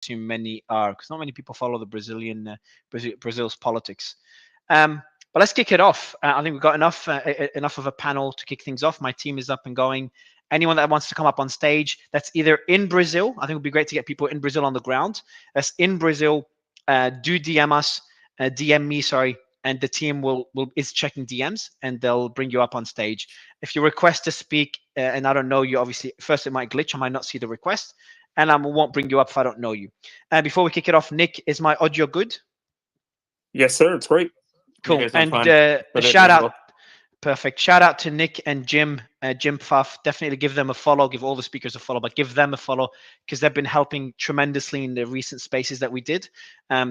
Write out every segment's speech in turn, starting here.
assume many are, because not many people follow the Brazil's politics. But let's kick it off. I think we've got enough of a panel to kick things off. My team is up and going. Anyone that wants to come up on stage, that's either in Brazil. I think it would be great to get people in Brazil on the ground. That's in Brazil. Do DM us, DM me, sorry, and the team is checking DMs and they'll bring you up on stage. If you request to speak and I don't know you, obviously, first it might glitch. I might not see the request, and I won't bring you up if I don't know you. Before we kick it off, Nick, is my audio good? Yes, sir. It's great. Cool. And a shout out. Perfect. Shout out to Nick and Jim Pfaff. Definitely give them a follow. Give all the speakers a follow, but give them a follow because they've been helping tremendously in the recent spaces that we did.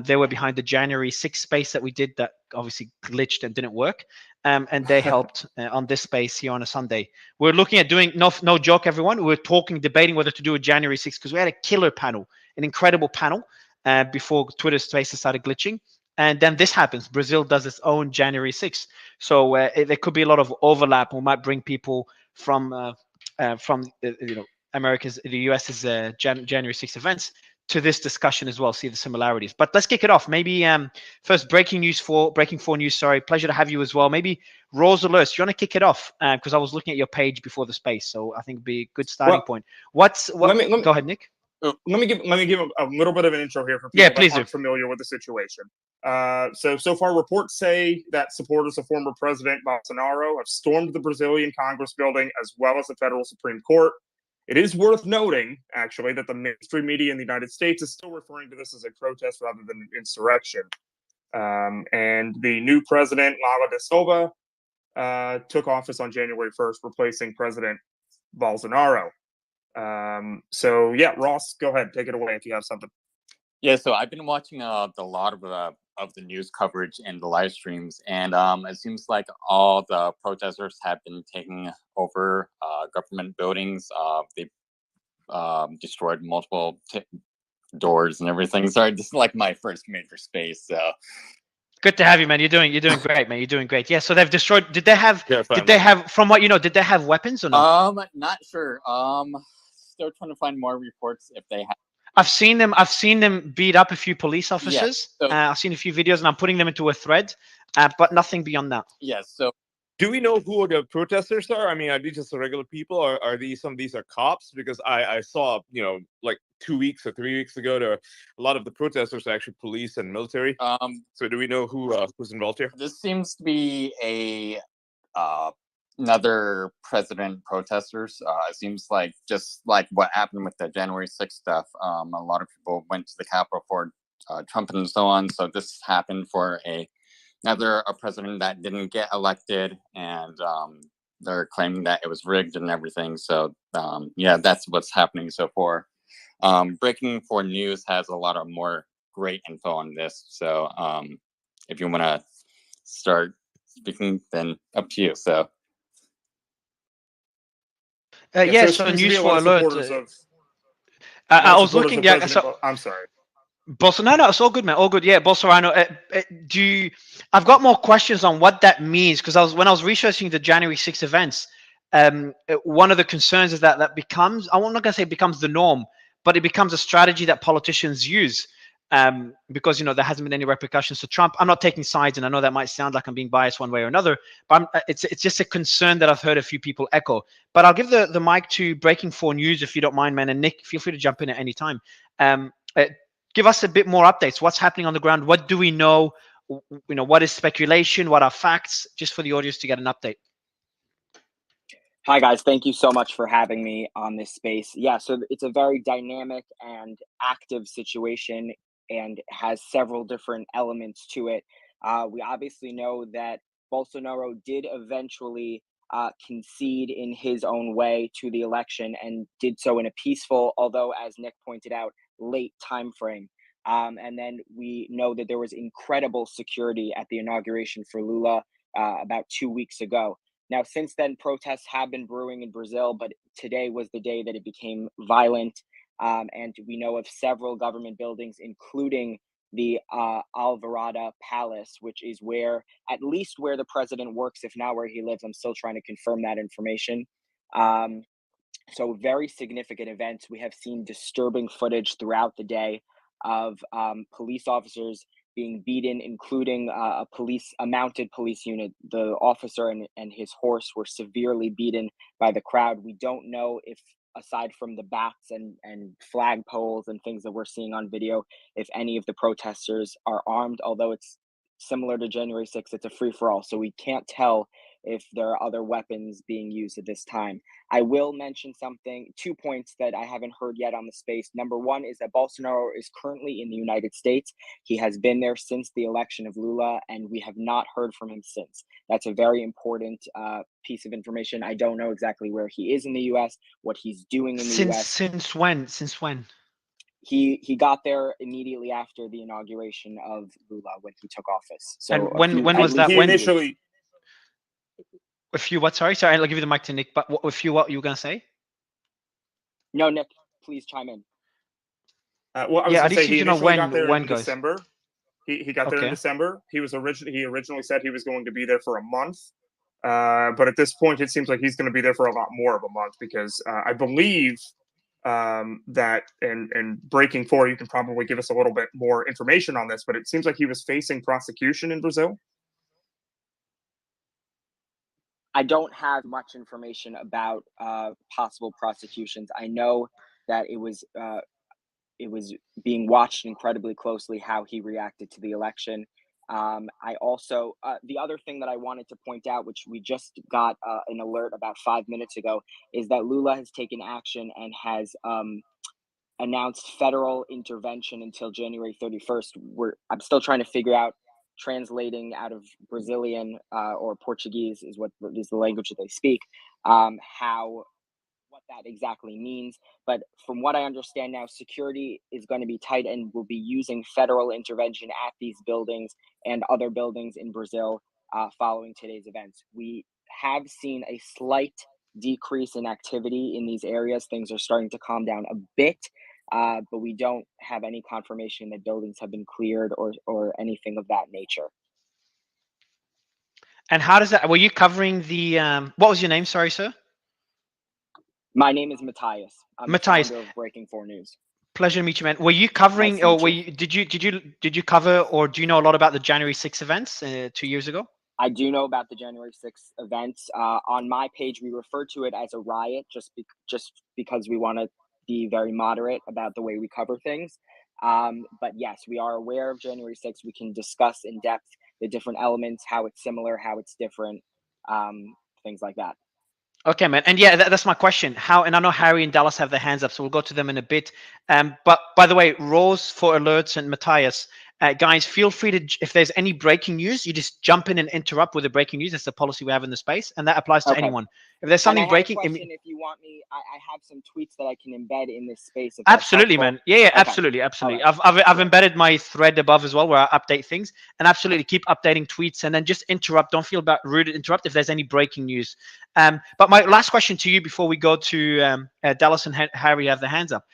They were behind the January 6th space that we did that obviously glitched and didn't work. And they helped on this space here on a Sunday. We're looking at doing, no joke, everyone. We're debating whether to do a January 6th because we had a killer panel, an incredible panel before Twitter spaces started glitching. And then this happens. Brazil does its own January 6th. So there could be a lot of overlap. We might bring people from America's, the US's January 6th events to this discussion as well. See the similarities. But let's kick it off. Maybe first breaking four news. Sorry, pleasure to have you as well. Maybe Rose Alerts. You want to kick it off because I was looking at your page before the space, so I think it'd be a good starting point. Go ahead, Nick. Let me give a little bit of an intro here for people that aren't familiar with the situation. So far, reports say that supporters of former President Bolsonaro have stormed the Brazilian Congress building as well as the federal Supreme Court. It is worth noting, actually, that the mainstream media in the United States is still referring to this as a protest rather than an insurrection. And the new president, Lula da Silva, took office on January 1st, replacing President Bolsonaro. So yeah, Ross, go ahead, take it away if you have something. Yeah, so I've been watching a lot of the news coverage and the live streams, and it seems like all the protesters have been taking over government buildings. They've destroyed multiple doors and everything. Sorry, this is like my first major space, so. Good to have you, man. You're doing great, man. You're doing great. Yeah. So they've destroyed. Did they have? From what you know, did they have weapons or not? Not sure. Still trying to find more reports if they have. I've seen them beat up a few police officers. Yeah, so, I've seen a few videos, and I'm putting them into a thread, but nothing beyond that. Yes. Yeah, so. Do we know who the protesters are? I mean, are these just regular people, or are some of these are cops? Because I saw, like 2 weeks or 3 weeks ago, a lot of the protesters are actually police and military. So do we know who's involved here? This seems to be another president protesters. It seems like just like what happened with the January 6th stuff. A lot of people went to the Capitol for Trump and so on. So this happened for another president that didn't get elected, and they're claiming that it was rigged and everything. So yeah, that's what's happening so far. Breaking 4 News has a lot of more great info on this. So if you want to start speaking, then up to you. So so News 4 Alert. I was looking. Yeah, I'm sorry. Bolsonaro, it's all good, man. All good. Yeah, Bolsonaro. I've got more questions on what that means because when I was researching the January 6th events, one of the concerns is that becomes, I'm not going to say it becomes the norm, but it becomes a strategy that politicians use because there hasn't been any repercussions to Trump. I'm not taking sides, and I know that might sound like I'm being biased one way or another, but it's just a concern that I've heard a few people echo. But I'll give the mic to Breaking 4 News if you don't mind, man. And Nick, feel free to jump in at any time. Give us a bit more updates. What's happening on the ground? What do we know? What is speculation? What are facts? Just for the audience to get an update. Hi, guys. Thank you so much for having me on this space. Yeah, so it's a very dynamic and active situation and has several different elements to it. We obviously know that Bolsonaro did eventually concede in his own way to the election and did so in a peaceful, although, as Nick pointed out, late time frame. And then we know that there was incredible security at the inauguration for Lula about 2 weeks ago. Now, since then, protests have been brewing in Brazil, but today was the day that it became violent. And we know of several government buildings, including the Planalto Palace, which is at least where the president works, if not where he lives. I'm still trying to confirm that information. So very significant events. We have seen disturbing footage throughout the day. of police officers being beaten, including a mounted police unit. The officer and his horse were severely beaten by the crowd. We don't know if, aside from the bats and flag poles and things that we're seeing on video, if any of the protesters are armed, although it's similar to January 6th, it's a free-for-all, so we can't tell if there are other weapons being used at this time. I will mention 2 points that I haven't heard yet on the space. Number one is that Bolsonaro is currently in the United States. He has been there since the election of Lula, and we have not heard from him since. That's a very important piece of information. I don't know exactly where he is in the U.S., what he's doing in the U.S. Since when? Since when? He got there immediately after the inauguration of Lula when he took office. So and when was that? He initially. A few what? Sorry, I'll give you the mic to Nick. But what you were gonna say? No, Nick, please chime in. Well, I was gonna say he initially got there in goes. December. He got there in December. He originally said he was going to be there for a month, but at this point, it seems like he's going to be there for a lot more of a month because I believe that and breaking four, you can probably give us a little bit more information on this, but it seems like he was facing prosecution in Brazil. I don't have much information about possible prosecutions. I know that it was being watched incredibly closely how he reacted to the election. I also, the other thing that I wanted to point out, which we just got an alert about 5 minutes ago, is that Lula has taken action and has announced federal intervention until January 31st. I'm still trying to figure out, translating out of Brazilian or Portuguese is what is the language that they speak, what that exactly means. But from what I understand now, security is going to be tight and will be using federal intervention at these buildings and other buildings in Brazil following today's events. We have seen a slight decrease in activity in these areas. Things are starting to calm down a bit, but we don't have any confirmation that buildings have been cleared or anything of that nature. And how does that? Were you covering the? What was your name? Sorry, sir. My name is Matthias. I'm Matthias. the founder of Breaking 4 News. Pleasure to meet you, man. Were you covering, nice or were you? Did you cover, or do you know a lot about the January 6th events 2 years ago? I do know about the January 6th events. On my page, we refer to it as a riot, just because we want to be very moderate about the way we cover things. But yes, we are aware of January 6th. We can discuss in depth the different elements, how it's similar, how it's different, things like that. Okay, man. And yeah, that's my question. How, and I know Harry and Dallas have their hands up, so we'll go to them in a bit. But by the way, Rose for alerts and Matthias, guys, feel free to, if there's any breaking news, you just jump in and interrupt with the breaking news. That's the policy we have in the space, and that applies to anyone. If there's something breaking, if you want me, I have some tweets that I can embed in this space. Absolutely, man. Yeah, okay. Absolutely. Right. I've embedded my thread above as well, where I update things, and absolutely keep updating tweets, and then just interrupt. Don't feel rude to interrupt if there's any breaking news. But my last question to you before we go to Dallas and Harry have their hands up.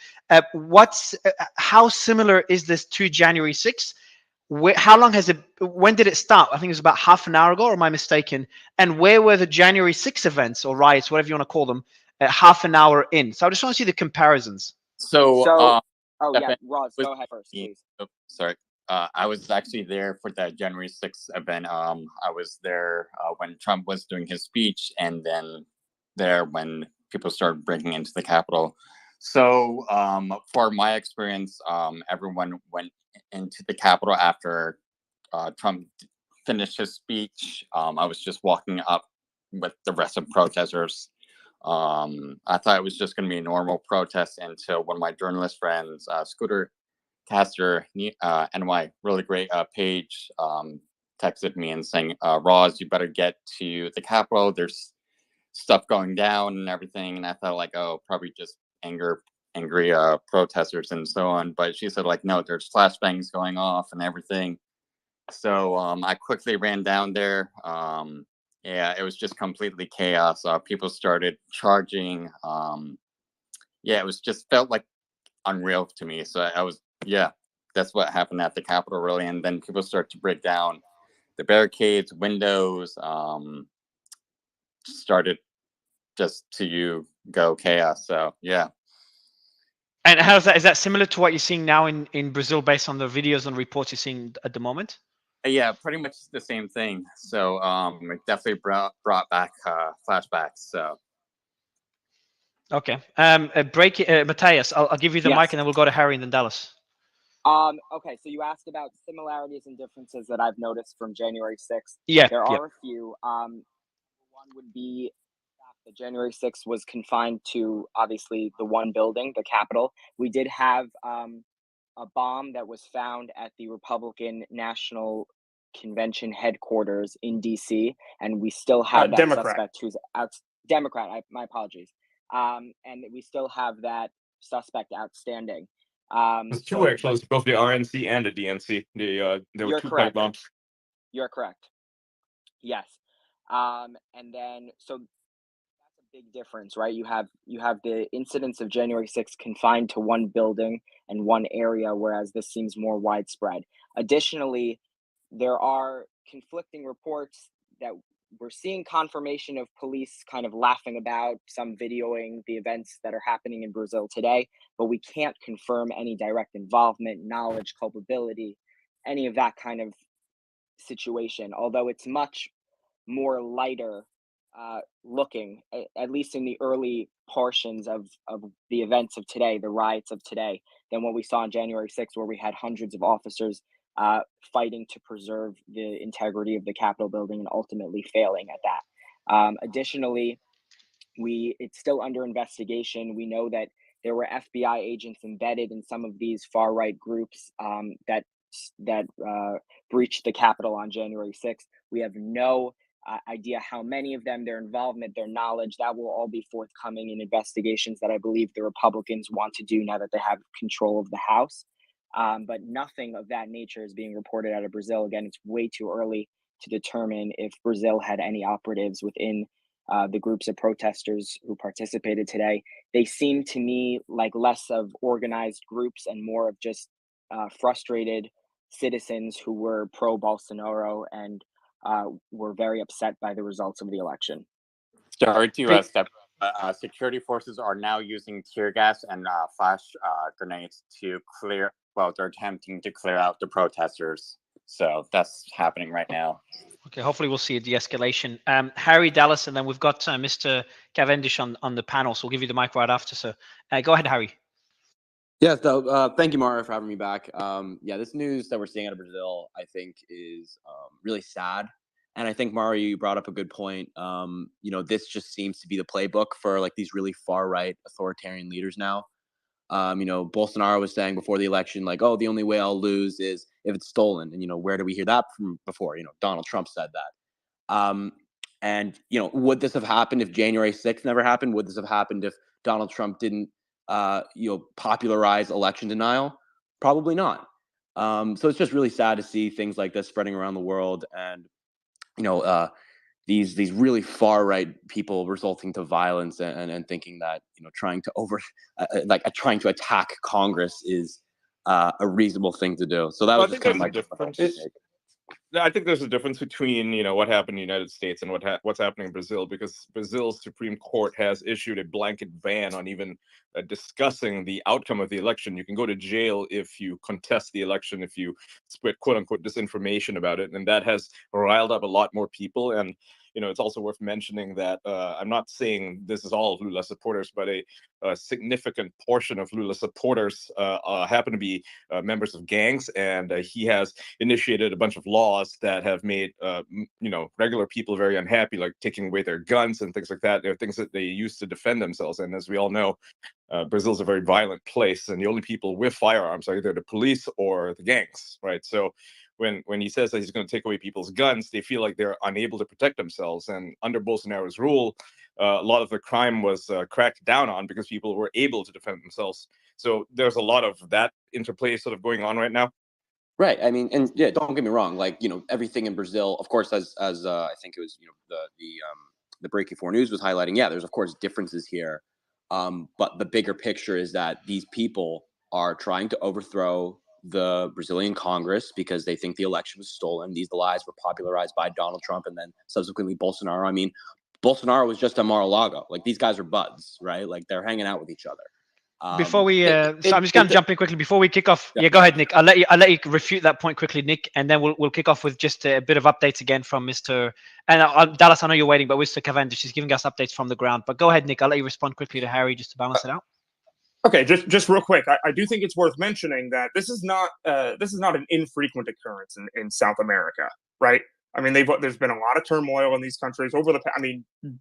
How similar is this to January 6th? How long has it? When did it start? I think it was about half an hour ago, or am I mistaken? And where were the January 6th events or riots, whatever you want to call them, half an hour in? So I just want to see the comparisons. So yeah, Roz, go ahead first, please. Oh, sorry. I was actually there for that January 6th event. I was there when Trump was doing his speech, and then there when people started breaking into the Capitol. So for my experience, everyone went into the Capitol after Trump finished his speech. I was just walking up with the rest of protesters. I thought it was just going to be a normal protest until one of my journalist friends, Scooter Caster, NY, really great page, texted me and saying, Roz, you better get to the Capitol. There's stuff going down and everything. And I thought like, oh, probably just angry protesters and so on. But she said like, no, there's flashbangs going off and everything. So I quickly ran down there. Yeah, it was just completely chaos. People started charging. Yeah, it was just felt like unreal to me. So yeah, that's what happened at the Capitol really. And then people start to break down the barricades, windows, started just to go chaos. So yeah. And how's that? Is that similar to what you're seeing now in Brazil based on the videos and reports you're seeing at the moment? Yeah, pretty much the same thing. So it definitely brought back flashbacks. So okay, Matthias, I'll give you the mic, and then we'll go to Harry and then Dallas. Okay, so you asked about similarities and differences that I've noticed from January 6th. Yeah, there are a few. One would be that January 6th was confined to obviously the one building, the Capitol. We did have a bomb that was found at the Republican National Convention headquarters in DC, and we still have that suspect who's out. Democrat. My apologies. And we still have that suspect outstanding. There's two actually, both the RNC and the DNC. There were two pipe bombs. You're correct. Yes. And then so that's a big difference, right? You have the incidents of January 6th confined to one building and one area, whereas this seems more widespread. Additionally, there are conflicting reports that we're seeing confirmation of police kind of laughing about some videoing the events that are happening in Brazil today, but we can't confirm any direct involvement, knowledge, culpability, any of that kind of situation, although it's much more lighter looking, at least in the early portions of the events of today, the riots of today, than what we saw on January 6th, where we had hundreds of officers fighting to preserve the integrity of the Capitol building and ultimately failing at that. Additionally, it's still under investigation. We know that there were FBI agents embedded in some of these far right groups that breached the Capitol on January 6th. We have no idea how many of them, their involvement, their knowledge. That will all be forthcoming in investigations that I believe the Republicans want to do now that they have control of the House. But nothing of that nature is being reported out of Brazil. Again, it's way too early to determine if Brazil had any operatives within the groups of protesters who participated today. They seem to me like less of organized groups and more of just frustrated citizens who were pro-Bolsonaro and were very upset by the results of the election. Sorry to step. Security forces are now using tear gas and flash grenades to clear. Well, they're attempting to clear out the protesters. So that's happening right now. Okay, hopefully we'll see a de-escalation. Harry, Dallas, and then we've got Mr. Cavendish on the panel, so we'll give you the mic right after. So go ahead, Harry. Yeah, so thank you, Mario, for having me back. Yeah, this news that we're seeing out of Brazil, I think, is really sad. And I think, Mario, you brought up a good point. This just seems to be the playbook for like these really far-right authoritarian leaders now. Bolsonaro was saying before the election, like, oh, the only way I'll lose is if it's stolen. And, where do we hear that from before? Donald Trump said that. And would this have happened if January 6th never happened? Would this have happened if Donald Trump didn't popularize election denial? Probably not. So it's just really sad to see things like this spreading around the world, and these really far right people resulting to violence and thinking that trying to attack Congress is a reasonable thing to do. So that was just kind of my difference. I think there's a difference between what happened in the United States and what's happening in Brazil, because Brazil's Supreme Court has issued a blanket ban on even discussing the outcome of the election. You can go to jail if you contest the election, if you spread quote unquote disinformation about it, and that has riled up a lot more people. And it's also worth mentioning that I'm not saying this is all of Lula supporters, but a significant portion of Lula supporters happen to be members of gangs, and he has initiated a bunch of laws that have made regular people very unhappy, like taking away their guns and things like that. They're things that they use to defend themselves. And as we all know, Brazil's a very violent place, and the only people with firearms are either the police or the gangs, right? So when he says that he's going to take away people's guns, they feel like they're unable to protect themselves. And under Bolsonaro's rule, a lot of the crime was cracked down on because people were able to defend themselves. So there's a lot of that interplay sort of going on right now. Right. I mean, and yeah, don't get me wrong. Like, everything in Brazil, of course, as I think it was, the Breaking 4 News was highlighting. Yeah, there's of course differences here, but the bigger picture is that these people are trying to overthrow the Brazilian Congress because they think the election was stolen. These lies were popularized by Donald Trump and then subsequently Bolsonaro. I mean, Bolsonaro was just at Mar-a-Lago. Like, these guys are buds, right? Like, they're hanging out with each other. Before we, so I'm just gonna jump in quickly before we kick off. Yeah. Yeah, go ahead, Nick. I'll let you refute that point quickly, Nick, and then we'll kick off with just a bit of updates again from Mr. And Dallas. I know you're waiting, but Mr. Cavendish is giving us updates from the ground. But go ahead, Nick. I'll let you respond quickly to Harry just to balance it out. Okay, just real quick. I do think it's worth mentioning that this is not an infrequent occurrence in South America, right? I mean, there's been a lot of turmoil in these countries over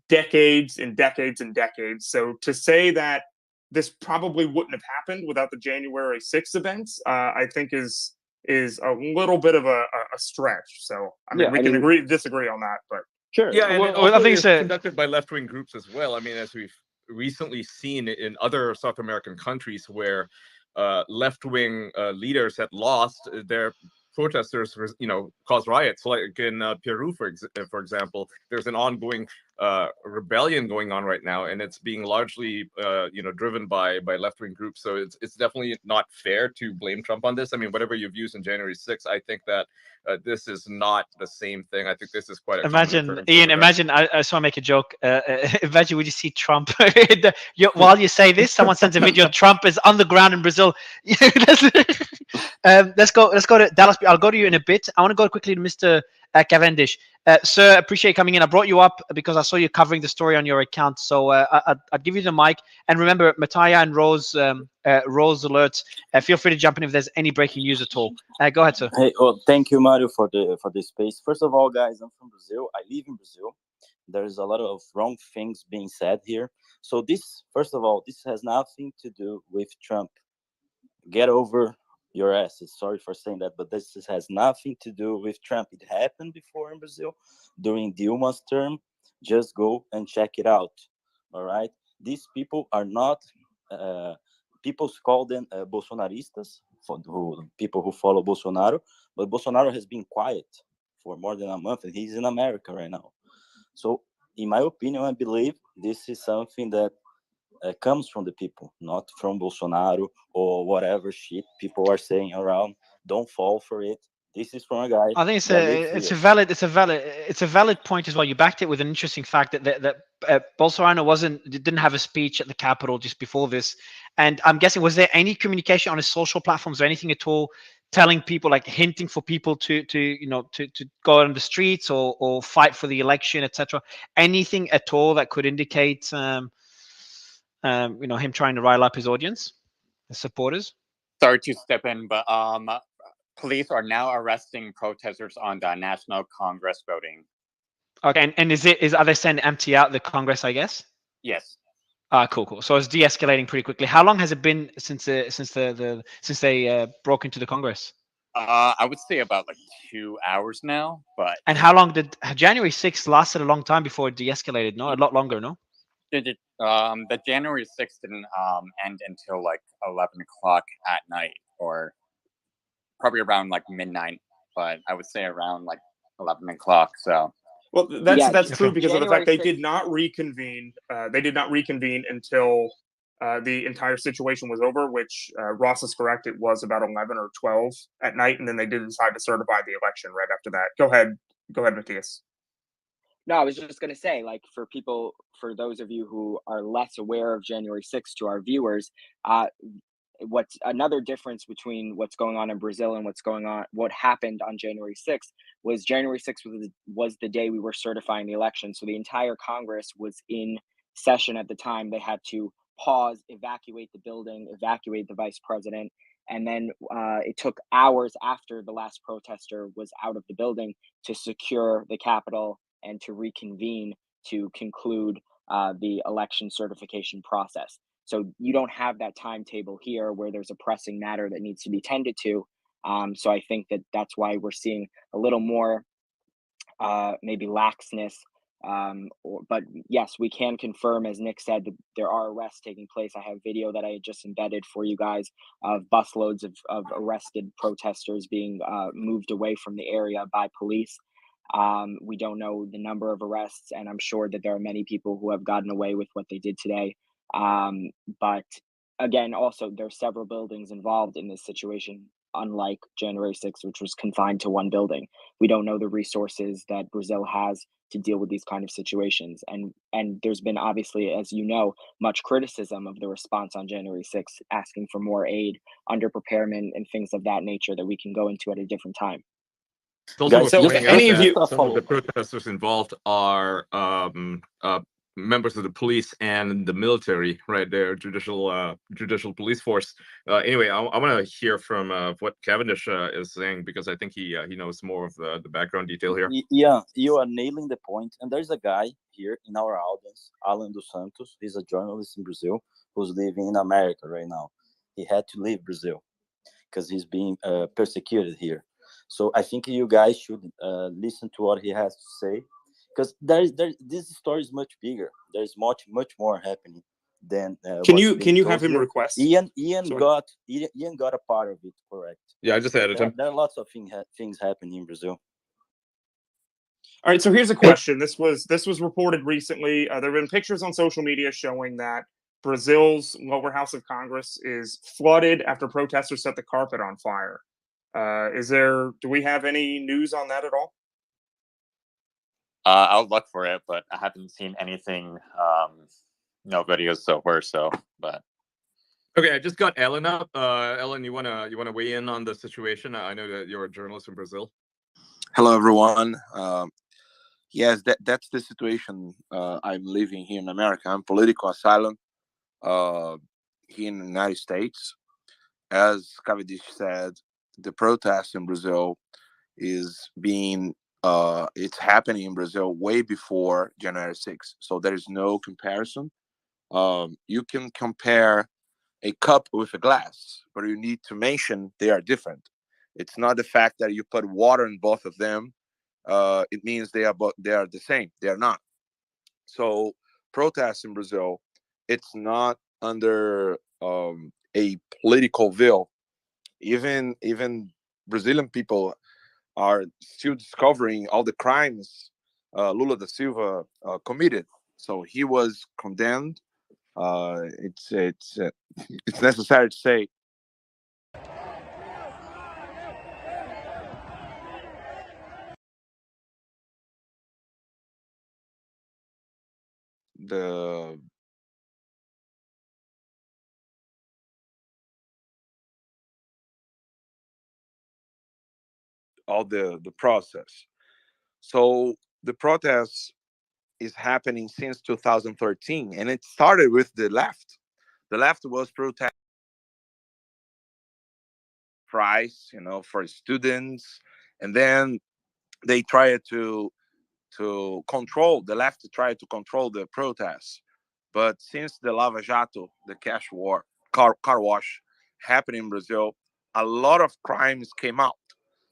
decades and decades and decades. So to say that this probably wouldn't have happened without the January 6th events, I think is a little bit of a stretch. So we can disagree on that, but sure. Yeah, and I think it's conducted by left-wing groups as well. I mean, as we've recently seen in other South American countries where left-wing leaders had lost, their protesters, caused riots. Like in Peru, for example, there's an ongoing rebellion going on right now, and it's being largely, driven by left-wing groups. So it's definitely not fair to blame Trump on this. I mean, whatever your views on January 6th, I think that this is not the same thing. I think this is quite a imagine, Ian. Imagine, I just want to make a joke. Imagine would you see Trump while you say this? Someone sends a video. Trump is on the ground in Brazil. Let's go to Dallas. I'll go to you in a bit. I want to go quickly to Mr. Cavendish. Sir, appreciate you coming in. I brought you up because I saw you covering the story on your account. So I'll give you the mic. And remember, Mattia and Rose alerts. Feel free to jump in if there's any breaking news at all. Go ahead, sir. Hey, thank you, Mario, for the space. First of all, guys, I'm from Brazil. I live in Brazil. There's a lot of wrong things being said here. So first of all, this has nothing to do with Trump. Get over your asses. Sorry for saying that, but this has nothing to do with Trump. It happened before in Brazil during Dilma's term. Just go and check it out. All right. These people are not, people call them Bolsonaristas, people who follow Bolsonaro, but Bolsonaro has been quiet for more than a month and he's in America right now. So in my opinion, I believe this is something that comes from the people, not from Bolsonaro or whatever shit people are saying around. Don't fall for it. This is from a guy. I think it's a valid point as well. You backed it with an interesting fact that Bolsonaro didn't have a speech at the Capitol just before this, and I'm guessing, was there any communication on his social platforms or anything at all telling people, like hinting for people to go on the streets or fight for the election, etc.? Anything at all that could indicate him trying to rile up his audience, his supporters? Sorry to step in, but police are now arresting protesters on the National Congress building. Okay, and are they saying empty out the Congress, I guess? Yes. Cool. So it's de-escalating pretty quickly. How long has it been since they broke into the Congress? I would say about 2 hours now, but. And how long did January 6th lasted? A long time before it de-escalated, no? A lot longer, no? The January 6th didn't end until 11 o'clock at night, or probably around midnight, but I would say around 11 o'clock. So. Well, that's true because January of the fact they did not reconvene. They did not reconvene until the entire situation was over, which Ross is correct. It was about 11 or 12 at night, and then they did decide to certify the election right after that. Go ahead, Matthias. No, I was just going to say, for those of you who are less aware of January 6th, to our viewers, what's another difference between what's going on in Brazil and what happened on January 6th was January 6th was the day we were certifying the election. So the entire Congress was in session at the time. They had to pause, evacuate the building, evacuate the vice president. And then it took hours after the last protester was out of the building to secure the Capitol and to reconvene to conclude the election certification process. So you don't have that timetable here where there's a pressing matter that needs to be tended to. So I think that's why we're seeing a little more maybe laxness. But yes, we can confirm, as Nick said, that there are arrests taking place. I have video that I had just embedded for you guys of busloads of arrested protesters being moved away from the area by police. We don't know the number of arrests, and I'm sure that there are many people who have gotten away with what they did today. But again, also, there are several buildings involved in this situation. unlike January 6th, which was confined to one building. We don't know the resources that Brazil has to deal with these kind of situations. And there's been, obviously, as you know, much criticism of the response on January 6th, asking for more aid, underpreparement, and things of that nature that we can go into at a different time. Guys, so any of you, a some of the follow-up. protesters involved are members of the police and the military, right? Their judicial police force. Anyway, I want to hear from what Cavendish is saying, because I think he knows more of the background detail here. Yeah, you are nailing the point. And there's a guy here in our audience, Alan dos Santos. He's a journalist in Brazil who's living in America right now. He had to leave Brazil because he's being persecuted here. So I think you guys should listen to what he has to say, because this story is much bigger. There's much more happening than. Can you have him here. request? Ian got a part of it, correct? Yeah, I just added him. There are lots of things happening in Brazil. All right, so here's a question. This was reported recently. There have been pictures on social media showing that Brazil's lower house of Congress is flooded after protesters set the carpet on fire. Do we have any news on that at all? I'll look for it, but I haven't seen anything, no videos so far. But okay, I just got Ellen up. Ellen, you wanna weigh in on the situation? I know that you're a journalist in Brazil. Hello, everyone. Yes, that's the situation. I'm living here in America. I'm political asylum here in the United States. As Cavendish said, the protest in Brazil is being it's happening in Brazil way before January 6th. So there is no comparison. You can compare a cup with a glass, but you need to mention they are different. It's not the fact that you put water in both of them. It means they are the same. They are not. So protests in Brazil, it's not under a political will. Even Brazilian people are still discovering all the crimes Lula da Silva committed. So he was condemned. It's necessary to say all the process. So the protests is happening since 2013, and it started with the left. The left was protesting price, for students, and then they tried to control the left to try to control the protests. But since the Lava Jato, the cash war, car wash happened in Brazil, a lot of crimes came out.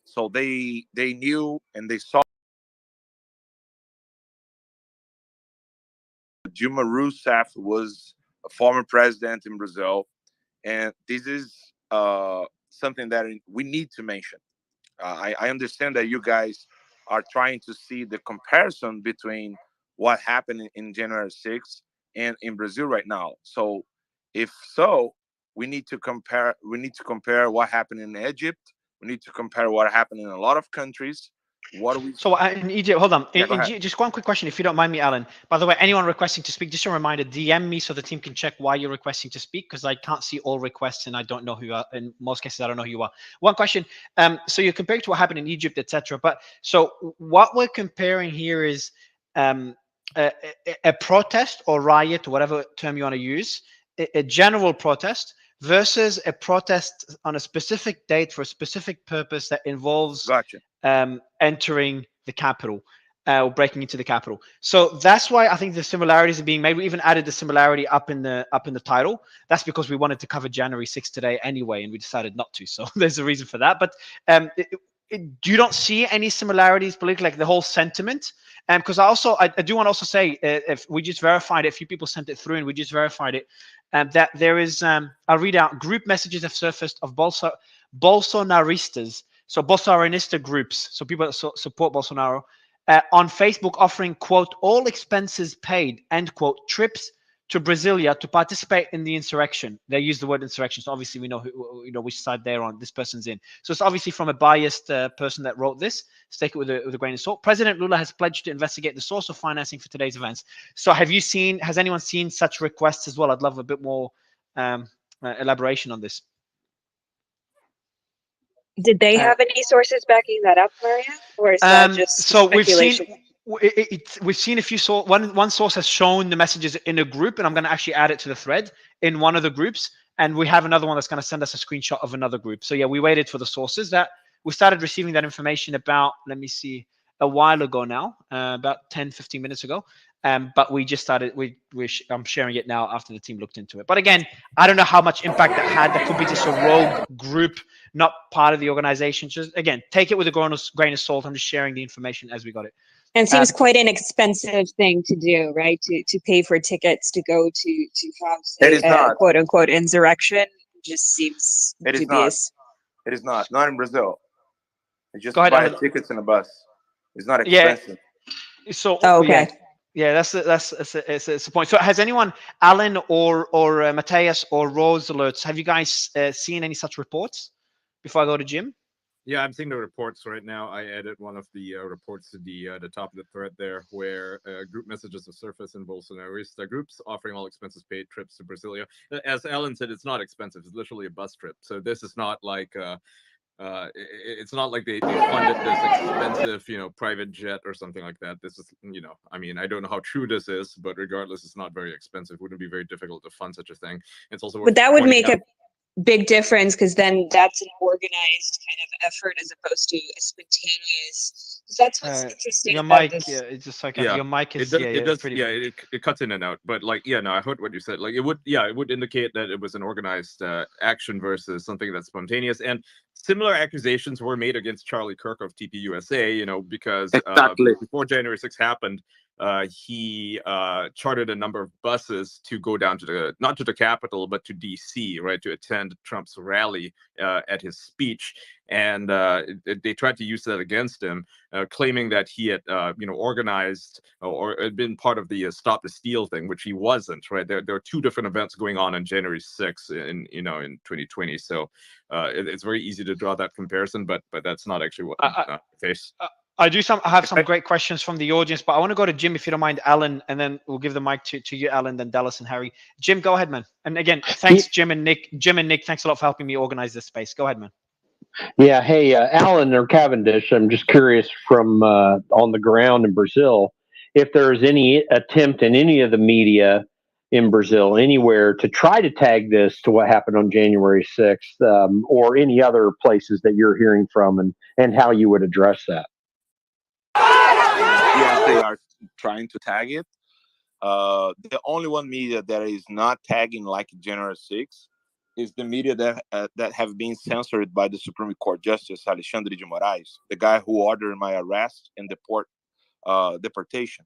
So they knew and they saw Dilma Rousseff was a former president in Brazil, and this is something that we need to mention. I understand that you guys are trying to see the comparison between what happened in January 6th and in Brazil right now. So, if so, we need to compare. We need to compare what happened in Egypt. We need to compare what happened in a lot of countries. What do we? So in Egypt, hold on. Yeah, Just one quick question, if you don't mind me, Alan. By the way, anyone requesting to speak, just a reminder, DM me so the team can check why you're requesting to speak, because I can't see all requests and I don't know who you are. In most cases, I don't know who you are. One question. So you're comparing to what happened in Egypt, etc. But so what we're comparing here is a protest or riot, or whatever term you want to use, a general protest versus a protest on a specific date for a specific purpose that involves entering the capital or breaking into the capital. So that's why I think the similarities are being made. We even added the similarity up in the title. That's because we wanted to cover January 6th today anyway, and we decided not to. So there's a reason for that. But you don't see any similarities politically, like the whole sentiment? Because I do want to also say, if we just verified it, a few people sent it through and we just verified it, that there is, I'll read out, group messages have surfaced of Bolsonaristas, so Bolsonarista groups, so people that support Bolsonaro, on Facebook offering, quote, all expenses paid, end quote, trips to Brasilia to participate in the insurrection. They use the word insurrection, so obviously we know who, which side they're on. This person's in. So it's obviously from a biased person that wrote this. Let's take it with a grain of salt. President Lula has pledged to investigate the source of financing for today's events. So has anyone seen such requests as well? I'd love a bit more elaboration on this. Did they have any sources backing that up, Maria, or is that just so speculation? we've seen a few one source has shown the messages in a group, and I'm going to actually add it to the thread in one of the groups, and we have another one that's going to send us a screenshot of another group. So yeah, we waited for the sources. That we started receiving that information about, let me see, a while ago now, about 10-15 minutes ago. But we just started, I'm sharing it now after the team looked into it. But again, I don't know how much impact that had. That could be just a rogue group, not part of the organization. Just again, take it with a grain of salt. I'm just sharing the information as we got it. And it seems quite an expensive thing to do, right? To pay for tickets to go to have a quote unquote insurrection just seems dubious. It is not in Brazil. It's just buy tickets in a bus. It's not expensive. Yeah. So okay. Yeah, that's the point. So has anyone, Alan or Matthias or Rose Alerts, have you guys seen any such reports before I go to Jim? Yeah, I'm seeing the reports right now. I added one of the reports to the top of the thread there, where group messages have surfaced in Bolsonarista groups offering all expenses paid trips to Brasilia. As Alan said, it's not expensive. It's literally a bus trip. So this is not like it's not like they funded this expensive, private jet or something like that. This is, I mean, I don't know how true this is, but regardless, it's not very expensive. It wouldn't be very difficult to fund such a thing. It's also, but that would make a big difference, because then that's an organized kind of effort as opposed to a spontaneous. That's what's interesting. Your mic, it's just like your mic is it cuts in and out. But I heard what you said. Like it would indicate that it was an organized action versus something that's spontaneous. And similar accusations were made against Charlie Kirk of TPUSA, because before January 6th happened, he chartered a number of buses to go down to not to the Capitol, but to DC, right, to attend Trump's rally at his speech. And they tried to use that against him, claiming that he had, organized or had been part of the Stop the Steal thing, which he wasn't. Right, there are two different events going on January 6th in 2020. So it's very easy to draw that comparison, but that's not actually what the case. I have some great questions from the audience, but I want to go to Jim, if you don't mind, Alan, and then we'll give the mic to you, Alan, then Dallas and Harry. Jim, go ahead, man. And again, thanks, Jim and Nick. Jim and Nick, thanks a lot for helping me organize this space. Go ahead, man. Yeah. Hey, Alan or Cavendish, I'm just curious from on the ground in Brazil, if there's any attempt in any of the media in Brazil, anywhere, to try to tag this to what happened on January 6th, or any other places that you're hearing from, and how you would address that. Yes, they are trying to tag it. The only one media that is not tagging like January 6th is the media that have been censored by the Supreme Court Justice Alexandre de Moraes, the guy who ordered my arrest and deportation.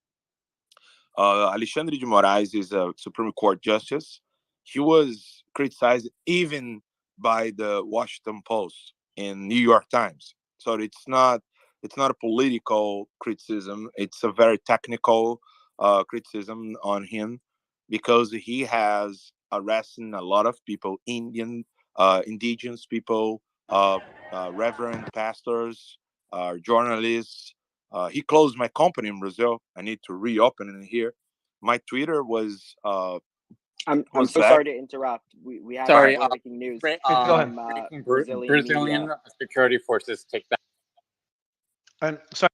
Alexandre de Moraes is a Supreme Court justice. He was criticized even by the Washington Post and New York Times. So it's not a political criticism. It's a very technical criticism on him, because he has arrested a lot of people, indigenous people, reverend pastors, journalists. He closed my company in Brazil. I need to reopen it here. My Twitter was. I'm so sorry to interrupt. We have breaking news. Brazilian security forces take back. Sorry.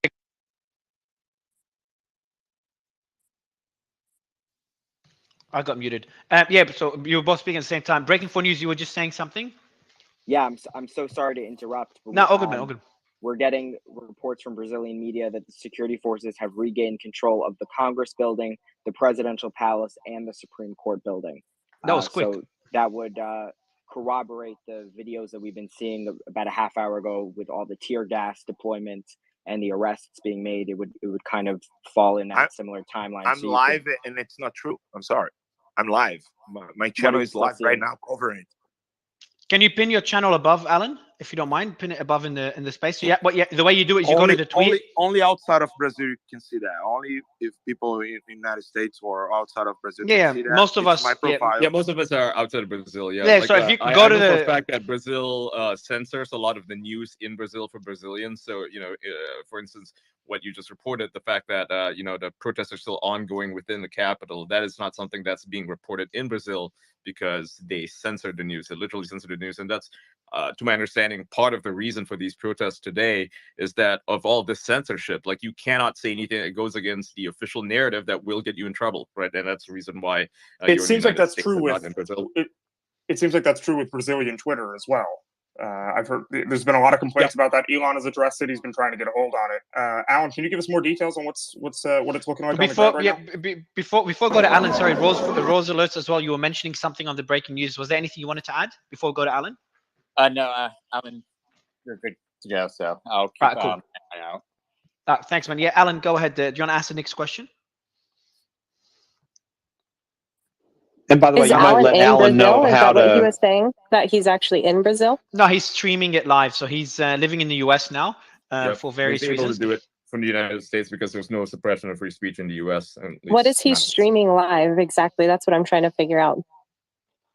I got muted. Yeah, so you were both speaking at the same time. Breaking 4 News, you were just saying something? Yeah, I'm so sorry to interrupt. No, all good, man, all good. We're getting reports from Brazilian media that the security forces have regained control of the Congress building, the Presidential Palace, and the Supreme Court building. That was quick. So that would corroborate the videos that we've been seeing about a half hour ago with all the tear gas deployment and the arrests being made. It would kind of fall in that similar timeline. I'm live, and it's not true. I'm sorry. I'm live. My channel is live right now covering it. Can you pin your channel above, Alan, if you don't mind? Pin it above in the space. So yeah, but yeah, the way you do it is you go to the tweet. Only outside of Brazil you can see that. Only if people in the United States or outside of Brazil can see that. Most of us. My profile. Yeah, most of us are outside of Brazil. Yeah. Yeah. Like, so if you go to the fact that Brazil censors a lot of the news in Brazil for Brazilians. So for instance, what you just reported, the fact that the protests are still ongoing within the capital, that is not something that's being reported in Brazil because they censored the news. They literally censored the news, and that's to my understanding, part of the reason for these protests today is that of all this censorship, like you cannot say anything that goes against the official narrative that will get you in trouble, right? And that's the reason why it seems like that's true with it seems like that's true with Brazilian Twitter as well. I've heard there's been a lot of complaints about that. Elon has addressed it. He's been trying to get a hold on it. Alan, can you give us more details on what it's looking like before? On the ground right now? Before we go to Alan, sorry, Rose alerts as well. You were mentioning something on the breaking news. Was there anything you wanted to add before we go to Alan? No, Alan, you're good to go. So I'll keep cool. out. Thanks, man. Yeah, Alan, go ahead. Do you want to ask the next question? And by the way, you might let Alan know how to. What he was saying, that he's actually in Brazil? No, he's streaming it live. So he's living in the US now for various reasons. Able to do it from the United States because there's no suppression of free speech in the US. What is he streaming live exactly? That's what I'm trying to figure out.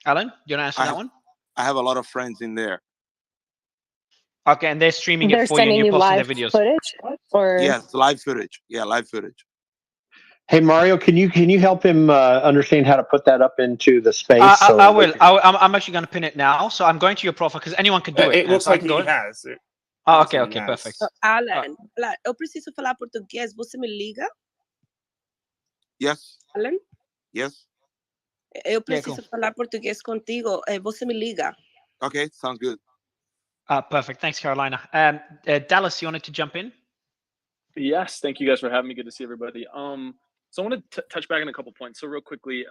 Alan, you want to answer that one? I have a lot of friends in there. Okay, and they're streaming it for you and you're posting their videos. Footage? Or? Yes, live footage. Yeah, live footage. Hey Mario, can you help him understand how to put that up into the space? I will. I'm actually going to pin it now. So I'm going to your profile because anyone can do it. It looks like he has. Okay, perfect. So, Alan, eu preciso falar português. Você me liga? Yes. Alan? Yes. Eu preciso falar português contigo. Você me liga. Okay, sounds good. Perfect. Thanks, Carolina. Dallas, you wanted to jump in? Yes, thank you guys for having me. Good to see everybody. So I want to touch back on a couple points. So real quickly,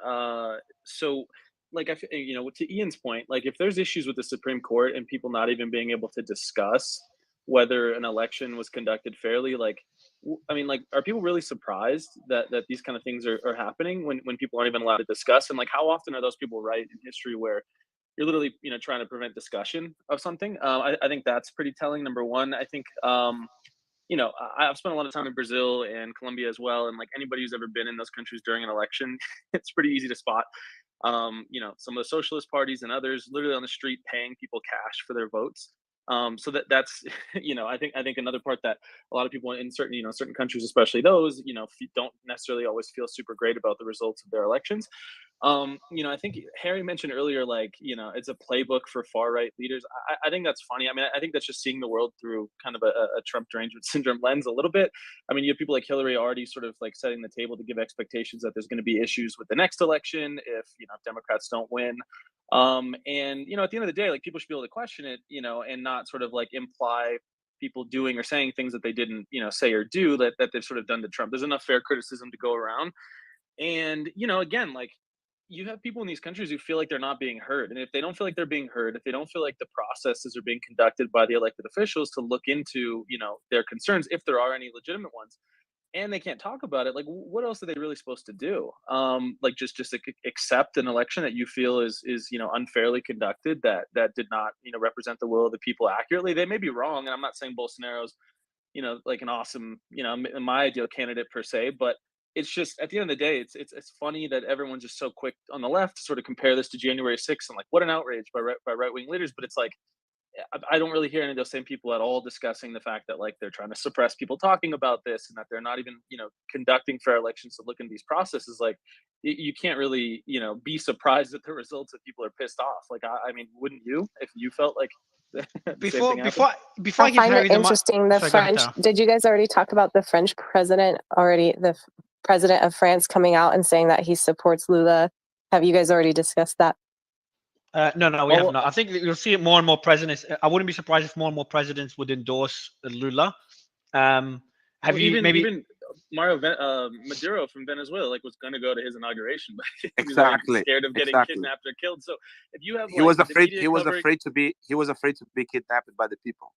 so like to Ian's point, like if there's issues with the Supreme Court and people not even being able to discuss whether an election was conducted fairly, like I mean, like, are people really surprised that these kind of things are happening when people aren't even allowed to discuss? And like, how often are those people right in history where you're literally trying to prevent discussion of something? I think that's pretty telling. Number one, I think I've spent a lot of time in Brazil and Colombia as well, and like anybody who's ever been in those countries during an election, it's pretty easy to spot some of the socialist parties and others literally on the street paying people cash for their votes. So that's I think another part that a lot of people in certain countries, especially those don't necessarily always feel super great about the results of their elections. I think Harry mentioned earlier, like, it's a playbook for far right leaders. I think that's funny. I mean, I think that's just seeing the world through kind of a Trump derangement syndrome lens a little bit. I mean, you have people like Hillary already sort of like setting the table to give expectations that there's going to be issues with the next election if Democrats don't win. And at the end of the day, like, people should be able to question it, and not sort of like imply people doing or saying things that they didn't, say or do that they've sort of done to Trump. There's enough fair criticism to go around. And, again, like, you have people in these countries who feel like they're not being heard. And if they don't feel like they're being heard, if they don't feel like the processes are being conducted by the elected officials to look into, their concerns, if there are any legitimate ones, and they can't talk about it, like, what else are they really supposed to do? Like, just accept an election that you feel is unfairly conducted, that did not, represent the will of the people accurately. They may be wrong. And I'm not saying Bolsonaro's, like an awesome, my ideal candidate per se, but it's just, at the end of the day, it's funny that everyone's just so quick on the left to sort of compare this to January 6th and like, what an outrage by right-wing leaders. But it's like, I don't really hear any of those same people at all discussing the fact that, like, they're trying to suppress people talking about this and that they're not even, conducting fair elections to look into these processes. Like, you can't really, be surprised at the results that people are pissed off. Like, I mean, wouldn't you if you felt like before I give find Harry it interesting. The French. Did you guys already talk about the French president already? The president of France coming out and saying that he supports Lula. Have you guys already discussed that? No, we have not. I think you'll see more and more presidents. I wouldn't be surprised if more and more presidents would endorse Lula. Even Mario Maduro from Venezuela was going to go to his inauguration, but he was scared of getting kidnapped or killed. So if you have, he was afraid to be kidnapped by the people.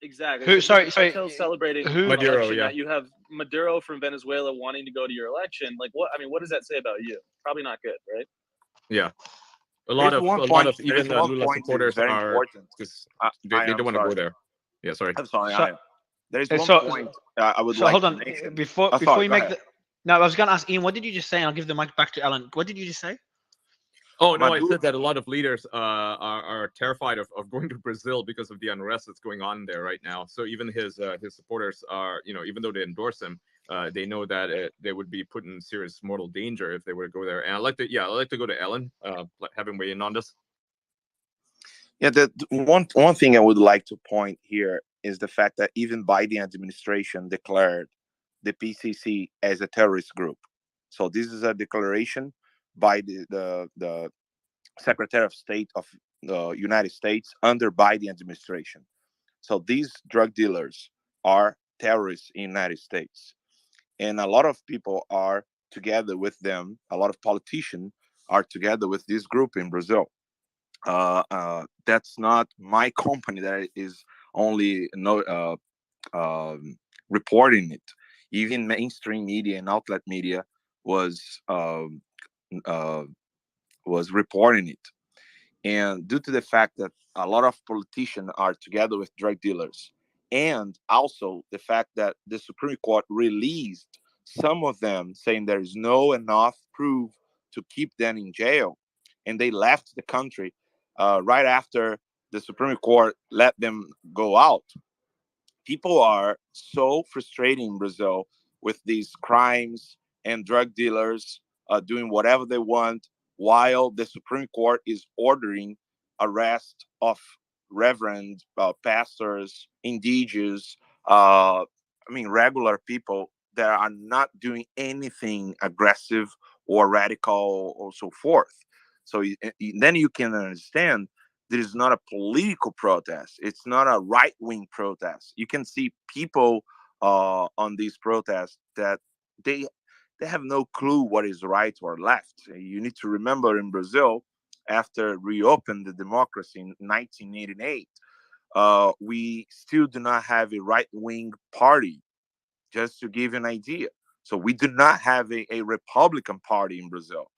Exactly. Who? Sorry. Celebrating Maduro. Yeah. You have Maduro from Venezuela wanting to go to your election. Like, what? I mean, what does that say about you? Probably not good, right? Yeah. a lot of even Lula supporters are because they don't want to go there. Yeah, sorry. I'm sorry. So, there is one point I would like to mention. Before you make the. No, I was going to ask Ian, what did you just say? I'll give the mic back to Alan. What did you just say? Oh, no, I said that a lot of leaders are terrified of going to Brazil because of the unrest that's going on there right now. So even his supporters are, even though they endorse him, they know that they would be put in serious mortal danger if they were to go there. And I'd like to go to Ellen, have him weigh in on this. Yeah, the one thing I would like to point here is the fact that even Biden administration declared the PCC as a terrorist group. So this is a declaration by the Secretary of State of the United States under Biden administration. So these drug dealers are terrorists in the United States. And a lot of people are together with them. A lot of politicians are together with this group in Brazil. That's not my company that is only reporting it. Even mainstream media and outlet media was reporting it. And due to the fact that a lot of politicians are together with drug dealers, and also the fact that the Supreme Court released some of them saying there is no enough proof to keep them in jail, and they left the country right after the Supreme Court let them go out. People are so frustrated in Brazil with these crimes and drug dealers doing whatever they want, while the Supreme Court is ordering arrest of reverend pastors, indigenous, regular people that are not doing anything aggressive or radical or so forth. So then you can understand there is not a political protest. It's not a right-wing protest. You can see people on these protests that they have no clue what is right or left. You need to remember in Brazil, after reopened the democracy in 1988, we still do not have a right-wing party, just to give you an idea. So we do not have a Republican Party in Brazil.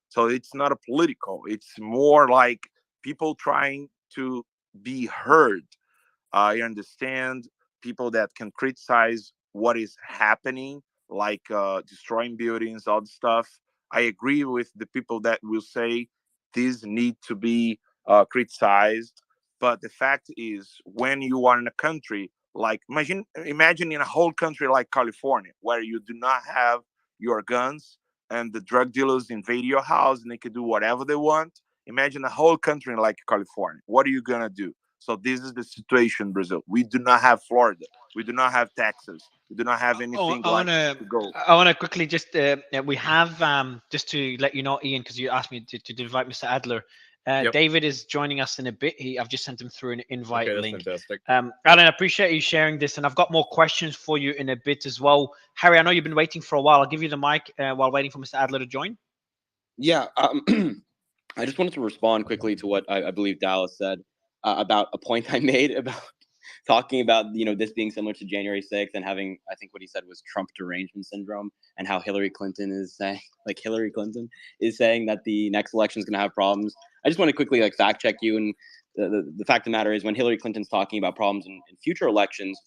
So it's not a political. It's more like people trying to be heard. I understand people that can criticize what is happening, like destroying buildings, all the stuff. I agree with the people that will say these need to be criticized. But the fact is, when you are in a country like, imagine in a whole country like California, where you do not have your guns and the drug dealers invade your house and they can do whatever they want. Imagine a whole country like California. What are you going to do? So this is the situation in Brazil. We do not have Florida. We do not have Texas. We do not have anything to go. I want to quickly just, we have, just to let you know, Ian, because you asked me to invite Mr. Adler. David is joining us in a bit. I've just sent him through an invite link. Fantastic. Alan, I appreciate you sharing this, and I've got more questions for you in a bit as well. Harry, I know you've been waiting for a while. I'll give you the mic while waiting for Mr. Adler to join. Yeah, I just wanted to respond quickly to what I believe Dallas said about a point I made about talking about, this being similar to January 6th and having, I think what he said was Trump derangement syndrome, and how Hillary Clinton is saying that the next election is going to have problems. I just want to quickly fact check you. And the fact of the matter is, when Hillary Clinton's talking about problems in future elections,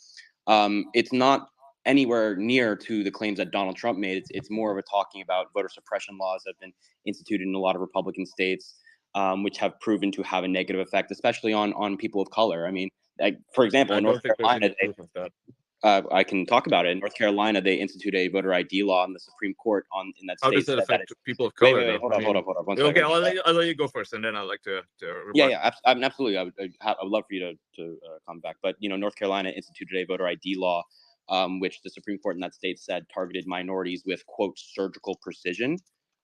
it's not anywhere near to the claims that Donald Trump made. It's more of a talking about voter suppression laws that have been instituted in a lot of Republican states, which have proven to have a negative effect, especially on people of color. I mean, for example, in North Carolina, I can talk about it. In North Carolina, they institute a voter ID law in the Supreme Court in that state. How does it affect people of color? Wait, hold up. One okay, second. I'll let you go first, and then I'd like to Yeah, absolutely. I would love for you to come back. But North Carolina instituted a voter ID law, which the Supreme Court in that state said targeted minorities with, quote, surgical precision.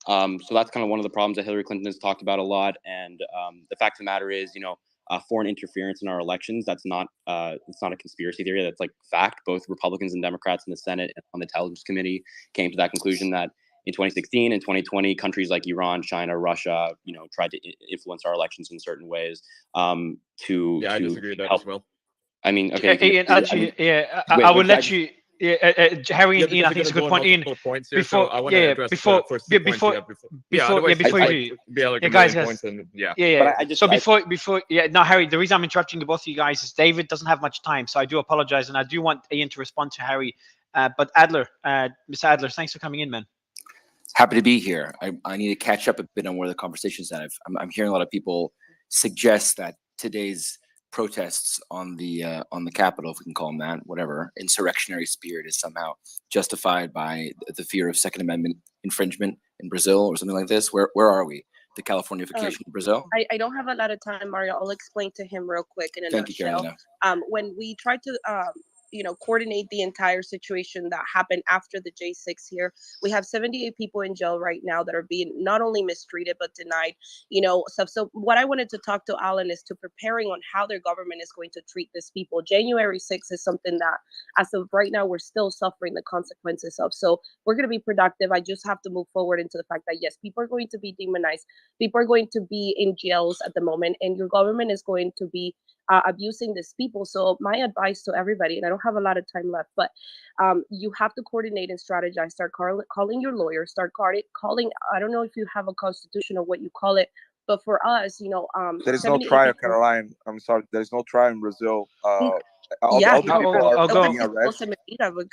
So that's kind of one of the problems that Hillary Clinton has talked about a lot. And the fact of the matter is, foreign interference in our elections, it's not a conspiracy theory. That's fact. Both Republicans and Democrats in the Senate and on the Intelligence Committee came to that conclusion that in 2016 and 2020, countries like Iran, China, Russia, tried to influence our elections in certain ways to I disagree with that help. as well. I mean, okay. Ian, actually, I will let you. Harry and Ian, I think it's a good point. Ian, points here, before, so I want to address before, the first 2 points. before you do, guys, So before, no, Harry, the reason I'm interrupting both of you guys is David doesn't have much time, so I do apologize, and I do want Ian to respond to Harry. But Adler, Mr. Adler, thanks for coming in, man. Happy to be here. I need to catch up a bit on where the conversation's at. I'm hearing a lot of people suggest that today's protests on the Capitol, if we can call them that, whatever, insurrectionary spirit is somehow justified by the fear of Second Amendment infringement in Brazil or something like this. Where are we? The Californification of Brazil? I don't have a lot of time, Mario. I'll explain to him real quick in a nutshell. Thank you, Carolina. When we tried to coordinate the entire situation that happened after the J6 here. We have 78 people in jail right now that are being not only mistreated, but denied, stuff. So what I wanted to talk to Alan is to preparing on how their government is going to treat these people. January 6th is something that as of right now, we're still suffering the consequences of. So we're going to be productive. I just have to move forward into the fact that, yes, people are going to be demonized. People are going to be in jails at the moment, and your government is going to be abusing these people. So my advice to everybody, and I don't have a lot of time left, but you have to coordinate and strategize. Start calling your lawyer. Start calling. I don't know if you have a constitution or what you call it, but for us, there is no trial, Caroline. I'm sorry, there is no trial in Brazil. I'll go.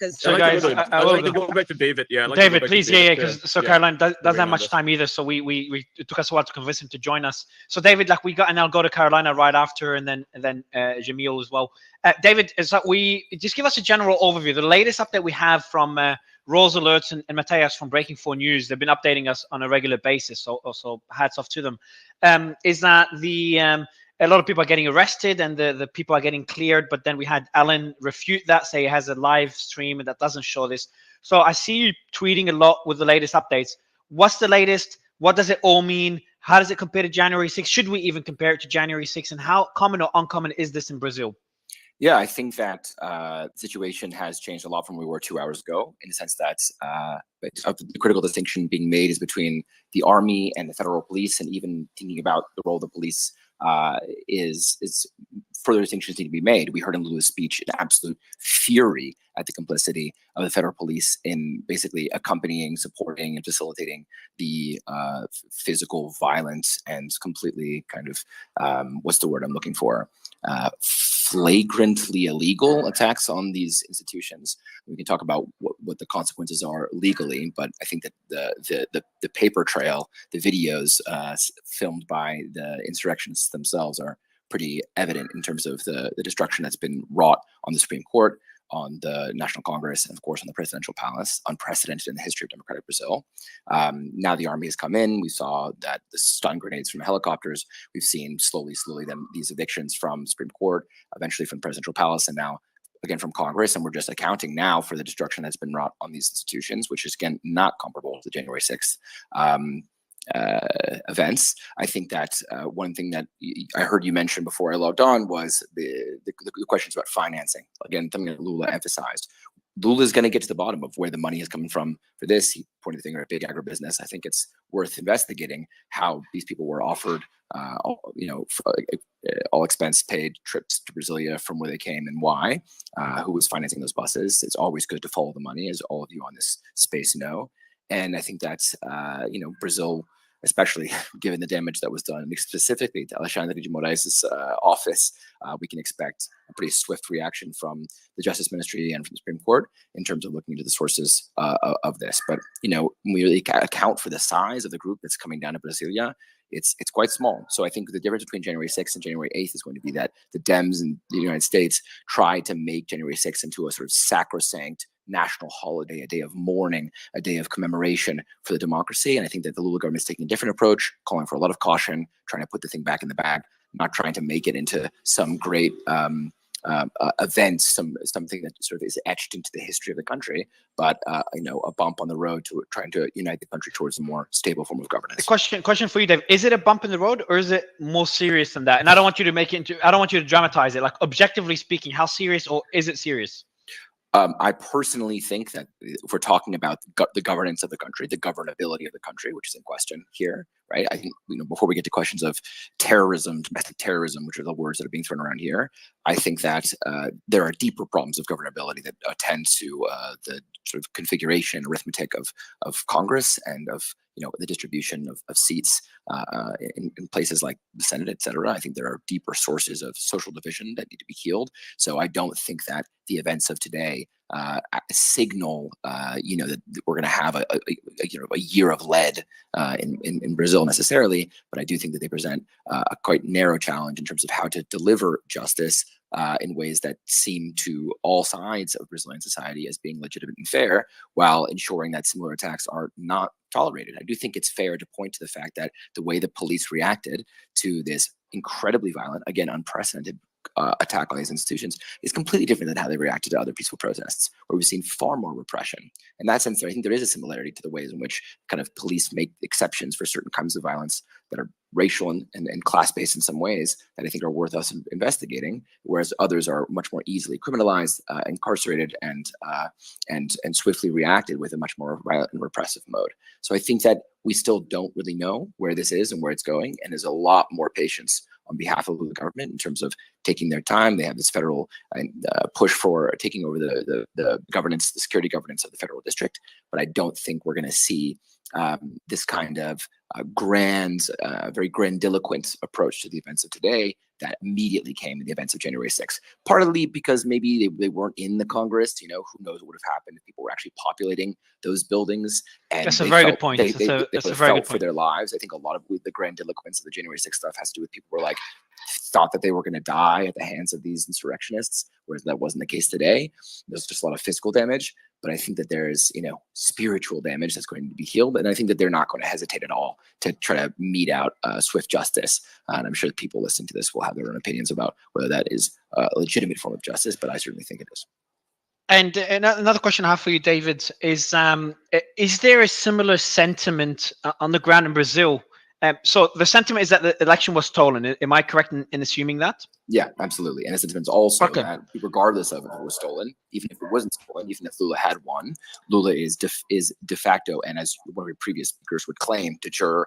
So guys, I'd like to go back to David. Yeah, David, please, because Caroline doesn't have much time either. So we it took us a while to convince him to join us. So David, and I'll go to Carolina right after, and then Jamil as well. David, is that we just give us a general overview. The latest update we have from Rose Alerts and Matthias from Breaking 4 News. They've been updating us on a regular basis. So hats off to them. Is that a lot of people are getting arrested and the people are getting cleared, but then we had Alan refute that, say he has a live stream and that doesn't show this. So I see you tweeting a lot with the latest updates. What's the latest? What does it all mean? How does it compare to January 6th? Should we even compare it to January 6th? And how common or uncommon is this in Brazil? Yeah, I think that the situation has changed a lot from where we were 2 hours ago, in the sense that the critical distinction being made is between the army and the federal police, and even thinking about the role of the police is further distinctions need to be made. We heard in Lula's speech an absolute fury at the complicity of the federal police in basically accompanying, supporting, and facilitating the physical violence and completely kind of what's the word I'm looking for? Flagrantly illegal attacks on these institutions. We can talk about what the consequences are legally, but I think that the paper trail, the videos filmed by the insurrectionists themselves are pretty evident in terms of the destruction that's been wrought on the Supreme Court, on the National Congress, and of course on the Presidential Palace, unprecedented in the history of democratic Brazil. Now the army has come in. We saw that the stun grenades from helicopters. We've seen slowly these evictions from Supreme Court, eventually from the Presidential Palace, and now again from Congress. And we're just accounting now for the destruction that's been wrought on these institutions, which is again not comparable to the January 6th events. I think that one thing that I heard you mention before I logged on was the questions about financing. Again, something that Lula emphasized. Lula is going to get to the bottom of where the money is coming from for this. He pointed the finger at big agribusiness. I think it's worth investigating how these people were offered, all expense paid trips to Brasilia from where they came and why, who was financing those buses. It's always good to follow the money, as all of you on this space know. And I think that's, Brazil, especially given the damage that was done specifically to Alexandre de Moraes' office, we can expect a pretty swift reaction from the Justice Ministry and from the Supreme Court in terms of looking into the sources of this. But, when we really account for the size of the group that's coming down to Brasilia, it's quite small. So I think the difference between January 6th and January 8th is going to be that the Dems in the United States try to make January 6th into a sort of sacrosanct national holiday, a day of mourning, a day of commemoration for the democracy. And I think that the Lula government is taking a different approach, calling for a lot of caution, trying to put the thing back in the bag, not trying to make it into some great event, something that sort of is etched into the history of the country, but a bump on the road to trying to unite the country towards a more stable form of governance. Question for you, Dave: is it a bump in the road, or is it more serious than that? And I don't want you to dramatize it. Like, objectively speaking, how serious, or is it serious? I personally think that if we're talking about the governance of the country, the governability of the country, which is in question here, right? I think, before we get to questions of terrorism, domestic terrorism, which are the words that are being thrown around here, I think that there are deeper problems of governability that attend to the sort of configuration, arithmetic of Congress and of the distribution of seats in places like the Senate, et cetera. I think there are deeper sources of social division that need to be healed. So I don't think that the events of today signal, that we're going to have a year of lead in Brazil necessarily, but I do think that they present a quite narrow challenge in terms of how to deliver justice in ways that seem to all sides of Brazilian society as being legitimate and fair, while ensuring that similar attacks are not tolerated. I do think it's fair to point to the fact that the way the police reacted to this incredibly violent, again, unprecedented attack on these institutions is completely different than how they reacted to other peaceful protests, where we've seen far more repression. In that sense, I think there is a similarity to the ways in which kind of police make exceptions for certain kinds of violence that are racial and class-based in some ways that I think are worth us investigating, whereas others are much more easily criminalized, incarcerated, and swiftly reacted with a much more violent and repressive mode. So I think that we still don't really know where this is and where it's going, and there's a lot more patience on behalf of the government in terms of taking their time. They have this federal push for taking over the governance, the security governance of the federal district, but I don't think we're going to see this kind of very grandiloquent approach to the events of today that immediately came in the events of January 6th. Partly because maybe they weren't in the Congress, who knows what would have happened if people were actually populating those buildings. And that's a very good point. They felt for their lives. I think a lot of the grandiloquence of the January 6th stuff has to do with people who were like, thought that they were going to die at the hands of these insurrectionists, whereas that wasn't the case today. There's just a lot of physical damage, but I think that there is, spiritual damage that's going to be healed, and I think that they're not going to hesitate at all to try to mete out swift justice. And I'm sure that people listening to this will have their own opinions about whether that is a legitimate form of justice, but I certainly think it is. And another question I have for you, David, is there a similar sentiment on the ground in Brazil? So the sentiment is that the election was stolen. Am I correct in assuming that? Yeah, absolutely. And the sentiment is also that regardless of if it was stolen, even if it wasn't stolen, even if Lula had won, Lula is de facto, and as one of your previous speakers would claim, de jure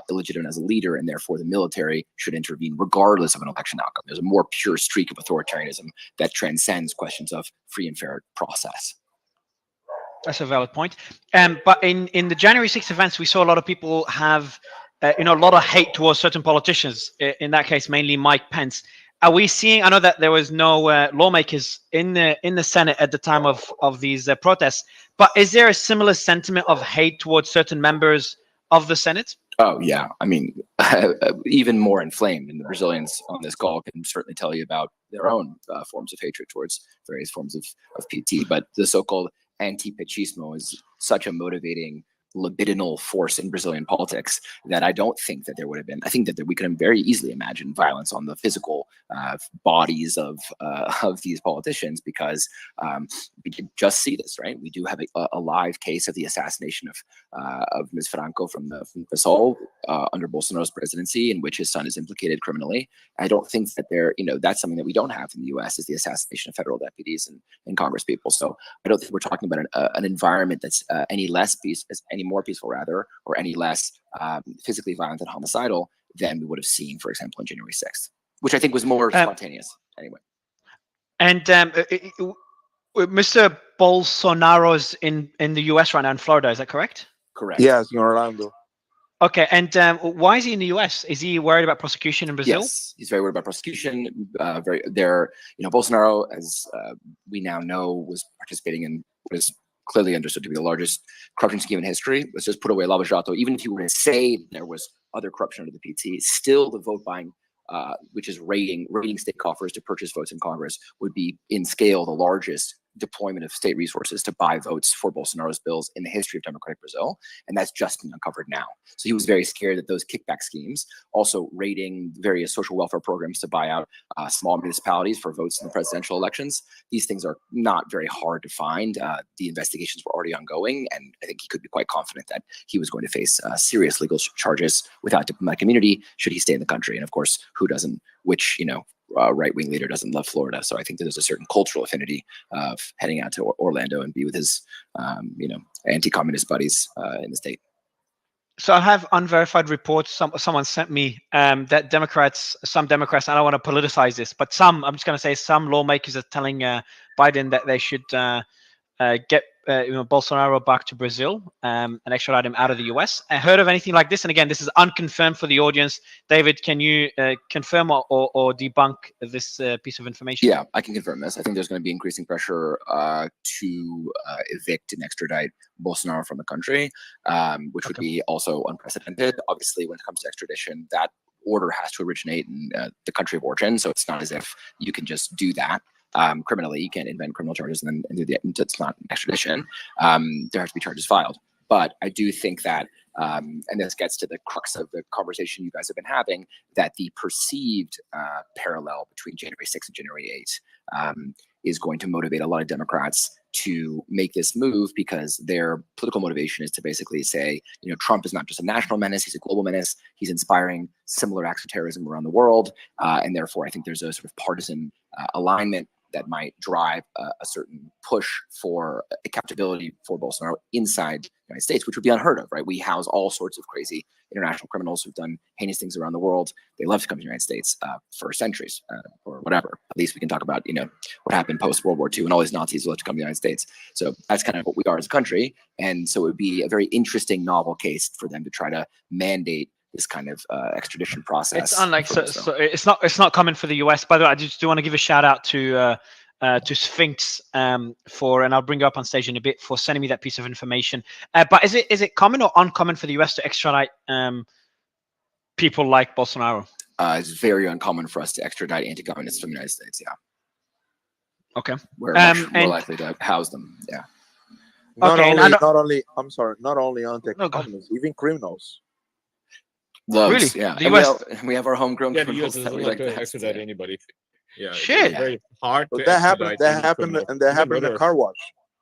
illegitimate as a leader, and therefore the military should intervene regardless of an election outcome. There's a more pure streak of authoritarianism that transcends questions of free and fair process. That's a valid point. But in the January 6th events, we saw a lot of people have a lot of hate towards certain politicians, in that case, mainly Mike Pence. Are we seeing, I know that there was no lawmakers in the Senate at the time of these protests, but is there a similar sentiment of hate towards certain members of the Senate? Oh, yeah. I mean, even more inflamed, and the Brazilians on this call can certainly tell you about their own forms of hatred towards various forms of PT. But the so-called anti-petismo is such a motivating libidinal force in Brazilian politics that I don't think that there would have been. I think that we could very easily imagine violence on the physical bodies of these politicians, because we can just see this, right? We do have a live case of the assassination of Ms. Franco from PSOL under Bolsonaro's presidency, in which his son is implicated criminally. I don't think that that's something that we don't have in the U.S. is the assassination of federal deputies and Congress people. So I don't think we're talking about an environment that's any more peaceful rather, or any less physically violent and homicidal than we would have seen, for example, on January 6th, which I think was more spontaneous anyway. And Mr. Bolsonaro's in the US right now, in Florida, is that correct? Correct. Yes, in Orlando. Okay, and why is he in the US? Is he worried about prosecution in Brazil? Yes, he's very worried about prosecution. Bolsonaro, as we now know, was participating in what is clearly understood to be the largest corruption scheme in history. Let's just put away Lava Jato. Even if you were to say there was other corruption under the PT, still the vote buying, which is raiding state coffers to purchase votes in Congress, would be in scale the largest deployment of state resources to buy votes for Bolsonaro's bills in the history of democratic Brazil. And that's just been uncovered now. So he was very scared that those kickback schemes, also raiding various social welfare programs to buy out small municipalities for votes in the presidential elections, these things are not very hard to find. The investigations were already ongoing, and I think he could be quite confident that he was going to face serious legal charges without diplomatic immunity should he stay in the country. And of course, who doesn't, which, right-wing leader doesn't love Florida. So I think that there's a certain cultural affinity of heading out to Orlando and be with his, anti-communist buddies in the state. So I have unverified reports. Someone sent me that some Democrats, I don't want to politicize this, but I'm just going to say some lawmakers are telling Biden that they should get Bolsonaro back to Brazil and extradite him out of the US. I heard of anything like this? And again, this is unconfirmed for the audience. David, can you confirm or debunk this piece of information? Yeah, I can confirm this. I think there's going to be increasing pressure to evict and extradite Bolsonaro from the country, which would be also unprecedented. Obviously, when it comes to extradition, that order has to originate in the country of origin. So it's not as if you can just do that. Criminally, you can't invent criminal charges and then do the. It's not extradition. There has to be charges filed. But I do think that, and this gets to the crux of the conversation you guys have been having, that the perceived parallel between January 6th and January 8th is going to motivate a lot of Democrats to make this move, because their political motivation is to basically say, Trump is not just a national menace, he's a global menace. He's inspiring similar acts of terrorism around the world. And therefore, I think there's a sort of partisan alignment that might drive a certain push for accountability for Bolsonaro inside the United States, which would be unheard of, right? We house all sorts of crazy international criminals who've done heinous things around the world. They love to come to the United States for centuries or whatever. At least we can talk about, what happened post-World War II, and all these Nazis love to come to the United States. So that's kind of what we are as a country. And so it would be a very interesting, novel case for them to try to mandate this kind of extradition process. It's unlike so it's not common for the US. By the way, I just do want to give a shout out to Sphinx for, and I'll bring you up on stage in a bit, for sending me that piece of information. But is it common or uncommon for the US to extradite people like Bolsonaro? It's very uncommon for us to extradite anti-communists from the United States. Yeah. Okay. We're much more likely to house them. Yeah. Not only anti-communists, even criminals. Loads, really? Yeah. The US, we have our homegrown the criminals US that we doesn't like to to extradite anybody. Yeah. Shit. It's very hard. But to that happened extradite in a car wash.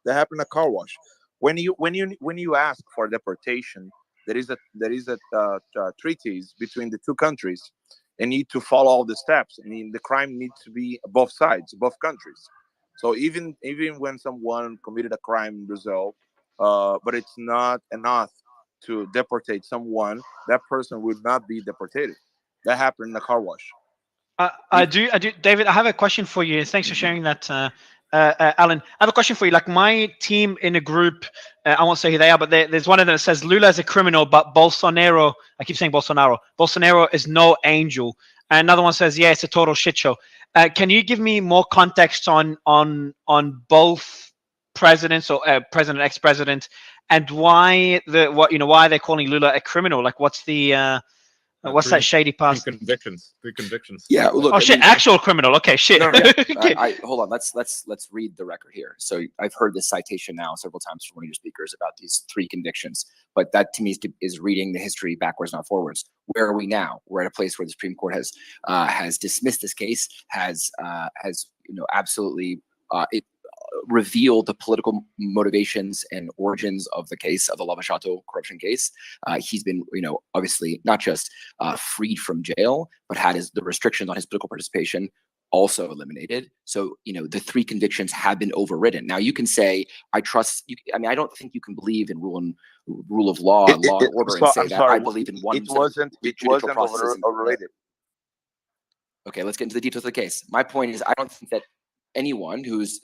That happened in a car wash. When you ask for deportation, there is a treaties between the two countries, and need to follow all the steps. I mean, the crime needs to be both sides, both countries. So even when someone committed a crime in Brazil, but it's not enough to deportate someone, that person would not be deported. That happened in the car wash. I do, David. I have a question for you. Thanks for sharing that, Alan. I have a question for you. Like my team in a group, I won't say who they are, but there's one of them that says Lula is a criminal, but Bolsonaro. I keep saying Bolsonaro. Bolsonaro is no angel. And another one says, yeah, it's a total shit show. Can you give me more context on both presidents, or president, ex-president, and why why are they calling Lula a criminal? Like, what's the what's that shady past? Three convictions. Yeah. Look, oh shit! Actual criminal. Okay. Shit. No, yeah. Okay. Hold on. Let's read the record here. So I've heard this citation now several times from one of your speakers about these 3 convictions, but that to me is reading the history backwards, not forwards. Where are we now? We're at a place where the Supreme Court has dismissed this case, has absolutely revealed the political motivations and origins of the case, of the Lava Jato corruption case. He's been, obviously not just freed from jail, but had the restrictions on his political participation also eliminated. So, the 3 convictions have been overridden. Now you can say, I trust you. I mean, I don't think you can believe in rule of law, law and order, and say that I believe in one. It wasn't overrated. Okay, let's get into the details of the case. My point is, I don't think that anyone who's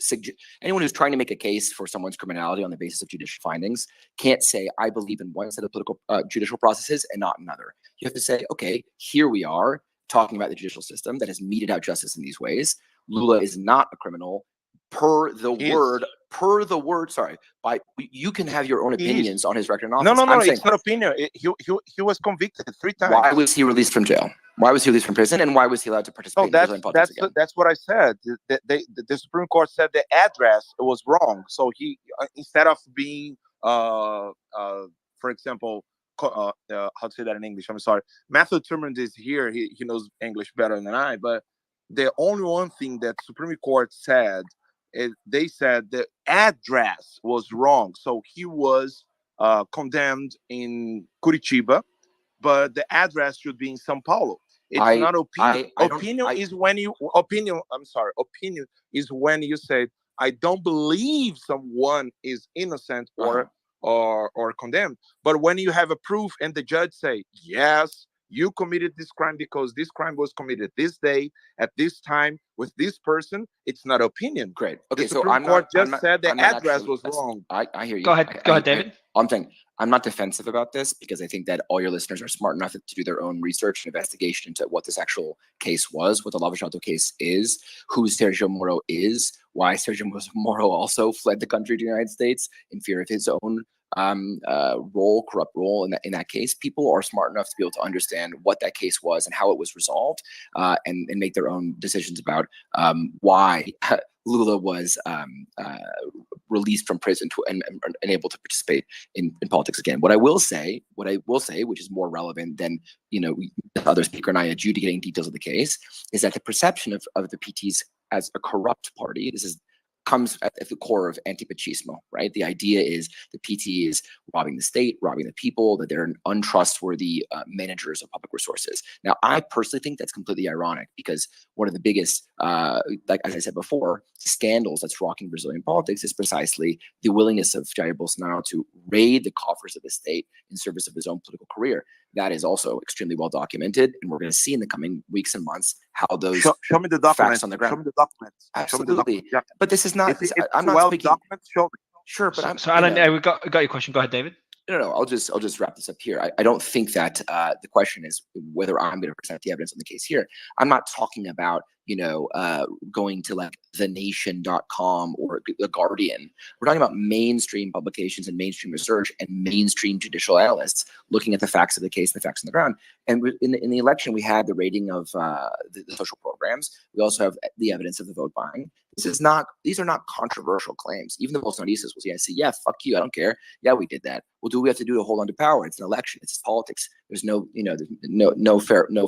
trying to make a case for someone's criminality on the basis of judicial findings can't say, I believe in one set of political judicial processes and not another. You have to say, okay, here we are talking about the judicial system that has meted out justice in these ways. Lula is not a criminal per the word. Sorry, you can have your own opinions on his record in office. No, it's not opinion. He was convicted 3 times. Why was he released from jail? Why was he released from prison, and why was he allowed to participate in Brazilian politics again? That's what I said. The Supreme Court said the address was wrong. So he, instead of being, for example, how to say that in English? I'm sorry. Matthew Turman is here. He knows English better than I. But the only one thing that Supreme Court said is they said the address was wrong. So he was condemned in Curitiba, but the address should be in São Paulo. It's not opinion. Opinion is when you say, I don't believe someone is innocent or or condemned. But when you have a proof and the judge say, yes, you committed this crime because this crime was committed this day at this time with this person, it's not opinion. Great. Okay, the so Supreme I'm Court not, just said the I'm not address actually, was wrong. I hear you. Go ahead, David. I'm saying I'm not defensive about this because I think that all your listeners are smart enough to do their own research and investigation into what this actual case was, what the Lava Jato case is, who Sergio Moro is, why Sergio Moro also fled the country to the United States in fear of his own corrupt role in that case. People are smart enough to be able to understand what that case was and how it was resolved, and make their own decisions about why Lula was released from prison and able to participate in politics again. What I will say, which is more relevant than the other speaker and I adjudicating details of the case, is that the perception of the PTs as a corrupt party, comes at the core of anti-pachismo, right? The idea is the PT is robbing the state, robbing the people, that they're untrustworthy managers of public resources. Now, I personally think that's completely ironic because one of the biggest, like as I said before, scandals that's rocking Brazilian politics is precisely the willingness of Jair Bolsonaro to raid the coffers of the state in service of his own political career. That is also extremely well documented, and we're going to see in the coming weeks and months how those show me the documents facts on the ground. Show me the documents. Absolutely. Yeah. But this is not. I'm not well speaking. Documents, show me. Sure, but so Alan, we got your question. Go ahead, David. No, I'll just wrap this up here. I don't think that the question is whether I'm going to present the evidence on the case here. I'm not talking about going to like thenation.com or The Guardian. We're talking about mainstream publications and mainstream research and mainstream judicial analysts looking at the facts of the case and the facts on the ground. And in the election, we had the rating of the social programs. We also have the evidence of the vote buying. These are not controversial claims. Even the Bolsonaristas will say, yeah, fuck you, I don't care. Yeah, we did that. Well, do we have to do to hold on to power? It's an election. It's politics. There's no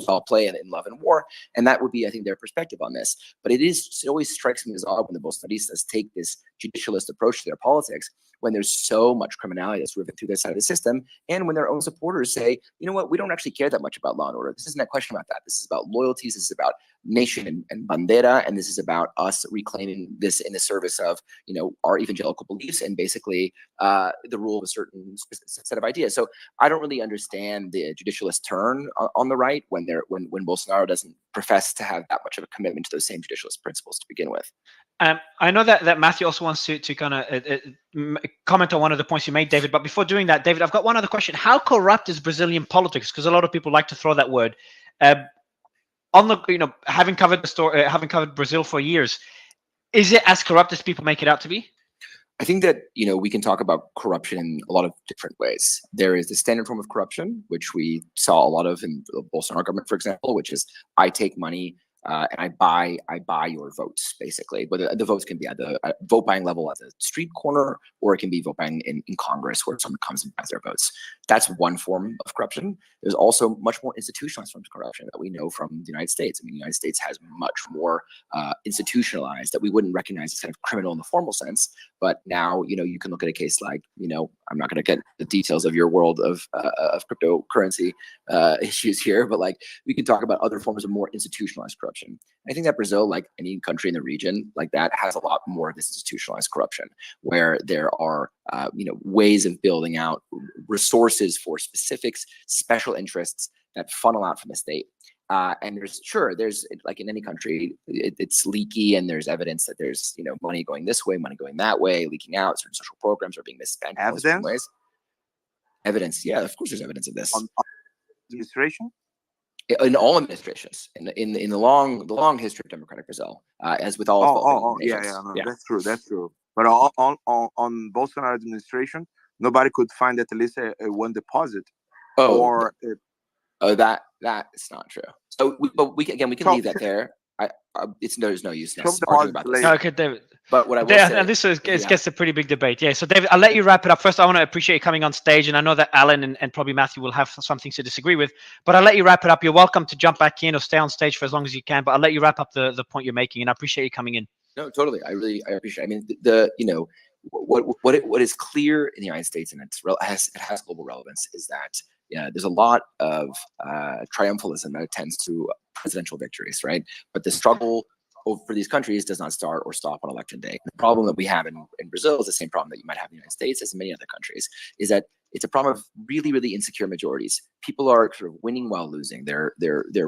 foul play in love and war. And that would be, I think, their perspective on this. But it always strikes me as odd when the Bolsonaristas take this judicialist approach to their politics when there's so much criminality that's driven through this side of the system, and when their own supporters say, you know what, we don't actually care that much about law and order. This isn't a question about that. This is about loyalties. This is about nation and bandera, and this is about us reclaiming this in the service of our evangelical beliefs and basically the rule of a certain set of ideas. So I don't really understand the judicialist turn on the right when Bolsonaro doesn't profess to have that much of a commitment to those same judicialist principles to begin with. I know that Matthew also wants to kind of comment on one of the points you made, David. But before doing that, David, I've got one other question. How corrupt is Brazilian politics? Because a lot of people like to throw that word. Having covered the story, having covered Brazil for years, is it as corrupt as people make it out to be? I think that we can talk about corruption in a lot of different ways. There is the standard form of corruption, which we saw a lot of in the Bolsonaro government, for example, which is I take money and I buy your votes, basically. But the votes can be at the vote buying level at the street corner, or it can be vote buying in Congress where someone comes and buys their votes. That's one form of corruption. There's also much more institutionalized forms of corruption that we know from the United States. I mean, the United States has much more institutionalized that we wouldn't recognize as kind of criminal in the formal sense. But now, you can look at a case like, I'm not going to get the details of your world of cryptocurrency issues here, but like we can talk about other forms of more institutionalized corruption. I think that Brazil, like any country in the region like that, has a lot more of this institutionalized corruption, where there are ways of building out resources for specifics, special interests that funnel out from the state. And there's like in any country, it's leaky, and there's evidence that there's money going this way, money going that way, leaking out. Certain social programs are being misspent in certain ways. Evidence, yeah, of course, there's evidence of this. On administration. In all administrations, in the long history of democratic Brazil, as with all. Yeah, that's true. But on Bolsonaro administration, nobody could find at least a one deposit. That is not true. So, we can leave that there. There's no use in us arguing about this. Okay, David. But what I will say, and this gets a pretty big debate. Yeah. So, David, I'll let you wrap it up. First, I want to appreciate you coming on stage, and I know that Alan and probably Matthew will have some things to disagree with. But I'll let you wrap it up. You're welcome to jump back in or stay on stage for as long as you can. But I'll let you wrap up the point you're making, and I appreciate you coming in. No, totally. I appreciate it. I mean, what is clear in the United States, and it has global relevance, is that there's a lot of triumphalism that attends to presidential victories, right? But the struggle for these countries does not start or stop on election day. The problem that we have in Brazil is the same problem that you might have in the United States, as in many other countries, is that it's a problem of really, really insecure majorities. People are sort of winning while losing. They're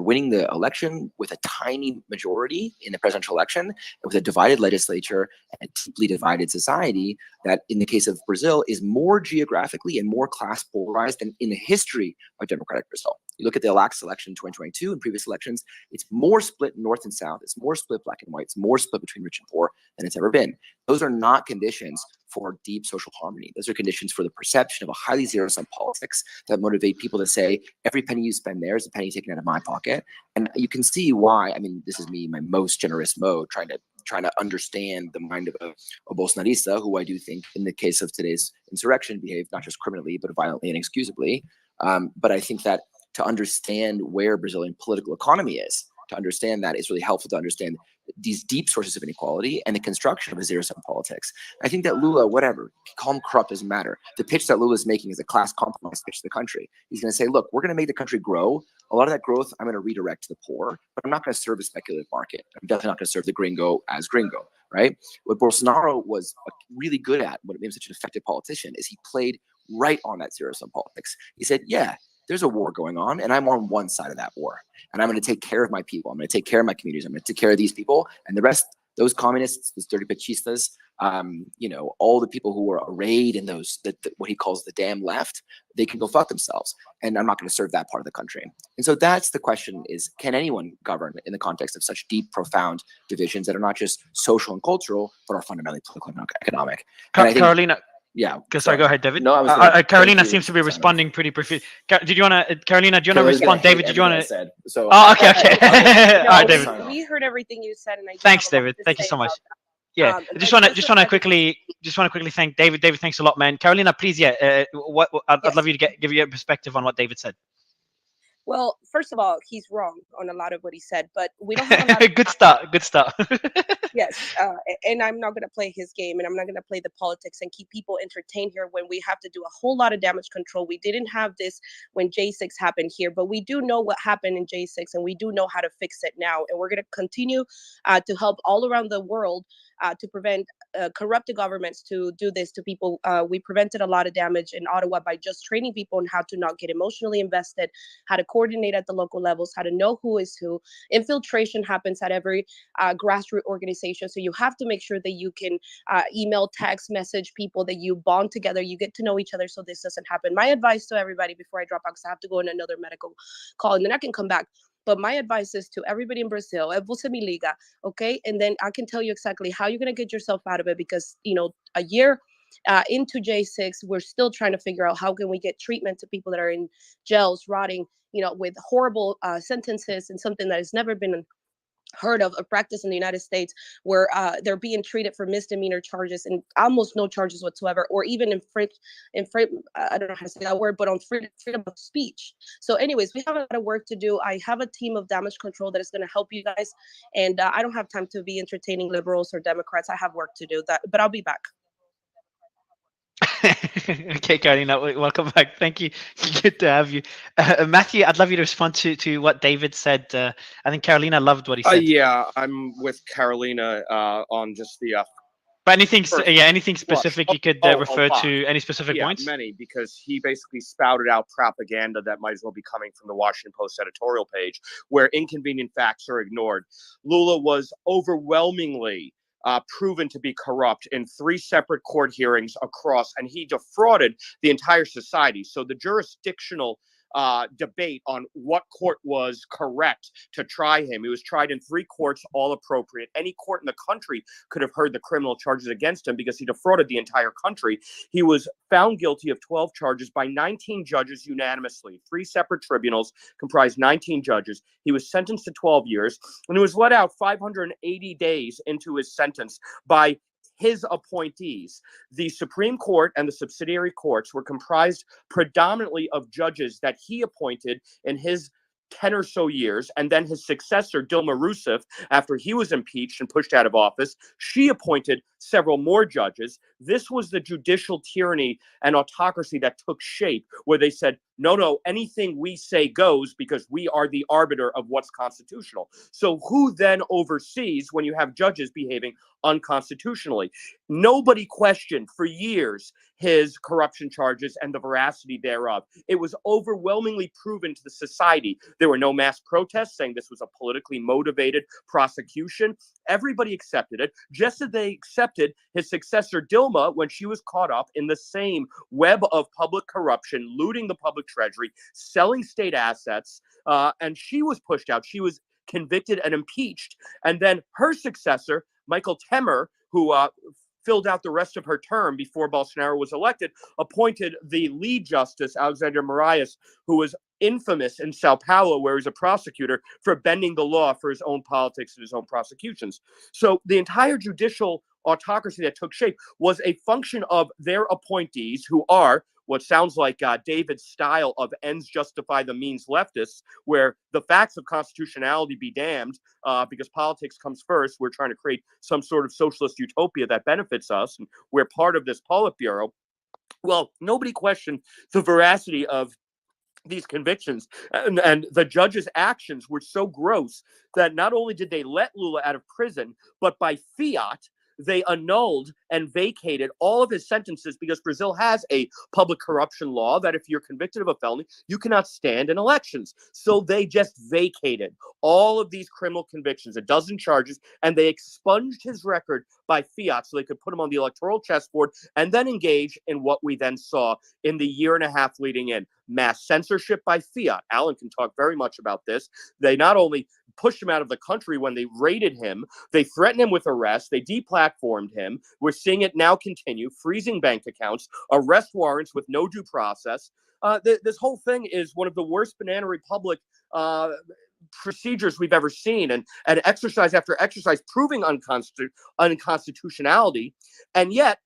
winning the election with a tiny majority in the presidential election, and with a divided legislature and a deeply divided society that, in the case of Brazil, is more geographically and more class polarized than in the history of democratic Brazil. You look at the last election in 2022 and previous elections, it's more split north and south. It's more split black and white. It's more split between rich and poor than it's ever been. Those are not conditions for deep social harmony. Those are conditions for the perception of a highly zero-sum politics that motivate people to say, every penny you spend there is a penny taken out of my pocket. And you can see why. I mean, this is me in my most generous mode, trying to understand the mind of a Bolsonarista, who I do think, in the case of today's insurrection, behaved not just criminally, but violently and inexcusably. But I think that to understand where Brazilian political economy is, to understand that is really helpful to understand these deep sources of inequality and the construction of a zero-sum politics. I think that Lula, whatever, call him corrupt, doesn't matter. The pitch that Lula is making is a class compromise pitch to the country. He's going to say, look, we're going to make the country grow. A lot of that growth I'm going to redirect to the poor, but I'm not going to serve a speculative market. I'm definitely not going to serve the gringo as gringo, right? What Bolsonaro was really good at, what made him such an effective politician, is he played right on that zero-sum politics. He said, yeah, there's a war going on, and I'm on one side of that war. And I'm going to take care of my people. I'm going to take care of my communities. I'm going to take care of these people. And the rest, those communists, those dirty pachistas, all the people who were arrayed in those, what he calls the damn left, they can go fuck themselves. And I'm not going to serve that part of the country. And so that's the question is, can anyone govern in the context of such deep, profound divisions that are not just social and cultural, but are fundamentally political and economic? And I think, Carolina. Yeah. Sorry, go ahead, David. No, Carolina seems to be responding pretty briefly. Did you want to, Carolina, do you want to respond? David, did you want to? So, oh, okay. All right, David. We heard everything you said, and thanks, David. Thank you so much. Yeah, I just want to quickly thank David. David, thanks a lot, man. Carolina, please, I'd love you to give your perspective on what David said. Well, first of all, he's wrong on a lot of what he said, but we don't have a lot of Good start. Yes, and I'm not going to play his game, and I'm not going to play the politics and keep people entertained here when we have to do a whole lot of damage control. We didn't have this when J6 happened here, but we do know what happened in J6, and we do know how to fix it now. And we're going to continue to help all around the world to prevent corrupt governments to do this to people. We prevented a lot of damage in Ottawa by just training people on how to not get emotionally invested, how to coordinate at the local levels, how to know who is who. Infiltration happens at every grassroots organization. So you have to make sure that you can email, text, message people, that you bond together, you get to know each other so this doesn't happen. My advice to everybody before I drop out, because I have to go on another medical call and then I can come back. But my advice is to everybody in Brazil, você me liga, okay? And then I can tell you exactly how you're going to get yourself out of it, because, a year into J6, we're still trying to figure out how can we get treatment to people that are in jails, rotting, with horrible sentences, and something that has never been heard of practice in the United States, where they're being treated for misdemeanor charges and almost no charges whatsoever, or even I don't know how to say that word, but on freedom of speech. So anyways, we have a lot of work to do. I have a team of damage control that is going to help you guys, and I don't have time to be entertaining liberals or Democrats. I have work to do, but I'll be back. Okay, Carolina, welcome back. Thank you. Good to have you. Matthew, I'd love you to respond to what David said. I think Carolina loved what he said. Yeah, I'm with Carolina on just the... but anything specific you could refer to, any specific points? Many, because he basically spouted out propaganda that might as well be coming from the Washington Post editorial page, where inconvenient facts are ignored. Lula was overwhelmingly proven to be corrupt in 3 separate court hearings across, and he defrauded the entire society. So the jurisdictional debate on what court was correct to try him. He was tried in 3 courts, all appropriate. Any court in the country could have heard the criminal charges against him because he defrauded the entire country. He was found guilty of 12 charges by 19 judges unanimously. 3 separate tribunals comprised 19 judges. He was sentenced to 12 years, and he was let out 580 days into his sentence by his appointees. The Supreme Court and the subsidiary courts were comprised predominantly of judges that he appointed in his 10 or so years, and then his successor, Dilma Rousseff, after he was impeached and pushed out of office, she appointed several more judges. This was the judicial tyranny and autocracy that took shape, where they said, no, anything we say goes because we are the arbiter of what's constitutional. So who then oversees when you have judges behaving unconstitutionally? Nobody questioned for years his corruption charges and the veracity thereof. It was overwhelmingly proven to the society. There were no mass protests saying this was a politically motivated prosecution. Everybody accepted it, just as they accepted his successor Dilma when she was caught up in the same web of public corruption, looting the public treasury, selling state assets, and she was pushed out. She was convicted and impeached. And then her successor, Michael Temer, who filled out the rest of her term before Bolsonaro was elected, appointed the lead justice, Alexander Moraes, who was infamous in Sao Paulo, where he's a prosecutor, for bending the law for his own politics and his own prosecutions. So the entire judicial autocracy that took shape was a function of their appointees, who are what sounds like David's style of ends justify the means leftists, where the facts of constitutionality be damned, because politics comes first. We're trying to create some sort of socialist utopia that benefits us, and we're part of this Politburo. Well, nobody questioned the veracity of these convictions, and the judge's actions were so gross that not only did they let Lula out of prison, but by fiat, they annulled and vacated all of his sentences, because Brazil has a public corruption law that if you're convicted of a felony, you cannot stand in elections. So they just vacated all of these criminal convictions, a dozen charges, and they expunged his record by fiat so they could put him on the electoral chessboard and then engage in what we then saw in the year and a half leading in. Mass censorship by fiat. Alan can talk very much about this. They not only pushed him out of the country when they raided him, they threatened him with arrest, they deplatformed him. We're seeing it now continue, freezing bank accounts, arrest warrants with no due process. This whole thing is one of the worst banana republic procedures we've ever seen, and exercise after exercise proving unconstitutionality. And yet,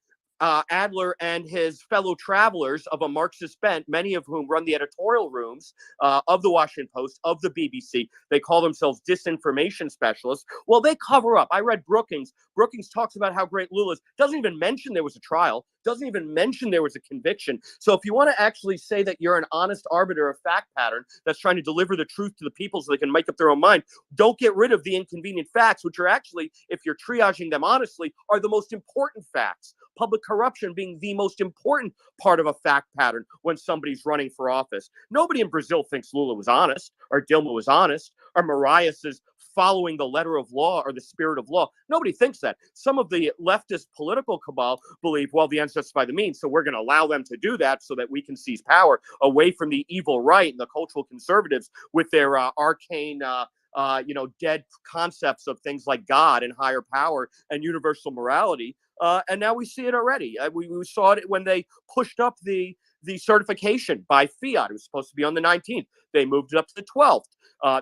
Adler and his fellow travelers of a Marxist bent, many of whom run the editorial rooms of the Washington Post, of the BBC, they call themselves disinformation specialists. Well, they cover up. I read Brookings. Brookings talks about how great Lula is. Doesn't even mention there was a trial. Doesn't even mention there was a conviction. So if you want to actually say that you're an honest arbiter of fact pattern that's trying to deliver the truth to the people so they can make up their own mind, don't get rid of the inconvenient facts, which are actually, if you're triaging them honestly, are the most important facts. Public corruption being the most important part of a fact pattern when somebody's running for office. Nobody in Brazil thinks Lula was honest, or Dilma was honest, or Moraes is following the letter of law or the spirit of law. Nobody thinks that. Some of the leftist political cabal believe, well, the ends justify the means, so we're going to allow them to do that so that we can seize power away from the evil right and the cultural conservatives with their arcane dead concepts of things like God and higher power and universal morality. And now we see it already. We saw it when they pushed up the certification by fiat. It was supposed to be on the 19th. They moved it up to the 12th.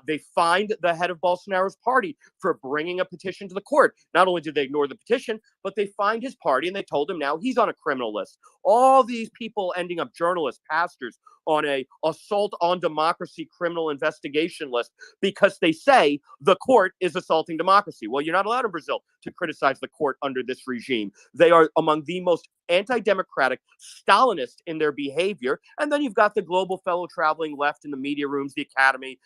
They fined the head of Bolsonaro's party for bringing a petition to the court. Not only did they ignore the petition, but they fined his party and they told him now he's on a criminal list. All these people ending up journalists, pastors, on a assault on democracy criminal investigation list because they say the court is assaulting democracy. Well, you're not allowed in Brazil to criticize the court under this regime. They are among the most anti-democratic, Stalinist in their behavior. And then you've got the global fellow traveling left in the media rooms, the Academy,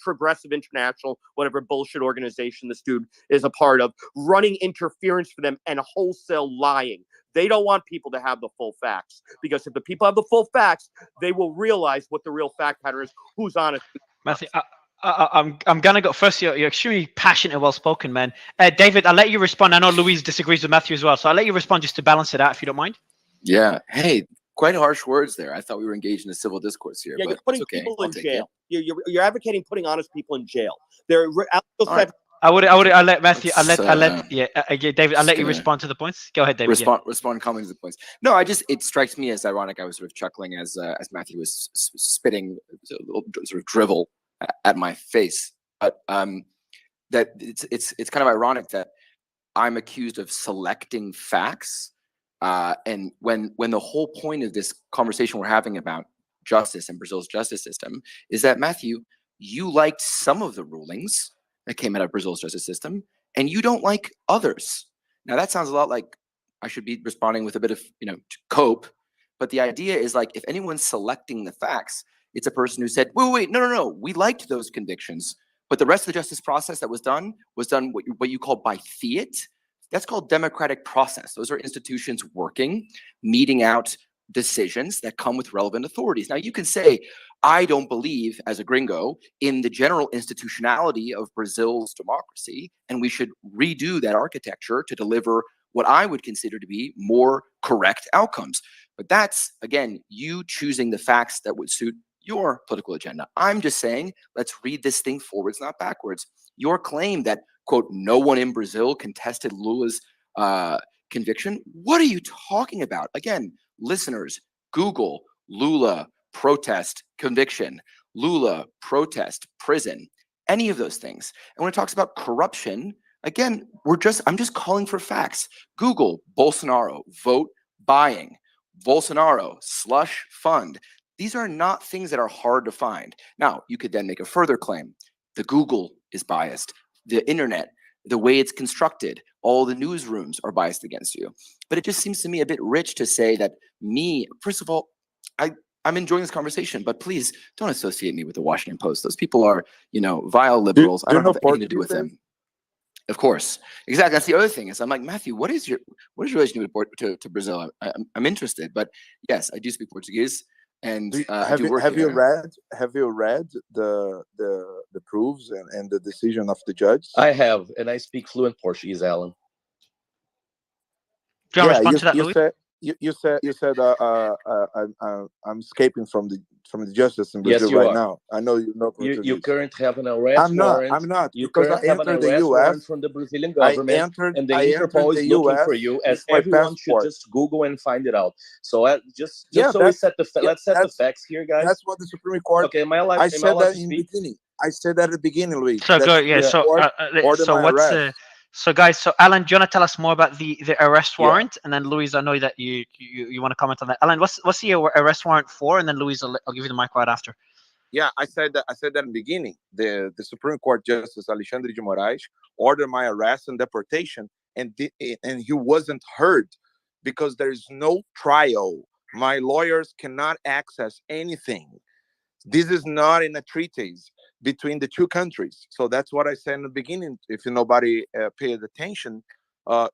Progressive International, whatever bullshit organization this dude is a part of, running interference for them and wholesale lying. They don't want people to have the full facts, because if the people have the full facts, they will realize what the real fact pattern is, who's honest. Matthew, I'm gonna go first. You're extremely passionate and well spoken, man. David, I'll let you respond. I know Louise disagrees with Matthew as well, so I'll let you respond just to balance it out, if you don't mind. Yeah. Hey, quite harsh words there. I thought we were engaged in a civil discourse here. Yeah, but you're putting okay. people in jail. You're advocating putting honest people in jail. I'll let Matthew. David. I'll let you respond to the points. Go ahead, David. Respond calmly to the points. No, it strikes me as ironic. I was sort of chuckling as Matthew was spitting sort of drivel at my face, but that it's kind of ironic that I'm accused of selecting facts, and when the whole point of this conversation we're having about justice and Brazil's justice system is that, Matthew, you liked some of the rulings that came out of Brazil's justice system, and you don't like others. Now that sounds a lot like I should be responding with a bit of, to cope, but the idea is like, if anyone's selecting the facts, It's a person who said, wait, no, we liked those convictions, but the rest of the justice process that was done what you call by fiat. That's called democratic process. Those are institutions working, meting out decisions that come with relevant authorities. Now, you can say, I don't believe, as a gringo, in the general institutionality of Brazil's democracy, and we should redo that architecture to deliver what I would consider to be more correct outcomes. But that's, again, you choosing the facts that would suit your political agenda. I'm just saying, let's read this thing forwards, not backwards. Your claim that, quote, no one in Brazil contested Lula's conviction. What are you talking about? Again, listeners, Google Lula protest conviction, Lula protest prison, any of those things. And when it talks about corruption, again, I'm just calling for facts. Google Bolsonaro vote buying, Bolsonaro slush fund. These are not things that are hard to find. Now, you could then make a further claim. The Google is biased. The internet, the way it's constructed, all the newsrooms are biased against you. But it just seems to me a bit rich to say that first of all, I'm enjoying this conversation, but please don't associate me with the Washington Post. Those people are, vile liberals. I don't have anything to do with them. Of course, exactly. That's the other thing. Is I'm like, Matthew, what is your relationship to Brazil? I'm interested, but yes, I do speak Portuguese. And have you read the proofs and the decision of the judge? I have, and I speak fluent Portuguese, Alan. Do you want to respond to that, Louis? You said I'm escaping from the justice in Brazil right now. I know you know Portuguese. You currently have an arrest warrant. I'm not. You because currently I have an entered arrest the warrant US from the Brazilian government, and the Interpol is looking for you, as my everyone should passport. just Google and find it out. So let's set the facts here, guys. That's what the Supreme Court. Okay, I said that in the beginning. I said that at the beginning, Luis. So go, yeah. So guys, so Alan, do you want to tell us more about the arrest warrant, and then Louise, I know that you want to comment on that. Alan, what's the arrest warrant for? And then Louise, I'll give you the mic right after. Yeah, I said that in the beginning. The Supreme Court Justice Alexandre de Moraes ordered my arrest and deportation, and he wasn't heard because there is no trial. My lawyers cannot access anything. This is not in a treaty between the two countries. So that's what I said in the beginning. If nobody paid attention,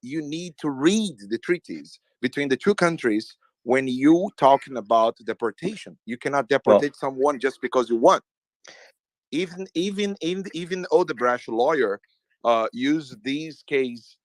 you need to read the treaties between the two countries when you talking about deportation. You cannot deport someone just because you want. Even Odebrecht lawyer used these case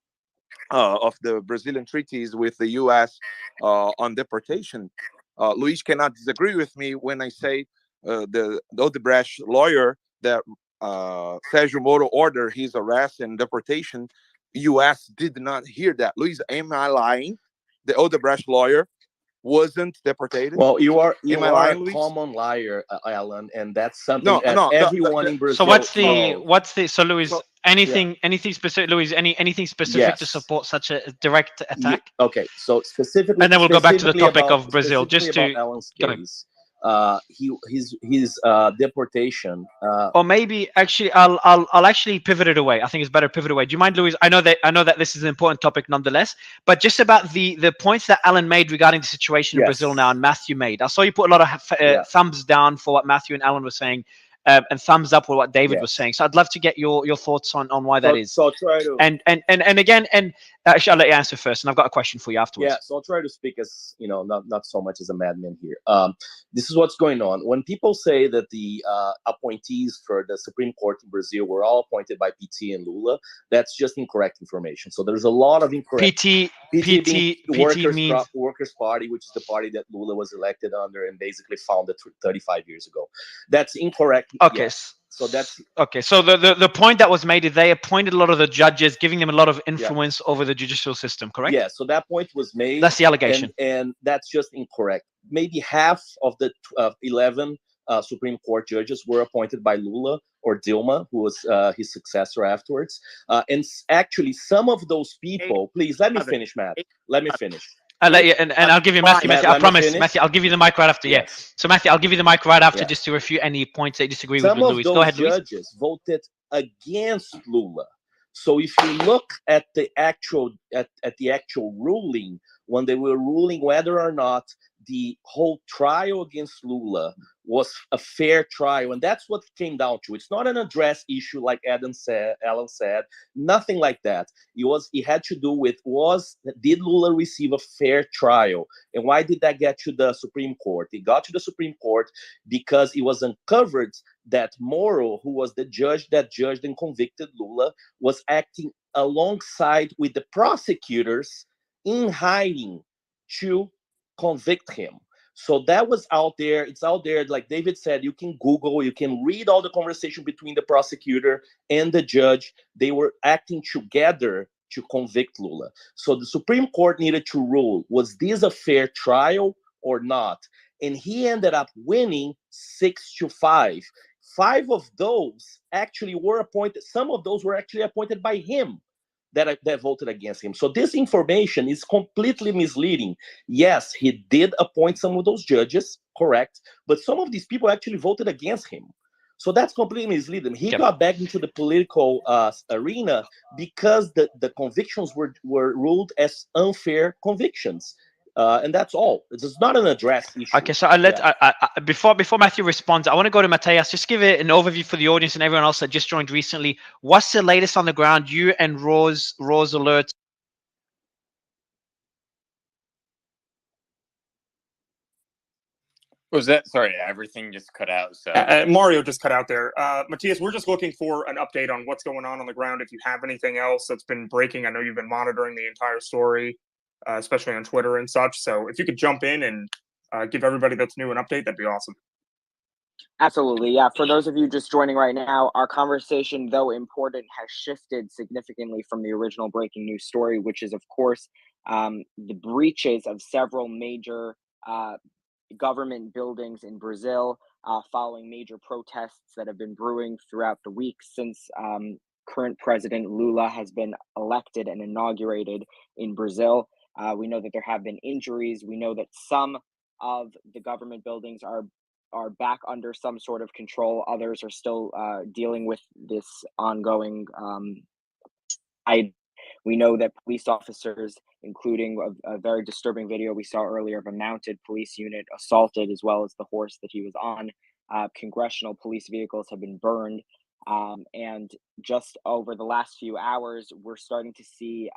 of the Brazilian treaties with the U.S. On deportation. Luis cannot disagree with me when I say the Odebrecht lawyer that Sérgio Moro ordered his arrest and deportation. U.S. did not hear that. Luis, am I lying? The Odebrecht lawyer wasn't deported. Well, you are a common liar, Alan, and that's something everyone in Brazil. So Luis, anything specific, Luis, anything specific to support such a direct attack? Okay, so specifically, and then we'll go back to the topic of Brazil, just to Alan's case. His deportation, or maybe actually I'll actually pivot it away. I think it's better pivot away. Do you mind, Louise? I know that this is an important topic nonetheless, but just about the points that Alan made regarding the situation in Brazil now, and Matthew made. I saw you put a lot of thumbs down for what Matthew and Alan were saying, and thumbs up for what David was saying. So I'd love to get your thoughts on why that is. So I'll try to and again, actually I'll let you answer first, and I've got a question for you afterwards. Yeah, so I'll try to speak as not so much as a madman here. This is what's going on. When people say that the appointees for the Supreme Court in Brazil were all appointed by PT and Lula, that's just incorrect information. So there's a lot of incorrect. PT means Workers' Party, which is the party that Lula was elected under and basically founded 35 years ago. That's incorrect. Okay. Yes. So that's okay. So the point that was made is they appointed a lot of the judges, giving them a lot of influence over the judicial system, correct? Yeah. So that point was made. That's the allegation, and that's just incorrect. Maybe half of the 11 Supreme Court judges were appointed by Lula or Dilma, who was his successor afterwards. And actually, some of those people. Please let me finish, Matt. Let me finish. I'll let you, and I'll give you Matthew. I promise, Matthew. I'll give you the mic right after. Yeah. So Matthew, I'll give you the mic right after, just to refute any points that you disagree with Louis. Go ahead, Louis. Some of those judges voted against Lula. So if you look at the actual ruling, when they were ruling whether or not the whole trial against Lula was a fair trial, and that's what it came down to. It's not an address issue like Alan said, nothing like that. It had to do with did Lula receive a fair trial, and why did that get to the Supreme Court? It got to the Supreme Court because it was uncovered that Moro, who was the judge that judged and convicted Lula, was acting alongside with the prosecutors in hiding to convict him. So that was out there. It's out there. Like David said, you can Google, you can read all the conversation between the prosecutor and the judge. They were acting together to convict Lula. So the Supreme Court needed to rule, was this a fair trial or not? And he ended up winning 6-5. 5 of those actually were appointed. Some of those were actually appointed by him that voted against him. So this information is completely misleading. Yes, he did appoint some of those judges, correct, but some of these people actually voted against him. So that's completely misleading. He got back into the political arena because the convictions were ruled as unfair convictions. And that's all. It's not an address issue. Okay, so before Matthew responds, I want to go to Mateus. Just give it an overview for the audience and everyone else that just joined recently. What's the latest on the ground? You and Rose Alert. Was that, sorry, everything just cut out? So Mario just cut out there. Matthias, we're just looking for an update on what's going on the ground. If you have anything else that's been breaking, I know you've been monitoring the entire story, especially on Twitter and such. So if you could jump in and give everybody that's new an update, that'd be awesome. Absolutely. Yeah. For those of you just joining right now, our conversation, though important, has shifted significantly from the original breaking news story, which is, of course, the breaches of several major government buildings in Brazil following major protests that have been brewing throughout the week since current President Lula has been elected and inaugurated in Brazil. We know that there have been injuries. We know that some of the government buildings are back under some sort of control. Others are still dealing with this ongoing We know that police officers, including a very disturbing video we saw earlier of a mounted police unit assaulted, as well as the horse that he was on. Congressional police vehicles have been burned. And just over the last few hours, we're starting to see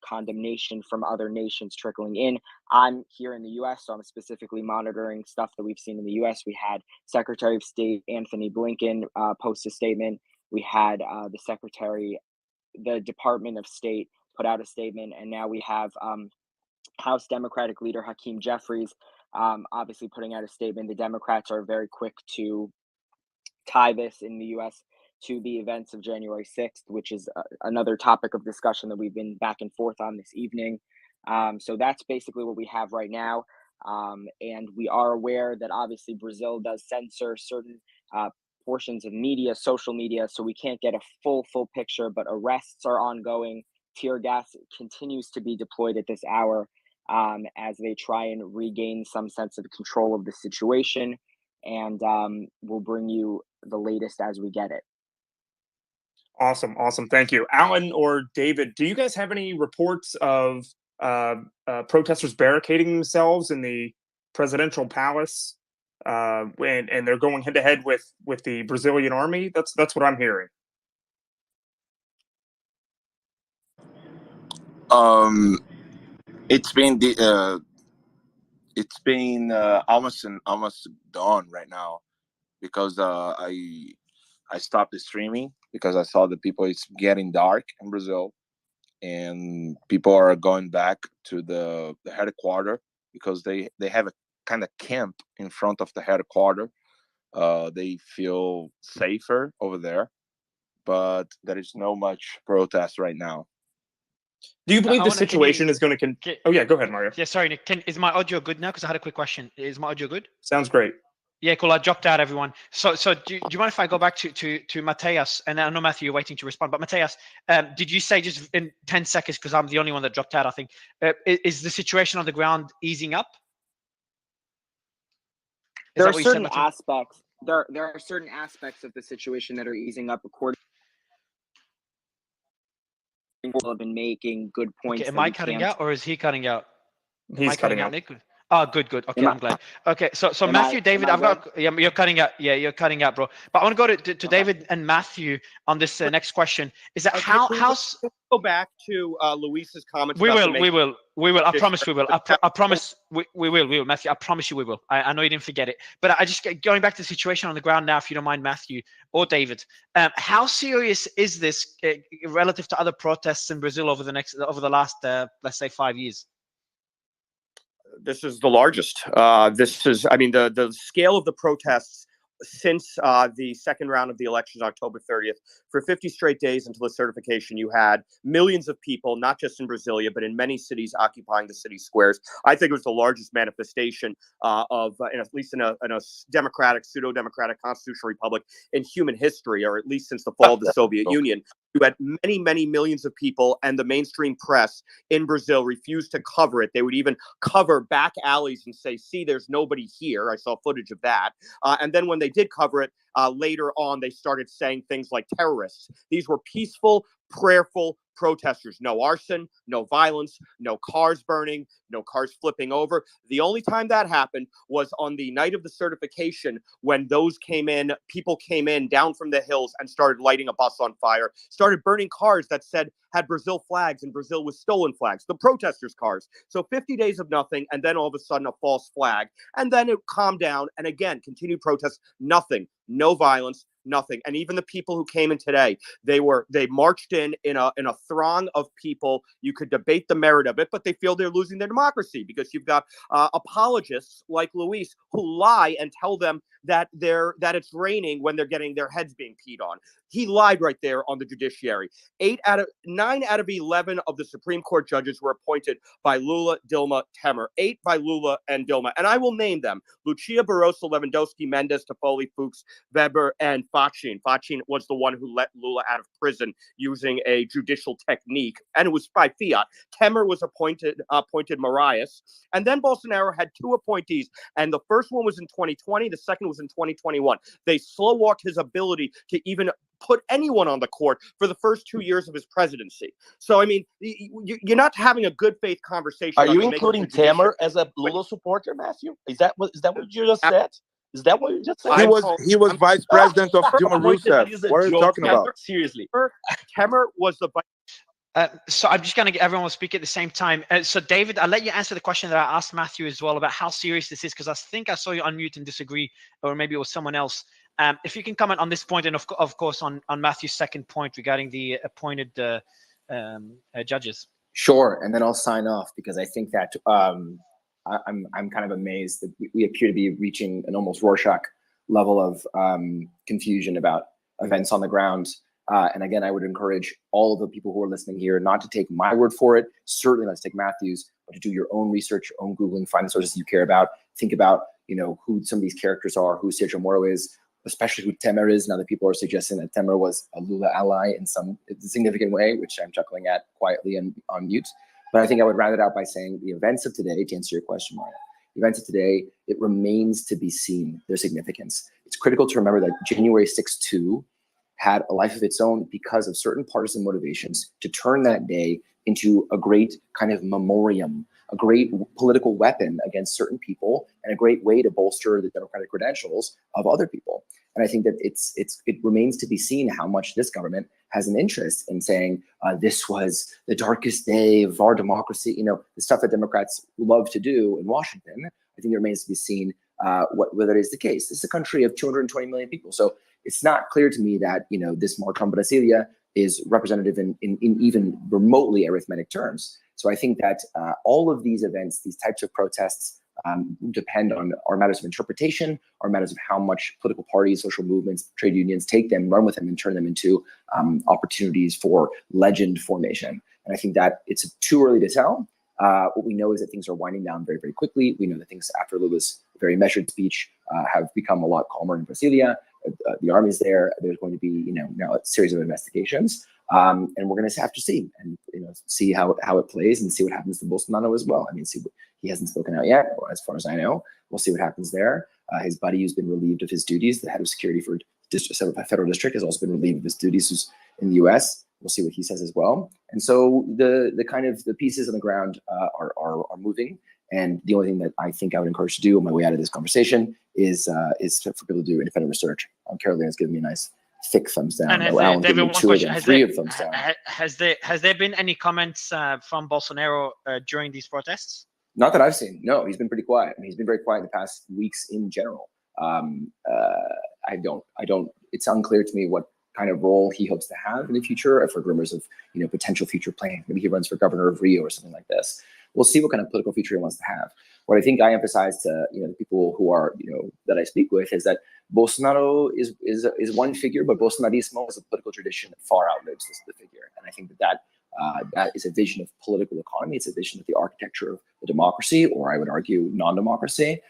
condemnation from other nations trickling in. I'm here in the U.S., so I'm specifically monitoring stuff that we've seen in the U.S. We had Secretary of State Anthony Blinken post a statement. We had the Department of State put out a statement, and now we have House Democratic leader Hakeem Jeffries obviously putting out a statement. The Democrats are very quick to tie this in the U.S. to the events of January 6th, which is another topic of discussion that we've been back and forth on this evening. So that's basically what we have right now. And we are aware that obviously Brazil does censor certain portions of media, social media, so we can't get a full picture, but arrests are ongoing. Tear gas continues to be deployed at this hour as they try and regain some sense of control of the situation. And we'll bring you the latest as we get it. Awesome. Thank you. Alan or David, do you guys have any reports of protesters barricading themselves in the presidential palace and they're going head-to-head with the Brazilian army? That's what I'm hearing. It's been almost dawn right now because I stopped the streaming because I saw the people. It's getting dark in Brazil, and people are going back to the headquarters because they have a kind of camp in front of the headquarters. They feel safer over there, but there is no much protest right now. Do you believe the situation is going to Oh yeah, go ahead, Mario. Yeah, sorry, Nick. Is my audio good now? Because I had a quick question. Is my audio good? Sounds great. Yeah, cool. I dropped out, everyone. So do you mind if I go back to Mateus? And I know, Matthew, you're waiting to respond. But Mateus, did you say just in 10 seconds, because I'm the only one that dropped out, I think, is the situation on the ground easing up? There are certain aspects. There are certain aspects of the situation that are easing up according. People have been making good points. Okay, am I cutting out or is he cutting out? He's cutting out. Nick? Oh, good. Okay, I'm glad. Okay, so Matthew, David, I've got. Yeah, you're cutting out. Yeah, you're cutting out, bro. But I want to go to David and Matthew on this next question. Is that how go back to Luis's comments? We will. I promise we will. I promise we will, Matthew. I promise you we will. I know you didn't forget it. But I just going back to the situation on the ground now, if you don't mind, Matthew or David. How serious is this relative to other protests in Brazil over the last let's say 5 years? This is the largest. The scale of the protests since the second round of the elections, October 30th, for 50 straight days until the certification, you had millions of people, not just in Brasilia, but in many cities occupying the city squares. I think it was the largest manifestation at least in a democratic, pseudo-democratic constitutional republic in human history, or at least since the fall of the Soviet Union. You had many, many millions of people, and the mainstream press in Brazil refused to cover it. They would even cover back alleys and say, see, there's nobody here. I saw footage of that. And then when they did cover it, later on, they started saying things like terrorists. These were peaceful, prayerful protesters. No arson, no violence, no cars burning, no cars flipping over. The only time that happened was on the night of the certification, when people came in down from the hills and started lighting a bus on fire, started burning cars that had Brazil flags, and Brazil was stolen flags, the protesters' cars. So 50 days of nothing, and then all of a sudden a false flag. And then it calmed down, and again, continued protests, nothing, no violence, nothing. And even the people who came in today, they marched in a throng of people. You could debate the merit of it, but they feel they're losing their democracy because you've got apologists like Luis who lie and tell them that it's raining when they're getting their heads being peed on. He lied right there on the judiciary. 9 out of 11 of the Supreme Court judges were appointed by Lula, Dilma, Temer. 8 by Lula and Dilma. And I will name them: Lucia Barroso, Lewandowski, Mendes, Toffoli, Fuchs, Weber, and Fachin. Fachin was the one who let Lula out of prison using a judicial technique, and it was by fiat. Temer was appointed Moraes. And then Bolsonaro had 2 appointees. And the first one was in 2020. The second was in 2021. They slow-walked his ability to even put anyone on the court for the first 2 years of his presidency. So, I mean, you're not having a good faith conversation. Are you including Temer as a Lula supporter, Matthew? Is that what you just said? Is that what you just said? He was vice president of Dilma Rousseff. What are you talking about? Seriously. Temer was the so I'm just going to get everyone to speak at the same time. So David, I'll let you answer the question that I asked Matthew as well about how serious this is, because I think I saw you unmute and disagree, or maybe it was someone else. If you can comment on this point, and of course on Matthew's second point regarding the appointed judges. Sure, and then I'll sign off, because I think that I'm kind of amazed that we appear to be reaching an almost Rorschach level of confusion about events on the ground. And again, I would encourage all of the people who are listening here not to take my word for it. Certainly not to take Matthew's, but to do your own research, your own Googling, find the sources you care about. Think about, who some of these characters are, who Sergio Moro is, especially who Temer is. Now that people are suggesting that Temer was a Lula ally in some significant way, which I'm chuckling at quietly and on mute. But I think I would round it out by saying the events of today, to answer your question, Maria, the events of today, it remains to be seen their significance. It's critical to remember that January 6-2 had a life of its own because of certain partisan motivations to turn that day into a great kind of memoriam, a great political weapon against certain people, and a great way to bolster the democratic credentials of other people. And I think that it remains to be seen how much this government has an interest in saying this was the darkest day of our democracy. The stuff that Democrats love to do in Washington. I think it remains to be seen whether it is the case. This is a country of 220 million people, so it's not clear to me that this march on Brasilia is representative in even remotely arithmetic terms. So I think that all of these events, these types of protests, depend on our matters of interpretation, our matters of how much political parties, social movements, trade unions take them, run with them, and turn them into opportunities for legend formation. And I think that it's too early to tell. What we know is that things are winding down very, very quickly. We know that things after Lula's very measured speech have become a lot calmer in Brasilia. The army's there. There's going to be, now a series of investigations, and we're going to have to see and see how it plays and see what happens to Bolsonaro as well. I mean, he hasn't spoken out yet, or as far as I know. We'll see what happens there. His buddy, who's been relieved of his duties, the head of security for federal district, has also been relieved of his duties, who's in the U.S. We'll see what he says as well. And so the kind of the pieces on the ground are moving, And the only thing that I think I would encourage to do on my way out of this conversation is for people to do independent research. Carolina's giving me a nice thick thumbs down. And Alan David, giving me 2 of them, 3 of thumbs down. Has there been any comments from Bolsonaro during these protests? Not that I've seen. No, he's been pretty quiet. I mean, he's been very quiet the past weeks in general. I don't. It's unclear to me what kind of role he hopes to have in the future. I've heard rumors of potential future plans. Maybe he runs for governor of Rio or something like this. We'll see what kind of political future he wants to have. What I think I emphasize to the people who are that I speak with is that Bolsonaro is one figure, but Bolsonarismo is a political tradition that far outlives the figure. And I think that is a vision of political economy. It's a vision of the architecture of the democracy, or I would argue non-democracy,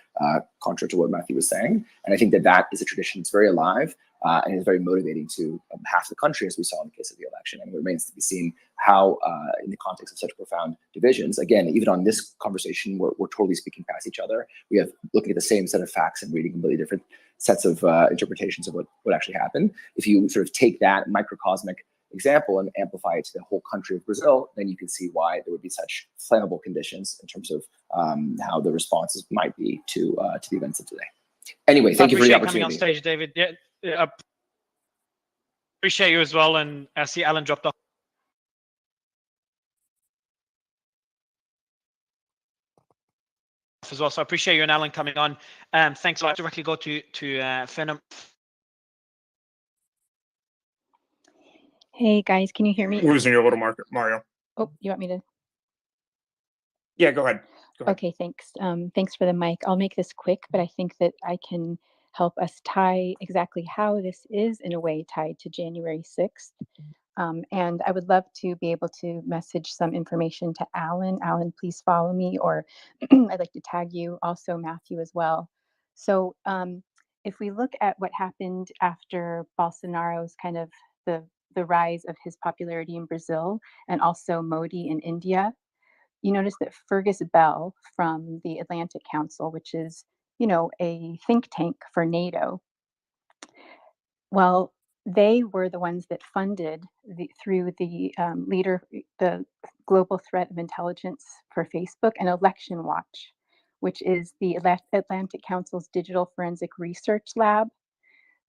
contrary to what Matthew was saying. And I think that is a tradition that's very alive and is very motivating to half the country, as we saw in the case of the election. And it remains to be seen how, in the context of such profound divisions, again, even on this conversation, we're totally speaking past each other. We have looking at the same set of facts and reading completely different sets of interpretations of what actually happened. If you sort of take that microcosmic example and amplify it to the whole country of Brazil, then you can see why there would be such flammable conditions in terms of how the responses might be to the events of today. Anyway, thank you for the opportunity. Coming on stage, David. Yeah, appreciate you as well. And I see Alan dropped off as well, so I appreciate you and Alan coming on. Thanks a lot. Directly go to Phenom. Hey guys, can you hear me? We're losing you a little, Mario. Oh, you want me to? Yeah, go ahead. Okay, thanks. Thanks for the mic. I'll make this quick, but I think that I can help us tie exactly how this is in a way tied to January 6th. And I would love to be able to message some information to Alan. Alan, please follow me, or I'd like to tag you, also Matthew as well. So if we look at what happened after Bolsonaro's kind of the rise of his popularity in Brazil and also Modi in India, you notice that Fergus Bell from the Atlantic Council, which is, a think tank for NATO, well, they were the ones that funded through the Global Threat of Intelligence for Facebook and Election Watch, which is the Atlantic Council's digital forensic research lab.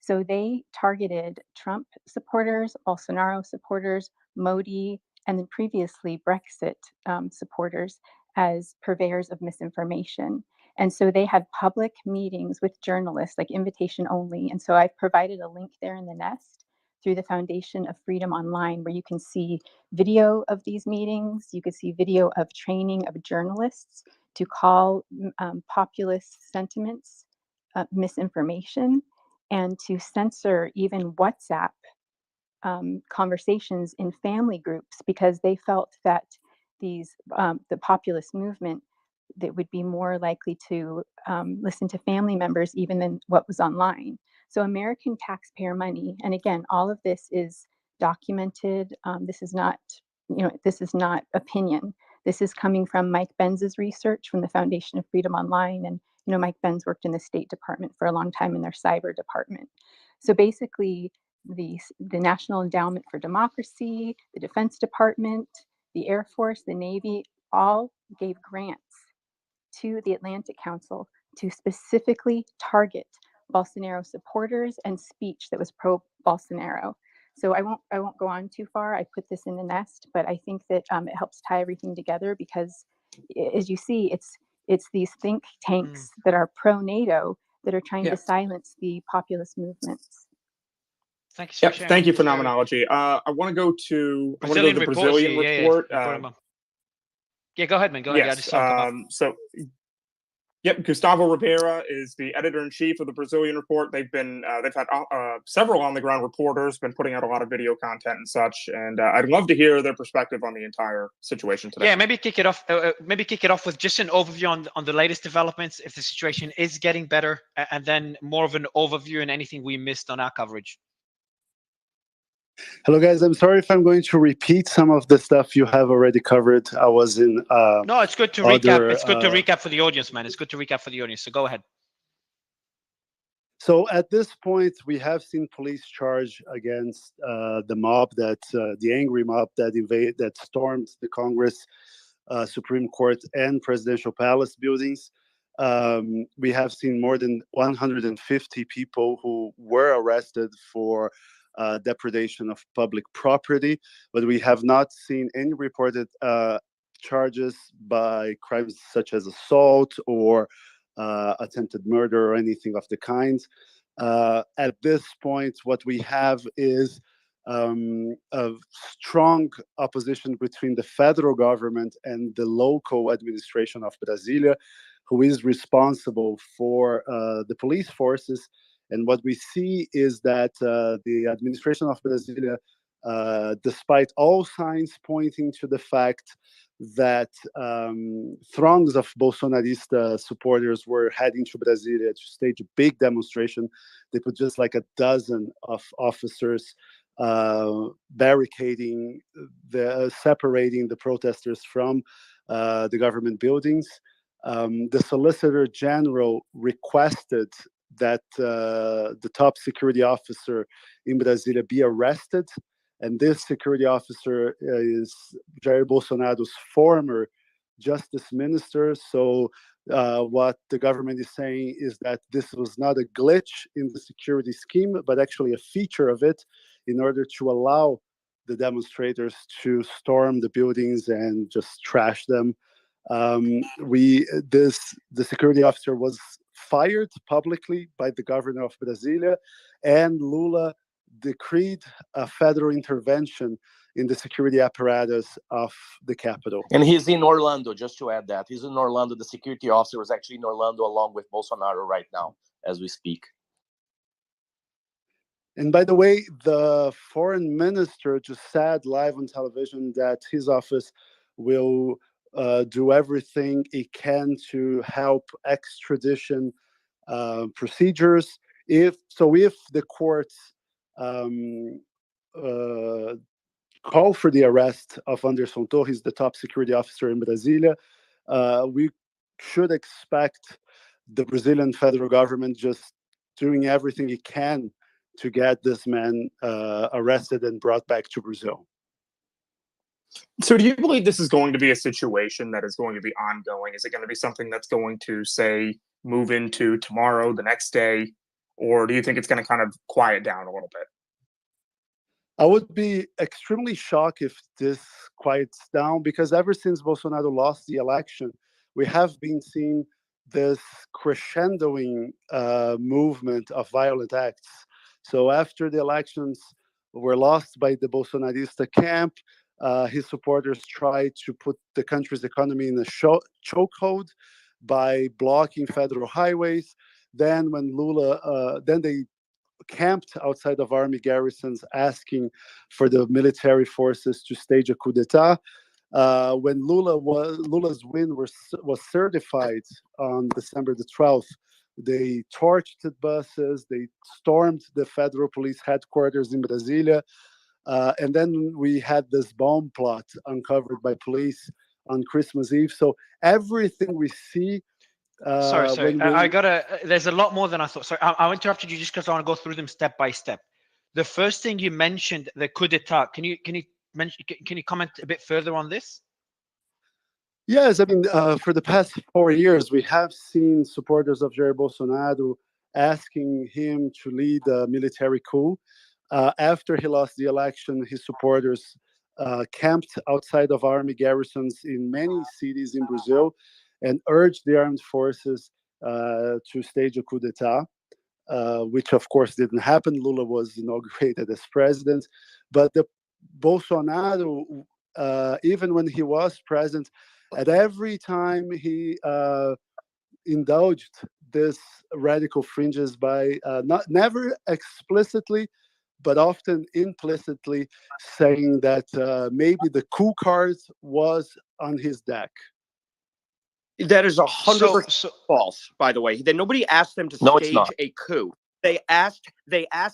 So they targeted Trump supporters, Bolsonaro supporters, Modi, and then previously Brexit supporters as purveyors of misinformation. And so they had public meetings with journalists, like invitation only. And so I've provided a link there in the nest through the Foundation of Freedom Online, where you can see video of these meetings. You can see video of training of journalists to call populist sentiments misinformation, and to censor even WhatsApp conversations in family groups, because they felt that the populist movement that would be more likely to listen to family members even than what was online. So American taxpayer money, and again, all of this is documented. This is not, this is not opinion. This is coming from Mike Benz's research from the Foundation of Freedom Online, and Mike Benz worked in the State Department for a long time in their cyber department. So basically, the National Endowment for Democracy, the Defense Department, the Air Force, the Navy, all gave grants to the Atlantic Council to specifically target Bolsonaro supporters and speech that was pro-Bolsonaro. So I won't go on too far. I put this in the nest, but I think that it helps tie everything together, because as you see, it's these think tanks that are pro-NATO that are trying to silence the populist movements. Thanks. Thank you, Phenomenology. I want to go to the Brazilian report. Yeah, go ahead, man. Go ahead. Yes. Gustavo Ribeira is the editor-in-chief of the Brazilian report. They've had several on-the-ground reporters been putting out a lot of video content and such, and I'd love to hear their perspective on the entire situation today. Yeah, maybe kick it off. With just an overview on the latest developments, if the situation is getting better, and then more of an overview and anything we missed on our coverage. Hello, guys. I'm sorry if I'm going to repeat some of the stuff you have already covered. I was in. No, it's good to recap. It's good to recap for the audience, man. It's good to recap for the audience. So go ahead. So at this point, we have seen police charge against the mob, the angry mob that stormed the Congress Supreme Court and Presidential Palace buildings. We have seen more than 150 people who were arrested for depredation of public property, but we have not seen any reported charges by crimes such as assault or attempted murder or anything of the kind. At this point, what we have is a strong opposition between the federal government and the local administration of Brasilia, who is responsible for the police forces. And what we see is that the administration of Brasilia, despite all signs pointing to the fact that throngs of Bolsonarista supporters were heading to Brasilia to stage a big demonstration, they put just like a dozen of officers barricading, separating the protesters from the government buildings. The Solicitor General requested that the top security officer in Brasilia be arrested. And this security officer is Jair Bolsonaro's former justice minister. So what the government is saying is that this was not a glitch in the security scheme, but actually a feature of it in order to allow the demonstrators to storm the buildings and just trash them. The security officer was fired publicly by the governor of Brasilia, and Lula decreed a federal intervention in the security apparatus of the capital. And he's in Orlando, just to add that. He's in Orlando. The security officer was actually in Orlando along with Bolsonaro right now, as we speak. And by the way, the foreign minister just said live on television that his office will do everything it can to help extradition procedures. If the courts call for the arrest of Anderson Torres, the top security officer in Brasilia, we should expect the Brazilian federal government just doing everything it can to get this man arrested and brought back to Brazil. So do you believe this is going to be a situation that is going to be ongoing? Is it going to be something that's going to, say, move into tomorrow, the next day? Or do you think it's going to kind of quiet down a little bit? I would be extremely shocked if this quiets down, because ever since Bolsonaro lost the election, we have been seeing this crescendoing movement of violent acts. So after the elections were lost by the Bolsonarista camp, his supporters tried to put the country's economy in a chokehold by blocking federal highways. Then when then they camped outside of army garrisons asking for the military forces to stage a coup d'etat. When Lula's win was certified on December the 12th, they torched buses, they stormed the federal police headquarters in Brasilia, and then we had this bomb plot uncovered by police on Christmas Eve. So everything we see. Sorry. There's a lot more than I thought. Sorry, I interrupted you just because I want to go through them step by step. The first thing you mentioned, the coup d'etat. Can you comment a bit further on this? Yes, I mean, for the past 4 years, we have seen supporters of Jair Bolsonaro asking him to lead a military coup. After he lost the election, his supporters camped outside of army garrisons in many cities in Brazil and urged the armed forces to stage a coup d'etat, which of course didn't happen. Lula was inaugurated as president, but the Bolsonaro, even when he was president, at every time he indulged this radical fringes by never explicitly, but often implicitly saying that maybe the coup card was on his deck. That is 100% false, by the way. Nobody asked them to stage a coup. They asked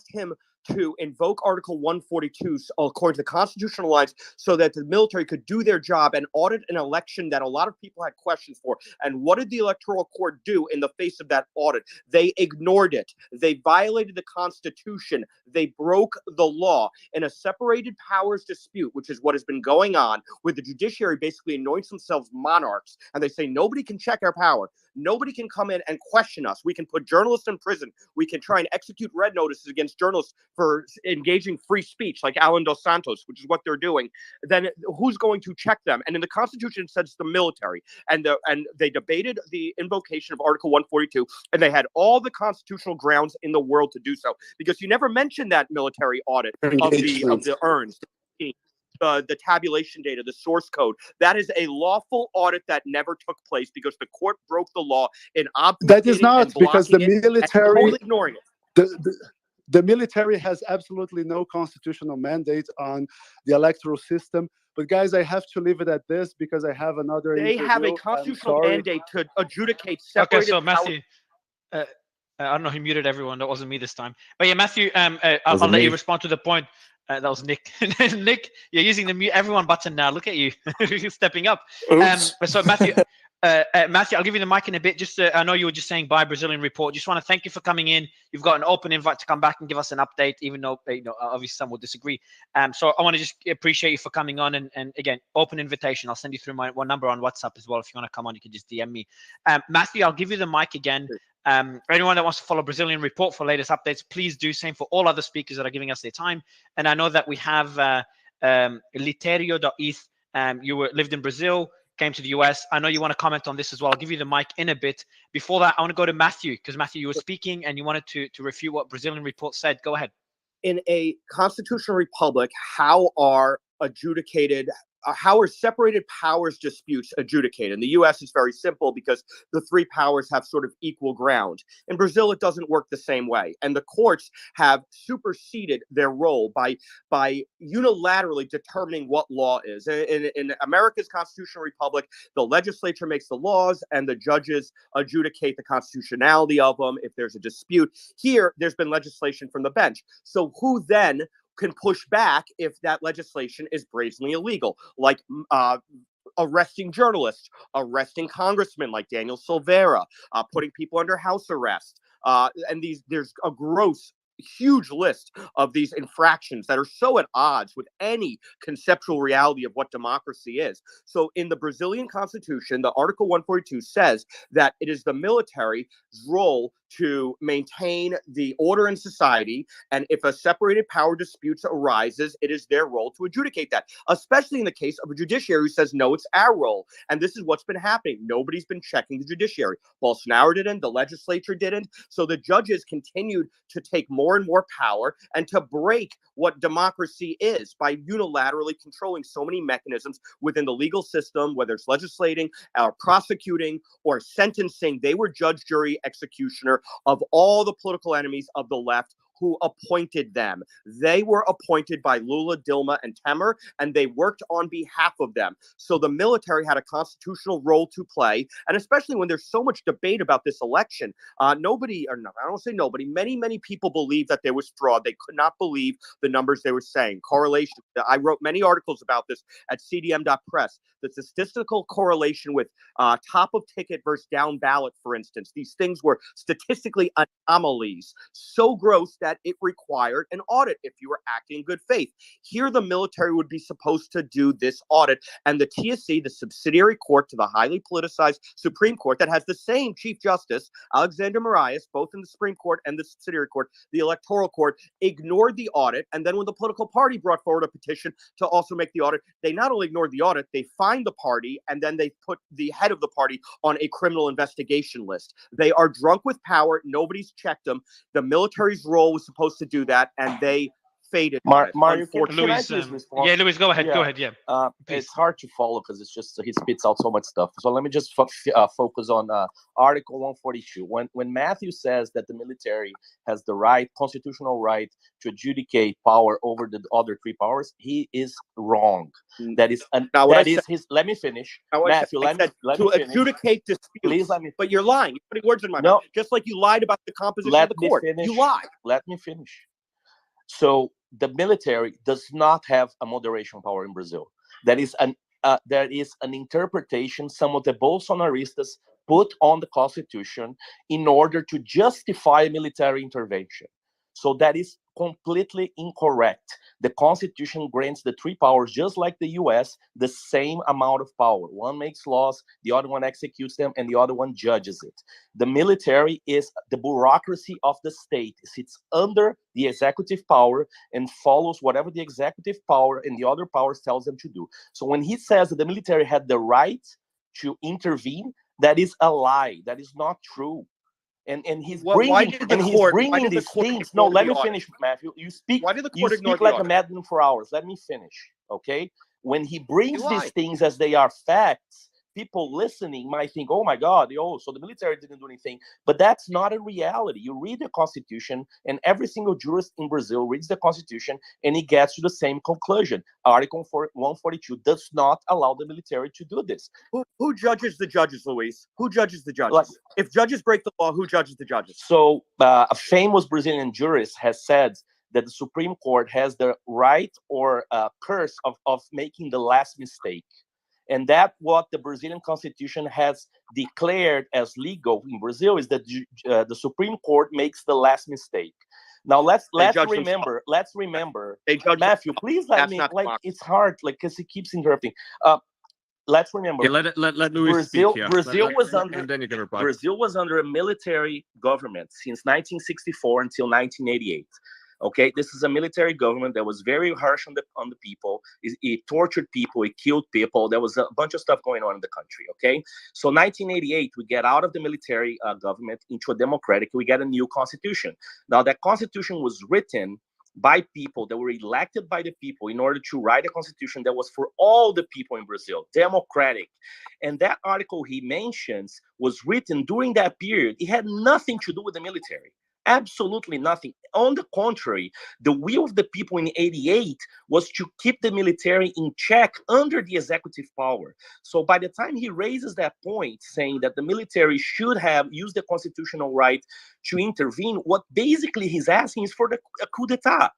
him to invoke Article 142 according to the constitutional lines so that the military could do their job and audit an election that a lot of people had questions for. And what did the Electoral Court do in the face of that audit? They ignored it. They violated the Constitution. They broke the law in a separated powers dispute, which is what has been going on, where the judiciary basically anoints themselves monarchs, and they say nobody can check our power. Nobody can come in and question us. We can put journalists in prison. We can try and execute red notices against journalists for engaging free speech, like Alan Dos Santos, which is what they're doing. Then who's going to check them? And in the Constitution, it says the military. And they debated the invocation of Article 142, and they had all the constitutional grounds in the world to do so, because you never mentioned that military audit of the urns. The tabulation data, the source code. That is a lawful audit that never took place because the court broke the law in obfuscating. That is not, because the military, totally ignoring it. The military has absolutely no constitutional mandate on the electoral system. But guys, I have to leave it at this because I have another They interview. have a constitutional mandate to adjudicate separated. Okay, so Matthew, I don't know who muted everyone. That wasn't me this time. But yeah, Matthew, I'll let you respond to the point. That was Nick. Nick, you're using the mute everyone button now. Look at you, you're stepping up. So Matthew, Matthew, I'll give you the mic in a bit. Just I know you were just saying bye, Brazilian Report. Just want to thank you for coming in. You've got an open invite to come back and give us an update, even though obviously some will disagree. So I want to just appreciate you for coming on, and again, open invitation. I'll send you through my number on WhatsApp as well. If you want to come on, you can just DM me. Matthew, I'll give you the mic again. Anyone that wants to follow Brazilian Report for latest updates, please do. Same for all other speakers that are giving us their time. And I know that we have Literio.eth. You lived in Brazil, came to the US. I know you want to comment on this as well. I'll give you the mic in a bit. Before that, I want to go to Matthew, because Matthew, you were speaking and you wanted to refute what Brazilian Report said. Go ahead. In a constitutional republic, how are separated powers disputes adjudicated? In the U.S., it's very simple because the three powers have sort of equal ground. In Brazil, it doesn't work the same way. And the courts have superseded their role by unilaterally determining what law is. In America's constitutional republic, the legislature makes the laws and the judges adjudicate the constitutionality of them if there's a dispute. Here, there's been legislation from the bench. So who then can push back if that legislation is brazenly illegal, like arresting journalists, arresting congressmen like Daniel Silveira, putting people under house arrest. And there's a huge list of these infractions that are so at odds with any conceptual reality of what democracy is. So in the Brazilian constitution, the Article 142 says that it is the military's role to maintain the order in society, and if a separated power disputes arises, it is their role to adjudicate that, especially in the case of a judiciary who says, no, it's our role. And this is what's been happening. Nobody's been checking the judiciary. Bolsonaro didn't, the legislature didn't. So the judges continued to take more and more power and to break what democracy is by unilaterally controlling so many mechanisms within the legal system, whether it's legislating or prosecuting or sentencing. They were judge, jury, executioner of all the political enemies of the left who appointed them. They were appointed by Lula, Dilma, and Temer, and they worked on behalf of them. So the military had a constitutional role to play, and especially when there's so much debate about this election, I don't say nobody, many people believe that there was fraud. They could not believe the numbers they were saying. Correlation. I wrote many articles about this at cdm.press. The statistical correlation with top of ticket versus down ballot, for instance. These things were statistically anomalies, so gross that it required an audit if you were acting in good faith. Here, the military would be supposed to do this audit, and the TSC, the subsidiary court to the highly politicized Supreme Court that has the same Chief Justice, Alexander Moraes, both in the Supreme Court and the subsidiary court, the Electoral Court, ignored the audit. And then when the political party brought forward a petition to also make the audit, they not only ignored the audit, they fined the party, and then they put the head of the party on a criminal investigation list. They are drunk with power. Nobody's checked them. The military's role was supposed to do that, and they faded. Mario, Louis, yeah, Louis, go ahead. Go ahead. Yeah. It's hard to follow because it's just he spits out so much stuff. So let me just focus on Article 142. When Matthew says that the military has the constitutional right to adjudicate power over the other three powers, he is wrong. That is his. Let me finish, Matthew. Let me finish. Adjudicate disputes. Please let me. But you're lying. You're putting words in my mouth. Just like you lied about the composition of the court. You lied. Let me finish. So the military does not have a moderation power in Brazil. That is an interpretation some of the Bolsonaristas put on the constitution in order to justify military intervention. So that is completely incorrect. The constitution grants the three powers, just like the US, the same amount of power. One makes laws, the other one executes them, and the other one judges it. The military is the bureaucracy of the state. It sits under the executive power and follows whatever the executive power and the other powers tells them to do. So when he says that the military had the right to intervene, that is a lie. That is not true. And he's bringing these things. No, let me finish, Matthew. You speak. Why did the court ignore like a madman for hours? Let me finish, okay? When he brings these things as they are facts, people listening might think, "Oh my God, so the military didn't do anything." But that's not a reality. You read the Constitution, and every single jurist in Brazil reads the Constitution, and he gets to the same conclusion. Article 142 does not allow the military to do this. Who judges the judges, Luis? Who judges the judges? If judges break the law, who judges the judges? So a famous Brazilian jurist has said that the Supreme Court has the right or curse of making the last mistake. And that what the Brazilian Constitution has declared as legal in Brazil is that the Supreme Court makes the last mistake. Now let's remember. Matthew, please let me. It's hard, because he keeps interrupting. Let's remember. Yeah, let Luis speak. Yeah. Brazil was under a military government since 1964 until 1988. Okay, this is a military government that was very harsh on the people. It tortured people, it killed people. There was a bunch of stuff going on in the country. Okay, so 1988, we get out of the military government into a democratic. We get a new constitution. Now that constitution was written by people that were elected by the people in order to write a constitution that was for all the people in Brazil, democratic. And that article he mentions was written during that period. It had nothing to do with the military. Absolutely nothing. On the contrary, the will of the people in 88 was to keep the military in check under the executive power. So by the time he raises that point, saying that the military should have used the constitutional right to intervene, what basically he's asking is for a coup d'etat.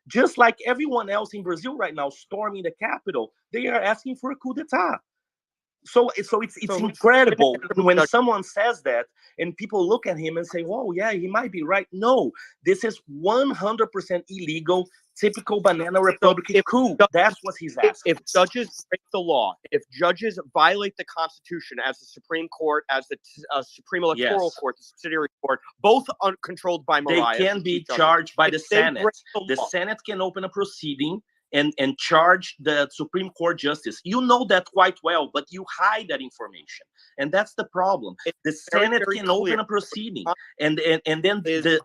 Just like everyone else in Brazil right now storming the capital, they are asking for a coup d'etat. So it's incredible when someone says that and people look at him and say, "Whoa, yeah, he might be right." No, this is 100% illegal, typical banana republican coup. That's what he's asking. If judges break the law, if judges violate the Constitution, as the Supreme Court, as the Supreme Electoral Court, the subsidiary court, both controlled by Mariah, they can be charged by the Senate. The Senate can open a proceeding and charge the Supreme Court justice. You know that quite well, but you hide that information. And that's the problem. The Senate can open a proceeding. And then the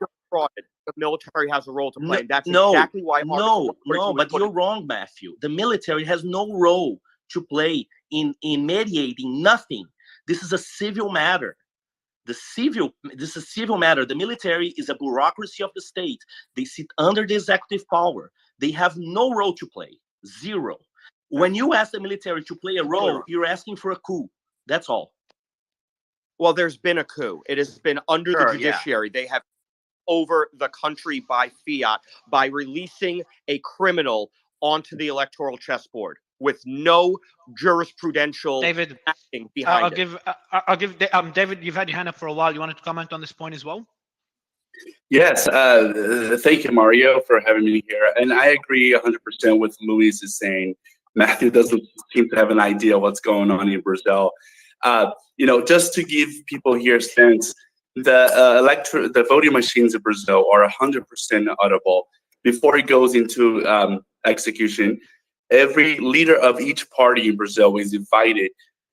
military has a role to play. That's exactly why. No, but you're wrong, Matthew. The military has no role to play in mediating nothing. This is a civil matter. This is a civil matter. The military is a bureaucracy of the state. They sit under the executive power. They have no role to play. Zero. When you ask the military to play a role, you're asking for a coup. That's all. Well, there's been a coup. It has been under the judiciary. They have over the country by fiat, by releasing a criminal onto the electoral chessboard with no jurisprudential acting behind I'll give David, you've had your hand up for a while. You wanted to comment on this point as well? Yes, thank you, Mario, for having me here. And I agree 100% with Luis is saying. Matthew doesn't seem to have an idea what's going on in Brazil. Just to give people here a sense, the voting machines in Brazil are 100% audible. Before it goes into execution, every leader of each party in Brazil is invited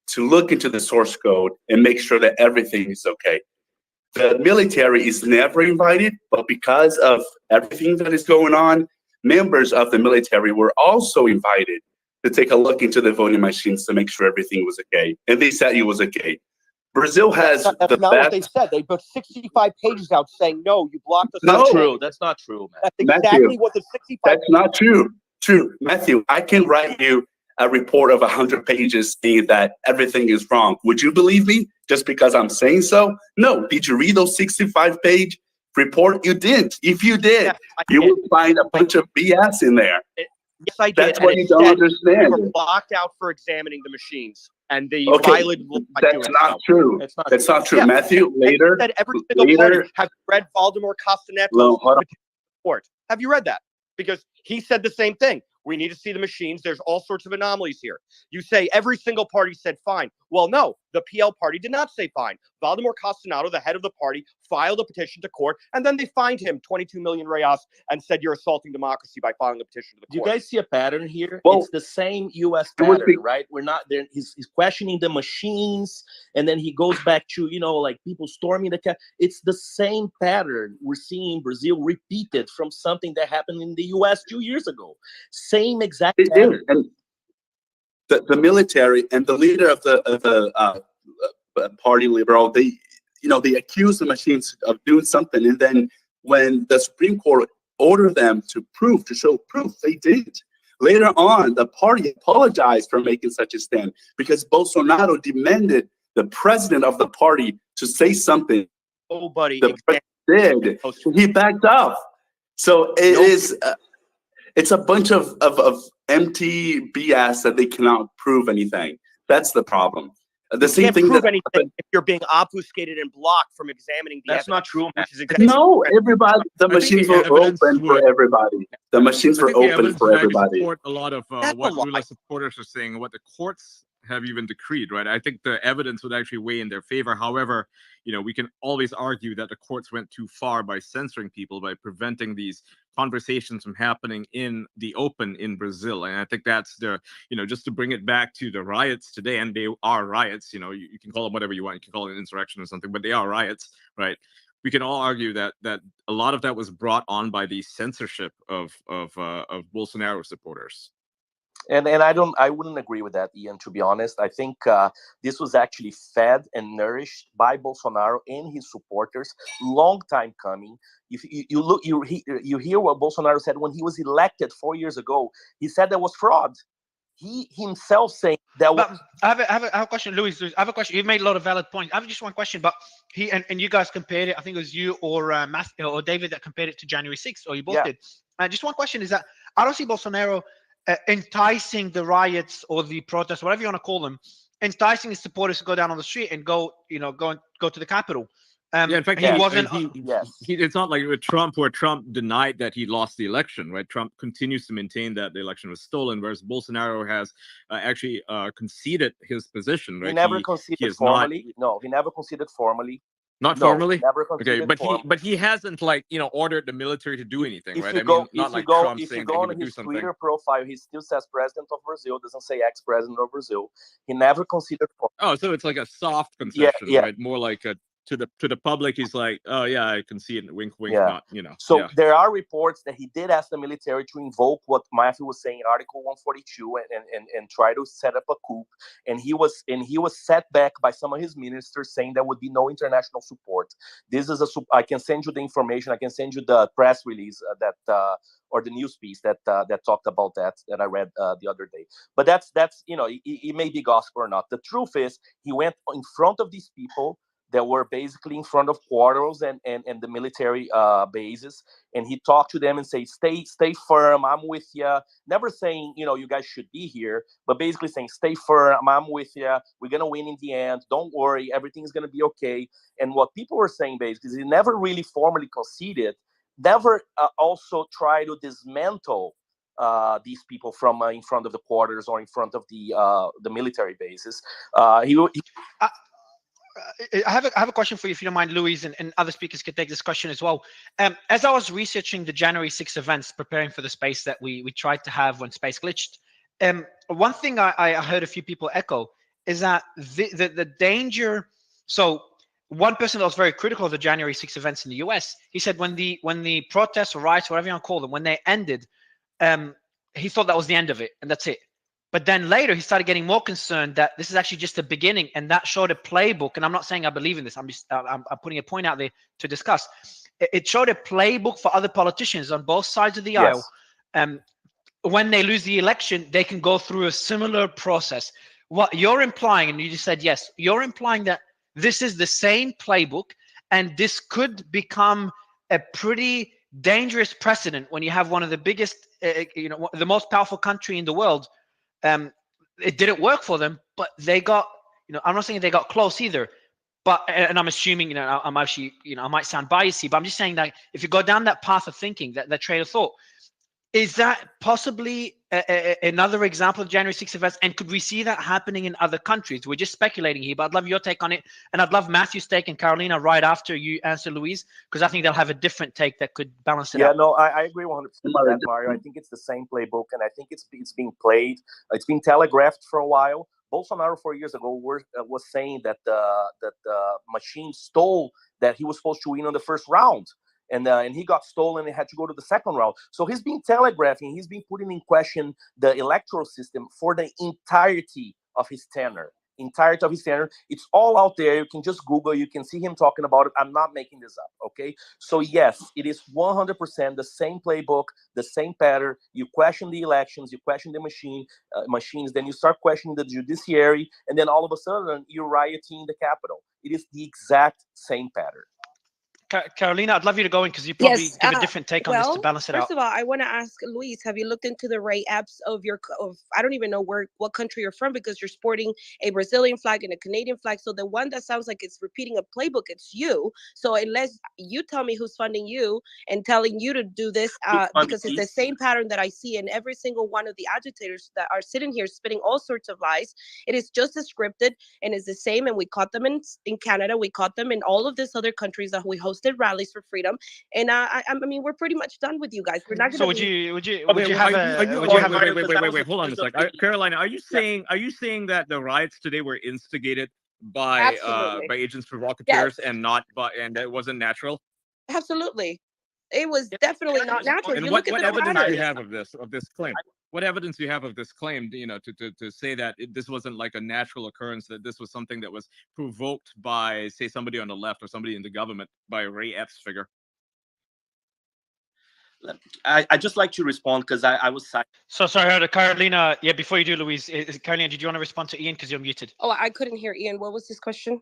to look into the source code and make sure that everything is okay. The military is never invited, but because of everything that is going on, members of the military were also invited to take a look into the voting machines to make sure everything was okay. And they said it was okay. Brazil has that's not what they said. They put 65 pages out saying, "No, you blocked us." That's true. That's not true, man. That's exactly Matthew, what the 65. That's not true. Matthew, I can write you a report of 100 pages saying that everything is wrong. Would you believe me just because I'm saying so? No. Did you read those 65-page report? You didn't. If you did, Yes, you would find a bunch of BS in there. Yes, I did. That's what you don't understand. We were blocked out for examining the machines, and they Okay, violated law by that's doing not so. true. That's not true. Yeah. Matthew, later, And said every single party has read Valdemar Castaneto's hold on. report. Have you read that? Because he said the same thing. We need to see the machines. There's all sorts of anomalies here. You say every single party said fine. Well, no, the PL party did not say fine. Valdemar Castaneto, the head of the party, filed a petition to court, and then they fined him 22 million reais and said you're assaulting democracy by filing a petition to the Do you court. guys see a pattern here? Well, it's the same U.S. pattern, right? We're not there. He's questioning the machines, and then he goes back to, like people storming the cap. It's the same pattern we're seeing in Brazil repeated from something that happened in the U.S. 2 years ago. Same exact pattern. And the military and the leader of the party liberal, they accuse the machines of doing something, and then when the Supreme Court ordered them to show proof, they didn't. Later on, the party apologized for making such a stand because Bolsonaro demanded the president of the party to say something. Nobody the president did. He backed off. So it's a bunch of empty BS that they cannot prove anything. That's the problem. The same thing prove that anything if you're being obfuscated and blocked from examining the That's not true, man. no, everybody. The machines were open for everybody. The machines were open for everybody. Support a lot of what Lula supporters are saying, and what the courts have even decreed, right? I think the evidence would actually weigh in their favor. However, we can always argue that the courts went too far by censoring people, by preventing these conversations from happening in the open in Brazil. And I think that's just to bring it back to the riots today, and they are riots, you can call them whatever you want. You can call it an insurrection or something, but they are riots, right? We can all argue that a lot of that was brought on by the censorship of Bolsonaro supporters. And I wouldn't agree with that, Ian, to be honest. I think this was actually fed and nourished by Bolsonaro and his supporters, long time coming. If you hear what Bolsonaro said when he was elected 4 years ago. He said there was fraud. He himself saying that was... I have a question, Luis. I have a question. You've made a lot of valid points. I have just one question, but he and you guys compared it. I think it was you or Matthew or David that compared it to January 6th, or you both did. Just one question is that I don't see Bolsonaro enticing the riots or the protests, whatever you want to call them, enticing his supporters to go down on the street and go to the Capitol. In fact, he wasn't. It's not like with Trump, where Trump denied that he lost the election, right? Trump continues to maintain that the election was stolen, whereas Bolsonaro has actually conceded his position, right? He never conceded formally. No, he never conceded formally. Not formally? Never conceded okay, but he hasn't ordered the military to do anything, right? If you go on his Twitter profile, he still says President of Brazil, doesn't say ex-President of Brazil. He never conceded formally. Oh, so it's like a soft concession, right? More like a to the public, he's like, oh yeah, I can see it, wink, wink, not, So there are reports that he did ask the military to invoke what Matthew was saying, Article 142, and try to set up a coup. And he was set back by some of his ministers, saying there would be no international support. This is I can send you the information. I can send you the press release or the news piece that talked about that I read the other day. But that's it may be gospel or not. The truth is, he went in front of these people that were basically in front of quarters and the military bases, and he talked to them and say, stay firm, I'm with you. Never saying, you guys should be here, but basically saying, stay firm, I'm with you. We're going to win in the end. Don't worry. Everything's going to be okay. And what people were saying basically is he never really formally conceded, never also try to dismantle these people from in front of the quarters or in front of the military bases. I have a question for you, if you don't mind, Luis, and other speakers could take this question as well. As I was researching the January 6th events, preparing for the space that we tried to have when space glitched, one thing I heard a few people echo is that the danger. So one person that was very critical of the January 6th events in the US, he said when the protests or riots, whatever you want to call them, when they ended, he thought that was the end of it and that's it. But then later he started getting more concerned that this is actually just the beginning, and that showed a playbook. And I'm not saying I believe in this. I'm putting a point out there to discuss. It showed a playbook for other politicians on both sides of the aisle. When they lose the election, they can go through a similar process. What you're implying, and you just said yes, you're implying that this is the same playbook, and this could become a pretty dangerous precedent when you have one of the biggest, the most powerful country in the world. It didn't work for them, but they got, I'm not saying they got close either, but, and I'm assuming, I'm actually, I might sound biased, but I'm just saying that if you go down that path of thinking, that train of thought, is that possibly another example of January 6th events? And could we see that happening in other countries? We're just speculating here, but I'd love your take on it. And I'd love Matthew's take and Carolina right after you answer Luis, because I think they'll have a different take that could balance it out. Yeah, no, I agree 100% with that, Mario. I think it's the same playbook, and I think it's being played. It's been telegraphed for a while. Bolsonaro 4 years ago was saying that the machine stole, that he was supposed to win on the first round. And he got stolen and had to go to the second round. So he's been telegraphing, he's been putting in question the electoral system for the entirety of his tenure. It's all out there. You can just Google, you can see him talking about it. I'm not making this up, okay? So yes, it is 100% the same playbook, the same pattern. You question the elections, you question the machines, then you start questioning the judiciary, and then all of a sudden you're rioting in the Capitol. It is the exact same pattern. Carolina, I'd love you to go in because you probably give a different take on this to balance it out. First of all, I want to ask Luis, have you looked into the rate apps of I don't even know what country you're from, because you're sporting a Brazilian flag and a Canadian flag. So the one that sounds like it's repeating a playbook, it's you. So unless you tell me who's funding you and telling you to do this, because it's the same pattern that I see in every single one of the agitators that are sitting here spitting all sorts of lies. It is just as scripted and is the same. And we caught them in Canada. We caught them in all of these other countries that we hosted rallies for freedom. And I mean, we're pretty much done with you guys. We're not going to. So would you have wait, hold on a sec. Carolina, are you saying that the riots today were instigated by agents provocateurs and that it wasn't natural? Absolutely. It was definitely not natural. And what evidence do you have of this claim? What evidence do you have of this claim, to say that this wasn't like a natural occurrence, that this was something that was provoked by, say, somebody on the left or somebody in the government, by Ray Epps' figure? I just like to respond because I was... So sorry, Carolina. Yeah, before you do, Luis, Carolina, did you want to respond to Ian because you're muted? Oh, I couldn't hear Ian. What was his question?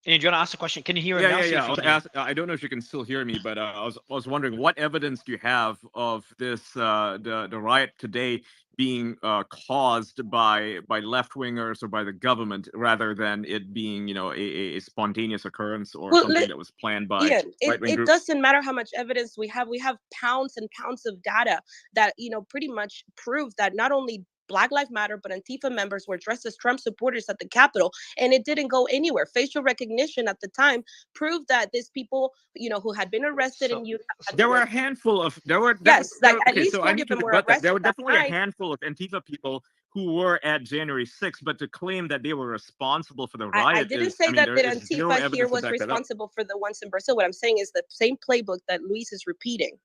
Ian, do you want to ask a question? Can you hear him now? Yeah. I don't know if you can still hear me, but I was wondering, what evidence do you have of this the riot today being caused by left-wingers or by the government, rather than it being a spontaneous occurrence or something that was planned by right-wing groups? It doesn't matter how much evidence we have. We have pounds and pounds of data that pretty much prove that not only Black Lives Matter, but Antifa members were dressed as Trump supporters at the Capitol, and it didn't go anywhere. Facial recognition at the time proved that these people, who had been arrested and there were a handful of at least 40 of them were arrested. There were definitely a handful of Antifa people who were at January 6th, but to claim that they were responsible for the riot, I didn't say that Antifa here was responsible for the ones in Brazil. What I'm saying is the same playbook that Luis is repeating.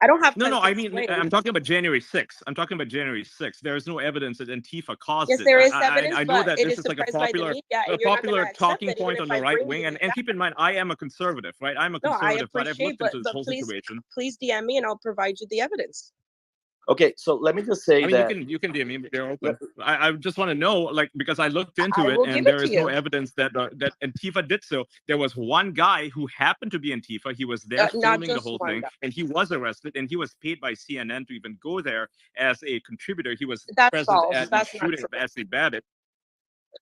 I don't have. No. I mean, I'm talking about January 6th. There is no evidence that Antifa caused it. Yes, there is evidence. I know that this is like a popular talking point on the right wing. And keep in mind, I am a conservative, right? I'm a conservative, but I've looked into this whole situation. Please DM me, and I'll provide you the evidence. Okay, so let me just say that you can DM me. They're open. I just want to know, because I looked into it, and there is no evidence that Antifa did so. There was one guy who happened to be Antifa. He was there filming the whole thing, and he was arrested, and he was paid by CNN to even go there as a contributor. He was present at the shooting of Ashley Babbitt.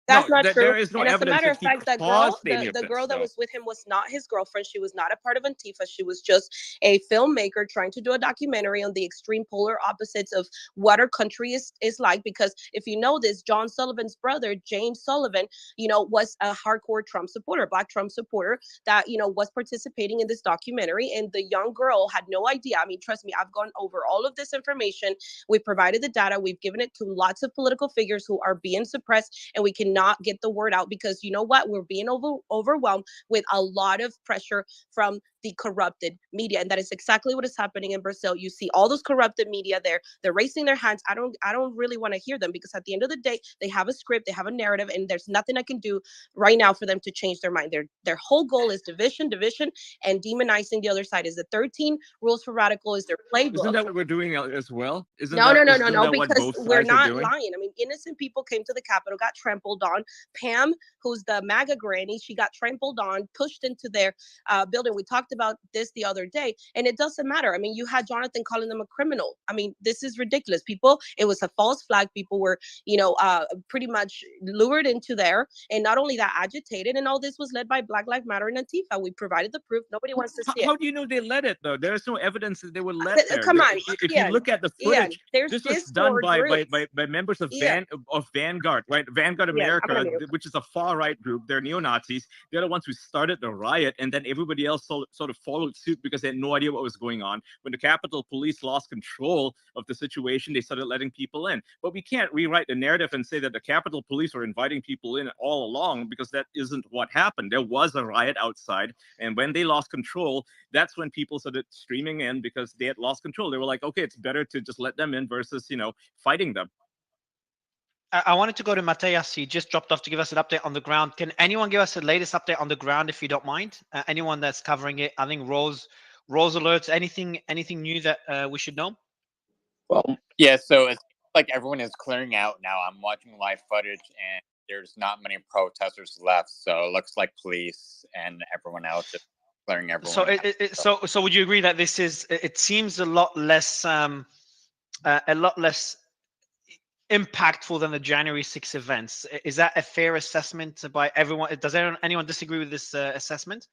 That's not true. There is no and as a evidence matter of fact, that girl, the girl that was with him was not his girlfriend. She was not a part of Antifa. She was just a filmmaker trying to do a documentary on the extreme polar opposites of what our country is like. Because if you know this, John Sullivan's brother, James Sullivan, was a hardcore Trump supporter, Black Trump supporter that, was participating in this documentary. And the young girl had no idea. I mean, trust me, I've gone over all of this information. We've provided the data. We've given it to lots of political figures who are being suppressed, and we cannot get the word out because you know what? We're being overwhelmed with a lot of pressure from the corrupted media, and that is exactly what is happening in Brazil. You see all those corrupted media there; they're raising their hands. I don't really want to hear them because at the end of the day, they have a script, they have a narrative, and there's nothing I can do right now for them to change their mind. Their whole goal is division, and demonizing the other side. Is the 13 rules for radical is their playbook. Isn't that what we're doing as well? No, because we're not lying. I mean, innocent people came to the Capitol, got trampled trampled on. Pam, who's the MAGA granny, she got trampled on, pushed into their building. We talked about this the other day, and it doesn't matter. I mean, you had Jonathan calling them a criminal. I mean, this is ridiculous. People, it was a false flag. People were, pretty much lured into there, and not only that, agitated. And all this was led by Black Lives Matter and Antifa. We provided the proof. Nobody wants to see it. How do you know they led it though? There's no evidence that they were led there. Come on, if you look at the footage, this was done by members of Vanguard, right? Vanguard America, which is a far right group. They're neo-Nazis. They're the ones who started the riot, and then everybody else sort of followed suit because they had no idea what was going on. When the Capitol Police lost control of the situation, they started letting people in. But we can't rewrite the narrative and say that the Capitol Police were inviting people in all along, because that isn't what happened. There was a riot outside, and when they lost control, that's when people started streaming in because they had lost control. They were like, okay, it's better to just let them in versus, fighting them. I wanted to go to Mateus. He just dropped off to give us an update on the ground. Can anyone give us the latest update on the ground, if you don't mind? Anyone that's covering it? I think Rose alerts. Anything new that we should know? Well, yeah. So it's like everyone is clearing out now. I'm watching live footage, and there's not many protesters left. So it looks like police and everyone else is clearing everyone. So would you agree that this is? It seems a lot less impactful than the January 6 events. Is that a fair assessment by everyone? Does anyone disagree with this assessment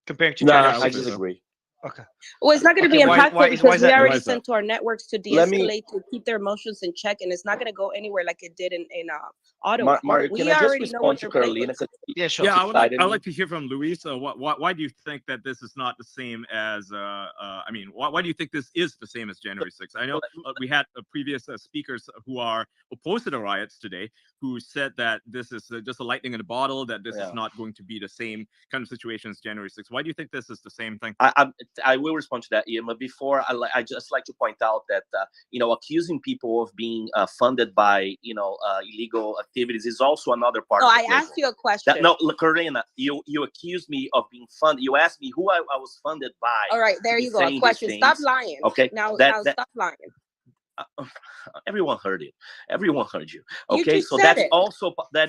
comparing to January 6? I disagree. Okay. Well, it's not going to be impactful because we already sent to our networks to de-escalate, to keep their emotions in check, and it's not going to go anywhere like it did in Ottawa. Mario, can I just respond to Carolina? Yeah, sure. Yeah, I'd like to hear from Luis. Why do you think that this is not the same as? Why do you think this is the same as January 6th? I know we had previous speakers who are opposed to the riots today, who said that this is just a lightning in a bottle, that this is not going to be the same kind of situation as January 6th. Why do you think this is the same thing? I will respond to that, Ian. But before, I just like to point out that accusing people of being funded by illegal activities is also another part. No, I asked you a question. Look, Carolina, you accused me of being funded. You asked me who I was funded by. All right, there you go. A question. Stop lying. Okay. Now stop lying. Everyone heard it. Everyone heard you. Okay, so that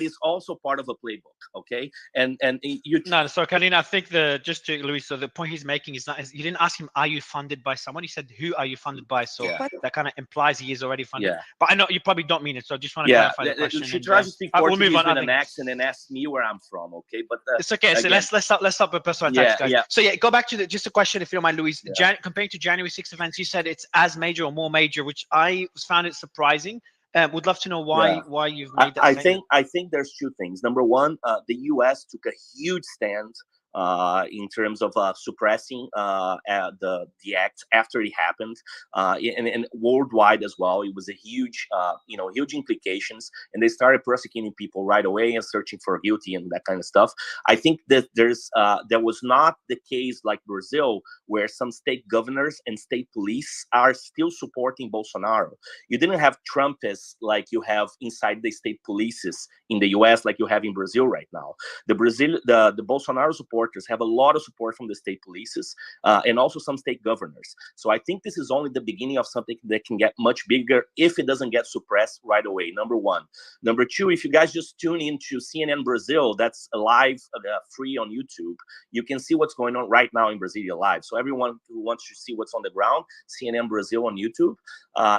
is also part of a playbook. Okay, and you. No, so Carolina, I think Luis. So the point he's making is not. You didn't ask him, "Are you funded by someone?" He said, "Who are you funded by?" So that kind of implies he is already funded. Yeah. But I know you probably don't mean it, so I just want to clarify the question. She tries to speak Portuguese with an accent and ask me where I'm from. Okay, but it's okay. So let's stop with personal attacks, guys. Yeah. So go back to just a question, if you don't mind, Luis. Comparing to January 6 events, you said it's as major or more major, which I found it surprising. Would love to know why you've made that statement. I think there's two things. Number one, the U.S. took a huge stand in terms of suppressing the act after it happened, and worldwide as well. It was a huge, huge implications, and they started prosecuting people right away and searching for guilty and that kind of stuff. I think that there was not the case like Brazil, where some state governors and state police are still supporting Bolsonaro. You didn't have Trumpists like you have inside the state polices in the U.S., like you have in Brazil right now. The Bolsonaro supporters have a lot of support from the state polices and also some state governors. So I think this is only the beginning of something that can get much bigger if it doesn't get suppressed right away. Number one. Number two, if you guys just tune into CNN Brazil, that's live, free on YouTube, you can see what's going on right now in Brasilia live. So everyone who wants to see what's on the ground, CNN Brazil on YouTube.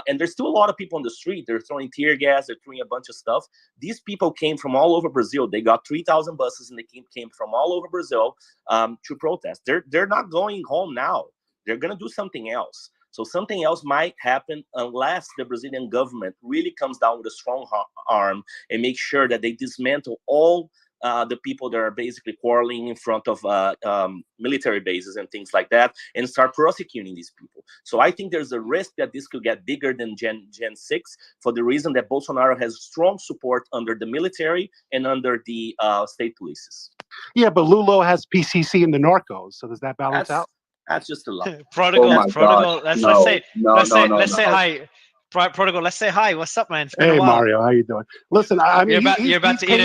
And there's still a lot of people on the street. They're throwing tear gas. They're throwing a bunch of stuff. These people came from all over Brazil. They got 3,000 buses, and they came from all over Brazil to protest. They're not going home now. They're going to do something else. So something else might happen unless the Brazilian government really comes down with a strong arm and makes sure that they dismantle all the people that are basically quarreling in front of military bases and things like that, and start prosecuting these people. So I think there's a risk that this could get bigger than Gen 6 for the reason that Bolsonaro has strong support under the military and under the state polices. Yeah, but Lula has PCC in the narcos, so does that balance out? That's just a lot. Prodigal. Let's say hi. Prodigal, let's say hi. What's up, man? Hey, Mario, how you doing? Listen, I mean, you're about to eat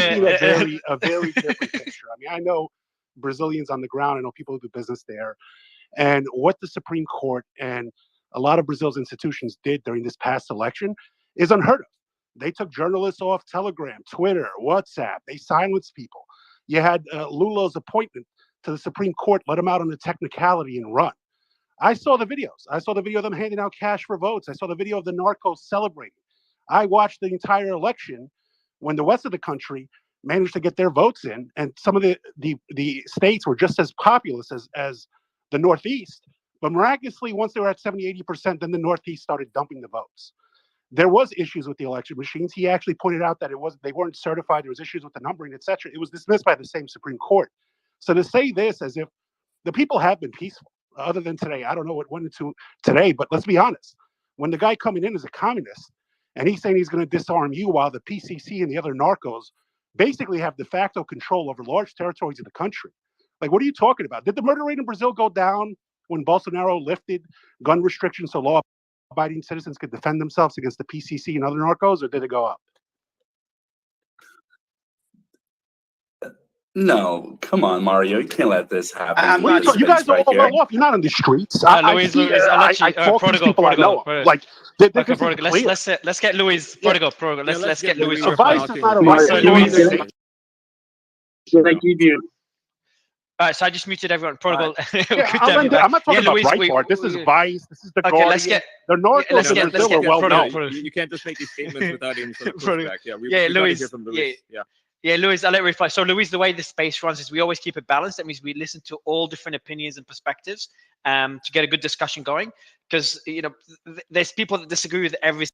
a very different picture. I mean, I know Brazilians on the ground. I know people who do business there, and what the Supreme Court and a lot of Brazil's institutions did during this past election is unheard of. They took journalists off Telegram, Twitter, WhatsApp. They silenced people. You had Lula's appointment to the Supreme Court, let him out on the technicality and run. I saw the videos. I saw the video of them handing out cash for votes. I saw the video of the narcos celebrating. I watched the entire election when the rest of the country managed to get their votes in, and some of the states were just as populous as the Northeast. But miraculously, once they were at 70, 80%, then the Northeast started dumping the votes. There was issues with the election machines. He actually pointed out that they weren't certified. There was issues with the numbering, etc. It was dismissed by the same Supreme Court. So to say this as if the people have been peaceful, other than today, I don't know what went into today, but let's be honest. When the guy coming in is a communist and he's saying he's going to disarm you while the PCC and the other narcos basically have de facto control over large territories of the country. Like, what are you talking about? Did the murder rate in Brazil go down when Bolsonaro lifted gun restrictions so law-abiding citizens could defend themselves against the PCC and other narcos, or did it go up? No, come on, Mario. You can't let this happen. You guys are all well off. You're not on the streets. Luis, I talk to people I know. Like, let's get Luis. Prodigal. Let's get Luis. Vice is not a right. Should I give you? All right, so I just muted everyone. Prodigal. I'm not talking about Breitbart. This is Vice. This is the Guardian. Let's get. The Northwest of Brazil are well known. You can't just make these statements without any sort of pushback. Yeah, Luis. Hear from Luis. Yeah, Luis, I'll let you reply. So, Luis, the way the space runs is we always keep it balanced. That means we listen to all different opinions and perspectives to get a good discussion going. Because, there's people that disagree with every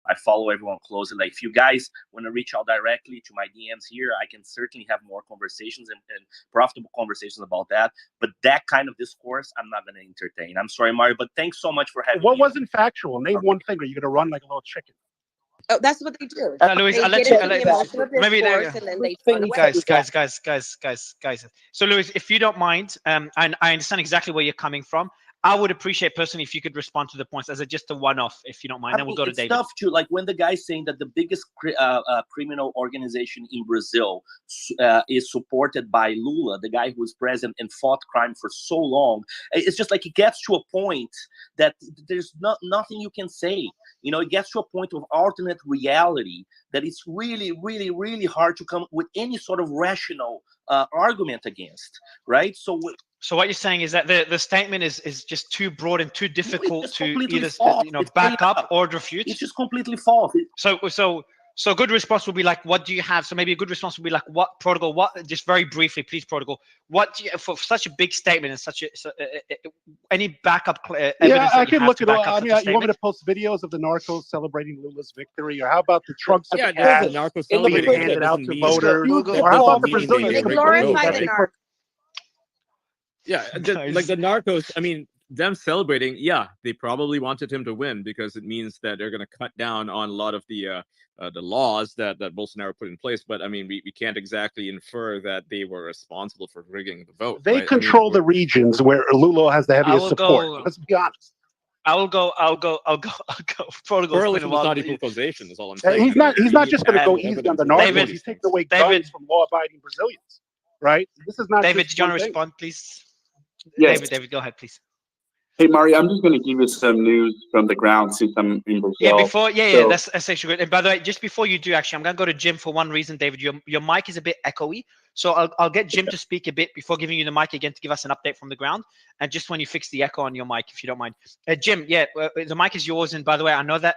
I follow everyone closely. Like, if you guys want to reach out directly to my DMs here, I can certainly have more conversations and profitable conversations about that. But that kind of discourse, I'm not going to entertain. I'm sorry, Mario, but thanks so much for having me. What wasn't factual? Name one thing. Are you going to run like a little chicken? Oh, that's what they do. Luis, I'll let you. Maybe guys. So, Luis, if you don't mind, and I understand exactly where you're coming from. I would appreciate personally if you could respond to the points as just a one-off, if you don't mind. Then we'll go to David. It's tough too. Like when the guy's saying that the biggest criminal organization in Brazil is supported by Lula, the guy who was president and fought crime for so long. It's just like it gets to a point that there's nothing you can say. It gets to a point of alternate reality that it's really, really, really hard to come with any sort of rational argument against, right? So what you're saying is that the statement is just too broad and too difficult to either back up or refute. It's just completely false. So a good response will be like, what do you have? So maybe a good response will be like, what Prodigal? What just very briefly, please, Prodigal. What do you, for such a big statement and such any backup evidence? Yeah, I can look at all. I mean, you want me to post videos of the narcos celebrating Lula's victory, or how about the trunks of gas being handed out to voters, or how about the Brazilians complaining that they like the narcos. I mean, them celebrating. Yeah, they probably wanted him to win because it means that they're going to cut down on a lot of the laws that Bolsonaro put in place. But I mean, we can't exactly infer that they were responsible for rigging the vote. They control the regions where Lula has the heaviest support. Let's be honest. I'll go. Prodigal is not equal causation. Is all I'm saying. He's not just going to go easy on the narcos. He's taking away guns from law-abiding Brazilians. Right? This is not. David, do you want to respond, please? Yes. David, go ahead, please. Hey, Mario, I'm just going to give you some news from the ground since I'm in Brazil. Yeah, that's actually good. And by the way, just before you do, actually, I'm going to go to Jim for one reason, David. Your mic is a bit echoey, so I'll get Jim to speak a bit before giving you the mic again to give us an update from the ground. And just when you fix the echo on your mic, if you don't mind. Jim, the mic is yours. And by the way, I know that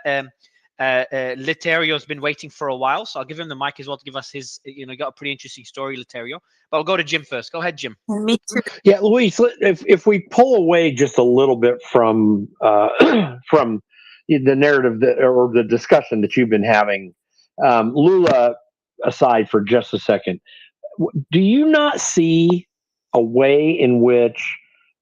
Literio's been waiting for a while, so I'll give him the mic as well to give us his, got a pretty interesting story, Literio. But we'll go to Jim first. Go ahead, Jim. Me too. Yeah, Luis, if we pull away just a little bit from from the narrative or the discussion that you've been having, Lula aside for just a second, do you not see a way in which,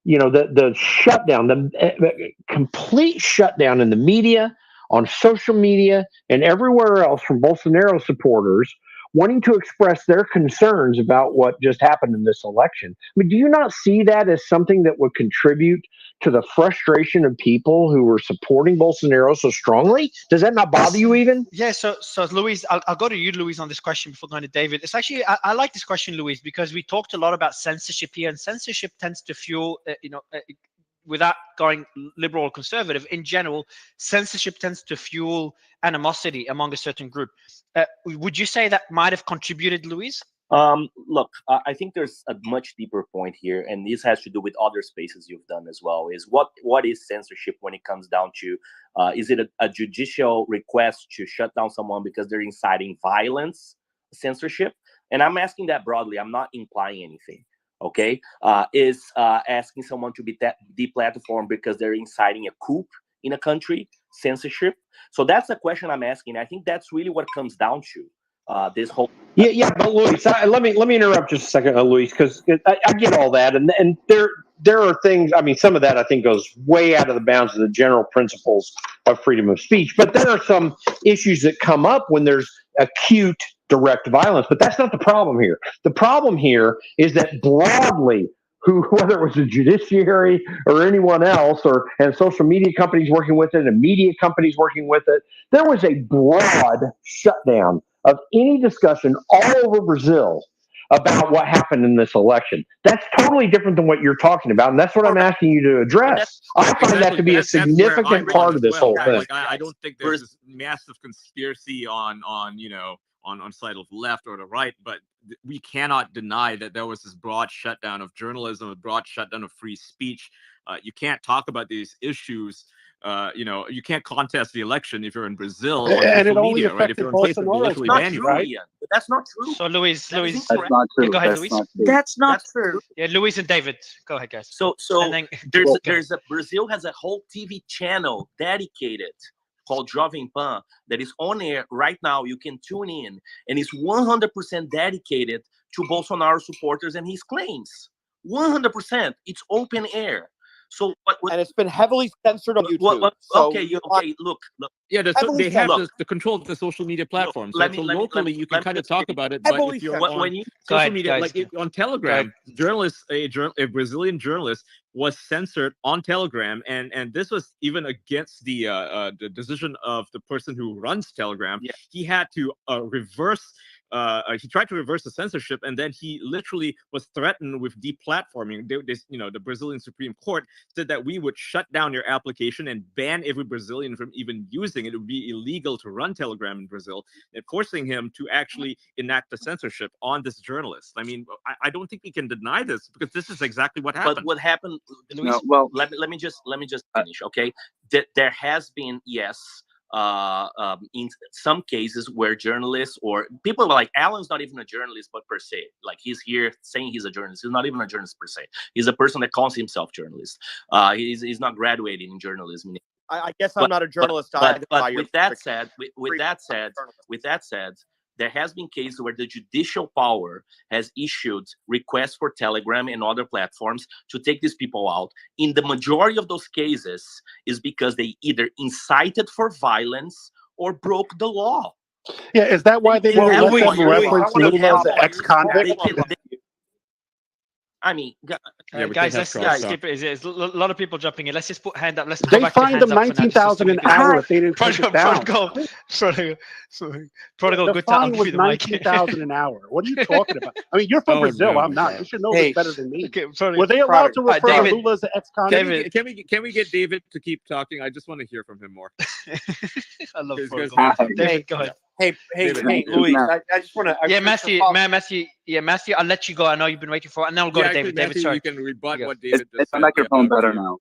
the shutdown, the complete shutdown in the media, on social media, and everywhere else from Bolsonaro supporters wanting to express their concerns about what just happened in this election? I mean, do you not see that as something that would contribute to the frustration of people who were supporting Bolsonaro so strongly? Does that not bother you even? Yeah, so Luis, I'll go to you, Luis, on this question before going to David. It's actually, I like this question, Luis, because we talked a lot about censorship here, and censorship tends to fuel, without going liberal or conservative, in general, censorship tends to fuel animosity among a certain group. Would you say that might have contributed, Luis? Look, I think there's a much deeper point here, and this has to do with other spaces you've done as well. Is what is censorship when it comes down to, is it a judicial request to shut down someone because they're inciting violence, censorship? And I'm asking that broadly. I'm not implying anything. Okay, is asking someone to be deplatformed because they're inciting a coup in a country, censorship? So that's the question I'm asking. I think that's really what it comes down to. This whole but Luis, let me interrupt just a second, Luis, because I get all that, and there are things. I mean, some of that I think goes way out of the bounds of the general principles of freedom of speech. But there are some issues that come up when there's acute direct violence. But that's not the problem here. The problem here is that broadly, whether it was the judiciary or anyone else, and social media companies working with it and media companies working with it, there was a broad shutdown of any discussion all over Brazil about what happened in this election. That's totally different than what you're talking about, and that's what I'm asking you to address. I find that to be a significant part of this whole thing. Like, I don't think there's this massive conspiracy on side of left or the right, but we cannot deny that there was this broad shutdown of journalism, a broad shutdown of free speech. You can't talk about these issues. You can't contest the election if you're in Brazil on social media, right? If you're on Facebook, you literally ban you, right? That's not true. So Luis, that's not Yeah, true. go ahead, Luis. That's not true. Yeah, Luis and David, go ahead, guys. So Brazil has a whole TV channel dedicated called Jovem Pan that is on air right now. You can tune in, and it's 100% dedicated to Bolsonaro supporters and his claims. 100%. It's open air. So, and it's been heavily censored on YouTube. Look. Yeah, they have the control of the social media platforms. So locally, you can kind of talk about it, but if you're on social media, like on Telegram, a Brazilian journalist was censored on Telegram, and this was even against the decision of the person who runs Telegram. Yeah. He had to reverse. He tried to reverse the censorship, and then he literally was threatened with deplatforming. The Brazilian Supreme Court said that we would shut down your application and ban every Brazilian from even using it. It would be illegal to run Telegram in Brazil, and forcing him to actually enact the censorship on this journalist. I mean, I don't think we can deny this, because this is exactly what happened. But what happened, Luis? Let me just finish, okay? There has been, yes. In some cases where journalists or people like Alan's not even a journalist, but per se, like he's here saying he's a journalist. He's not even a journalist per se. He's a person that calls himself journalist. He's not graduating in journalism. I guess I'm not a journalist. But with that said, there has been cases where the judicial power has issued requests for Telegram and other platforms to take these people out. In the majority of those cases is because they either incited for violence or broke the law. Yeah, is that why they won't let them reference Lula as an ex-convict? I mean, guys, let's skip it. There's a lot of people jumping in. Let's just put hand up. They fined them $19,000 an hour if they didn't take it down. Prodigal, the fine was $19,000 an hour. What are you talking about? I mean, you're from Brazil. I'm not. You should know this better than me. Were they allowed to refer to Lula as an ex-convict? Can we get David to keep talking? I just want to hear from him more. I love Prodigal. David, go ahead. Hey, Luis, I just want to. Matthew, I'll let you go. I know you've been waiting for it, and then we'll go to David. David, sorry. You can rebut what David Is the microphone better now?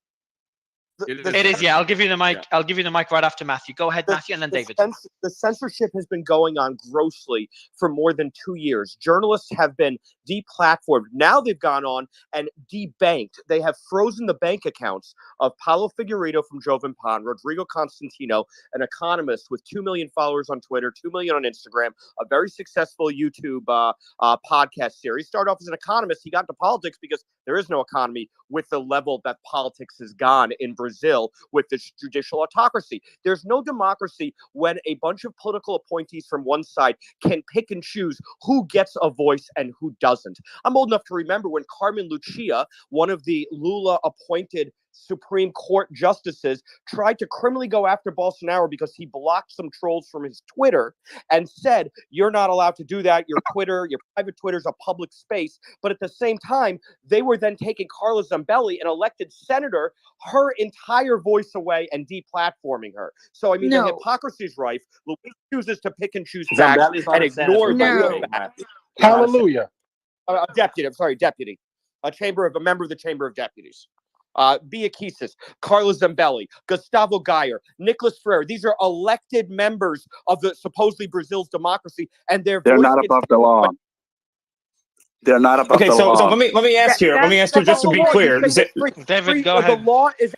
It is, yeah. I'll give you the mic. Yeah. I'll give you the mic right after Matthew. Go ahead, Matthew, and then David. The censorship has been going on grossly for more than 2 years. Journalists have been deplatformed. Now they've gone on and debanked. They have frozen the bank accounts of Paulo Figueiredo from Jovem Pan, Rodrigo Constantino, an economist with 2 million followers on Twitter, 2 million on Instagram, a very successful YouTube podcast series. Started off as an economist. He got into politics because there is no economy with the level that politics has gone in Brazil with this judicial autocracy. There's no democracy when a bunch of political appointees from one side can pick and choose who gets a voice and who doesn't. I'm old enough to remember when Carmen Lucia, one of the Lula-appointed Supreme Court justices, tried to criminally go after Bolsonaro because he blocked some trolls from his Twitter and said, you're not allowed to do that. Your Twitter, your private Twitter is a public space. But at the same time, they were then taking Carla Zambelli, an elected senator, her entire voice away and deplatforming her. So, I mean, the hypocrisy is rife. Luis chooses to pick and choose facts and ignore the facts. Hallelujah. Deputy. A member of the Chamber of Deputies. Bia Kicis, Carla Zambelli, Gustavo Geyer, Nicholas Ferreira. These are elected members of the supposedly Brazil's democracy, and they're not above the law. They're not above the law. So let me ask you. Let me ask you just to be clear. David, go ahead. The law is.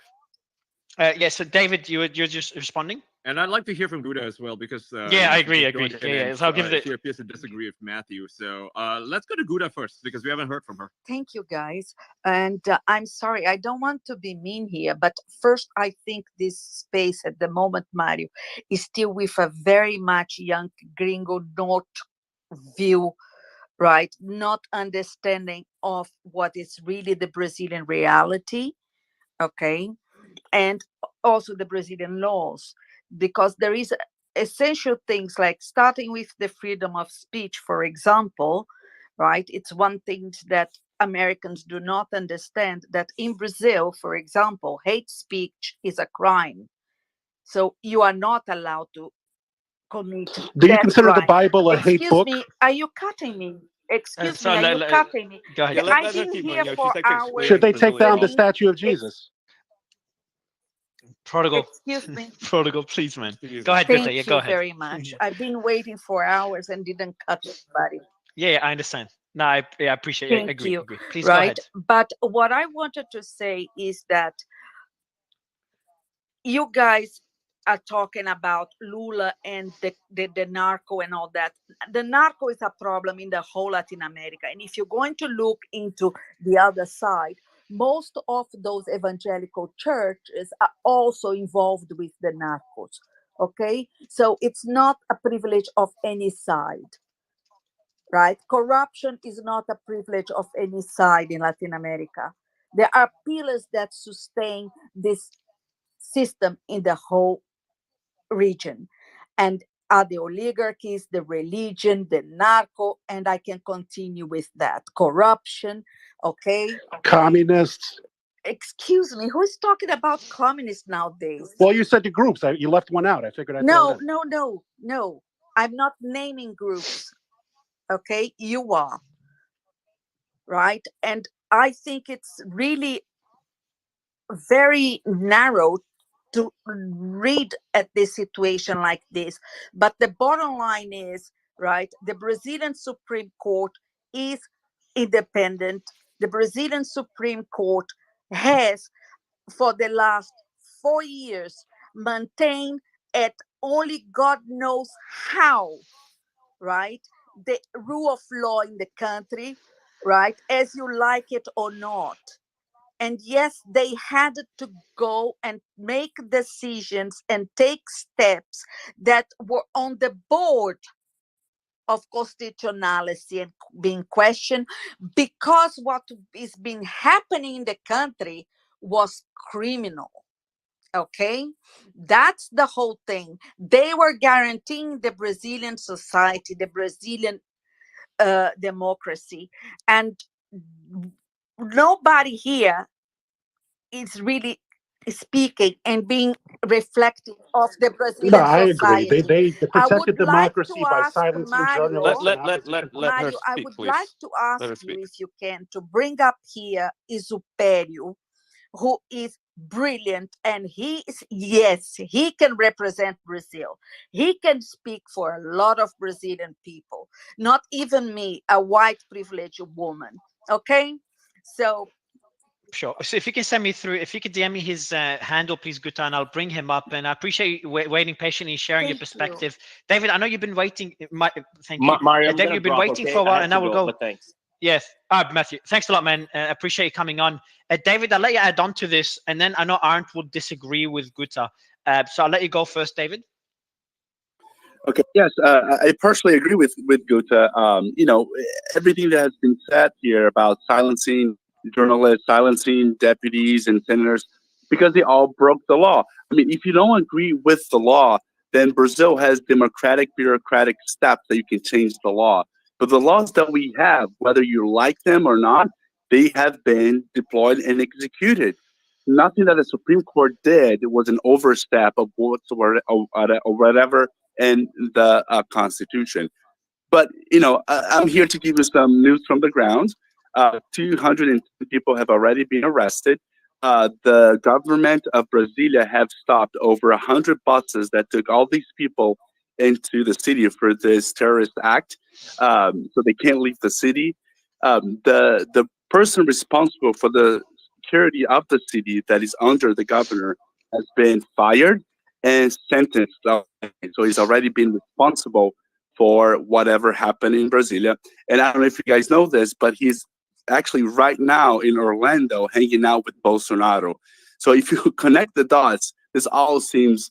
Yes, so David, you're just responding. And I'd like to hear from Buddha as well, because I agree. Yeah, so I'll give it. She appears to disagree with Matthew. So let's go to Buddha first, because we haven't heard from her. Thank you, guys. And I'm sorry, I don't want to be mean here, but first, I think this space at the moment, Mario, is still with a very much young gringo North view, right? Not understanding of what is really the Brazilian reality, okay? And also the Brazilian laws. Because there is essential things like starting with the freedom of speech, for example, right? It's one thing that Americans do not understand, that in Brazil, for example, hate speech is a crime. So you are not allowed to commit. Do you consider the Bible a hate book? Excuse me, are you cutting me? Excuse me, are you cutting me? Go ahead. I've been here for hours. Should they take down the statue of Jesus? Prodigal. Excuse me. Prodigal, please, man. Go ahead, Thank Victor. you Go ahead. very much. I've been waiting for hours and didn't cut anybody. Yeah, I understand. No, I appreciate it. Thank you. Agree. Please right? Go ahead. But what I wanted to say is that you guys are talking about Lula and the narco and all that. The narco is a problem in the whole Latin America. And if you're going to look into the other side, most of those evangelical churches are also involved with the narcos. Okay? So it's not a privilege of any side. Right? Corruption is not a privilege of any side in Latin America. There are pillars that sustain this system in the whole region, and are the oligarchies, the religion, the narco, and I can continue with that. Corruption, okay? Communists. Excuse me, who is talking about communists nowadays? Well, you said the groups. You left one out. I figured I'd No. I'm not naming groups. Okay, you are. Right? And I think it's really very narrow to read at this situation like this. But the bottom line is, right, the Brazilian Supreme Court is independent. The Brazilian Supreme Court has, for the last 4 years, maintained at only God knows how, right, the rule of law in the country, right, as you like it or not. And yes, they had to go and make decisions and take steps that were on the board of constitutionality and being questioned, because what is being happening in the country was criminal. Okay, that's the whole thing. They were guaranteeing the Brazilian society, the Brazilian democracy, and nobody here is really speaking and being reflective of the Brazilian society. I agree. They protected democracy by silencing journalists. Let her speak, I would please. like to ask you, if you can, to bring up here Isupério, who is brilliant, and he can represent Brazil. He can speak for a lot of Brazilian people, not even me, a white privileged woman. Okay, so sure. So if you can send me through, if you could DM me his handle, please, Guta, and I'll bring him up. And I appreciate you waiting patiently, sharing your perspective. David, I know you've been waiting. Thank you. Mario, I'm David, you've been drop, waiting okay? for a while, I and now we'll go. But thanks. Yes. Matthew, thanks a lot, man. Appreciate you coming on. David, I'll let you add on to this, and then I know Arndt will disagree with Guta. So I'll let you go first, David. Okay. Yes, I partially agree with Guta. Everything that has been said here about silencing journalists, silencing deputies and senators, because they all broke the law. I mean, if you don't agree with the law, then Brazil has democratic, bureaucratic steps that you can change the law. But the laws that we have, whether you like them or not, they have been deployed and executed. Nothing that the Supreme Court did was an overstep of whatsoever or whatever in the Constitution. But I'm here to give you some news from the ground. 210 people have already been arrested. The government of Brasilia have stopped over 100 buses that took all these people into the city for this terrorist act, so they can't leave the city. The person responsible for the security of the city, that is under the governor, has been fired and sentenced. So he's already been responsible for whatever happened in Brasilia. And I don't know if you guys know this, but he's actually right now in Orlando hanging out with Bolsonaro. So if you connect the dots, this all seems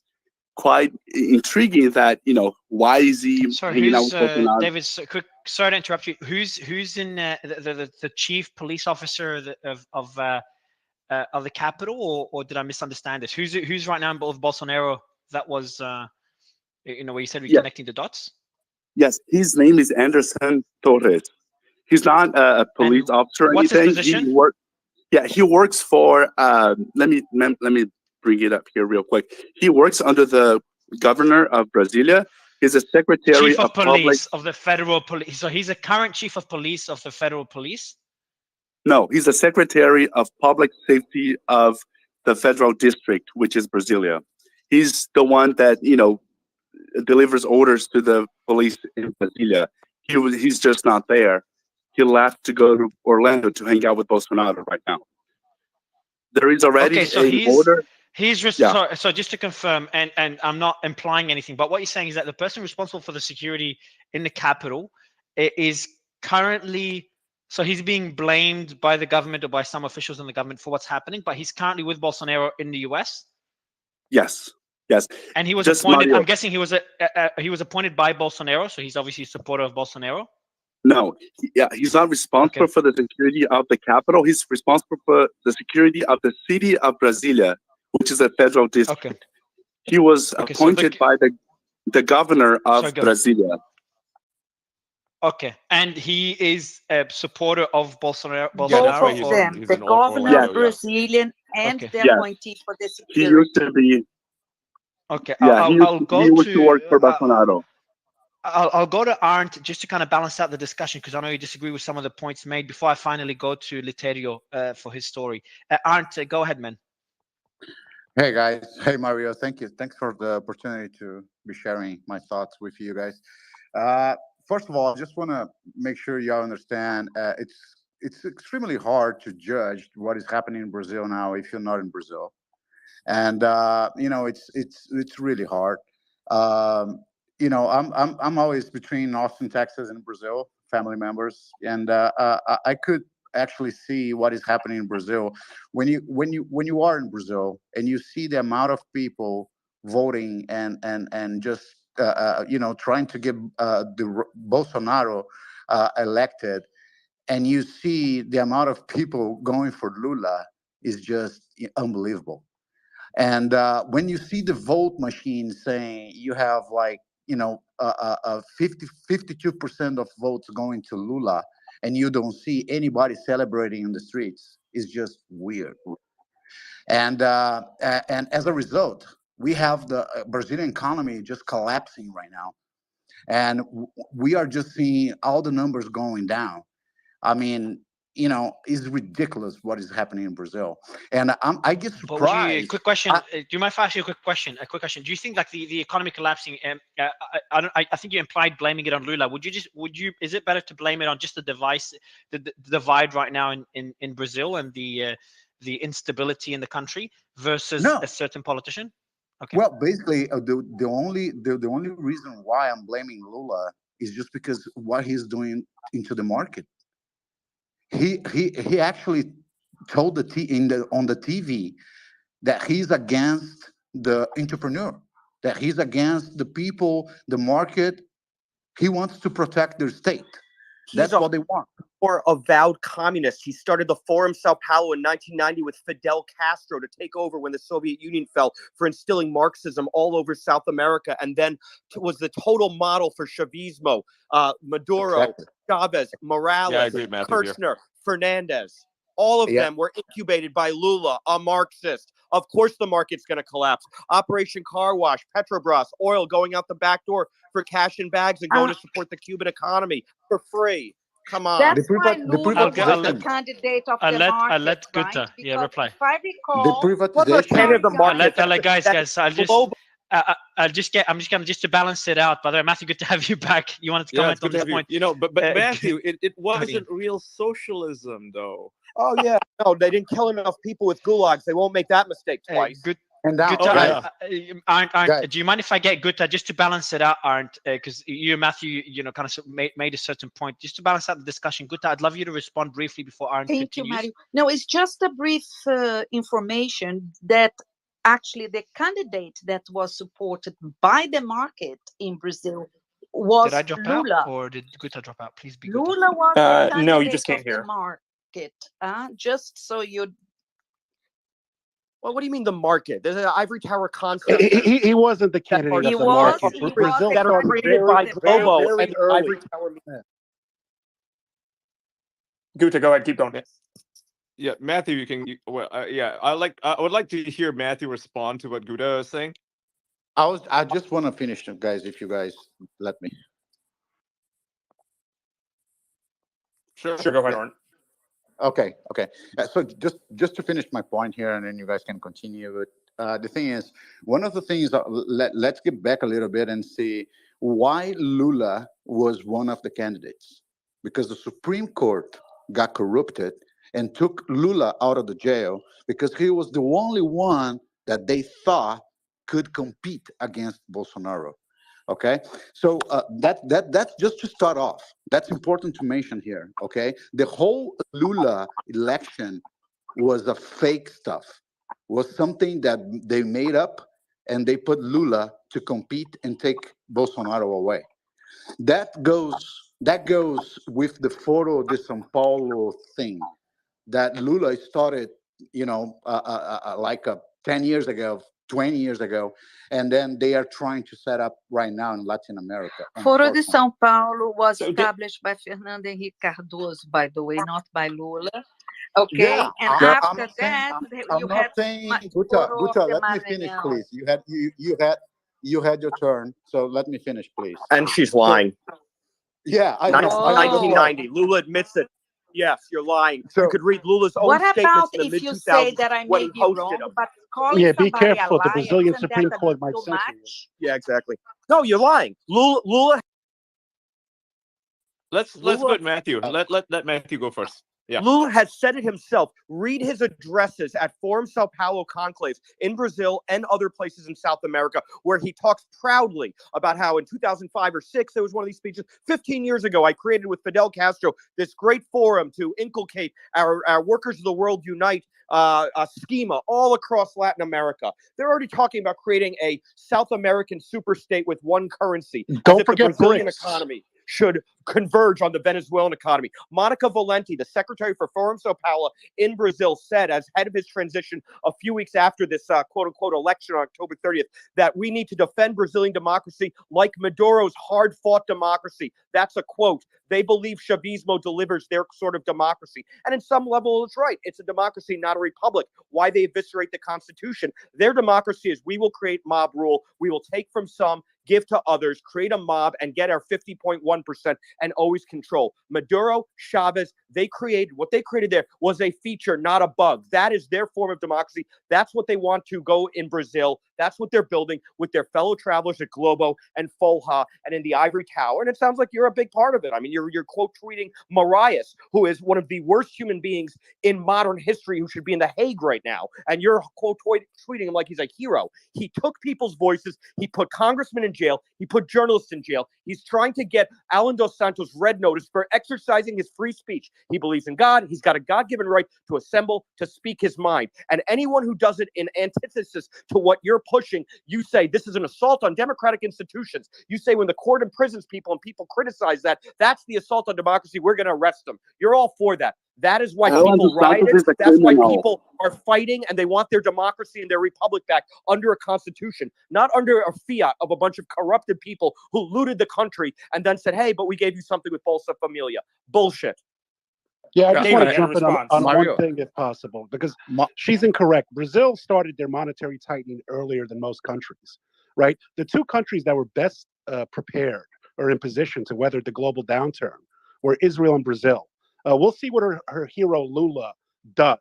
quite intriguing that, why is he hanging out with Bolsonaro? David, sorry to interrupt you. Who's in the chief police officer of the capital, or did I misunderstand this? Who's right now involved with Bolsonaro? That was, where you said we're connecting the dots? Yes, his name is Anderson Torres. He's not a police officer or what's anything. his position? He works for, let me bring it up here real quick. He works under the governor of Brasilia. He's a secretary Chief of public. police of the federal police. So he's a current chief of police of the federal police? No, he's the secretary of public safety of the federal district, which is Brasilia. He's the one that, delivers orders to the police in Brasilia. He's just not there. He left to go to Orlando to hang out with Bolsonaro right now. There is already an order. So just to confirm, and I'm not implying anything, but what you're saying is that the person responsible for the security in the capital is currently, so he's being blamed by the government or by some officials in the government for what's happening, but he's currently with Bolsonaro in the US? Yes. And he was appointed, Mario. I'm guessing he was appointed by Bolsonaro, so he's obviously a supporter of Bolsonaro? No, he's not responsible for the security of the capital. He's responsible for the security of the city of Brasilia, which is a federal district. Okay. He was appointed by the governor of Brasilia. Okay, and he is a supporter of Bolsonaro. Both of them, the governor, Brazilian, and the appointee for the security. He used to be. Okay, yeah, he used to work for Bolsonaro. I'll go to Arndt just to kind of balance out the discussion, because I know you disagree with some of the points made before I finally go to Literio for his story. Arndt, go ahead, man. Hey, guys. Hey, Mario. Thank you. Thanks for the opportunity to be sharing my thoughts with you guys. First of all, I just want to make sure y'all understand it's extremely hard to judge what is happening in Brazil now if you're not in Brazil. And, it's really hard. I'm always between Austin, Texas, and Brazil, family members, and I could actually see what is happening in Brazil when you are in Brazil and you see the amount of people voting and just trying to get the Bolsonaro elected, and you see the amount of people going for Lula is just unbelievable. And when you see the vote machine saying you have 52% of votes going to Lula, and you don't see anybody celebrating in the streets, is just weird. And as a result, we have the Brazilian economy just collapsing right now, and we are just seeing all the numbers going down. I mean, is ridiculous what is happening in Brazil. And I get But would you, surprised. quick question, do you mind if I ask you a quick question? Do you think like the economy collapsing, I think you implied blaming it on Lula. Is it better to blame it on just the divide right now in Brazil and the instability in the country versus a certain politician? Okay. Well, basically, the only reason why I'm blaming Lula is just because what he's doing into the market. He actually told on the TV that he's against the entrepreneur, that he's against the people, the market. He wants to protect their state. That's what they want. Or avowed communist. He started the Forum Sao Paulo in 1990 with Fidel Castro to take over when the Soviet Union fell, for instilling Marxism all over South America, and then was the total model for Chavismo, Maduro, Chavez, Morales, Kirchner, Fernandez. All of them were incubated by Lula, a Marxist. Of course the market's going to collapse. Operation Car Wash, Petrobras, oil going out the back door for cash in bags and going to support the Cuban economy for free. Come on. That's why Lula was the candidate of the market, I'll let Guta, right? yeah, reply. If I recall, the privatization of the market. Guys, I'm just to balance it out. By the way, Matthew, good to have you back. You wanted to comment on this point? But Matthew, it wasn't real socialism, though. Oh yeah, no, they didn't kill enough people with gulags. They won't make that mistake twice. Good. And now, Arndt, do you mind if I get Guta just to balance it out, Arndt? Because you, Matthew, kind of made a certain point. Just to balance out the discussion, Guta, I'd love you to respond briefly before Arndt continues. Thank you, Mario. No, it's just a brief information that actually the candidate that was supported by the market in Brazil was Did I drop Lula. out, or did Guta drop out? Please be Guta. Lula was the candidate no, you just can't of hear. the market. Just so you. Well, what do you mean the market? There's an ivory tower concept. He wasn't the candidate of the market. Brazil that are created by Globo and ivory tower. Guta, go ahead, keep going. Yeah, Matthew, you can. I would like to hear Matthew respond to what Guta is saying. I just want to finish, guys. If you guys let me. Sure, go ahead, Arndt. Okay. So just to finish my point here, and then you guys can continue. But the thing is, one of the things, let's get back a little bit and see why Lula was one of the candidates. Because the Supreme Court got corrupted and took Lula out of the jail because he was the only one that they thought could compete against Bolsonaro. Okay, so that's just to start off. That's important to mention here. Okay, the whole Lula election was a fake stuff. Was something that they made up, and they put Lula to compete and take Bolsonaro away. That goes with the Foro de São Paulo thing that Lula started, like 10 years ago. 20 years ago, and then they are trying to set up right now in Latin America. Foro de São Paulo was established by Fernando Henrique Cardoso, by the way, not by Lula. Okay, yeah, and after that, I'm not saying, Guta, let me finish, please. You had your turn, so let me finish, please. And she's lying. Yeah, I know. 1990. Lula admits it. Yes, you're lying. So, you could read Lula's own statements in the mid-2000s. What about if you say that I may be wrong, but calling be careful. The Brazilian Supreme Court might censor you. Yeah, exactly. No, you're lying. Lula. Let's put Matthew. Let Matthew go first. Yeah. Lula has said it himself. Read his addresses at Forum Sao Paulo conclaves in Brazil and other places in South America, where he talks proudly about how in 2005 or 6, there was one of these speeches. 15 years ago, I created with Fidel Castro this great forum to inculcate our Workers of the World Unite a schema all across Latin America. They're already talking about creating a South American super state with one currency. Don't forget the Brazilian economy should converge on the Venezuelan economy. Monica Valente, the secretary for Forum Sao Paulo in Brazil, said as head of his transition a few weeks after this quote-unquote election on October 30th, that we need to defend Brazilian democracy like Maduro's hard-fought democracy. That's a quote. They believe Chavismo delivers their sort of democracy. And in some level, it's right. It's a democracy, not a republic. Why they eviscerate the Constitution? Their democracy is we will create mob rule. We will take from some, give to others, create a mob, and get our 50.1% and always control. Maduro, Chavez, what they created there was a feature, not a bug. That is their form of democracy. That's what they want to go in Brazil. That's what they're building with their fellow travelers at Globo and Folha and in the Ivory Tower. And it sounds like you're a big part of it. I mean, you're quote tweeting Marias, who is one of the worst human beings in modern history, who should be in The Hague right now. And you're quote tweeting him like he's a hero. He took people's voices. He put congressmen in jail. He put journalists in jail. He's trying to get Alan dos Santos red notice for exercising his free speech. He believes in God. He's got a God-given right to assemble, to speak his mind. And anyone who does it in antithesis to what you're pushing, you say this is an assault on democratic institutions. You say when the court imprisons people and people criticize that, that's the assault on democracy. We're going to arrest them. You're all for that. That is why people rioted. That's why people are fighting, and they want their democracy and their republic back under a constitution, not under a fiat of a bunch of corrupted people who looted the country and then said, hey, but we gave you something with Bolsa Familia. Bullshit. Yeah, I just want to jump in on Mario. one thing, if possible, because she's incorrect. Brazil started their monetary tightening earlier than most countries, right? The two countries that were best prepared or in position to weather the global downturn were Israel and Brazil. We'll see what her hero Lula does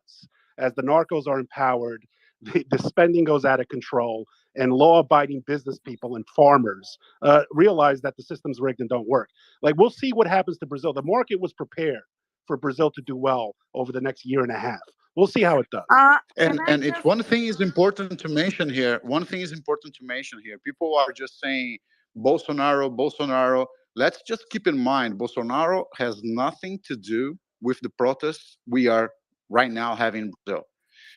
as the narcos are empowered, the spending goes out of control, and law-abiding business people and farmers realize that the system's rigged and don't work. Like, we'll see what happens to Brazil. The market was prepared for Brazil to do well over the next year and a half. We'll see how it does. And it's one thing is important to mention here. People are just saying Bolsonaro. Let's just keep in mind, Bolsonaro has nothing to do with the protests we are right now having in Brazil.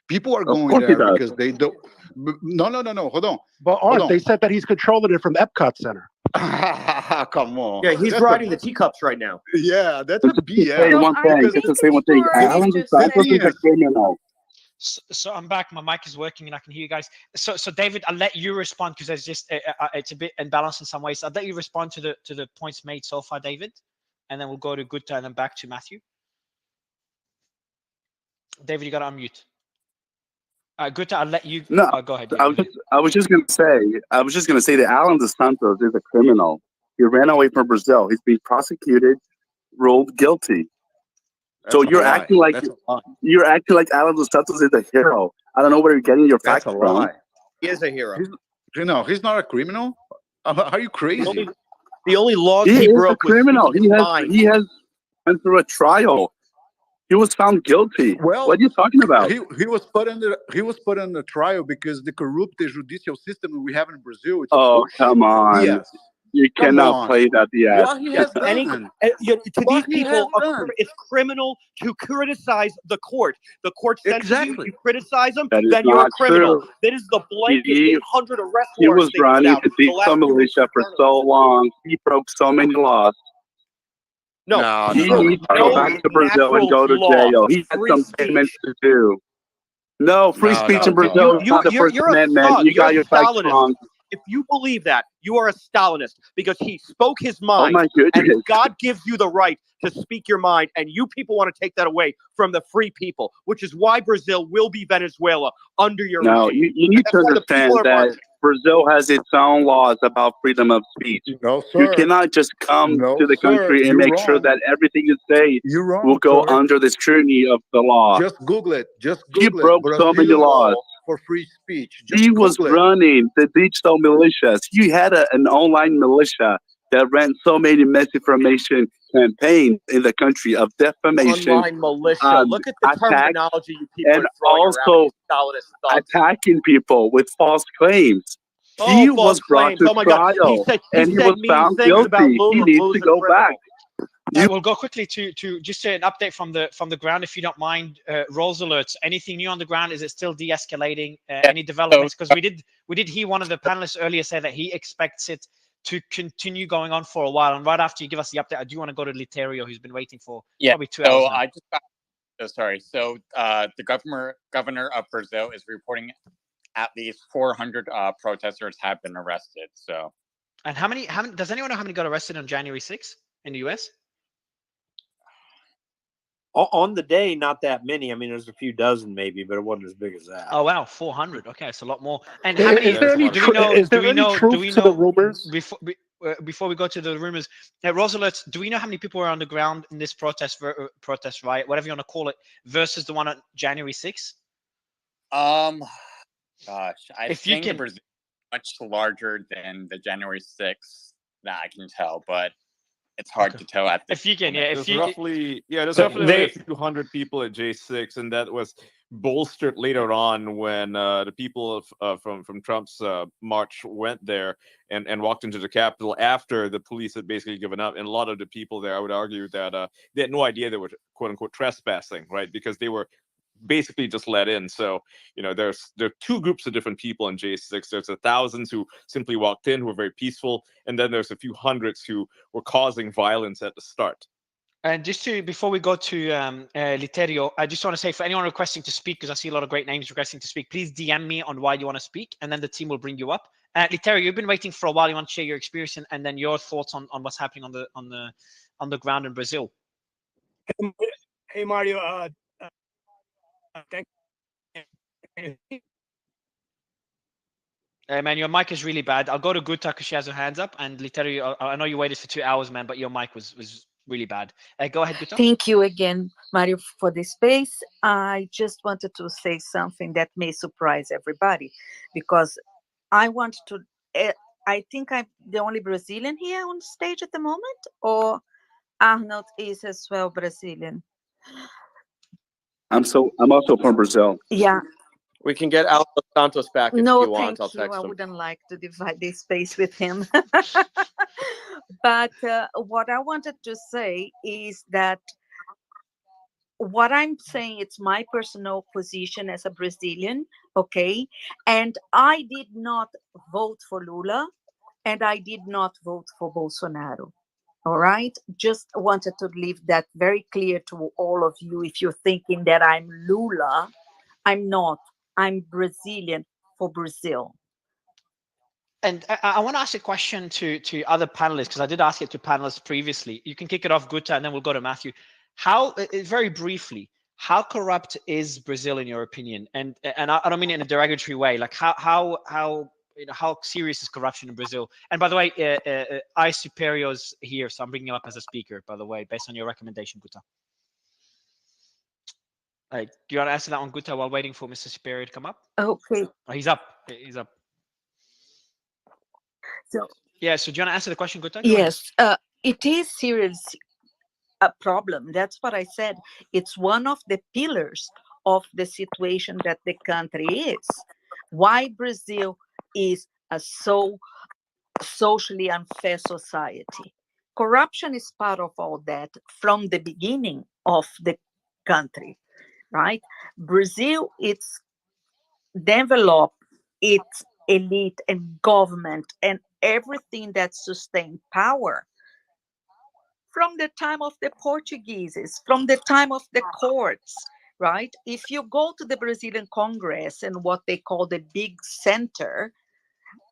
People are going there because they don't. No. Hold on. But they said that he's controlling it from Epcot Center. Come on. Yeah, he's riding the teacups right now. Yeah, that's a BS. Say one thing. Alan dos Santos is a criminal. So I'm back. My mic is working and I can hear you guys. So David, I'll let you respond because there's just it's a bit imbalanced in some ways. I'll let you respond to the points made so far, David, and then we'll go to Gutta and then back to Matthew. David, you got to unmute. Gutta, I'll let you. No, go ahead. I was just gonna say that Alan dos Santos is a criminal. He ran away from Brazil. He's being prosecuted, ruled guilty. So you're acting like Alan dos Santos is a hero. I don't know where you're getting your facts from. He is a hero. He's not a criminal. Are you crazy? The only laws he broke is a criminal. He has went through a trial. He was found guilty. Well, what are you talking about? He was put under trial because the corrupt judicial system we have in Brazil. Come on. Yes. You cannot play that yet. Well, he has to these people, it's criminal to criticize the court. The court sends you criticize them, then you're a criminal. True. That is the blanket 800 arrest warrants. He was running the diesel militia for so long. He broke so many laws. No, he needs to go back to Brazil and go to jail. He has some payments to do. No, free speech in Brazil is not the First Amendment. You got your facts wrong. If you believe that, you are a Stalinist because he spoke his mind. Oh my goodness. And God gives you the right to speak your mind, and you people want to take that away from the free people, which is why Brazil will be Venezuela under your No, regime. you need to understand that Brazil has its own laws about freedom of speech. No, sir. You cannot just come to the country and make sure that everything you say will go under the scrutiny of the law. Just Google it. He broke so many laws. For free speech. He was running the digital militias. You had an online militia that ran so many misinformation campaigns in the country of defamation. Online militia. Look at the terminology you people and are throwing also attacking people with false claims. He was brought to trial and he was found guilty. He needs to go back. We'll go quickly to just an update from the ground, if you don't mind. Rolls alerts. Anything new on the ground? Is it still de-escalating? Any developments? Because we did hear one of the panelists earlier say that he expects it to continue going on for a while. And right after you give us the update, I do want to go to Literio, who's been waiting for probably 2 hours now. The governor of Brazil is reporting at least 400 protesters have been arrested. So, and how many? Does anyone know how many got arrested on January 6th in the US? On the day, not that many. I mean, there's a few dozen maybe, but it wasn't as big as that. Oh wow, 400. Okay, it's a lot more. And how many? Is there any truth to the rumors? before we go to the rumors, Rosalind, do we know how many people were on the ground in this protest riot, whatever you want to call it, versus the one on January 6th? Gosh, I if think you can, Brazil much larger than the January 6th that I can tell, but it's hard to tell at this if you can, moment. if There's you roughly there's So roughly they- a few hundred people at J6, and that was bolstered later on when the people from Trump's march went there and walked into the Capitol after the police had basically given up. And a lot of the people there, I would argue that they had no idea they were quote unquote trespassing, right? Because they were basically just let in. So there are two groups of different people in J6. There's the thousands who simply walked in, who were very peaceful, and then there's a few hundreds who were causing violence at the start. And just before we go to Literio, I just want to say, for anyone requesting to speak, because I see a lot of great names requesting to speak, please DM me on why you want to speak, and then the team will bring you up. Literio, you've been waiting for a while. You want to share your experience and then your thoughts on what's happening on the ground in Brazil. Hey Mario, thank you. Man, your mic is really bad. I'll go to Guta because she has her hands up, and Literio, I know you waited for 2 hours, man, but your mic was really bad. Go ahead, Guta. Thank you again, Mario, for the space. I just wanted to say something that may surprise everybody, because I want to. I think I'm the only Brazilian here on stage at the moment, or Arnold is as well Brazilian. I'm also from Brazil. Yeah. We can get Aldo Santos back if No, you want. thank I'll you. text I him. wouldn't like to divide this space with him. But what I wanted to say is that what I'm saying, it's my personal position as a Brazilian, okay? And I did not vote for Lula, and I did not vote for Bolsonaro. All right? Just wanted to leave that very clear to all of you. If you're thinking that I'm Lula, I'm not. I'm Brazilian for Brazil. And I want to ask a question to other panelists, because I did ask it to panelists previously. You can kick it off, Guta, and then we'll go to Matthew. How, very briefly, how corrupt is Brazil in your opinion? And I don't mean it in a derogatory way. Like how serious is corruption in Brazil? And by the way, I Superior's here, so I'm bringing you up as a speaker. By the way, based on your recommendation, Guta. Do you want to answer that one, Guta, while waiting for Mr. Superior to come up? Okay. Oh, he's up. He's up. So yeah. So do you want to answer the question, Guta? Yes, it is serious a problem. That's what I said. It's one of the pillars of the situation that the country is. Why Brazil is a so socially unfair society. Corruption is part of all that from the beginning of the country, right? Brazil, it's developed its elite and government and everything that sustained power from the time of the Portuguese, from the time of the courts, right? If you go to the Brazilian Congress and what they call the big center,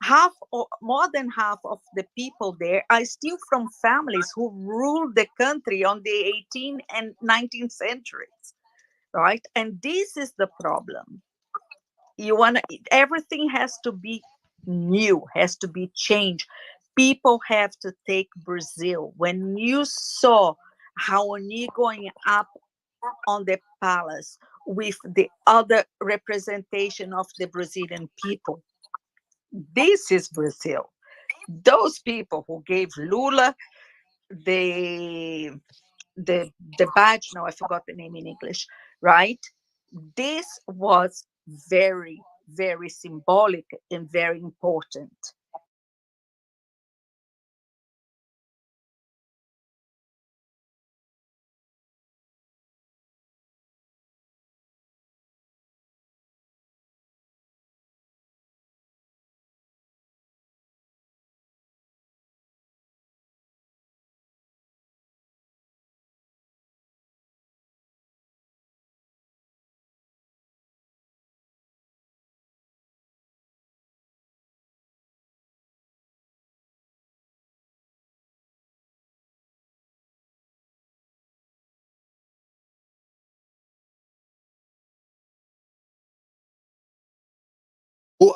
half or more than half of the people there are still from families who ruled the country on the 18th and 19th centuries, right? And this is the problem. Everything has to be new, has to be changed. People have to take Brazil. When you saw Raoni going up on the palace with the other representation of the Brazilian people, this is Brazil. Those people who gave Lula the badge, no, I forgot the name in English, right? This was very, very symbolic and very important.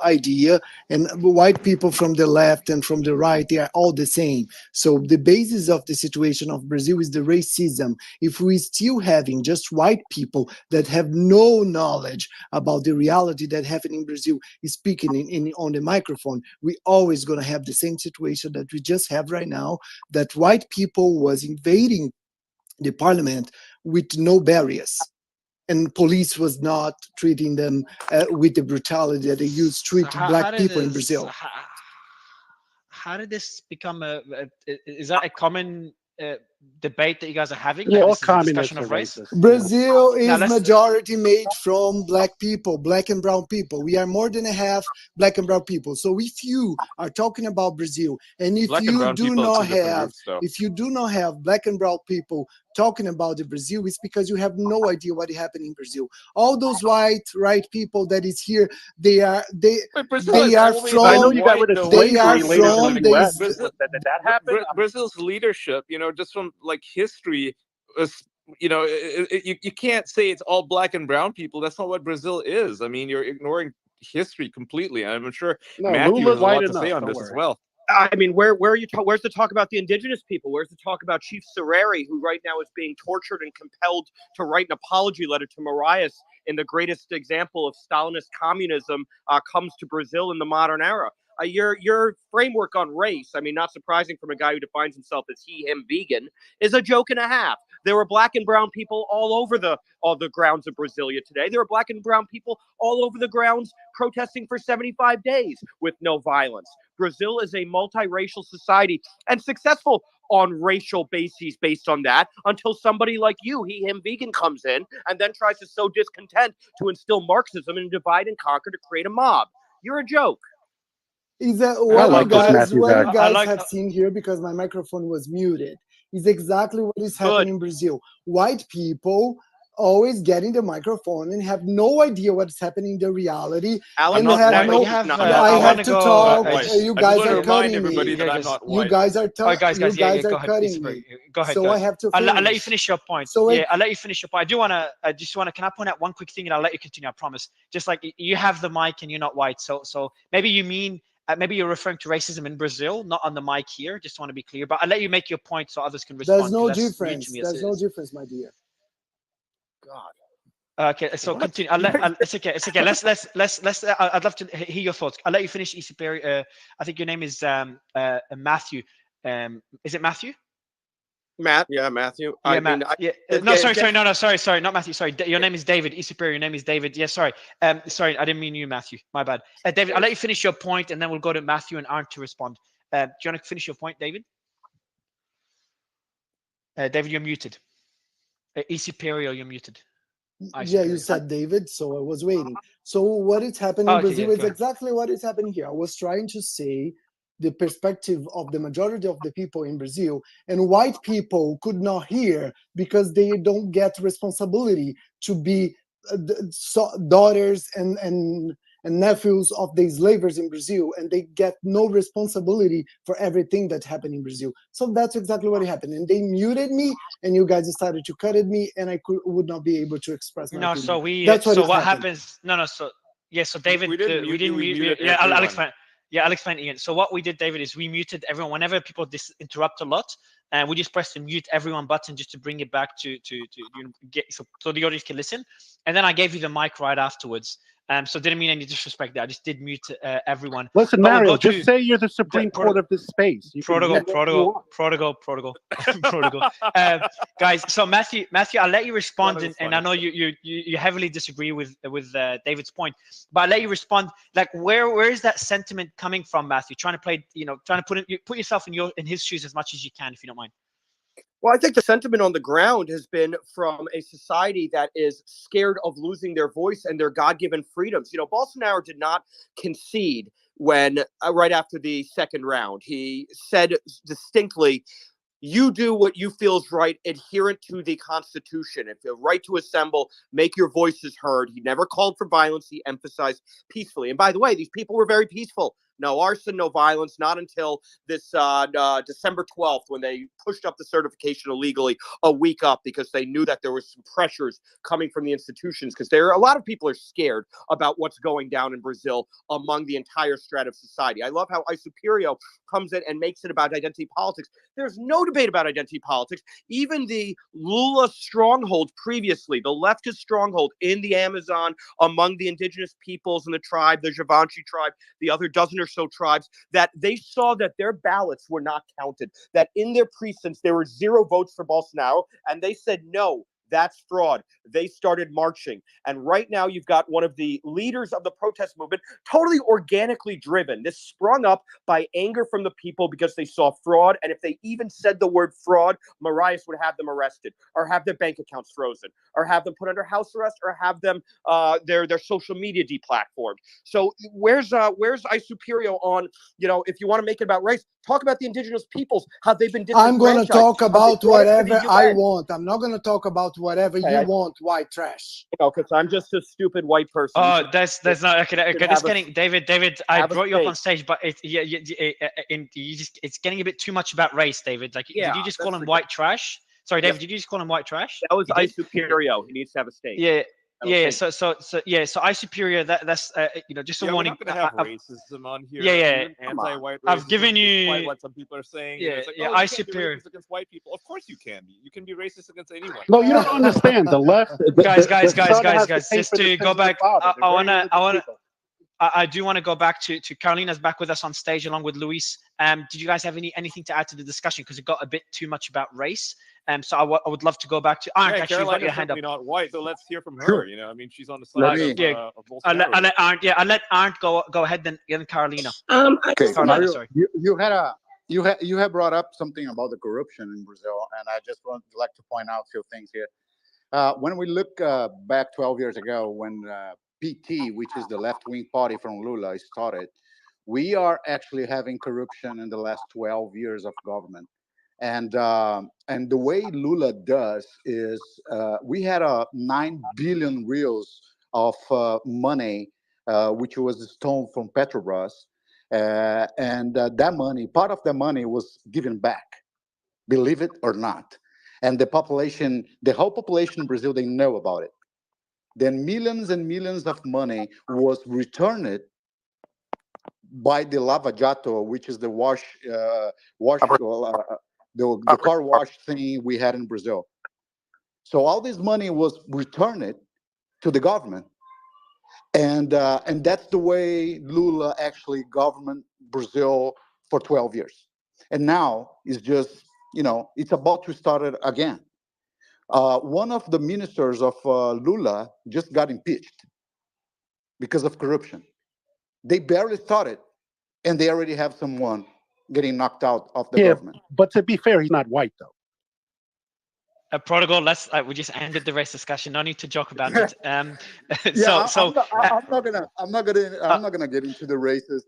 idea, and white people from the left and from the right, they are all the same. So the basis of the situation of Brazil is the racism. If we still having just white people that have no knowledge about the reality that happened in Brazil speaking on the microphone, we always going to have the same situation that we just have right now, that white people was invading the parliament with no barriers, and police was not treating them with the brutality that they used to treat black people in Brazil. How did this become is that a common debate that you guys are having? Yeah, Like all this is a communists discussion are of race? racist. Brazil Now is majority made from black people, black and brown people. We are more than a half black and brown people. So if you are talking about Brazil, and if Black and you brown do people are not two different have, groups, though. if you do not have black and brown people talking about the Brazil, it's because you have no idea what happened in Brazil. All those right people that is here, they are from. I know you got rid of They are slavery later from. in the U.S. Did that happen? Brazil's leadership, just from like history, you can't say it's all black and brown people. That's not what Brazil is. I mean, you're ignoring history completely. I'm sure Matthew has a lot to say on this as well. I mean, where's the talk about the indigenous people? Where's the talk about Chief Sereri, who right now is being tortured and compelled to write an apology letter to Marias in the greatest example of Stalinist communism comes to Brazil in the modern era? Your framework on race, I mean, not surprising from a guy who defines himself as he, him, vegan, is a joke and a half. There were black and brown people all over the grounds of Brasilia today. There were black and brown people all over the grounds protesting for 75 days with no violence. Brazil is a multiracial society and successful on racial bases based on that until somebody like you, he, him, vegan, comes in and then tries to sow discontent to instill Marxism and divide and conquer to create a mob. You're a joke. Is that what you guys have seen here, because my microphone was muted, is exactly what is happening in Brazil. White people always getting the microphone and have no idea what's happening in the reality. Alan, and have no, I have to talk. You guys are cutting me. You guys are cutting me. Go ahead, so guys. I have to finish. I'll let you finish your point. So I'll let you finish your point. I just want to, can I point out one quick thing and I'll let you continue, I promise. Just like you have the mic and you're not white. So maybe you mean, maybe you're referring to racism in Brazil, not on the mic here. Just want to be clear, but I'll let you make your point so others can respond. There's no difference. There's no difference, my dear. God. Okay, so continue. It's okay. It's okay. Let's. I'd love to hear your thoughts. I'll let you finish, Isiperi. I think your name is Matthew. Is it Matthew? Matthew. Yeah, Matt. Sorry, not Matthew. Sorry, your name is David. Isiperi, your name is David. Yeah, sorry. Sorry, I didn't mean you, Matthew. My bad. David, I'll let you finish your point, and then we'll go to Matthew and Arndt to respond. Do you want to finish your point, David? David, you're muted. Isiperi, you're muted. Yeah, you said David, so I was waiting. So what is happening in Brazil is exactly what is happening here. I was trying to say the perspective of the majority of the people in Brazil, and white people could not hear because they don't get responsibility to be daughters and nephews of the slavers in Brazil, and they get no responsibility for everything that happened in Brazil. So that's exactly what happened, and they muted me, and you guys decided to cut me, and I would not be able to express my opinion. So we. That's so what happens? So David, we didn't mute. Yeah, I'll explain. Yeah, I'll explain again. So what we did, David, is we muted everyone whenever people interrupt a lot, and we just pressed the mute everyone button just to bring it back to get so the audience can listen. And then I gave you the mic right afterwards. So didn't mean any disrespect there. I just did mute everyone. Listen, Mario, just say you're the Supreme Court of this space. Protocol. Guys, so Matthew, I'll let you respond, and I know you heavily disagree with David's point, but I'll let you respond. Like, where is that sentiment coming from, Matthew? Trying to put yourself in his shoes as much as you can, if you don't mind. Well, I think the sentiment on the ground has been from a society that is scared of losing their voice and their God-given freedoms. Bolsonaro did not concede when, right after the second round, he said distinctly, you do what you feel is right, adherent to the Constitution. If you have right to assemble, make your voices heard. He never called for violence. He emphasized peacefully. And by the way, these people were very peaceful. No arson, no violence, not until this December 12th when they pushed up the certification illegally a week up because they knew that there was some pressures coming from the institutions, because there are a lot of people are scared about what's going down in Brazil among the entire strata of society. I love how Isuperio comes in and makes it about identity politics. There's no debate about identity politics. Even the Lula stronghold previously, the leftist stronghold in the Amazon among the indigenous peoples and the tribe, the Javanchi tribe, the other dozen or so tribes, that they saw that their ballots were not counted, that in their precincts there were 0 votes for Bolsonaro, and they said, no, that's fraud. They started marching. And right now you've got one of the leaders of the protest movement, totally organically driven. This sprung up by anger from the people because they saw fraud. And if they even said the word fraud, Marias would have them arrested, or have their bank accounts frozen, or have them put under house arrest, or have them their social media deplatformed. So where's Isuperio on, if you want to make it about race, talk about the indigenous peoples, how they've been disenfranchised. I'm going to talk about whatever I want. I'm not going to talk about whatever you want, white trash. Because I'm just a stupid white person. Oh, there's not okay. This getting David. I brought you up on stage, but it's getting a bit too much about race, David. Like, did you just call him white trash? Sorry, David. Did you just call him white trash? That was Isuperio. He needs to have a stake. Yeah. Yeah, so Isuperio, that's just a warning. We're not going to have racism on here. Yeah. Anti-white racism. I've given you despite what some people are saying. Yeah, it's like, yeah. You can't be Isuperio racist against white people. Of course you can be. You can be racist against anyone. No, you don't understand. The left, guys. the Just to go back, I do want to go back to Carolina's back with us on stage along with Luis. Did you guys have anything to add to the discussion, because it got a bit too much about race? So I would love to go back to Arndt. Actually, you've got your hand up. Not white, so let's hear from her. Sure. I mean, she's on the side of Bolsonaro. I'll let Arndt go ahead, then Carolina. Okay, Carolina, Mario, sorry. you have brought up something about the corruption in Brazil, and I just would like to point out a few things here. When we look back 12 years ago, when PT, which is the left-wing party from Lula, started, we are actually having corruption in the last 12 years of government. And the way Lula does is we had 9 billion reals of money, which was stolen from Petrobras. And that money, part of the money was given back, believe it or not. And the population, the whole population in Brazil, they know about it. Then millions and millions of money was returned by the Lava Jato, which is the the car wash thing we had in Brazil. So all this money was returned to the government, and that's the way Lula actually governed Brazil for 12 years. And now it's just, it's about to start it again. One of the ministers of Lula just got impeached because of corruption. They barely started, and they already have someone getting knocked out of the government. But to be fair, he's not white, though. Prodigal, we just ended the race discussion. No need to joke about it. I'm not gonna get into the races.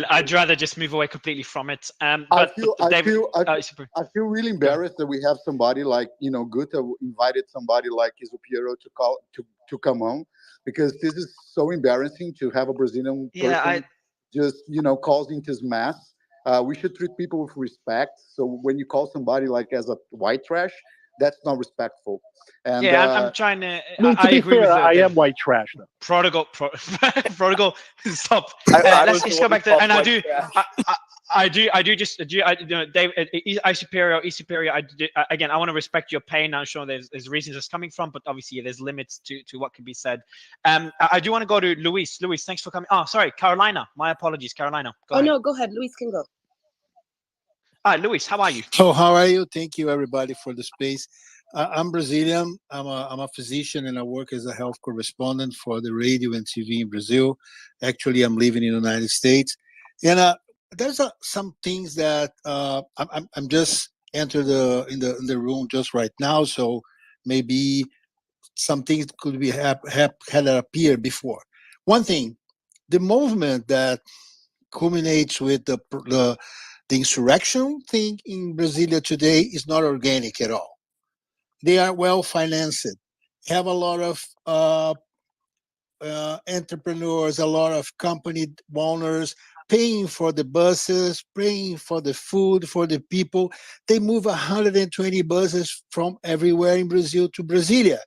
I'd rather just move away completely from it. I feel really embarrassed that we have somebody like Guta invited somebody like Isuperio to come on, because this is so embarrassing to have a Brazilian person just causing this mess. We should treat people with respect. So when you call somebody like as a white trash, that's not respectful. And I'm trying to. To be fair, I am white trash though. Prodigal, stop. Let's just go back to, and Dave, Isuperio. Again, I want to respect your pain. I'm sure there's reasons it's coming from, but obviously there's limits to what can be said. I do want to go to Luis. Luis, thanks for coming. Oh, sorry, Carolina. My apologies, Carolina. No, go ahead. Luis can go. Hi, Luis, how are you? So, how are you? Thank you, everybody, for the space. I'm Brazilian. I'm a physician, and I work as a health correspondent for the radio and TV in Brazil. Actually, I'm living in the United States. And there's some things that I'm just entered in the room just right now, so maybe some things could be had appeared before. One thing, the movement that culminates with the insurrection thing in Brasilia today is not organic at all. They are well financed, have a lot of entrepreneurs, a lot of company owners paying for the buses, paying for the food, for the people. They move 120 buses from everywhere in Brazil to Brasilia.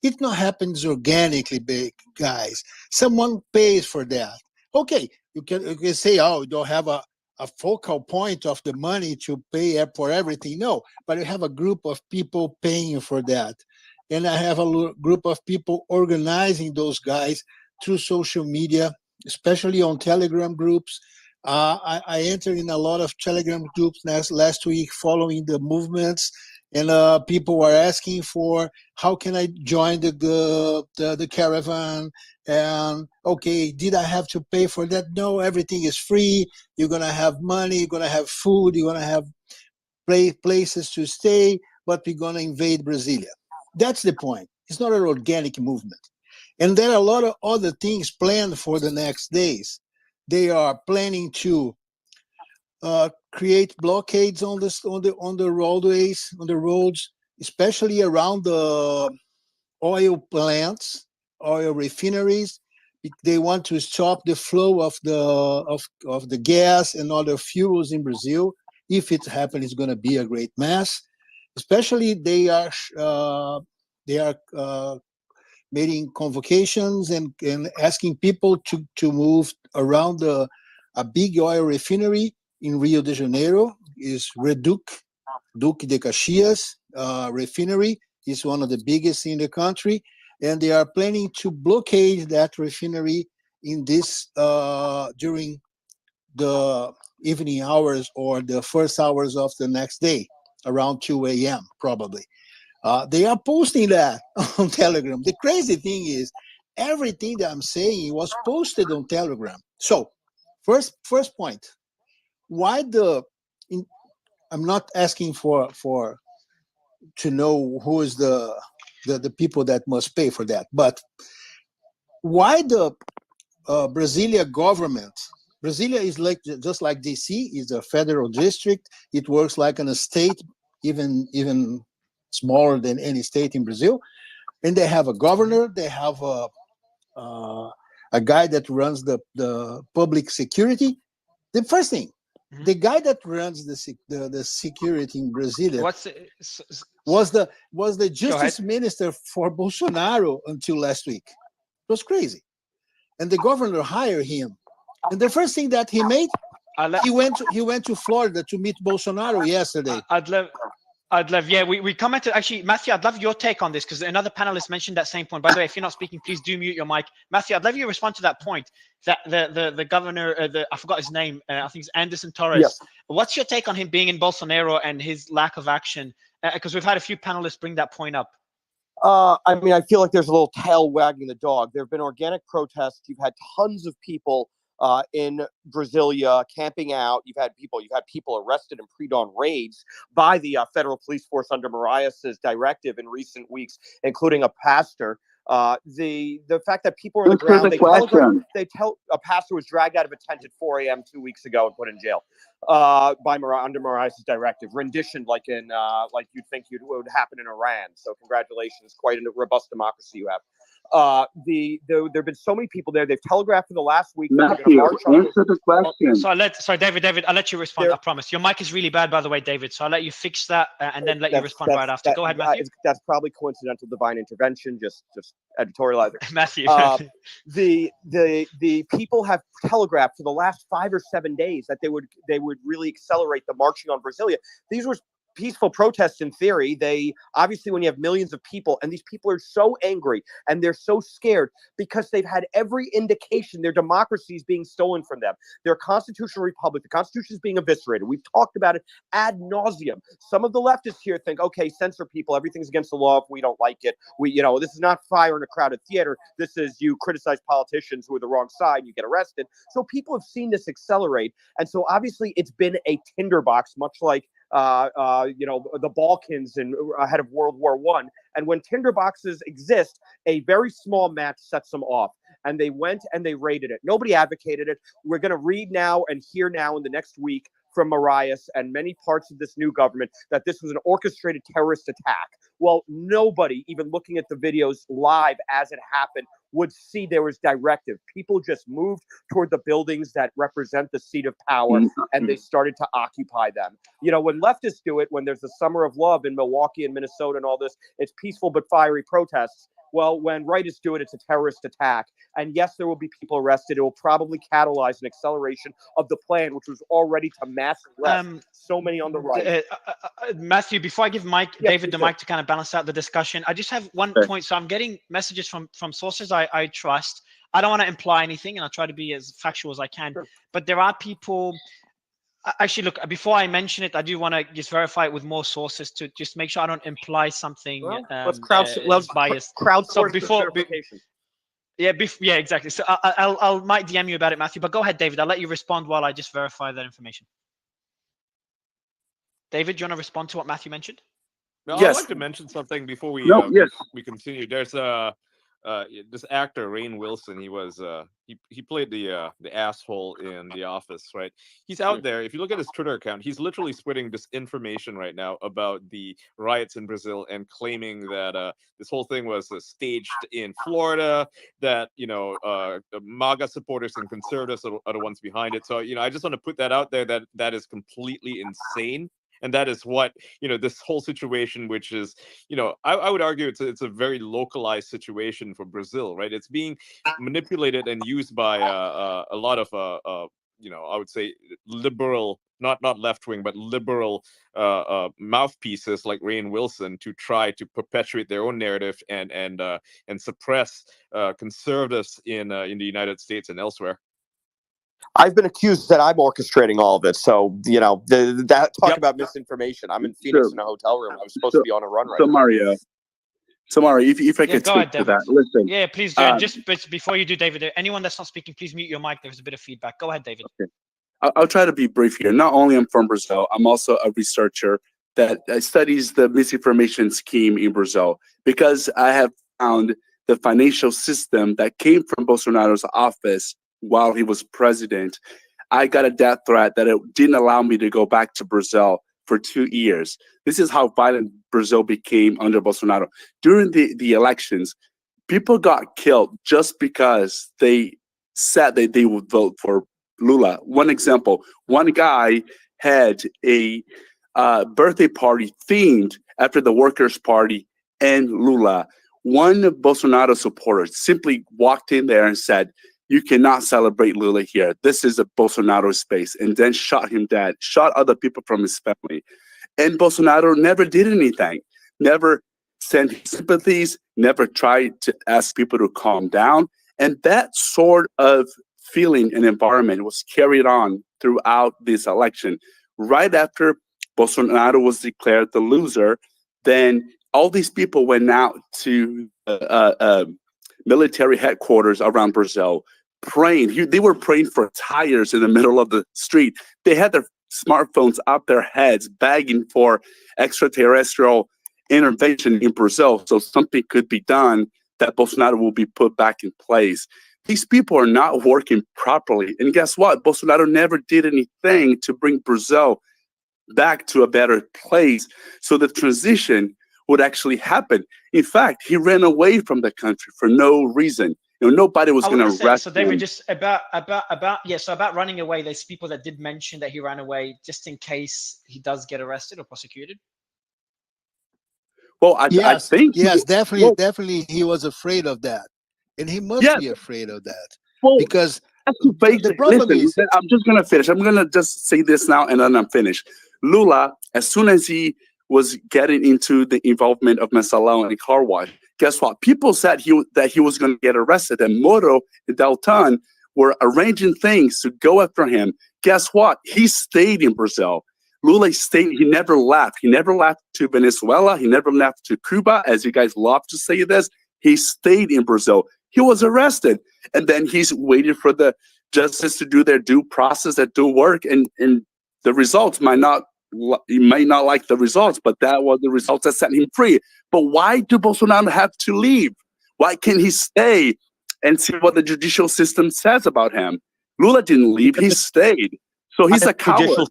It not happens organically, big guys. Someone pays for that. Okay, you can say, oh, you don't have a focal point of the money to pay for everything. No, but you have a group of people paying for that. And I have a group of people organizing those guys through social media, especially on Telegram groups. I entered in a lot of Telegram groups last week following the movements, and people were asking for how can I join the caravan, and okay, did I have to pay for that? No, everything is free. You're gonna have money, you're gonna have food, you're gonna have places to stay, but we're gonna invade Brasilia. That's the point. It's not an organic movement. And there are a lot of other things planned for the next days. They are planning to create blockades on the roadways, on the roads, especially around the oil plants, oil refineries. They want to stop the flow of the gas and other fuels in Brazil. If it happens, it's going to be a great mess. Especially they are making convocations and asking people to move around a big oil refinery in Rio de Janeiro. Is Duque de Caxias refinery. Is one of the biggest in the country, and they are planning to blockade that refinery in this during the evening hours or the first hours of the next day, around 2 a.m. probably. They are posting that on Telegram. The crazy thing is, everything that I'm saying was posted on Telegram. So, first point, why I'm not asking for to know who is the people that must pay for that, but why the Brasilia government? Brasilia is like just like DC is a federal district. It works like an state, even smaller than any state in Brazil. And they have a governor. They have a guy that runs the public security. The first thing, the guy that runs the security in Brasilia was the justice minister for Bolsonaro until last week. It was crazy. And the governor hired him. And the first thing that he made, he went to Florida to meet Bolsonaro yesterday. I'd love, yeah, we commented, actually, Matthew, I'd love your take on this, because another panelist mentioned that same point. By the way, if you're not speaking, please do mute your mic. Matthew, I'd love you to respond to that point, that the governor, I forgot his name, I think it's Anderson Torres. Yes. What's your take on him being in Bolsonaro and his lack of action? Because we've had a few panelists bring that point up. I mean, I feel like there's a little tail wagging the dog. There have been organic protests. You've had tons of people in Brasilia camping out. You've had people arrested in pre-dawn raids by the federal police force under Marias's directive in recent weeks, including a pastor. The fact that people are on the ground, they tell a pastor was dragged out of a tent at 4 a.m. 2 weeks ago and put in jail under Marias's directive. Rendition like you'd think would happen in Iran. So congratulations, quite a robust democracy you have. There have been so many people there. They've telegraphed for the last week. Matthew, answer the question. Sorry, David, I'll let you respond. I promise. Your mic is really bad, by the way, David. So I'll let you fix that and then let you respond right after. Go ahead, Matthew. That's probably coincidental divine intervention. Just editorializer. Matthew. The people have telegraphed for the last 5 or 7 days that they would really accelerate the marching on Brasilia. These were peaceful protests in theory. They obviously, when you have millions of people, and these people are so angry and they're so scared because they've had every indication their democracy is being stolen from them. Their constitutional republic, the Constitution is being eviscerated. We've talked about it ad nauseum. Some of the leftists here think, okay, censor people, everything's against the law if we don't like it. This is not fire in a crowded theater. This is you criticize politicians who are the wrong side and you get arrested. So people have seen this accelerate. And so obviously it's been a tinderbox, much like the Balkans ahead of World War I. And when tinderboxes exist, a very small match sets them off. And they went and they raided it. Nobody advocated it. We're going to read now and hear now in the next week from Marias and many parts of this new government that this was an orchestrated terrorist attack. Well, nobody, even looking at the videos live as it happened, would see there was directive. People just moved toward the buildings that represent the seat of power, and they started to occupy them. When leftists do it, when there's the summer of love in Milwaukee and Minnesota and all this, it's peaceful but fiery protests. Well, when rightists do it, it's a terrorist attack. And yes, there will be people arrested. It will probably catalyze an acceleration of the plan, which was already to mass arrest so many on the right. Matthew, before I give David the mic to kind of balance out the discussion, I just have one point. So I'm getting messages from sources I trust. I don't want to imply anything, and I'll try to be as factual as I can. Sure. But there are people. Actually, look, before I mention it, I do want to just verify it with more sources to just make sure I don't imply something let's biased. Crowdsource Yeah, exactly. So I'll might DM you about it, Matthew. But go ahead, David. I'll let you respond while I just verify that information. David, do you want to respond to what Matthew mentioned? No, Yes. I'd like to mention something before we we continue. There's this actor Rainn Wilson. He was he played the asshole in The Office, right? He's out there. If you look at his Twitter account, he's literally spreading disinformation right now about the riots in Brazil and claiming that this whole thing was staged in Florida. That MAGA supporters and conservatives are the ones behind it. So I just want to put that out there. That is completely insane. And that is what, this whole situation, which is, I would argue it's a very localized situation for Brazil, right? It's being manipulated and used by a lot of, I would say liberal, not left wing, but liberal mouthpieces like Rainn Wilson to try to perpetuate their own narrative and suppress conservatives in the United States and elsewhere. I've been accused that I'm orchestrating all of it. So, talk about misinformation. I'm in Phoenix in a hotel room. I was supposed to be on a run right now. Mario, if I could speak to that, listen. Yeah, please do. Just before you do, David, anyone that's not speaking, please mute your mic. There's a bit of feedback. Go ahead, David. Okay. I'll try to be brief here. Not only I'm from Brazil, I'm also a researcher that studies the misinformation scheme in Brazil, because I have found the financial system that came from Bolsonaro's office while he was president. I got a death threat that it didn't allow me to go back to Brazil for 2 years. This is how violent Brazil became under Bolsonaro. During the elections, people got killed just because they said that they would vote for Lula. One example, one guy had a birthday party themed after the Workers' Party and Lula. One Bolsonaro supporter simply walked in there and said, "You cannot celebrate Lula here. This is a Bolsonaro space," and then shot him dead, shot other people from his family. And Bolsonaro never did anything, never sent sympathies, never tried to ask people to calm down. And that sort of feeling and environment was carried on throughout this election. Right after Bolsonaro was declared the loser, then all these people went out to military headquarters around Brazil, praying. They were praying for tires in the middle of the street. They had their smartphones up their heads, begging for extraterrestrial intervention in Brazil so something could be done, that Bolsonaro will be put back in place. These people are not working properly. And guess what? Bolsonaro never did anything to bring Brazil back to a better place so the transition would actually happen. In fact, he ran away from the country for no reason. Nobody was going to arrest him. So David, just about running away, there's people that did mention that he ran away just in case he does get arrested or prosecuted. Well, I think definitely he was afraid of that. And he must be afraid of that. Well, because the problem is... I'm just going to finish. I'm going to just say this now and then I'm finished. Lula, as soon as he was getting into the involvement of Mensalão and car wash, guess what? People said that he was going to get arrested, and Moro and Deltan were arranging things to go after him. Guess what? He stayed in Brazil. Lula stayed. He never left. He never left to Venezuela. He never left to Cuba, as you guys love to say this. He stayed in Brazil. He was arrested, and then he's waiting for the justice to do their due process, that due work, and the results you may not like the results, but that was the results that set him free. But why do Bolsonaro have to leave? Why can't he stay and see what the judicial system says about him? Lula didn't leave, he stayed. So he's a coward.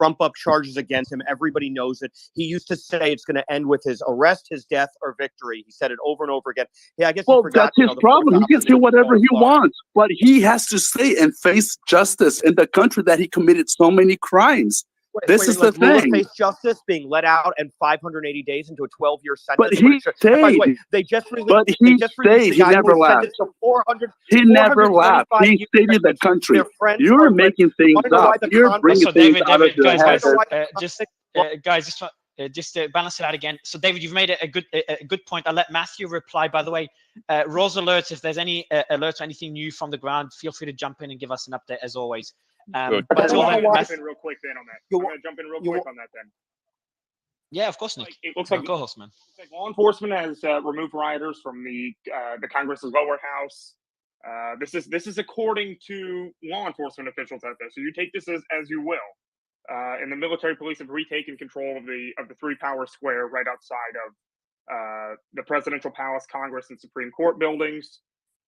trump up charges against him. Everybody knows it. He used to say it's going to end with his arrest, his death, or victory. He said it over and over again. Yeah, I guess well, that's his problem. He can say whatever he wants, but he has to stay and face justice in the country that he committed so many crimes. This is the Lula thing. faced justice, being let out and 580 days into a 12-year sentence. But he stayed. By the way, they just released. But he stayed. He never left. He never left. He stayed in the country. You're making things up. You're bringing things out of your head. Just balance it out again. So, David, you've made a good point. I'll let Matthew reply. By the way, Rose alerts. If there's any alerts or anything new from the ground, feel free to jump in and give us an update as always. I want to jump in real quick then on that. I'm going to jump in real quick on that then. Yeah, of course, Nick. It looks like co-host, man. Like law enforcement has removed rioters from the Congress's lower house. This is according to law enforcement officials out there. So you take this as you will. And the military police have retaken control of the 3-Power Square right outside of the Presidential Palace, Congress, and Supreme Court buildings.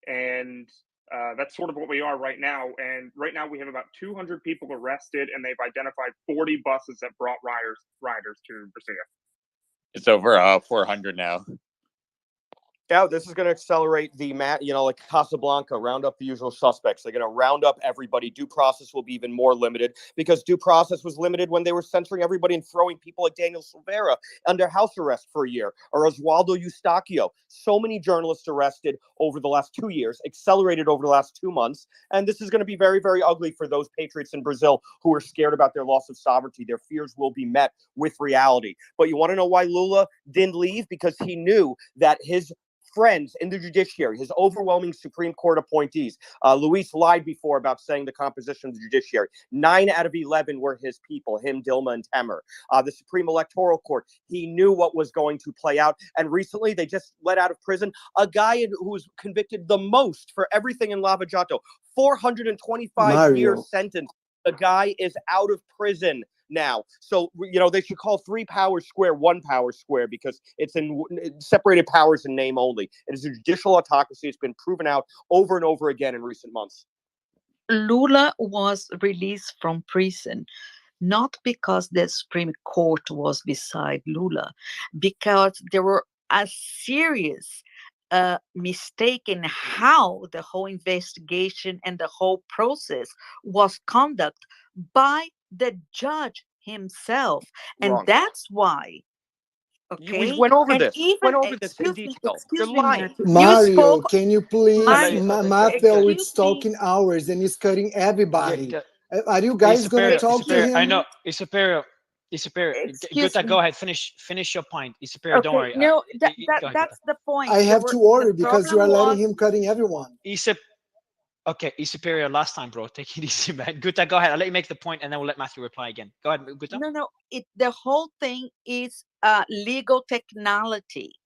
And that's sort of what we are right now. And right now we have about 200 people arrested, and they've identified 40 buses that brought rioters to Brasilia. It's over 400 now. Yeah, this is going to accelerate the like Casablanca, round up the usual suspects. They're going to round up everybody. Due process will be even more limited because due process was limited when they were censoring everybody and throwing people like Daniel Silveira under house arrest for a year, or Oswaldo Eustachio. So many journalists arrested over the last 2 years, accelerated over the last 2 months. And this is going to be very, very ugly for those patriots in Brazil who are scared about their loss of sovereignty. Their fears will be met with reality. But you want to know why Lula didn't leave? Because he knew that his friends in the judiciary, his overwhelming Supreme Court appointees. Luis lied before about saying the composition of the judiciary. 9 out of 11 were his people, him, Dilma, and Temer. The Supreme Electoral Court, he knew what was going to play out. And recently, they just let out of prison a guy who was convicted the most for everything in Lava Jato. 425-year sentence. The guy is out of prison now. So, they should call 3 Power Square 1 Power Square because it's in separated powers in name only. It is a judicial autocracy. It's been proven out over and over again in recent months. Lula was released from prison not because the Supreme Court was beside Lula, because there were a serious mistake in how the whole investigation and the whole process was conducted by the judge himself. And that's why. We went over this. Went over this in detail. You're lying. Mario, can you please? Matthew is talking hours and he's cutting everybody. Are you guys going to talk to him? I know. It's superior. Guta, go ahead. Finish your point. It's superior. Don't worry. No, that's the point. I have to worry because you are letting him cutting everyone. Okay, he's superior last time, bro. Take it easy, man. Guta, go ahead. I'll let you make the point, and then we'll let Matthew reply again. Go ahead, Guta. No. The whole thing is legal technicality,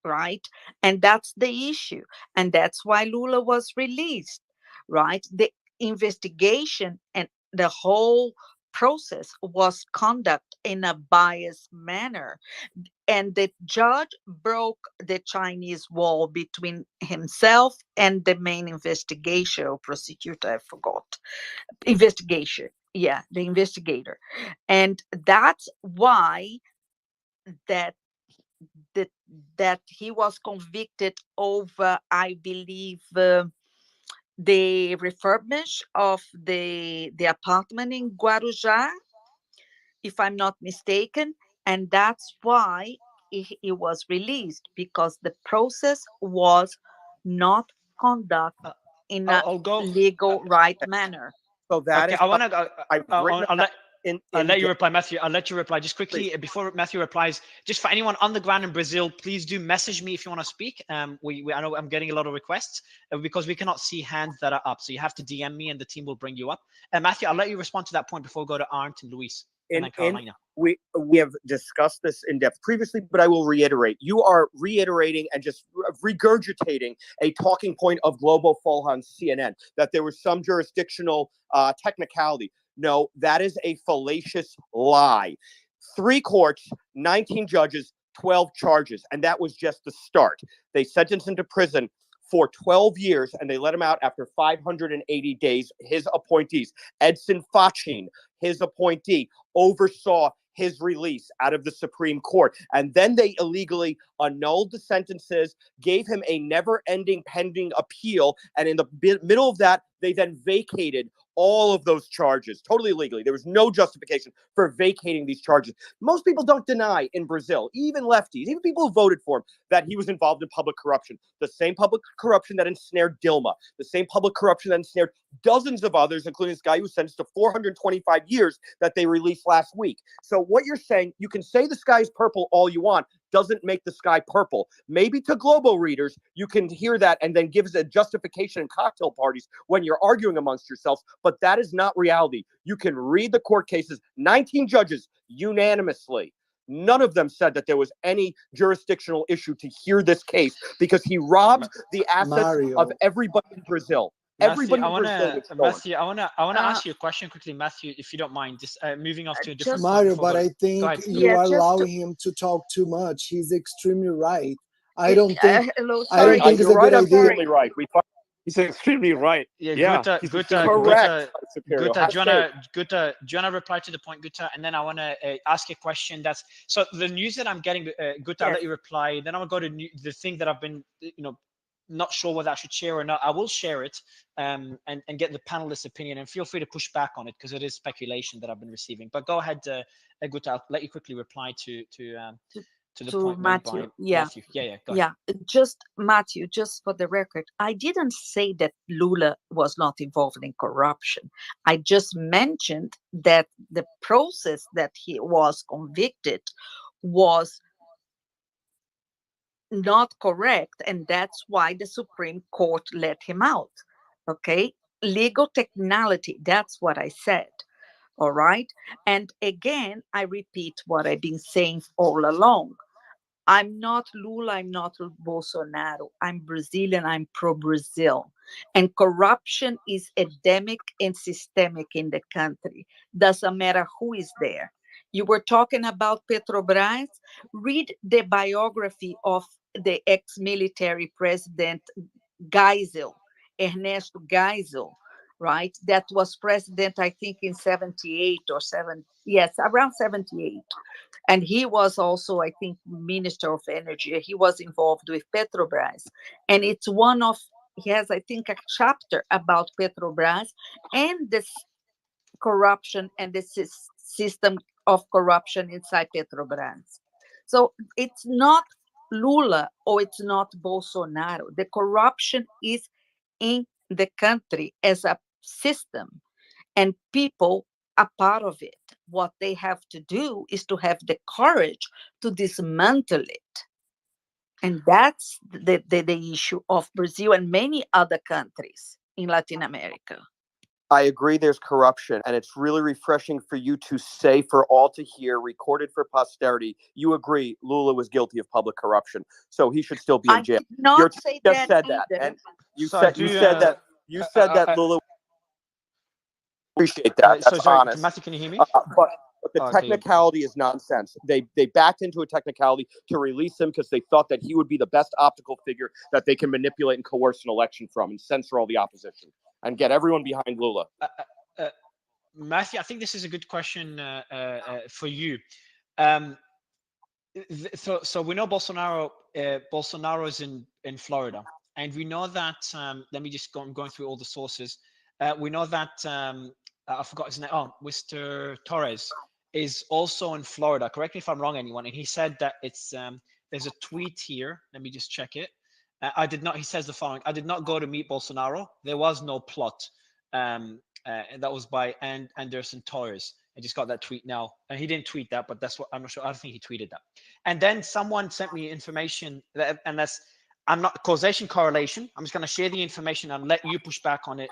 right? And that's the issue. And that's why Lula was released, right? The investigation and the whole process was conducted in a biased manner. And the judge broke the Chinese wall between himself and the main investigation or prosecutor, I forgot. Investigation. Yeah, the investigator. And that's why that he was convicted over, I believe, the refurbishment of the apartment in Guarujá, if I'm not mistaken. And that's why he was released, because the process was not conducted in a legal right manner. So that is. I want to. I'll let you reply, Matthew. I'll let you reply just quickly before Matthew replies. Just for anyone on the ground in Brazil, please do message me if you want to speak. I know I'm getting a lot of requests because we cannot see hands that are up. So you have to DM me, and the team will bring you up. Matthew, I'll let you respond to that point before we go to Arndt and Luis. And then Carolina. We have discussed this in depth previously, but I will reiterate. You are reiterating and just regurgitating a talking point of Globo Folha on CNN, that there was some jurisdictional technicality. No, that is a fallacious lie. 3 courts, 19 judges, 12 charges, and that was just the start. They sentenced him to prison for 12 years, and they let him out after 580 days. His appointees, Edson Fachin, his appointee, oversaw his release out of the Supreme Court. And then they illegally annulled the sentences, gave him a never-ending pending appeal. And in the middle of that, they then vacated all of those charges, totally illegally. There was no justification for vacating these charges. Most people don't deny in Brazil, even lefties, even people who voted for him, that he was involved in public corruption. The same public corruption that ensnared Dilma, the same public corruption that ensnared dozens of others, including this guy who was sentenced to 425 years that they released last week. So what you're saying, you can say the sky is purple all you want, doesn't make the sky purple. Maybe to global readers, you can hear that and then give us a justification in cocktail parties when you're arguing amongst yourselves, but that is not reality. You can read the court cases, 19 judges unanimously. None of them said that there was any jurisdictional issue to hear this case because he robbed the assets of everybody in Brazil. Everybody in Brazil. Matthew, I wanna ask you a question quickly, Matthew, if you don't mind. Just moving off to a different Mario, but I think you are allowing him to talk too much. He's extremely right. I don't think. Hello, I don't think it's a good idea. Extremely right. He's extremely right. Yeah, Gutta, do you wanna reply to the point, Gutta? And then I wanna ask a question. That's so the news that I'm getting, Gutta. I'll let you reply. Then I'm gonna go to the thing that I've been, not sure whether I should share or not. I will share it and get the panelists' opinion, and feel free to push back on it because it is speculation that I've been receiving. But go ahead, Gutta. I'll let you quickly reply to the point Matthew. by Matthew. Yeah, go ahead. Just Matthew, just for the record, I didn't say that Lula was not involved in corruption. I just mentioned that the process that he was convicted was not correct, and that's why the Supreme Court let him out. Okay, legal technicality, that's what I said. All right, and again, I repeat what I've been saying all along. I'm not Lula, I'm not Bolsonaro. I'm Brazilian, I'm pro-Brazil. And corruption is endemic and systemic in the country. Doesn't matter who is there. You were talking about Petrobras. Read the biography of the ex-military president Geisel, Ernesto Geisel, right? That was president, I think, in 78 or 7. Yes, around 78. And he was also, I think, Minister of Energy. He was involved with Petrobras. And it's he has, I think, a chapter about Petrobras and this corruption and the system of corruption inside Petrobras. So it's not Lula or it's not Bolsonaro. The corruption is in the country as a system, and people are part of it. What they have to do is to have the courage to dismantle it. And that's the issue of Brazil and many other countries in Latin America. I agree there's corruption, and it's really refreshing for you to say for all to hear, recorded for posterity, you agree Lula was guilty of public corruption, so he should still be in jail. I did not say just that said either. that, and you said that Lula. Appreciate that. That's honest. Matthew, can you hear me? But the technicality is nonsense. They backed into a technicality to release him because they thought that he would be the best optical figure that they can manipulate and coerce an election from and censor all the opposition and get everyone behind Lula. Matthew, I think this is a good question for you. So we know Bolsonaro is in Florida, and we know that. Let me just I'm going through all the sources. We know that I forgot his name. Oh, Mr. Torres is also in Florida. Correct me if I'm wrong, anyone. And he said that it's there's a tweet here. Let me just check it. He says the following: I did not go to meet Bolsonaro. There was no plot. And that was by Anderson Torres. I just got that tweet now. And he didn't tweet that, but that's what I'm not sure. I don't think he tweeted that. And then someone sent me information and that's I'm not causation correlation. I'm just going to share the information and let you push back on it,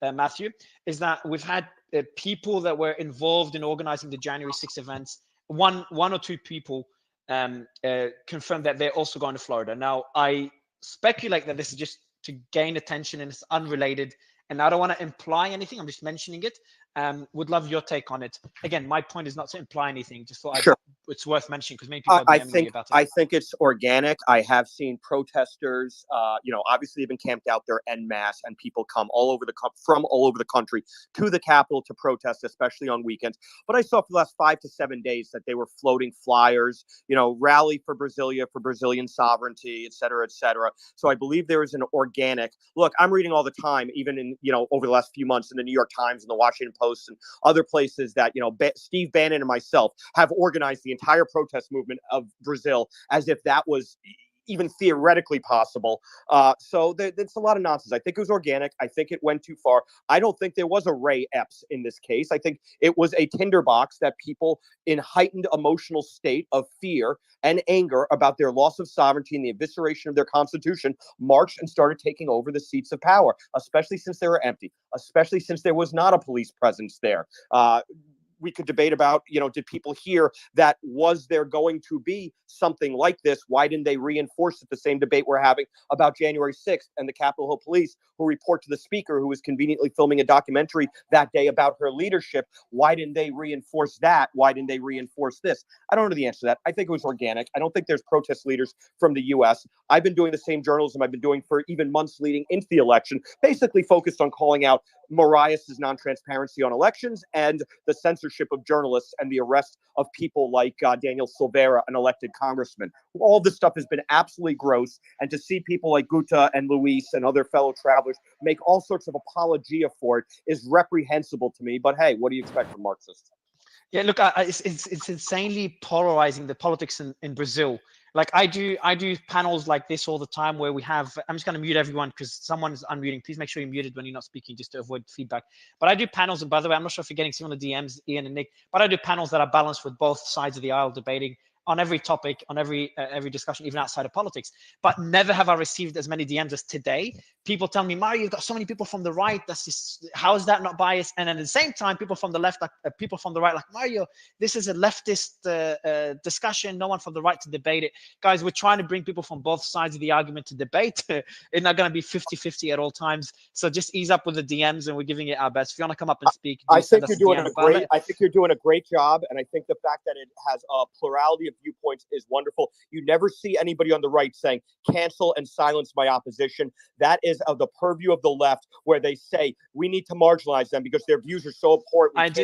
Matthew. Is that we've had people that were involved in organizing the January 6th events. One or two people confirmed that they're also going to Florida. Now, I speculate that this is just to gain attention and it's unrelated. And I don't want to imply anything. I'm just mentioning it. Would love your take on it. Again, my point is not to imply anything. Just thought I'd it's worth mentioning because many people are DMing me about it. I think it's organic. I have seen protesters, obviously they've been camped out there en masse, and people come from all over the country to the Capitol to protest, especially on weekends. But I saw for the last 5 to 7 days that they were floating flyers, rally for Brasilia, for Brazilian sovereignty, et cetera, et cetera. So I believe there is an organic look. I'm reading all the time, even in, over the last few months in the New York Times and the Washington Post and other places that, Steve Bannon and myself have organized the entire protest movement of Brazil as if that was even theoretically possible. So it's a lot of nonsense. I think it was organic. I think it went too far. I don't think there was a Ray Epps in this case. I think it was a tinderbox that people in heightened emotional state of fear and anger about their loss of sovereignty and the evisceration of their constitution marched and started taking over the seats of power, especially since they were empty, especially since there was not a police presence there. We could debate about, did people hear that was there going to be something like this? Why didn't they reinforce it? The same debate we're having about January 6th and the Capitol Hill Police, who report to the speaker, who was conveniently filming a documentary that day about her leadership. Why didn't they reinforce that? Why didn't they reinforce this? I don't know the answer to that. I think it was organic. I don't think there's protest leaders from the U.S. I've been doing the same journalism I've been doing for even months leading into the election, basically focused on calling out Marias's non-transparency on elections and the censorship of journalists and the arrest of people like Daniel Silveira, an elected congressman. All this stuff has been absolutely gross. And to see people like Guta and Luis and other fellow travelers make all sorts of apologia for it is reprehensible to me. But hey, what do you expect from Marxists? Yeah, look, it's insanely polarizing, the politics in Brazil. Like I do panels like this all the time where we have, I'm just going to mute everyone because someone is unmuting. Please make sure you're muted when you're not speaking just to avoid feedback. But I do panels, and by the way, I'm not sure if you're getting some of the DMs, Ian and Nick, but I do panels that are balanced with both sides of the aisle debating on every topic, on every discussion, even outside of politics. But never have I received as many DMs as today. People tell me, Mario, you've got so many people from the right. That's just, how is that not biased? And then at the same time, people from the left, people from the right, like, Mario, this is a leftist discussion. No one from the right to debate it. Guys, we're trying to bring people from both sides of the argument to debate. It's not going to be 50-50 at all times. So just ease up with the DMs, and we're giving it our best. If you want to come up and speak, I think you're doing a great job, and I think the fact that it has a plurality of viewpoints is wonderful. You never see anybody on the right saying cancel and silence my opposition. That is of the purview of the left, where they say we need to marginalize them because their views are so important.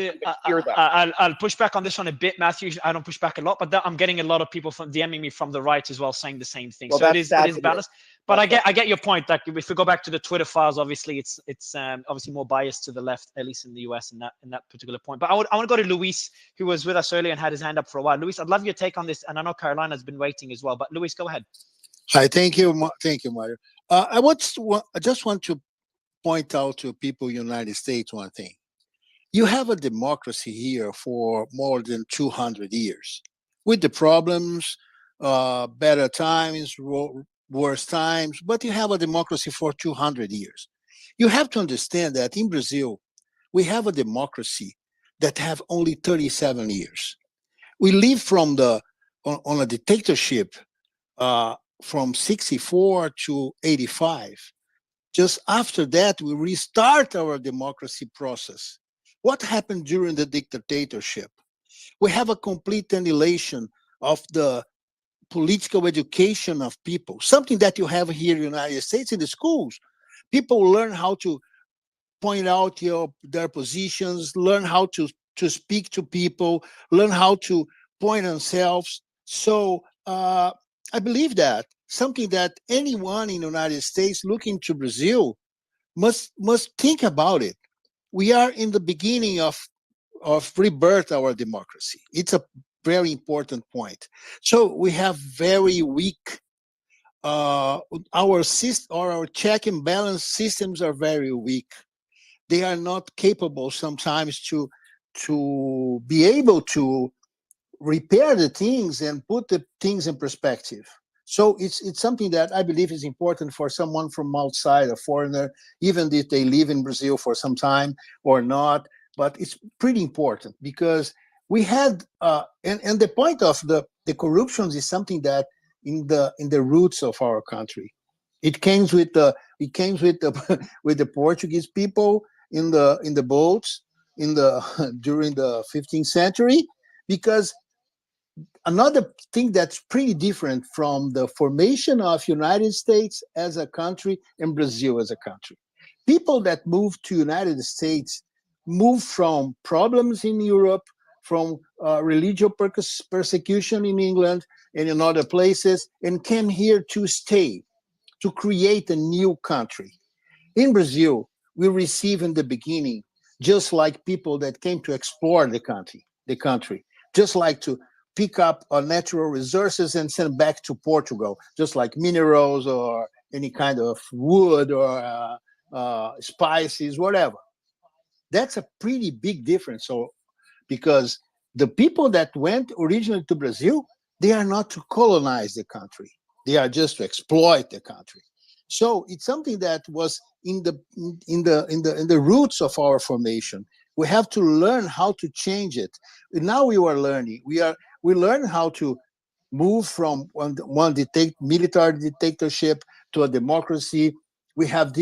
I'll push back on this one a bit, Matthew. I don't push back a lot, but I'm getting a lot of people from DMing me from the right as well, saying the same thing. Well, so it is balanced. But I get your point. Like if we go back to the Twitter files, obviously it's obviously more biased to the left, at least in the US, in that particular point. But I want to go to Luis, who was with us earlier and had his hand up for a while. Luis, I'd love your take on this, and I know Carolina's been waiting as well. But Luis, go ahead. Hi, thank you, Mario. I just want to point out to people in the United States one thing. You have a democracy here for more than 200 years, with the problems, better times, worse times, but you have a democracy for 200 years. You have to understand that in Brazil, we have a democracy that have only 37 years. We live on a dictatorship from 64 to 85. Just after that, we restart our democracy process. What happened during the dictatorship? We have a complete annihilation of the political education of people, something that you have here in the United States in the schools. People learn how to point out their positions, learn how to speak to people, learn how to point themselves. So I believe that something that anyone in the United States looking to Brazil must think about it. We are in the beginning of rebirth our democracy. It's a very important point. So we have very weak our check and balance systems are very weak. They are not capable sometimes to be able to repair the things and put the things in perspective. So it's something that I believe is important for someone from outside, a foreigner, even if they live in Brazil for some time or not. But it's pretty important because we had and the point of the corruption is something that in the roots of our country. It came with the with the Portuguese people in the boats during the 15th century, because another thing that's pretty different from the formation of United States as a country and Brazil as a country. People that move to United States move from problems in Europe, from religious persecution in England and in other places, and came here to stay, to create a new country. In Brazil, we receive in the beginning, just like people that came to explore the country, just like to pick up natural resources and send back to Portugal, just like minerals or any kind of wood or spices, whatever. That's a pretty big difference. So, because the people that went originally to Brazil, they are not to colonize the country; they are just to exploit the country. So it's something that was in the roots of our formation. We have to learn how to change it. Now we are learning. We learn how to move from one military dictatorship to a democracy. We have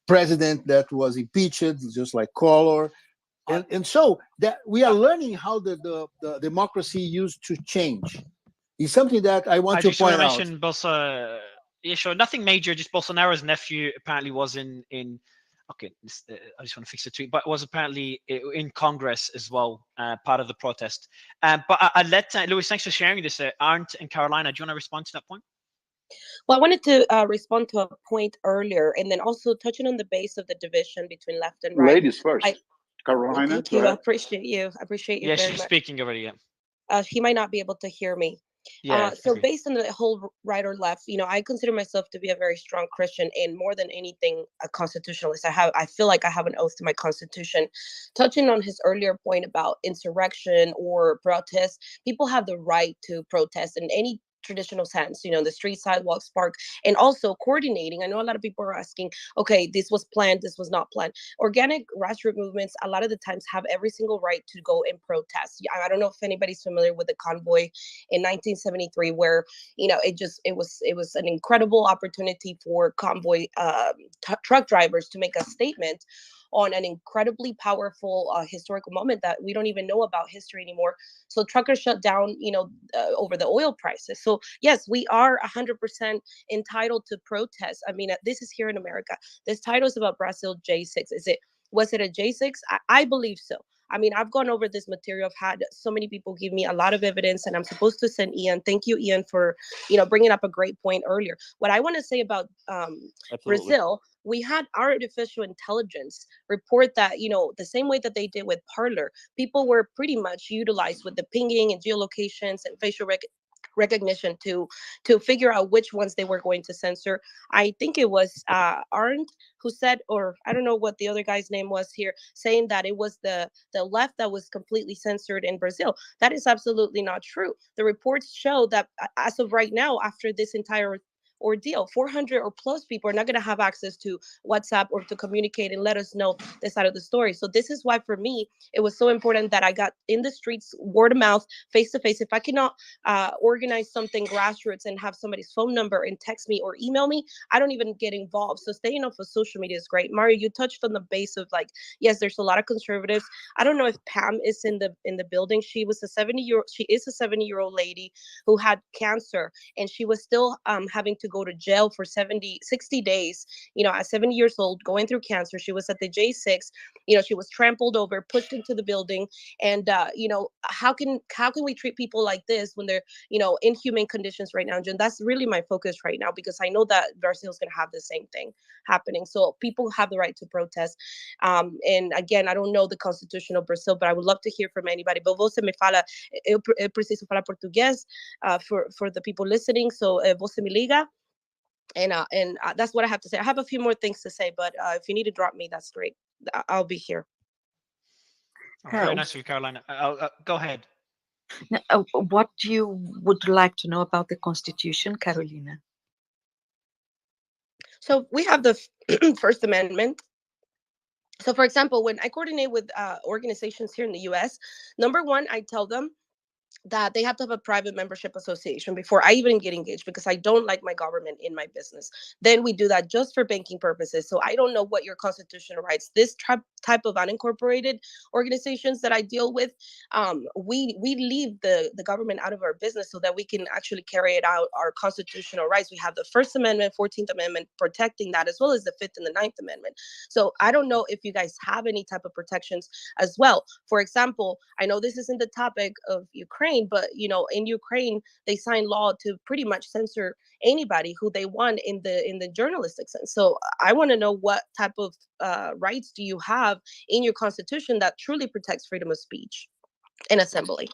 president that was impeached, just like Collor. And so that we are learning how the democracy used to change. It's something that I want to point out. Yeah, sure. Nothing major. Just Bolsonaro's nephew apparently was in. Okay, I just want to fix the tweet, but was apparently in Congress as well, part of the protest. But I let Louis. Thanks for sharing this. Arndt and Carolina, do you want to respond to that point? Well, I wanted to respond to a point earlier, and then also touching on the base of the division between left and right. Ladies first. Carolina, thank you. I appreciate you. I appreciate you. Yeah, very she's much. Speaking already. Yeah. He might not be able to hear me. Yeah. So based on the whole right or left, I consider myself to be a very strong Christian, and more than anything, a constitutionalist. I feel like I have an oath to my constitution. Touching on his earlier point about insurrection or protest, people have the right to protest in any traditional sense, the street, sidewalks, park, and also coordinating. I know a lot of people are asking, okay, this was planned, this was not planned. Organic grassroots movements a lot of the times have every single right to go and protest. I don't know if anybody's familiar with the convoy in 1973, where it was an incredible opportunity for convoy truck drivers to make a statement on an incredibly powerful historical moment that we don't even know about history anymore. So truckers shut down, over the oil prices. So yes, we are 100% entitled to protest. I mean, this is here in America. This title is about Brazil J6. Was it a J6? I believe so. I mean, I've gone over this material. I've had so many people give me a lot of evidence, and I'm supposed to send Ian. Thank you, Ian, for bringing up a great point earlier. What I want to say about Brazil, we had artificial intelligence report that the same way that they did with Parler, people were pretty much utilized with the pinging and geolocations and facial recognition to figure out which ones they were going to censor. I think it was Arndt who said, or I don't know what the other guy's name was here, saying that it was the left that was completely censored in Brazil. That is absolutely not true. The reports show that as of right now, after this entire ordeal, 400 or plus people are not going to have access to WhatsApp or to communicate and let us know this side of the story. So this is why for me it was so important that I got in the streets, word of mouth, face to face. If I cannot organize something grassroots and have somebody's phone number and text me or email me, I don't even get involved. So staying off of social media is great. Mario, you touched on the base of yes, there's a lot of conservatives. I don't know if Pam is in the building. She is a 70-year-old lady who had cancer, and she was still having to go to jail for 60 days, at 70 years old, going through cancer. She was at the J6, she was trampled over, pushed into the building. And, how can we treat people like this when they're, inhumane conditions right now? And that's really my focus right now, because I know that Brazil is going to have the same thing happening. So people have the right to protest. And again, I don't know the constitution of Brazil, but I would love to hear from anybody. But você me fala, eu preciso falar português for the people listening. So você me liga. And that's what I have to say. I have a few more things to say, but if you need to drop me, that's great. I'll be here. Very nice of you, Carolina. Go ahead. What you would like to know about the Constitution, Carolina? So we have the First Amendment. So, for example, when I coordinate with organizations here in the U.S., number one, I tell them that they have to have a private membership association before I even get engaged, because I don't like my government in my business. Then we do that just for banking purposes. So I don't know what your constitutional rights. This type of unincorporated organizations that I deal with, we leave the government out of our business so that we can actually carry it out our constitutional rights. We have the First Amendment, 14th Amendment protecting that, as well as the 5th and the 9th Amendment. So I don't know if you guys have any type of protections as well. For example, I know this isn't the topic of Ukraine, but in Ukraine they signed law to pretty much censor anybody who they want in the journalistic sense. So I want to know what type of rights do you have in your constitution that truly protects freedom of speech and assembly?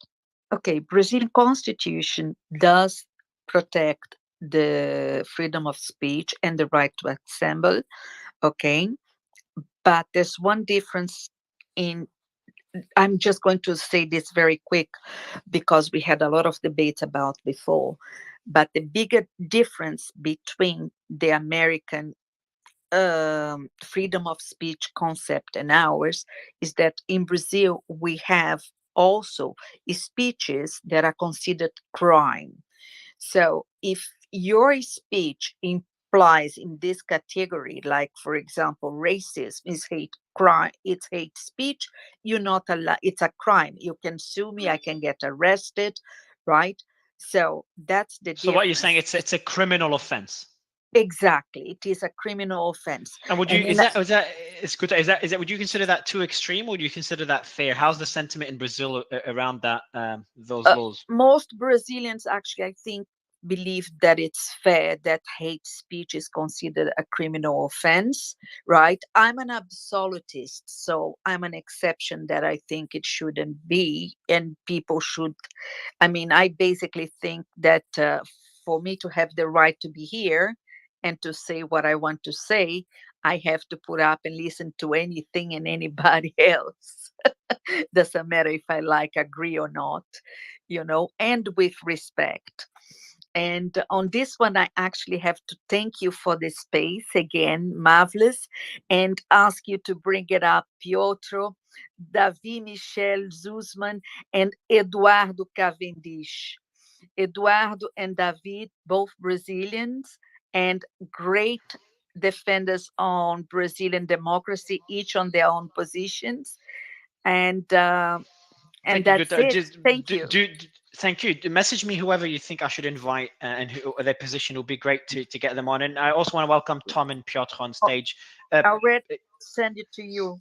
Okay, Brazilian constitution does protect the freedom of speech and the right to assemble. Okay, but there's one difference in. I'm just going to say this very quick because we had a lot of debates about before. But the bigger difference between the American freedom of speech concept and ours is that in Brazil, we have also speeches that are considered crime. So if your speech implies in this category, like, for example, racism is hate crime, it's hate speech, you're not allowed, it's a crime. You can sue me, I can get arrested, right? So that's the So what you're saying, it's a criminal offense. Exactly, it is a criminal offense. And would you would you consider that too extreme, or do you consider that fair? How's the sentiment in Brazil around that those laws? Most Brazilians actually, I think, believe that it's fair that hate speech is considered a criminal offense, right? I'm an absolutist, so I'm an exception that I think it shouldn't be, and people should. I mean, I basically think that for me to have the right to be here and to say what I want to say, I have to put up and listen to anything and anybody else. Doesn't matter if I agree or not, and with respect. And on this one, I actually have to thank you for the space again, marvelous, and ask you to bring it up, Piotr, Davi Michel Zuzman, and Eduardo Cavendish. Eduardo and David, both Brazilians, and great defenders on Brazilian democracy, each on their own positions. And that's it. Thank you. Thank you. Message me whoever you think I should invite and who their position. It would be great to get them on. And I also want to welcome Tom and Piotr on stage. I'll send it to you.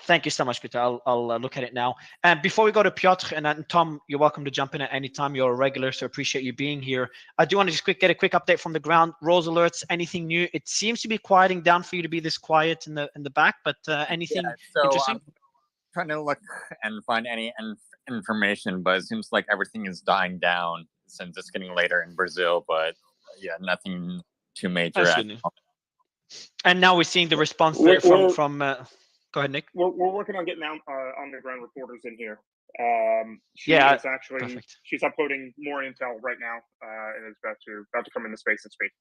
Thank you so much, Peter. I'll look at it now. And before we go to Piotr and Tom, you're welcome to jump in at any time. You're a regular, so appreciate you being here. I do want to just get a quick update from the ground. Rose alerts, anything new? It seems to be quieting down for you to be this quiet in the back, but anything interesting? I'm trying to look and find any information, but it seems like everything is dying down since it's getting later in Brazil. But yeah, nothing too major. And now we're seeing the response from. Go ahead, Nick. We're working on getting on the ground reporters in here. She's uploading more intel right now, and is about to come into space and speak.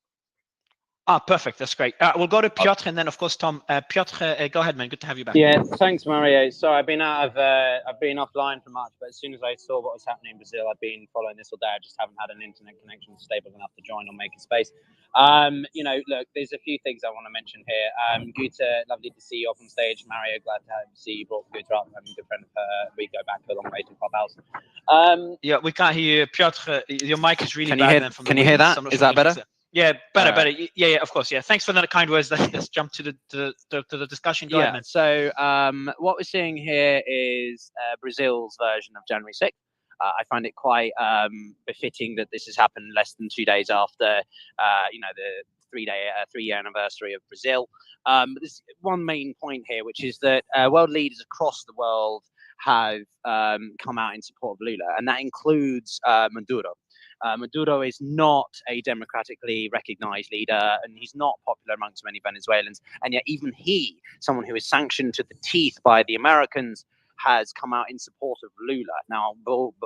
Perfect. That's great. We'll go to Piotr and then, of course, Tom. Piotr, go ahead, man. Good to have you back. Yeah, thanks, Mario. So I've been offline for much, but as soon as I saw what was happening in Brazil, I've been following this all day. I just haven't had an internet connection stable enough to join or make a space. Look, there's a few things I want to mention here. Guta, lovely to see you up on stage. Mario, glad to see you brought Guta up. I'm a good friend of her. We go back a long way to Clubhouse. Yeah, we can't hear you. Piotr, your mic is really bad. Can you hear that? Is that better? Yeah, better. Yeah, of course. Yeah, thanks for the kind words. Let's jump to the discussion. Go ahead, man. So what we're seeing here is Brazil's version of January 6th. I find it quite befitting that this has happened less than 2 days after, the three-year anniversary of Brazil. There's one main point here, which is that world leaders across the world have come out in support of Lula, and that includes Maduro. Maduro is not a democratically recognized leader, and he's not popular amongst many Venezuelans. And yet even he, someone who is sanctioned to the teeth by the Americans, has come out in support of Lula. Now,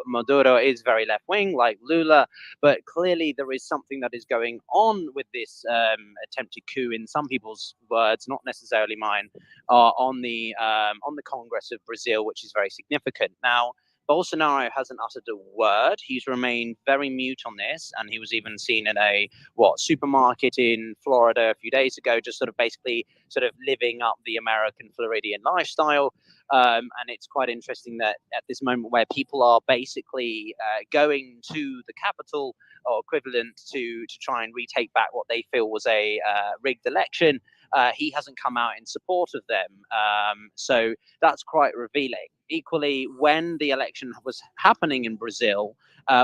Maduro is very left-wing, like Lula, but clearly there is something that is going on with this attempted coup, in some people's words, not necessarily mine, on the Congress of Brazil, which is very significant. Now, Bolsonaro hasn't uttered a word. He's remained very mute on this, and he was even seen in a supermarket in Florida a few days ago, just sort of basically sort of living up the American Floridian lifestyle. And it's quite interesting that at this moment where people are basically going to the Capitol or equivalent to try and retake back what they feel was a rigged election, he hasn't come out in support of them. So that's quite revealing. Equally, when the election was happening in Brazil,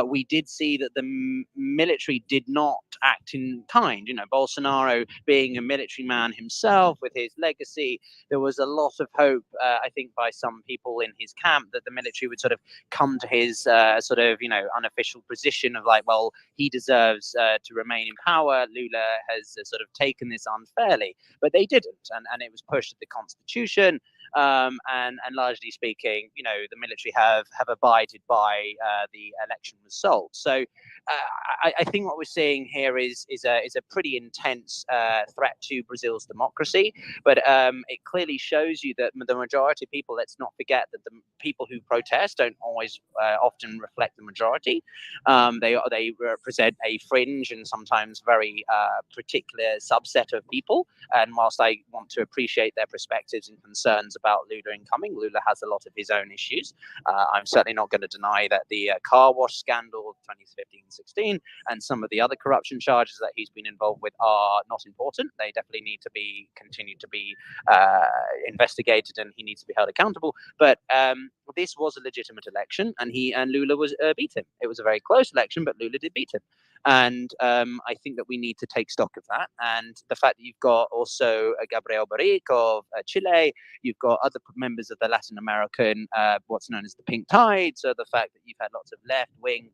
we did see that the military did not act in kind. You know, Bolsonaro being a military man himself with his legacy, there was a lot of hope, I think, by some people in his camp that the military would sort of come to his unofficial position of like, well, he deserves to remain in power. Lula has sort of taken this unfairly, but they didn't, and it was pushed to the constitution. And largely speaking, you know, the military have abided by the election result. So I think what we're seeing here is a pretty intense threat to Brazil's democracy. But it clearly shows you that the majority of people, let's not forget that the people who protest don't always often reflect the majority. They represent a fringe and sometimes very particular subset of people. And whilst I want to appreciate their perspectives and concerns about Lula incoming, Lula has a lot of his own issues. I'm certainly not going to deny that the car wash scandal of 2015-16 and some of the other corruption charges that he's been involved with are not important. They definitely need to be continued to be investigated, and he needs to be held accountable. But this was a legitimate election, and Lula was beat him. It was a very close election, but Lula did beat him. And I think that we need to take stock of that. And the fact that you've got also Gabriel Boric of Chile, you've got other members of the Latin American, what's known as the Pink Tide. So the fact that you've had lots of left-wing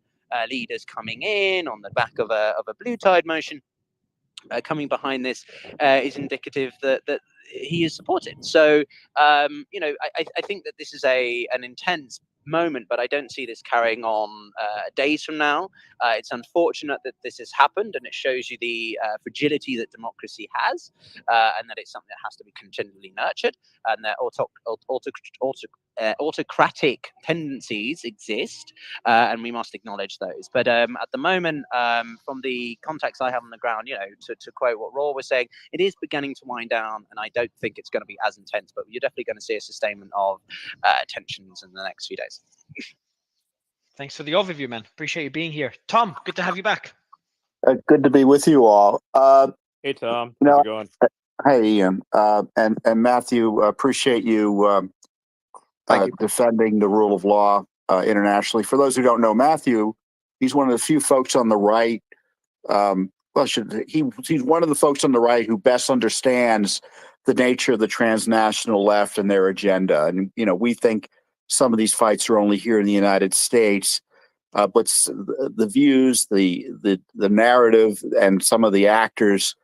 leaders coming in on the back of a blue tide motion, coming behind this is indicative that he is supported. So, you know, I think that this is an intense moment, but I don't see this carrying on days from now. It's unfortunate that this has happened, and it shows you the fragility that democracy has, and that it's something that has to be continually nurtured, and that autocratic tendencies exist, and we must acknowledge those. But at the moment, from the contacts I have on the ground, you know, to quote what Raw was saying, it is beginning to wind down, and I don't think it's going to be as intense, but you're definitely going to see a sustainment of tensions in the next few days. Thanks for the overview, man. Appreciate you being here. Tom, good to have you back. Good to be with you all. Hey, Tom. How's it going? Hey, Ian. And Matthew, appreciate you defending the rule of law internationally. For those who don't know Matthew, he's one of the few folks on the right. He's one of the folks on the right who best understands the nature of the transnational left and their agenda. And, you know, we think some of these fights are only here in the United States, but the views, the narrative, and some of the actors,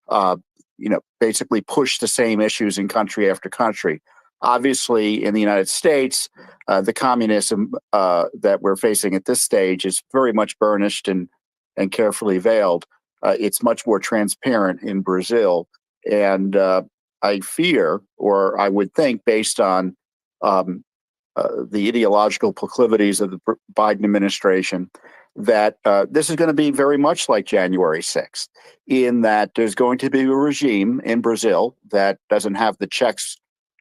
you know, basically push the same issues in country after country. Obviously, in the United States, the communism that we're facing at this stage is very much burnished and carefully veiled. It's much more transparent in Brazil. And I fear, or I would think, based on the ideological proclivities of the Biden administration, that this is going to be very much like January 6th, in that there's going to be a regime in Brazil that doesn't have the checks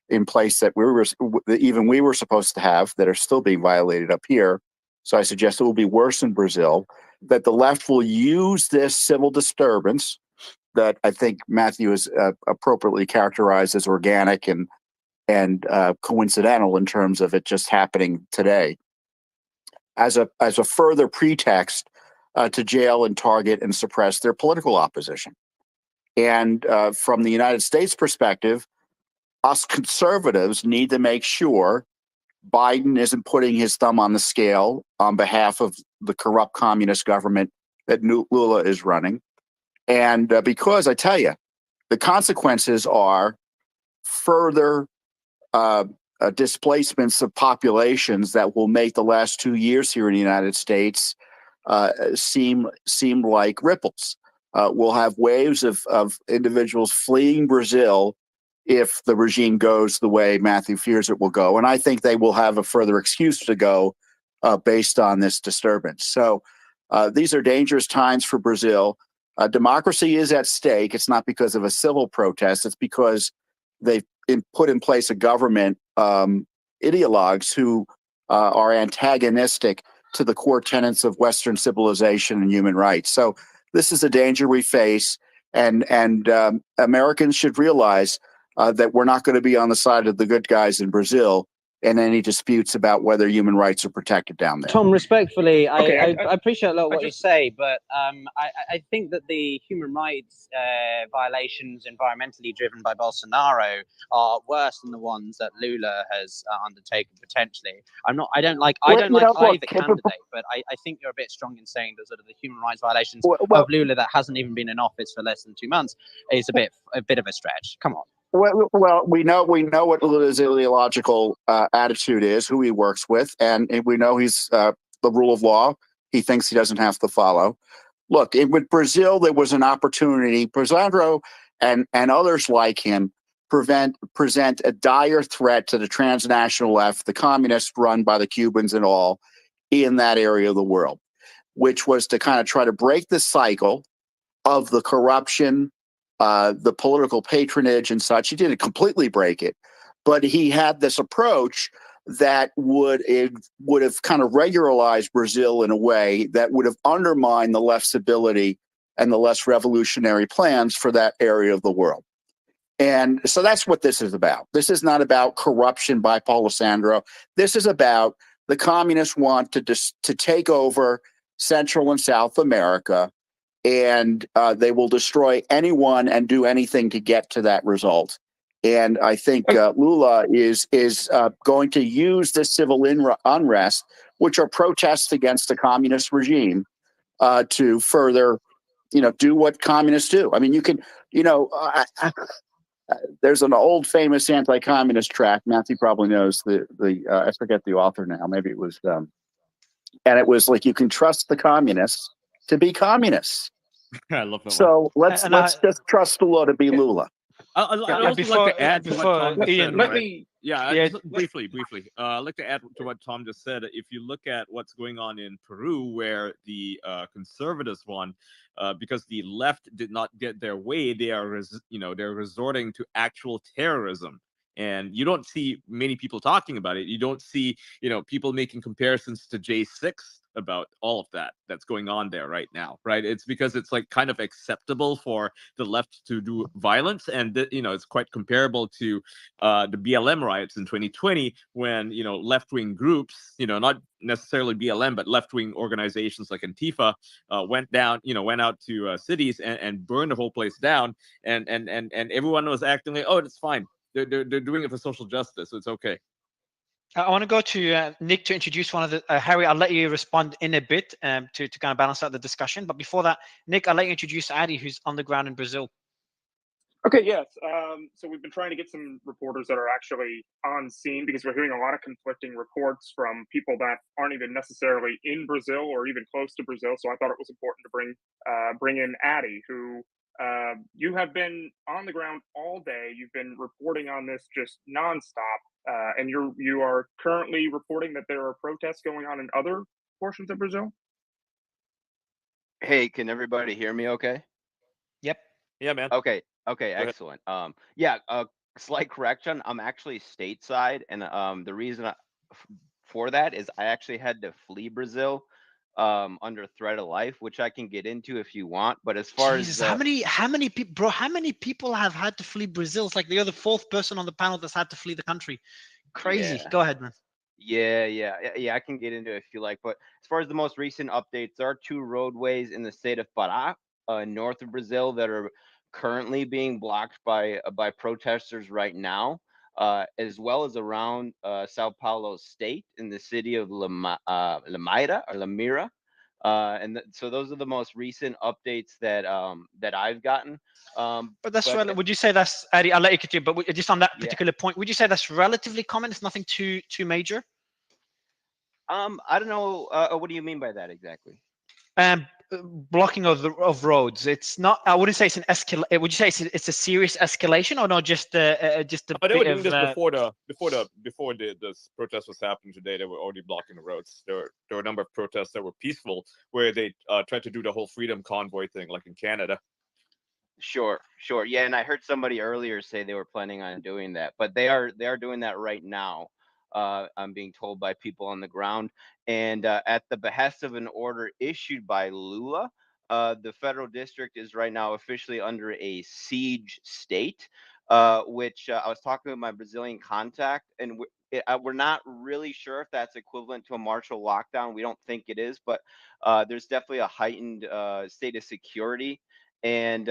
in place that we were supposed to have, that are still being violated up here. So I suggest it will be worse in Brazil, that the left will use this civil disturbance that I think Matthew has appropriately characterized as organic and coincidental in terms of it just happening today, as a further pretext to jail and target and suppress their political opposition. And from the United States perspective, us conservatives need to make sure Biden isn't putting his thumb on the scale on behalf of the corrupt communist government that Lula is running. And because I tell you, the consequences are further displacements of populations that will make the last 2 years here in the United States seem like ripples. We'll have waves of individuals fleeing Brazil if the regime goes the way Matthew fears it will go. And I think they will have a further excuse to go based on this disturbance. So these are dangerous times for Brazil. Democracy is at stake. It's not because of a civil protest. It's because they've put in place a government, ideologues who are antagonistic to the core tenets of Western civilization and human rights. So this is a danger we face, and Americans should realize that we're not going to be on the side of the good guys in Brazil in any disputes about whether human rights are protected down there. Tom, respectfully, Okay, I appreciate a lot of what you say, but I think that the human rights violations environmentally driven by Bolsonaro are worse than the ones that Lula has undertaken potentially. I don't like either candidate, but I think you're a bit strong in saying that sort of the human rights violations of Lula that hasn't even been in office for less than 2 months is a bit of a stretch. Come on. Well, we know what Lula's ideological attitude is, who he works with, and we know he's the rule of law. He thinks he doesn't have to follow. Look, with Brazil, there was an opportunity. Bolsonaro and others like him present a dire threat to the transnational left, the communists run by the Cubans and all, in that area of the world, which was to kind of try to break the cycle of the corruption, the political patronage and such. He didn't completely break it, but he had this approach that would have kind of regularized Brazil in a way that would have undermined the left's ability and the less revolutionary plans for that area of the world. And so that's what this is about. This is not about corruption by Bolsonaro. This is about the communists want to take over Central and South America, and they will destroy anyone and do anything to get to that result. And I think Lula is going to use this civil unrest, which are protests against the communist regime, to further, do what communists do. I mean, you can, there's an old famous anti-communist track. Matthew probably knows I forget the author now. Maybe it was, and it was like, you can trust the communists to be communists. I love that. So let's just trust Lula to be Lula. I'd also like to add to what Tom just said. Briefly. I'd like to add to what Tom just said. If you look at what's going on in Peru, where the conservatives won, because the left did not get their way, they're resorting to actual terrorism. And you don't see many people talking about it. You don't see, people making comparisons to J6 about all of that's going on there right now, right? It's because it's like kind of acceptable for the left to do violence, and it's quite comparable to the BLM riots in 2020, when left-wing groups, not necessarily BLM, but left-wing organizations like Antifa went out to cities and burned the whole place down, and everyone was acting like, oh, it's fine. They're doing it for social justice, so it's okay. I want to go to Nick to introduce one of the Harry. I'll let you respond in a bit to kind of balance out the discussion. But before that, Nick, I'll let you introduce Adi, who's on the ground in Brazil. Okay, yes. So we've been trying to get some reporters that are actually on scene, because we're hearing a lot of conflicting reports from people that aren't even necessarily in Brazil or even close to Brazil. So I thought it was important to bring in Adi, who you have been on the ground all day. You've been reporting on this just nonstop. And you are currently reporting that there are protests going on in other portions of Brazil? Hey, can everybody hear me okay? Yep. Yeah, man. Okay, excellent. Slight correction. I'm actually stateside, and the reason for that is I actually had to flee Brazil under threat of life, which I can get into if you want. But as far as how many people, bro? How many people have had to flee Brazil? It's like you're the fourth person on the panel that's had to flee the country. Crazy. Yeah. Go ahead, man. Yeah. I can get into it if you like. But as far as the most recent updates, there are 2 roadways in the state of Pará, north of Brazil, that are currently being blocked by protesters right now, as well as around Sao Paulo state in the city of Lamira. So those are the most recent updates that I've gotten. But that's right. Would you say that's, Adi, I'll let you continue, but just on that particular point, would you say that's relatively common? It's nothing too major? I don't know. What do you mean by that exactly? blocking of roads. It's not. I wouldn't say it's an escalation. Would you say it's a serious escalation, or not? Just a They were bit doing of. this before this protest was happening today. They were already blocking the roads. There were a number of protests that were peaceful, where they tried to do the whole freedom convoy thing, like in Canada. Sure. Yeah, and I heard somebody earlier say they were planning on doing that, but they are doing that right now. I'm being told by people on the ground, and at the behest of an order issued by Lula, the federal district is right now officially under a siege state, which I was talking with my Brazilian contact, and we're not really sure if that's equivalent to a martial lockdown. We don't think it is, but there's definitely a heightened state of security, and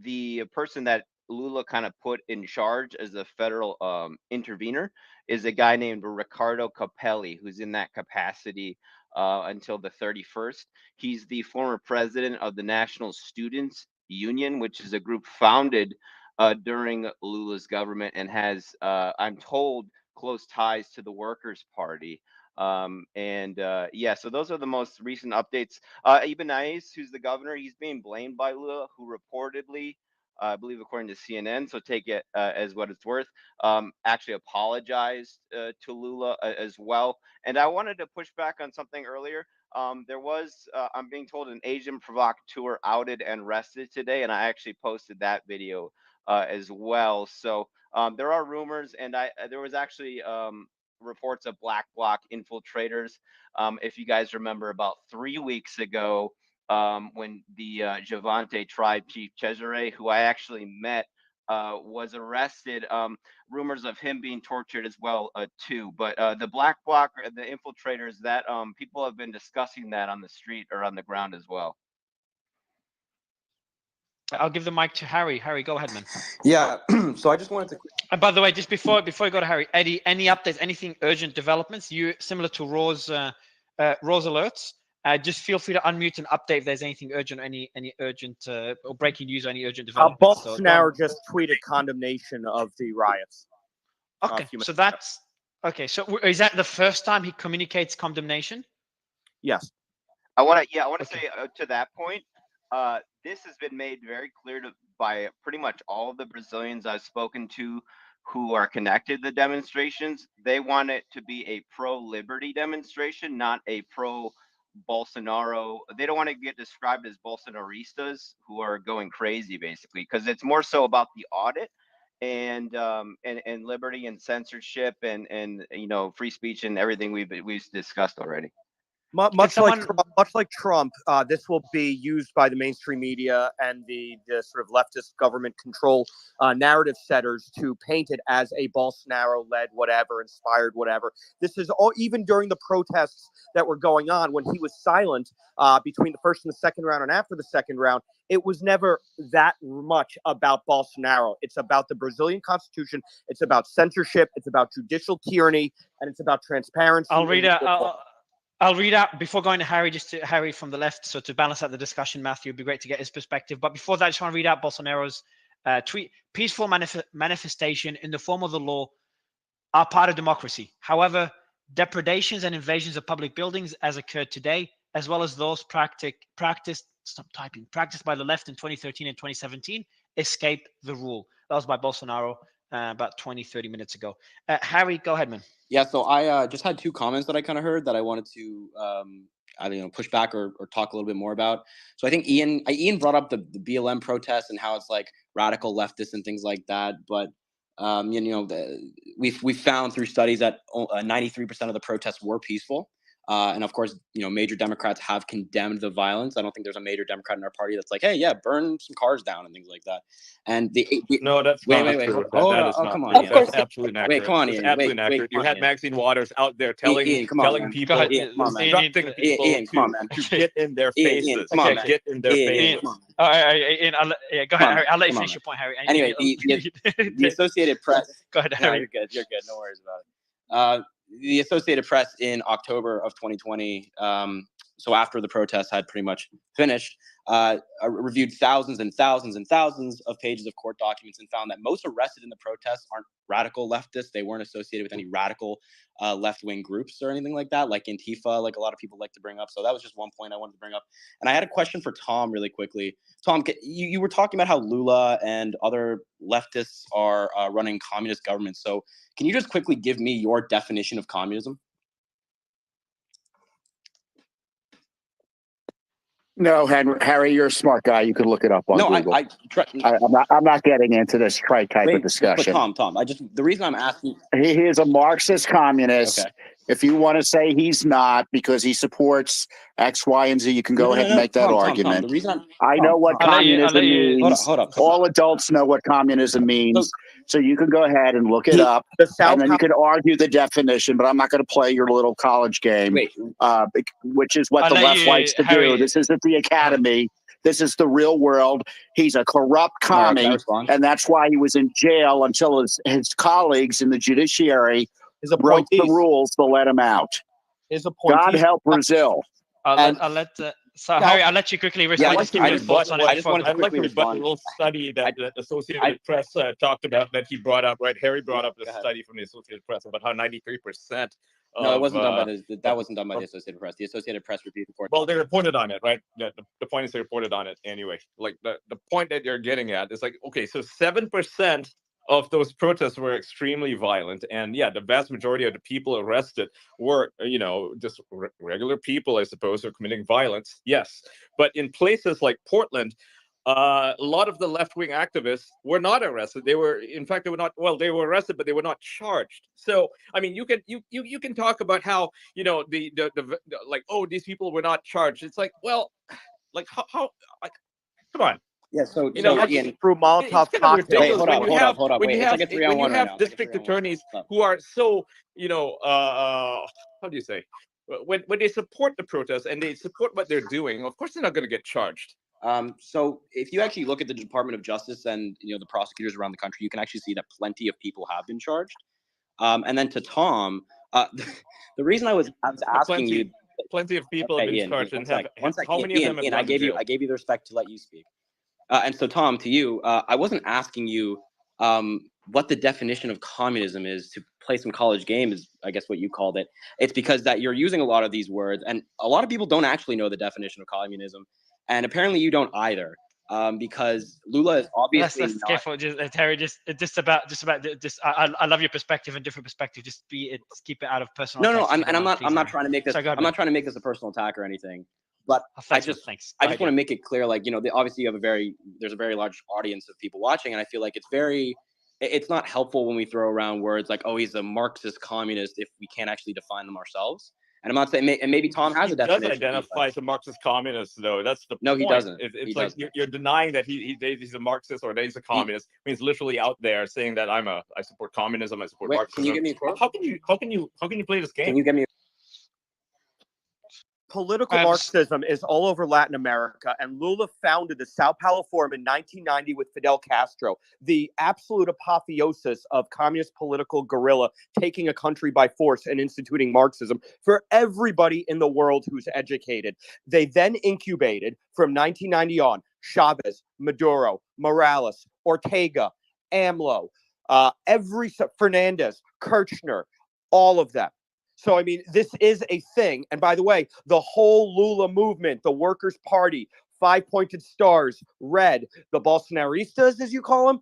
the person that Lula kind of put in charge as the federal intervener is a guy named Ricardo Capelli, who's in that capacity until the 31st. He's the former president of the National Students Union, which is a group founded during Lula's government and has, I'm told, close ties to the Workers' Party. Yeah, so those are the most recent updates. Ibanez, who's the governor, he's being blamed by Lula, who reportedly, I believe according to CNN, so take it as what it's worth, actually apologized to Lula as well. And I wanted to push back on something earlier. There was, I'm being told, an Asian provocateur outed and arrested today, and I actually posted that video as well. So there are rumors, and there was actually reports of Black Bloc infiltrators. If you guys remember, about 3 weeks ago, when the Javante tribe chief Cesare, who I actually met, was arrested. Rumors of him being tortured as well too. But the Black Bloc, the infiltrators, that people have been discussing that on the street or on the ground as well. I'll give the mic to Harry. Harry, go ahead, man. Yeah. So I just wanted to. And by the way, just before you go to Harry, Eddie, any updates, anything urgent developments? You similar to Raw's alerts. Just feel free to unmute and update if there's anything urgent, any urgent or breaking news, or any urgent developments. Bolsonaro just tweeted condemnation of the riots. Okay, so that's okay. So is that the first time he communicates condemnation? Yes. I want to say to that point, this has been made very clear by pretty much all of the Brazilians I've spoken to who are connected to the demonstrations. They want it to be a pro-liberty demonstration, not a pro-Bolsonaro. They don't want to get described as Bolsonaristas who are going crazy, basically, because it's more so about the audit and liberty and censorship and free speech and everything we've discussed already. Much like Trump, this will be used by the mainstream media and the sort of leftist government control narrative setters to paint it as a Bolsonaro-led whatever, inspired whatever. This is all, even during the protests that were going on when he was silent between the first and the second round and after the second round. It was never that much about Bolsonaro. It's about the Brazilian Constitution. It's about censorship. It's about judicial tyranny, and it's about transparency. I'll read out before going to Harry, just to Harry from the left. So to balance out the discussion, Matthew, it'd be great to get his perspective. But before that, I just want to read out Bolsonaro's tweet. Peaceful manifestation in the form of the law are part of democracy. However, depredations and invasions of public buildings, as occurred today, as well as those practiced by the left in 2013 and 2017, escape the rule. That was by Bolsonaro about 20-30 minutes ago. Harry, go ahead, man. Yeah, so I just had two comments that I kind of heard that I wanted to push back or talk a little bit more about. So I think Ian brought up the BLM protests and how it's like radical leftists and things like that. But we've found through studies that 93% of the protests were peaceful. And of course, major Democrats have condemned the violence. I don't think there's a major Democrat in our party that's like, hey, yeah, burn some cars down and things like that. And no, that's wait, not wait, true. Hold that on. is Oh, not come on. true. Ian. That's absolutely inaccurate. Wait, come on, It's Ian. absolutely Wait, inaccurate. You had Maxine Waters out there telling people instructing people to get in their faces. Get in their faces. All right, Ian, go ahead, Harry. I'll let you finish your point, Harry. Anyway, the Associated Press. Go ahead, Harry. No, you're good. No worries about it. The Associated Press in October of 2020 so after the protests had pretty much finished, reviewed thousands and thousands and thousands of pages of court documents and found that most arrested in the protests aren't radical leftists. They weren't associated with any radical left-wing groups or anything like that, like Antifa, like a lot of people like to bring up. So that was just one point I wanted to bring up. And I had a question for Tom really quickly. Tom, you were talking about how Lula and other leftists are running communist governments. So can you just quickly give me your definition of communism? No, Harry, you're a smart guy. You could look it up on Google. I'm not getting into this type of discussion. But Tom, the reason I'm asking, he is a Marxist communist. Okay. If you want to say he's not because he supports X, Y, and Z, you can go ahead and make that argument. The reason I know what communism means. Hold up. All adults know what communism means. So you can go ahead and look it up, and then you can argue the definition, but I'm not going to play your little college game, which is what the left likes to do. This isn't the academy. This is the real world. He's a corrupt commie, and that's why he was in jail until his colleagues in the judiciary broke the rules to let him out. God help Brazil. I'll let Harry, I'll let you quickly respond. I'd like to rebut a little study that the Associated Press talked about, that he brought up, right? Harry brought up the study from the Associated Press about how 93%. No, it wasn't done by that wasn't done by the Associated Press. The Associated Press reviewed the report. Well, they reported on it, right? The point is they reported on it anyway. Like the point that you're getting at is like, okay, so 7% of those protests were extremely violent, and yeah, the vast majority of the people arrested were, just regular people, I suppose, who are committing violence. Yes, but in places like Portland, a lot of the left-wing activists were not arrested. They were, in fact, they were not. Well, they were arrested, but they were not charged. So, I mean, you can talk about how the like, oh, these people were not charged. It's like, well, like how like, come on. Yeah, so Ian, through Molotov cocktails. Hold up. When you have district attorneys who are so, how do you say, when they support the protests and they support what they're doing, of course they're not going to get charged. So if you actually look at the Department of Justice and the prosecutors around the country, you can actually see that plenty of people have been charged. And then to Tom, the reason I was asking you, plenty of people have been charged, and how many of them have Ian, I gave you the respect to let you speak. And so, Tom, to you, I wasn't asking you what the definition of communism is, to play some college game, is I guess what you called it. It's because that you're using a lot of these words, and a lot of people don't actually know the definition of communism, and apparently you don't either. Because Lula is obviously not. Careful, Terry. I love your perspective and different perspective. Just keep it out of personal. No. I'm not trying to make this. I'm not trying to make this a personal attack or anything. But I just want to make it clear, like, obviously there's a very large audience of people watching, and I feel like it's not helpful when we throw around words like, oh, he's a Marxist communist, if we can't actually define them ourselves. And I'm not saying, and maybe Tom has a definition. He does identify as a Marxist communist, though. That's the no, point. He doesn't. It's like you're denying that he's a Marxist or that he's a communist. He's literally out there saying that I support communism, I support Marxism. Can you give me a quote? How can you play this game? Can you give me? Political Marxism is all over Latin America, and Lula founded the Sao Paulo Forum in 1990 with Fidel Castro, the absolute apotheosis of communist political guerrilla taking a country by force and instituting Marxism for everybody in the world who's educated. They then incubated from 1990 on Chavez, Maduro, Morales, Ortega, AMLO, Fernandez, Kirchner, all of them. So, I mean, this is a thing. And by the way, the whole Lula movement, the Workers' Party, 5-pointed stars, red, the Bolsonaristas, as you call them,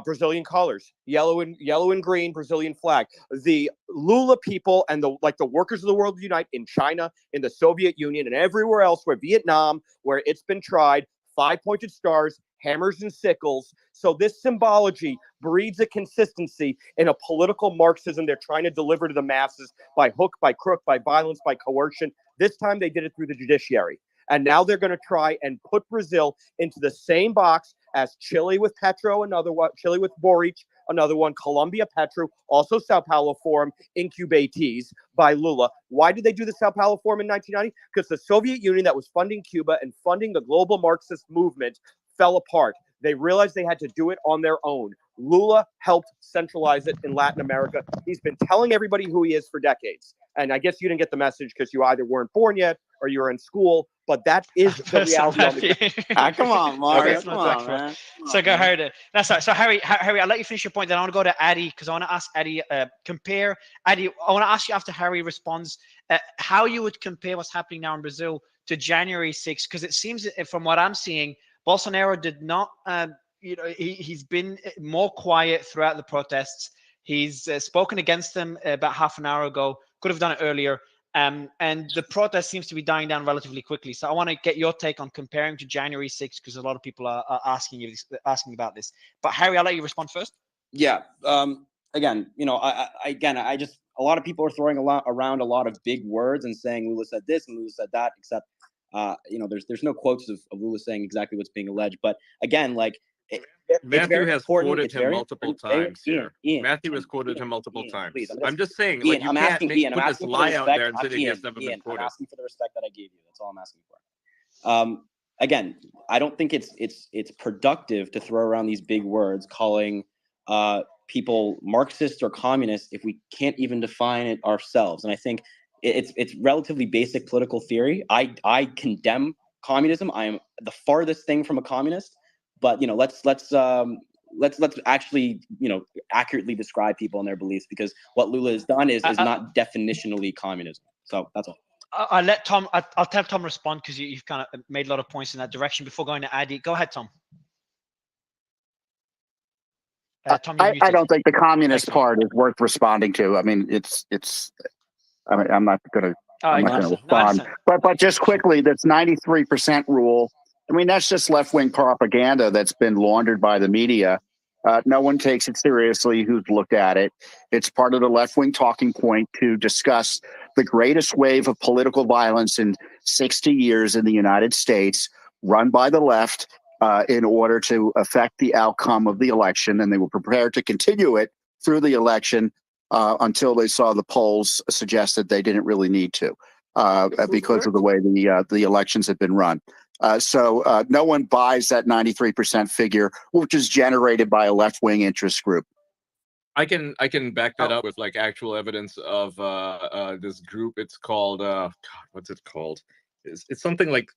Brazilian colors, yellow and green, Brazilian flag. The Lula people and the workers of the world unite in China, in the Soviet Union, and everywhere else, where Vietnam, where it's been tried, 5-pointed stars, hammers and sickles. So this symbology breeds a consistency in a political Marxism they're trying to deliver to the masses by hook, by crook, by violence, by coercion. This time they did it through the judiciary. And now they're going to try and put Brazil into the same box as Chile with Petro, another one, Chile with Boric, another one, Colombia, Petro, also Sao Paulo Forum, incubatees by Lula. Why did they do the Sao Paulo Forum in 1990? Because the Soviet Union that was funding Cuba and funding the global Marxist movement fell apart. They realized they had to do it on their own. Lula helped centralize it in Latin America. He's been telling everybody who he is for decades. And I guess you didn't get the message because you either weren't born yet or you were in school, but that is the reality on the ground. Come on, Mario. Okay. Come on, man. So go Harry. That's right. So Harry, I'll let you finish your point. Then I want to go to Addy because I want to ask Addy. Compare Addy. I want to ask you after Harry responds how you would compare what's happening now in Brazil to January 6th, because it seems from what I'm seeing, Bolsonaro did not. He's been more quiet throughout the protests. He's spoken against them about half an hour ago. Could have done it earlier. And the protest seems to be dying down relatively quickly. So I want to get your take on comparing to January 6th, because a lot of people are asking about this. But Harry, I'll let you respond first. Yeah. Again, I just, a lot of people are throwing around a lot of big words and saying Lula said this and Lula said that, except, there's no quotes of Lula saying exactly what's being alleged. But again, like, Matthew has quoted him multiple times here. Matthew has quoted him multiple times. I'm just saying, like, you can't put this lie out there and say he has never been quoted. I'm asking for the respect that I gave you. That's all I'm asking for. Again, I don't think it's productive to throw around these big words, calling people Marxist or communist if we can't even define it ourselves. And I think it's relatively basic political theory. I condemn communism. I am the farthest thing from a communist. But let's actually accurately describe people and their beliefs, because what Lula has done is not definitionally communism. So that's all. I'll let Tom. I'll have Tom respond, because you've kind of made a lot of points in that direction before going to Addy. Go ahead, Tom. Tom, I don't think the communist part is worth responding to. I mean, I'm not going to respond. But just quickly, that's 93% rule. I mean, that's just left-wing propaganda that's been laundered by the media. No one takes it seriously who's looked at it. It's part of the left-wing talking point to discuss the greatest wave of political violence in 60 years in the United States, run by the left in order to affect the outcome of the election. And they were prepared to continue it through the election until they saw the polls suggested they didn't really need to because of the way the elections had been run. So no one buys that 93% figure, which is generated by a left-wing interest group. I can back that up with like actual evidence of this group. It's called God, what's it called? It's something like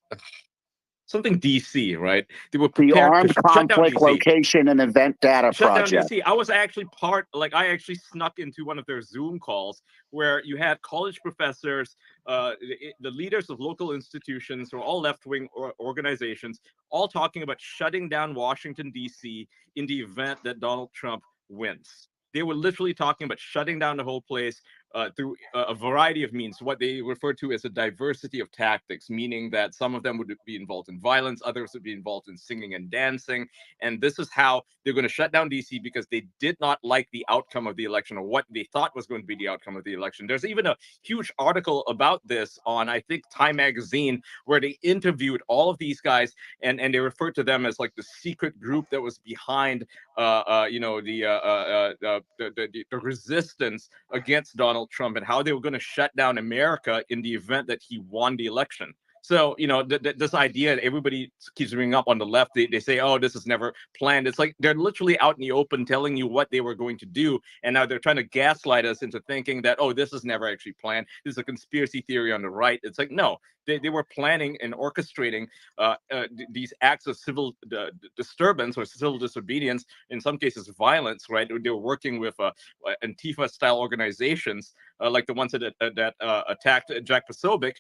something DC, right? They were prepared the Armed to Conflict Location and Event Data Project. DC. I was actually I actually snuck into one of their Zoom calls where you had college professors, the leaders of local institutions, or all left-wing organizations, all talking about shutting down Washington, DC in the event that Donald Trump wins. They were literally talking about shutting down the whole place through a variety of means, what they refer to as a diversity of tactics, meaning that some of them would be involved in violence, others would be involved in singing and dancing. And this is how they're going to shut down DC, because they did not like the outcome of the election, or what they thought was going to be the outcome of the election. There's even a huge article about this on, I think, Time Magazine, where they interviewed all of these guys, and they referred to them as like the secret group that was behind the resistance against Donald Trump, and how they were going to shut down America in the event that he won the election. So, this idea that everybody keeps bringing up on the left, they say, oh, this is never planned. It's like they're literally out in the open telling you what they were going to do. And now they're trying to gaslight us into thinking that, oh, this is never actually planned. This is a conspiracy theory on the right. It's like, no, they were planning and orchestrating these acts of civil disturbance or civil disobedience, in some cases violence, right? They were working with Antifa-style organizations like the ones that attacked Jack Posobiec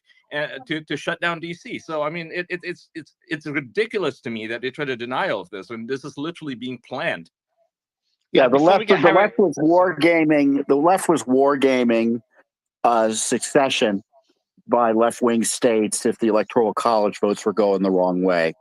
to shut down DC. So I mean, it's ridiculous to me that they try to deny all of this, and this is literally being planned. Yeah, the left was wargaming. The left was wargaming succession by left-wing states if the Electoral College votes were going the wrong way.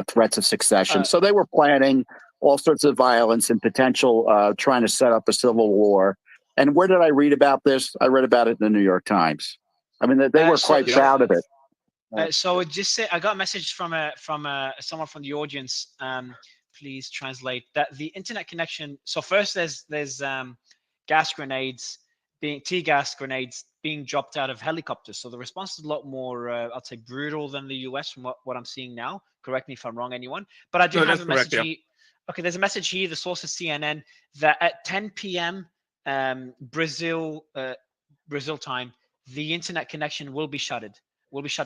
Threats of succession. So they were planning all sorts of violence and potential trying to set up a civil war. And where did I read about this? I read about it in the New York Times. I mean, they were quite proud of it. So just say, I got a message from someone from the audience. Please translate that the internet connection. So first, there's gas grenades, tear gas grenades being dropped out of helicopters. So the response is a lot more, I'd say, brutal than the US from what I'm seeing now. Correct me if I'm wrong, anyone. But I do have a message. Okay, there's a message here. The source is CNN that at 10 p.m. Brazil time, the internet connection will be shut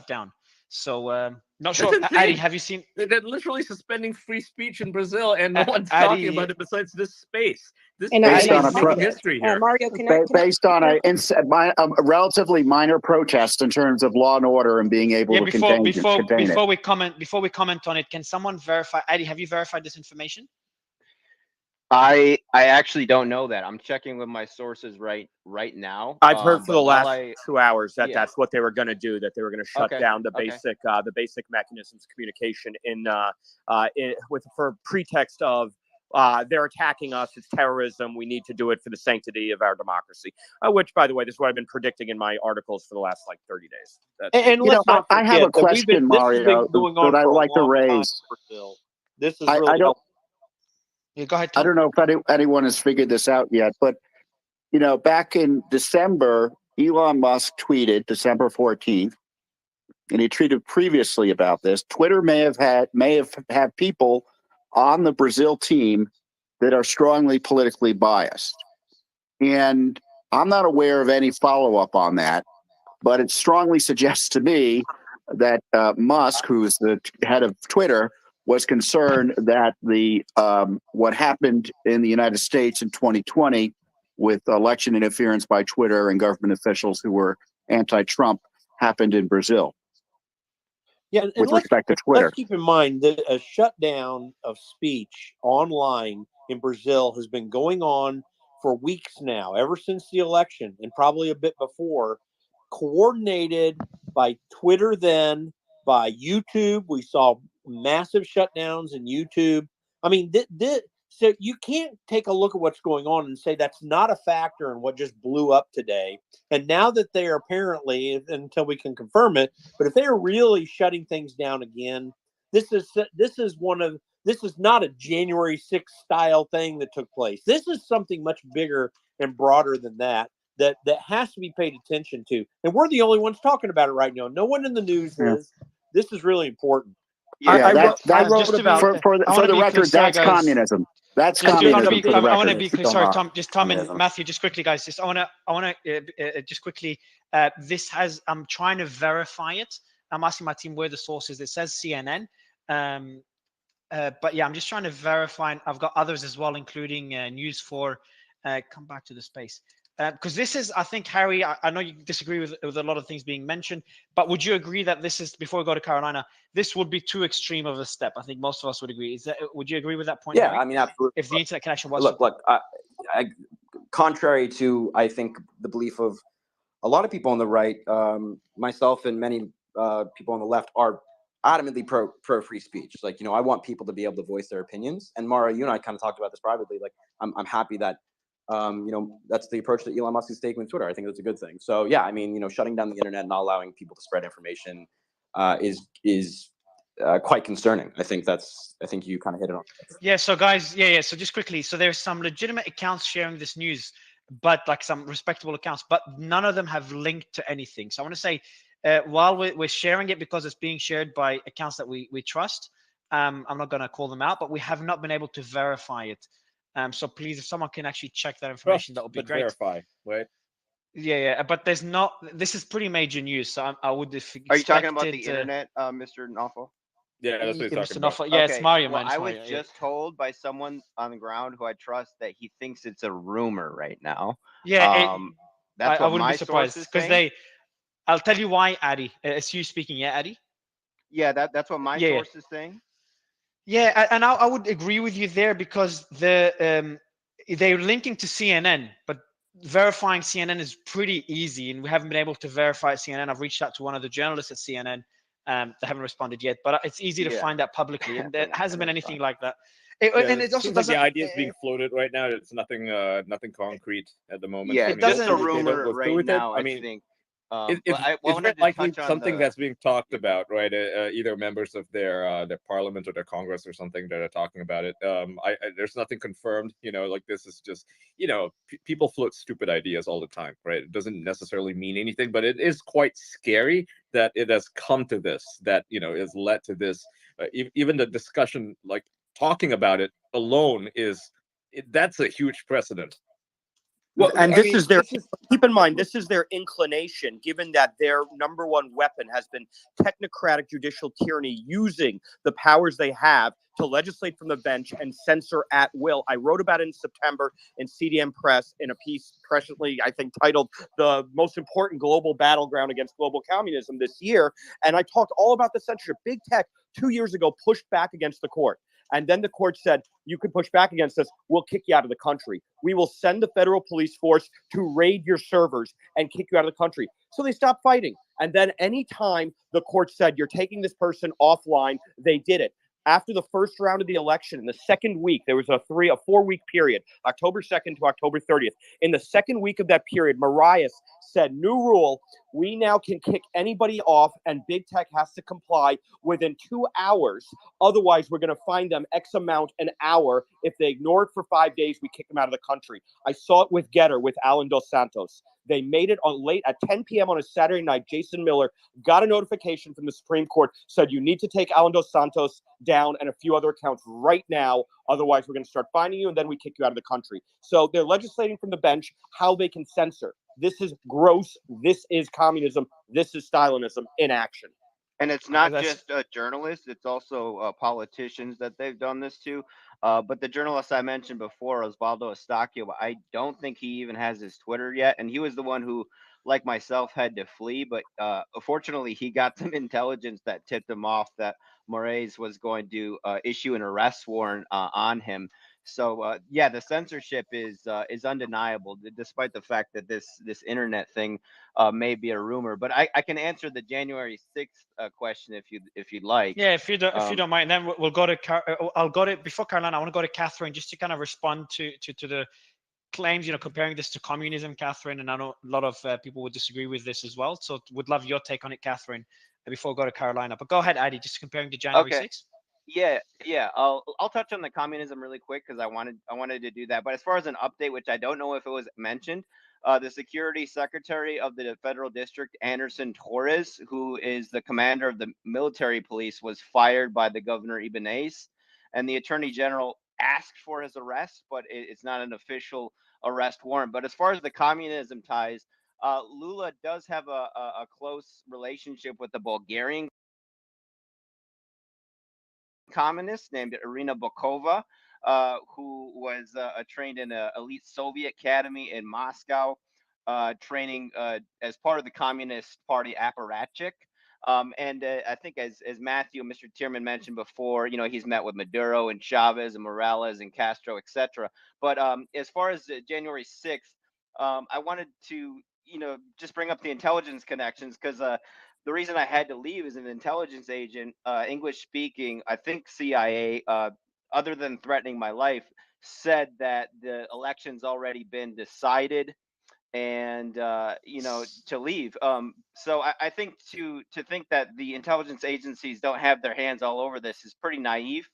down. So not sure. Addy, have you seen? They're literally suspending free speech in Brazil, and no one's talking about it besides this space. This space is making history here. Mario, based on a relatively minor protest in terms of law and order and being able to contain it. Before we comment on it, can someone verify? Addy, have you verified this information? I actually don't know that. I'm checking with my sources right now. I've heard for the last 2 hours that Yeah. that's what they were going to do. That they were going to shut down the basic mechanisms of communication for pretext of they're attacking us. It's terrorism. We need to do it for the sanctity of our democracy. Which, by the way, this is what I've been predicting in my articles for the last 30 days. And let's not forget, I have a question, Mario, that I'd like to raise. This is really helpful. Yeah, go ahead, Tom. I don't know if anyone has figured this out yet, but back in December, Elon Musk tweeted December 14th, and he tweeted previously about this. Twitter may have had people on the Brazil team that are strongly politically biased, and I'm not aware of any follow-up on that. But it strongly suggests to me that Musk, who is the head of Twitter, was concerned that what happened in the United States in 2020 with election interference by Twitter and government officials who were anti-Trump happened in Brazil. Yeah, and with respect to Twitter. Let's keep in mind that a shutdown of speech online in Brazil has been going on for weeks now, ever since the election, and probably a bit before, coordinated by Twitter then, by YouTube. We saw massive shutdowns in YouTube. I mean, so you can't take a look at what's going on and say that's not a factor in what just blew up today. And now that they are apparently, until we can confirm it, but if they are really shutting things down again, this is not a January 6th style thing that took place. This is something much bigger and broader than that has to be paid attention to. And we're the only ones talking about it right now. No one in the news is. This is really important. Yeah, for the record, that's communism. That's communism. I want to be clear. Sorry, Tom. Just Tom and Matthew. Just quickly, guys. I want to just quickly. I'm trying to verify it. I'm asking my team where the source is. It says CNN. But yeah, I'm just trying to verify. I've got others as well, including News 4. Come back to the space. Because this is, I think, Harry, I know you disagree with a lot of things being mentioned, but would you agree that this is, before we go to Carolina, this would be too extreme of a step? I think most of us would agree. Would you agree with that point? Yeah, Harry? I mean, absolutely. If the internet connection was... Look, contrary to, I think, the belief of a lot of people on the right, myself and many people on the left are adamantly pro free speech. Like, I want people to be able to voice their opinions. And Mara, you and I kind of talked about this privately. Like, I'm happy that that's the approach that Elon Musk is taking with Twitter. I think that's a good thing. So yeah, I mean, shutting down the internet and not allowing people to spread information is quite concerning. I think you kind of hit it on. Yeah. So guys, so just quickly, so there's some legitimate accounts sharing this news, but like some respectable accounts, but none of them have linked to anything. So I want to say, while we're sharing it because it's being shared by accounts that we trust, I'm not going to call them out, but we have not been able to verify it. So please, if someone can actually check that information, that would be great. Verify, right? Yeah. But there's not. This is pretty major news, so I would. Are you talking about the internet, Mr. Knopfel? Yeah, that's what he's talking about. Yeah, it's Mario. Well, I was just told by someone on the ground who I trust that he thinks it's a rumor right now. Yeah, that's what I wouldn't my be surprised because I'll tell you why, Addy. It's you speaking, yeah, Addy. Yeah, that's what my source is saying. Yeah, and I would agree with you there because they're linking to CNN, but verifying CNN is pretty easy, and we haven't been able to verify CNN. I've reached out to one of the journalists at CNN. They haven't responded yet, but it's easy to find that publicly, and there hasn't been anything like that. And it also doesn't. Like the idea is being floated right now. It's nothing concrete at the moment. Yeah, it doesn't. It's a rumor right now. I think. It's likely something that's being talked about, right? Either members of their parliament or their Congress or something that are talking about it. There's nothing confirmed. Like this is just, people float stupid ideas all the time, right? It doesn't necessarily mean anything, but it is quite scary that it has come to this. That has led to this. Even the discussion, like talking about it, alone that's a huge precedent. Well, and this is their, keep in mind, this is their inclination, given that their number one weapon has been technocratic judicial tyranny, using the powers they have to legislate from the bench and censor at will. I wrote about it in September in CDM Press in a piece presently, I think, titled "The Most Important Global Battleground Against Global Communism" this year. And I talked all about the censorship. Big Tech 2 years ago pushed back against the court. And then the court said, you can push back against us, we'll kick you out of the country. We will send the federal police force to raid your servers and kick you out of the country. So they stopped fighting. And then anytime the court said, you're taking this person offline, they did it. After the first round of the election, in the second week, there was a 4-week period, October 2nd to October 30th. In the second week of that period, Marias said, new rule, we now can kick anybody off, and Big Tech has to comply within 2 hours. Otherwise, we're going to fine them X amount an hour. If they ignore it for 5 days, we kick them out of the country. I saw it with Getter, with Alan Dos Santos. They made it on late at 10 p.m. on a Saturday night. Jason Miller got a notification from the Supreme Court, said you need to take Alan Dos Santos down and a few other accounts right now. Otherwise, we're going to start fining you, and then we kick you out of the country. So they're legislating from the bench how they can censor. This is gross. This is communism. This is Stalinism in action. And it's not just journalists, it's also politicians that they've done this to. But the journalist I mentioned before, Osvaldo Estacio, I don't think he even has his Twitter yet. And he was the one who, like myself, had to flee. But fortunately, he got some intelligence that tipped him off that Moraes was going to issue an arrest warrant on him. So yeah, the censorship is undeniable, despite the fact that this internet thing may be a rumor. But I can answer the January 6th question if you'd like. Yeah, if you don't mind, then we'll go to I'll go to before Carolina. I want to go to Catherine just to kind of respond to the claims, comparing this to communism, Catherine. And I know a lot of people would disagree with this as well. So would love your take on it, Catherine, before we go to Carolina. But go ahead, Adi, just comparing to January 6th. Yeah. I'll touch on the communism really quick because I wanted to do that. But as far as an update, which I don't know if it was mentioned, the Security Secretary of the Federal District, Anderson Torres, who is the commander of the military police, was fired by the Governor Ibanez, and the Attorney General asked for his arrest, but it's not an official arrest warrant. But as far as the communism ties, Lula does have a close relationship with the Bulgarian communist named Irina Bokova, who was trained in an elite Soviet academy in Moscow, training as part of the Communist Party apparatchik. And I think as Matthew, Mr. Tierman mentioned before, he's met with Maduro and Chavez and Morales and Castro, etc. But as far as January 6th, I wanted to, just bring up the intelligence connections because the reason I had to leave as an intelligence agent, English speaking, I think CIA, other than threatening my life, said that the election's already been decided and, to leave. So I think to think that the intelligence agencies don't have their hands all over this is pretty naive.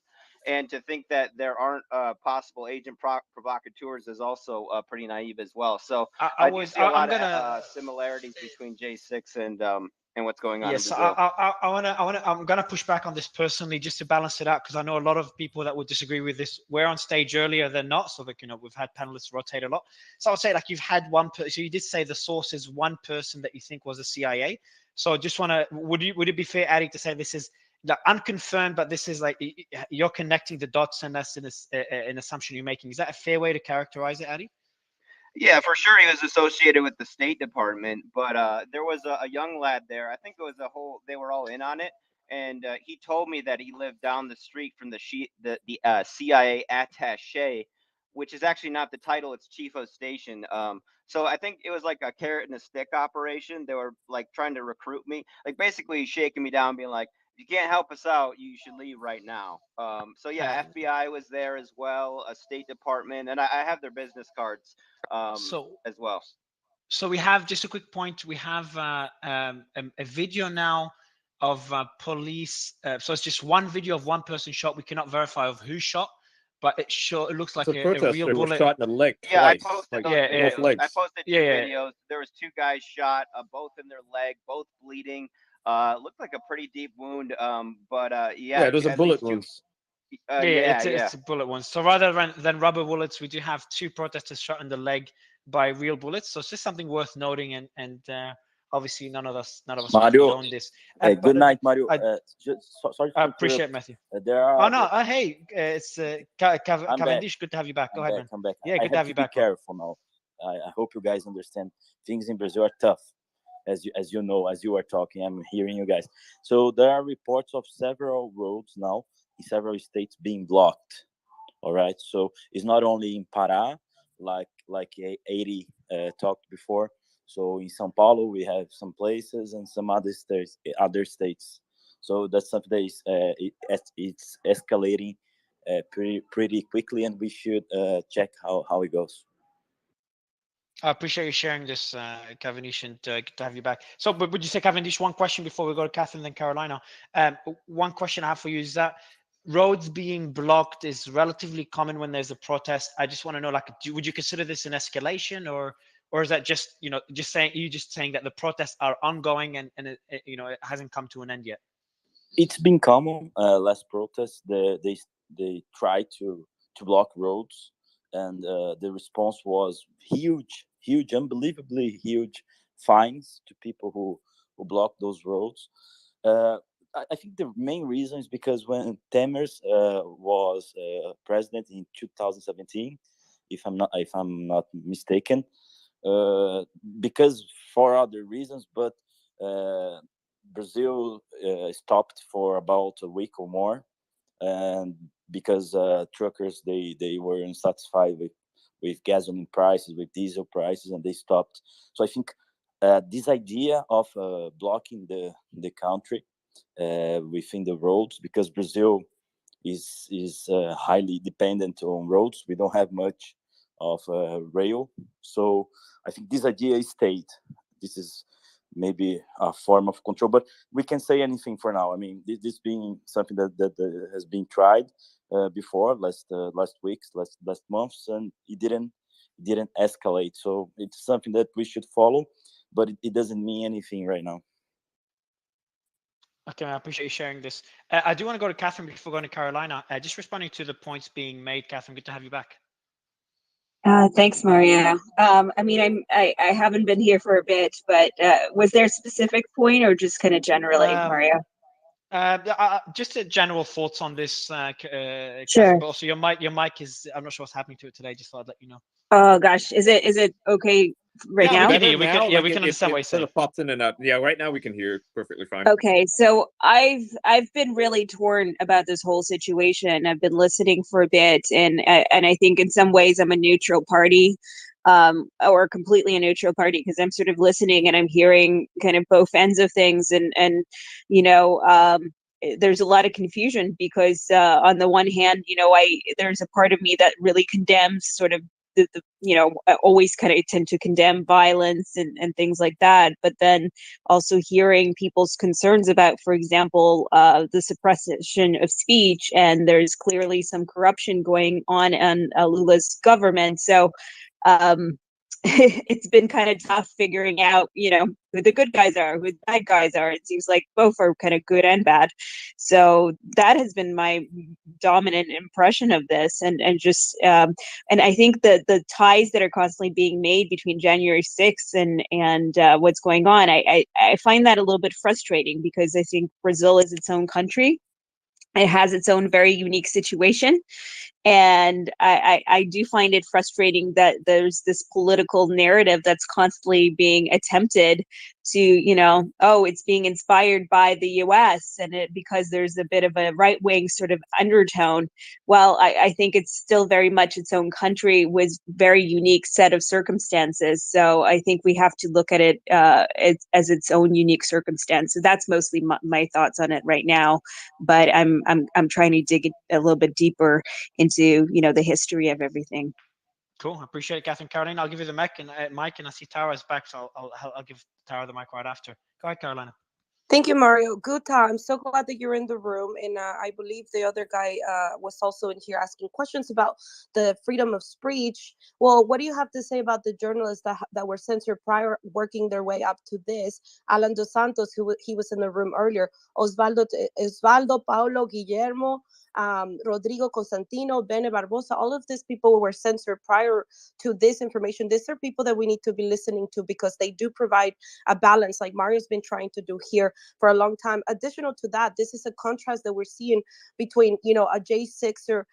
And to think that there aren't possible agent provocateurs is also pretty naive as well. So I do see a lot of similarities between J6 and what's going on in Brazil. I'm gonna push back on this personally just to balance it out because I know a lot of people that would disagree with this. We're on stage earlier than not, so that we've had panelists rotate a lot. So I would say you've had one person. So you did say the source is one person that you think was the CIA. So I just would it be fair, Adi, to say this is unconfirmed, but this is you're connecting the dots and that's an assumption you're making? Is that a fair way to characterize it, Adi? Yeah, for sure he was associated with the State Department, but there was a young lad there. I think it was they were all in on it. And he told me that he lived down the street from the CIA attaché, which is actually not the title, it's chief of station. So I think it was like a carrot and a stick operation. They were trying to recruit me, basically shaking me down, being like, if you can't help us out, you should leave right now. So yeah, FBI was there as well, a State Department, and I have their business cards as well. So we have just a quick point. We have a video now of police. So it's just one video of one person shot. We cannot verify of who shot, but it looks like a real bullet. Shot in the leg twice. Yeah, I posted legs. I posted two videos. There was two guys shot, both in their leg, both bleeding. Looked like a pretty deep wound. But yeah, there's a bullet wound. It's bullet wounds. So rather than rubber bullets, we do have 2 protesters shot in the leg by real bullets. So it's just something worth noting, and obviously none of us Mario, condone this. good night, Mario. Sorry I to appreciate interrupt. Matthew. There are. Hey, it's I'm Cavendish. back. Good to have you back. Go ahead, man. I'm back. Yeah, I good to have have to you be back. Man. careful now. I hope you guys understand. Things in Brazil are tough, as you know, as you are talking. I'm hearing you guys. So there are reports of several roads now in several states being blocked. All right. So it's not only in Pará, like 80 talked before. So in São Paulo we have some places and some other states. So that's something that is it's escalating pretty quickly, and we should check how it goes. I appreciate you sharing this, Cavendish, and good to have you back. So, but would you say, Cavendish, one question before we go to Catherine and Carolina? One question I have for you is that roads being blocked is relatively common when there's a protest. I just want to know, like, would you consider this an escalation, or is that just just saying that the protests are ongoing and it hasn't come to an end yet? It's been common. Last protests, they try to block roads, and the response was huge, unbelievably huge fines to people who block those roads. I think the main reason is because when Temer was president in 2017, if I'm not mistaken, because for other reasons, but Brazil stopped for about a week or more, and because truckers they were unsatisfied with gasoline prices, with diesel prices, and they stopped. So I think this idea of blocking the country within the roads, because Brazil is highly dependent on roads. We don't have much of rail, so I think this idea stayed. This is maybe a form of control, but we can say anything for now. I mean, this being something that has been tried before last weeks, last months, and it didn't escalate. So it's something that we should follow, but it doesn't mean anything right now. Okay, I appreciate you sharing this. I do want to go to Catherine before going to Carolina. Just responding to the points being made, Catherine. Good to have you back. Thanks, Mario. I mean, I haven't been here for a bit, but was there a specific point or just kind of generally, Mario? Just general thoughts on this, Sure. Catherine, but also your mic is, I'm not sure what's happening to it today. Just thought I'd let you know. Oh gosh, is it okay right now? We can understand what you're saying. It pops in and out. Yeah, right now we can hear perfectly fine. Okay, so I've been really torn about this whole situation. I've been listening for a bit, and I think in some ways I'm a neutral party, or completely a neutral party, because I'm sort of listening and I'm hearing kind of both ends of things, and there's a lot of confusion because on the one hand, there's a part of me that really condemns sort of I always kind of tend to condemn violence and things like that. But then also hearing people's concerns about, for example, the suppression of speech, and there's clearly some corruption going on in Lula's government. So it's been kind of tough figuring out, who the good guys are, who the bad guys are. It seems like both are kind of good and bad. So that has been my dominant impression of this, and I think that the ties that are constantly being made between January 6th and what's going on, I find that a little bit frustrating, because I think Brazil is its own country. It has its own very unique situation. And I do find it frustrating that there's this political narrative that's constantly being attempted to, it's being inspired by the US, and because there's a bit of a right-wing sort of undertone. Well, I think it's still very much its own country with very unique set of circumstances. So I think we have to look at it as its own unique circumstance. So that's mostly my thoughts on it right now. But I'm trying to dig a little bit deeper into the history of everything. Cool, I appreciate it, Catherine. Caroline, I'll give you the mic, and I see Tara's back, so I'll give Tara the mic right after. Go ahead, Carolina. Thank you, Mario. Good time. So glad that you're in the room. And I believe the other guy was also in here asking questions about the freedom of speech. Well, what do you have to say about the journalists that were censored prior, working their way up to this? Alan dos Santos, he was in the room earlier. Osvaldo, Paulo, Guillermo, Rodrigo Constantino, Bene Barbosa, all of these people were censored prior to this information. These are people that we need to be listening to because they do provide a balance, like Mario's been trying to do here for a long time. Additional to that, this is a contrast that we're seeing between, you know, a J6er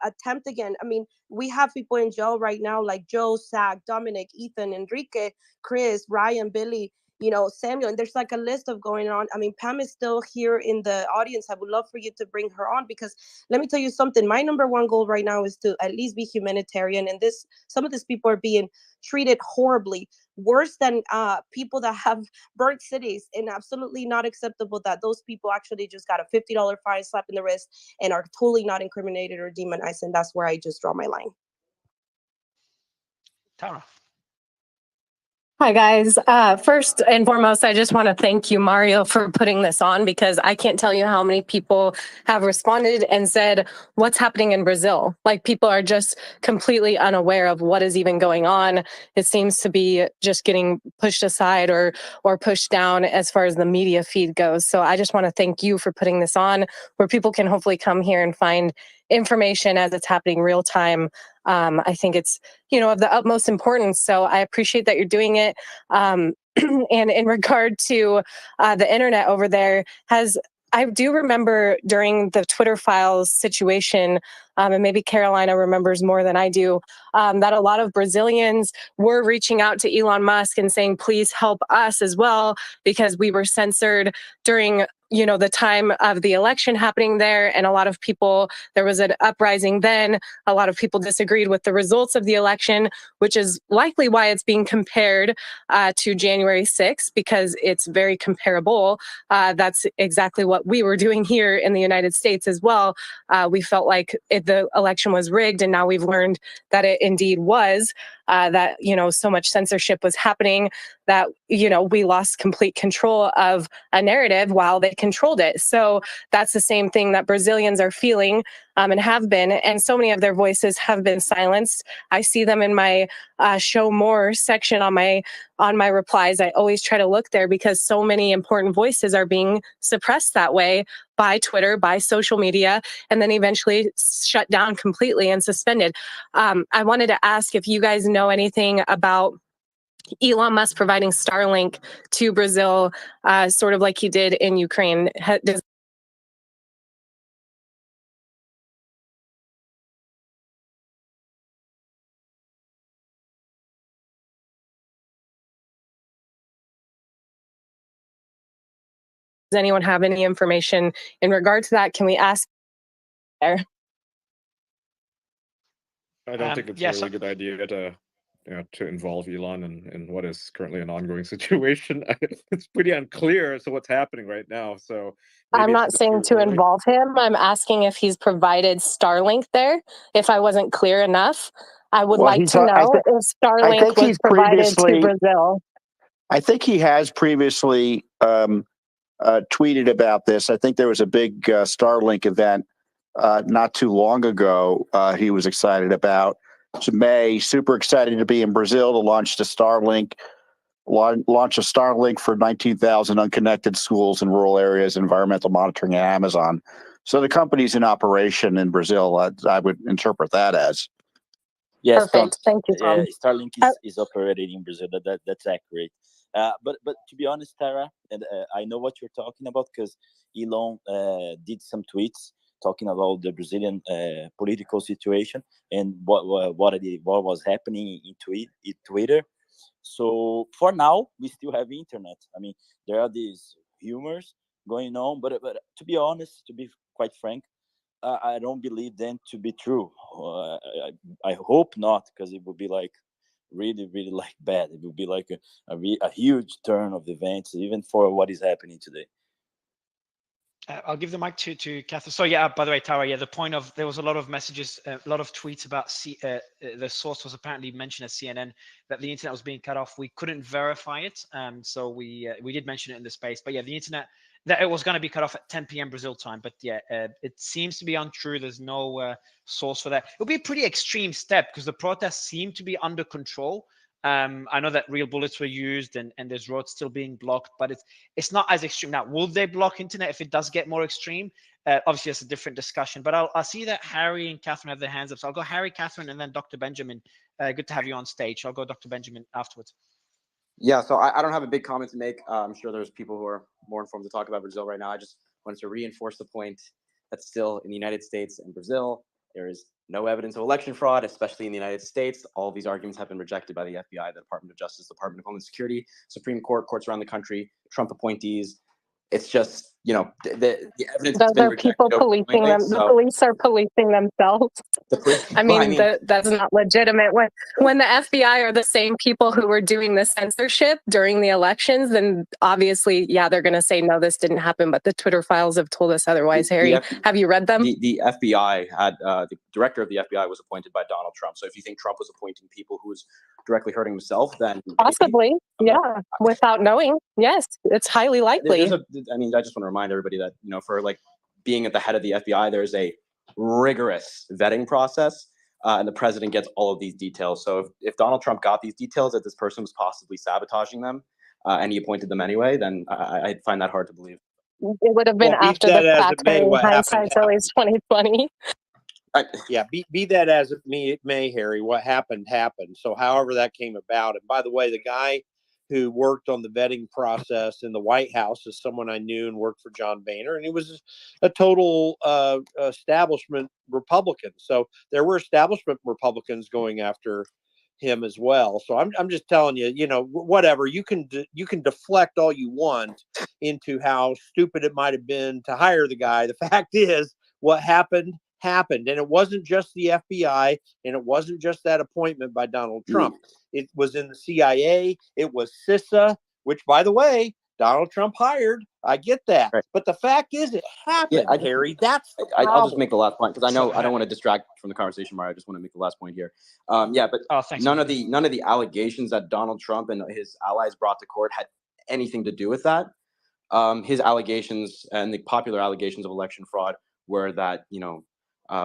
attempt again. I mean, we have people in jail right now like Joe, Zach, Dominic, Ethan, Enrique, Chris, Ryan, Billy, you know, Samuel, and there's like a list of going on. I mean, Pam is still here in the audience. I would love for you to bring her on because let me tell you something. My number one goal right now is to at least be humanitarian. And some of these people are being treated horribly, worse than people that have burnt cities, and absolutely not acceptable that those people actually just got a $50 fine, slap in the wrist, and are totally not incriminated or demonized. And that's where I just draw my line. Tara. Hi, guys. First and foremost, I just want to thank you, Mario, for putting this on because I can't tell you how many people have responded and said, what's happening in Brazil? Like, people are just completely unaware of what is even going on. It seems to be just getting pushed aside or pushed down as far as the media feed goes. So I just want to thank you for putting this on where people can hopefully come here and find information as it's happening real time. I think it's, you know, of the utmost importance. So I appreciate that you're doing it. And in regard to the internet over there, I do remember during the Twitter files situation, and maybe Carolina remembers more than I do, that a lot of Brazilians were reaching out to Elon Musk and saying, please help us as well, because we were censored during, you know, the time of the election happening there. And a lot of people, there was an uprising then. A lot of people disagreed with the results of the election, which is likely why it's being compared to January 6th, because it's very comparable. That's exactly what we were doing here in the United States as well. We felt like the election was rigged, and now we've learned that it indeed was, that, you know, so much censorship was happening that, you know, we lost complete control of a narrative while they controlled it. So that's the same thing that Brazilians are feeling and have been, and so many of their voices have been silenced. I see them in my show more section on my replies. I always try to look there because so many important voices are being suppressed that way by Twitter, by social media, and then eventually shut down completely and suspended. I wanted to ask if you guys know anything about Elon Musk providing Starlink to Brazil, sort of like he did in Ukraine. Does anyone have any information in regard to that? Can we ask there? I don't think it's a really good idea to involve Elon in what is currently an ongoing situation. It's pretty unclear as to what's happening right now. So I'm not saying to involve him. I'm asking if he's provided Starlink there. If I wasn't clear enough, I would like to know if Starlink was provided to Brazil. I think he has previously tweeted about this. I think there was a big Starlink event not too long ago. He was excited about. So May, super excited to be in Brazil to launch a Starlink for 19,000 unconnected schools in rural areas, environmental monitoring at Amazon. So the company's in operation in Brazil. I would interpret that as. Yes, perfect. Thank you, Tom. Starlink is operated in Brazil. That's accurate. But to be honest, Tara, and I know what you're talking about because Elon did some tweets talking about the Brazilian political situation and what was happening in Twitter. So for now, we still have internet. I mean, there are these rumors going on, but to be honest, to be quite frank, I don't believe them to be true. I hope not, because it would be like really, really like bad. It would be like a huge turn of events, even for what is happening today. I'll give the mic to Catherine. So yeah, by the way, Tara, the point of, there was a lot of messages, a lot of tweets about the source was apparently mentioned as CNN, that the internet was being cut off. We couldn't verify it. So we did mention it in the space, but yeah, the internet, that it was going to be cut off at 10 p.m. Brazil time. But yeah, it seems to be untrue. There's no source for that. It would be a pretty extreme step because the protests seem to be under control. I know that real bullets were used, and there's roads still being blocked, but it's not as extreme. Now, will they block internet if it does get more extreme? Obviously, that's a different discussion. But I'll see that Harry and Catherine have their hands up. So I'll go Harry, Catherine, and then Dr. Benjamin. Good to have you on stage. I'll go Dr. Benjamin afterwards. Yeah, so I don't have a big comment to make. I'm sure there's people who are more informed to talk about Brazil right now. I just wanted to reinforce the point that still in the United States and Brazil, there is no evidence of election fraud, especially in the United States. All of these arguments have been rejected by the FBI, the Department of Justice, Department of Homeland Security, Supreme Court, courts around the country, Trump appointees. It's just, the evidence has Those been are people rejected policing overwhelmingly. them. The police are policing themselves. I mean, that's not legitimate. When the FBI are the same people who were doing the censorship during the elections, then obviously, yeah, they're going to say, no, this didn't happen. But the Twitter files have told us otherwise. Harry, have you read them? The FBI had, the director of the FBI was appointed by Donald Trump. So if you think Trump was appointing people who was directly hurting himself, then possibly, yeah, without knowing. Yes, it's highly likely. I just want to remind everybody that, for like being at the head of the FBI, there's a rigorous vetting process, and the president gets all of these details. So if Donald Trump got these details that this person was possibly sabotaging them, and he appointed them anyway, then I'd find that hard to believe. It would have been after the fact. Hindsight's always 2020. Be that as it may, Harry, what happened. So however that came about. And by the way, the guy who worked on the vetting process in the White House is someone I knew and worked for John Boehner, and he was a total establishment Republican. So there were establishment Republicans going after him as well. So I'm just telling you, whatever, you can deflect all you want into how stupid it might have been to hire the guy. The fact is, what happened. And it wasn't just the FBI, and it wasn't just that appointment by Donald Trump. It was in the CIA. It was CISA, which, by the way, Donald Trump hired. I get that. Right. But the fact is, it happened, Harry. That's the problem. I'll just make the last point, because I know I don't want to distract from the conversation, Mario. I just want to make the last point here. But none of the allegations that Donald Trump and his allies brought to court had anything to do with that. His allegations and the popular allegations of election fraud were that,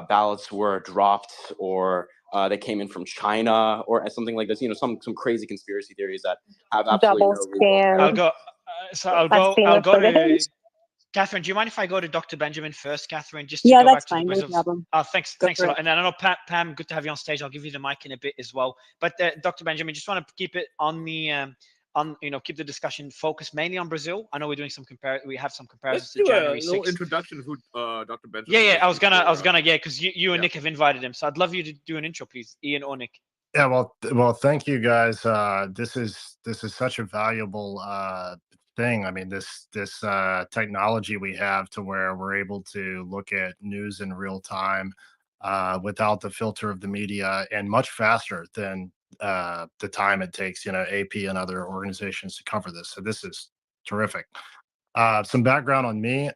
ballots were dropped, or they came in from China, or something like this. Some crazy conspiracy theories that have absolutely no reason. I'll go. I'll go to Catherine. Do you mind if I go to Dr. Benjamin first, Catherine? Just to go back to the Brazil. No problem. Thanks a lot. And I know Pam, good to have you on stage. I'll give you the mic in a bit as well. But Dr. Benjamin, just want to keep it on the keep the discussion focused mainly on Brazil. I know we're doing some we have some comparisons to January 6th. Little introduction of who Dr. Benjamin. Yeah. I was gonna because you and Nick have invited him. So I'd love you to do an intro, please, Ian or Nick. Yeah, well, thank you guys. This is such a valuable thing. I mean, this technology we have to where we're able to look at news in real time without the filter of the media, and much faster than the time it takes, AP and other organizations to cover this. So this is terrific. Some background on me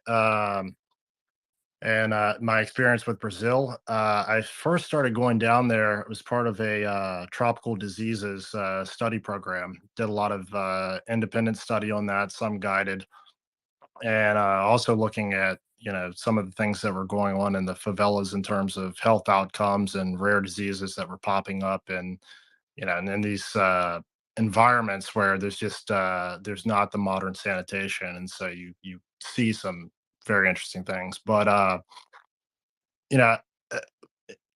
and my experience with Brazil. I first started going down there. It was part of a tropical diseases study program. Did a lot of independent study on that, some guided, and also looking at some of the things that were going on in the favelas in terms of health outcomes and rare diseases that were popping up, and and in these environments where there's just there's not the modern sanitation, and so you see some very interesting things. But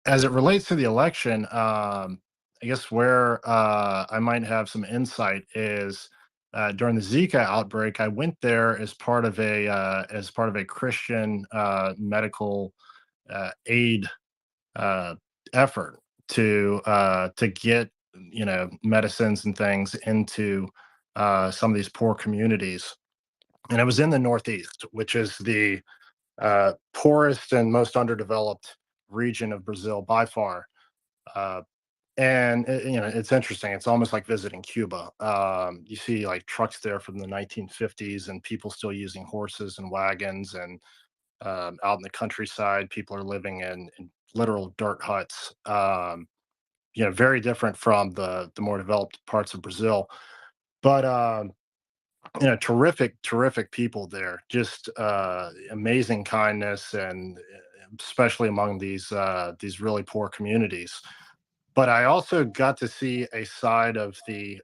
as it relates to the election, I guess where I might have some insight is during the Zika outbreak. I went there as part of a Christian medical aid effort to get medicines and things into some of these poor communities, and it was in the Northeast, which is the poorest and most underdeveloped region of Brazil by far. And it's interesting. It's almost like visiting Cuba. You see like trucks there from the 1950s, and people still using horses and wagons, and out in the countryside, people are living in literal dirt huts. Very different from the more developed parts of Brazil, but terrific people there. Just amazing kindness, and especially among these really poor communities. But I also got to see a side of the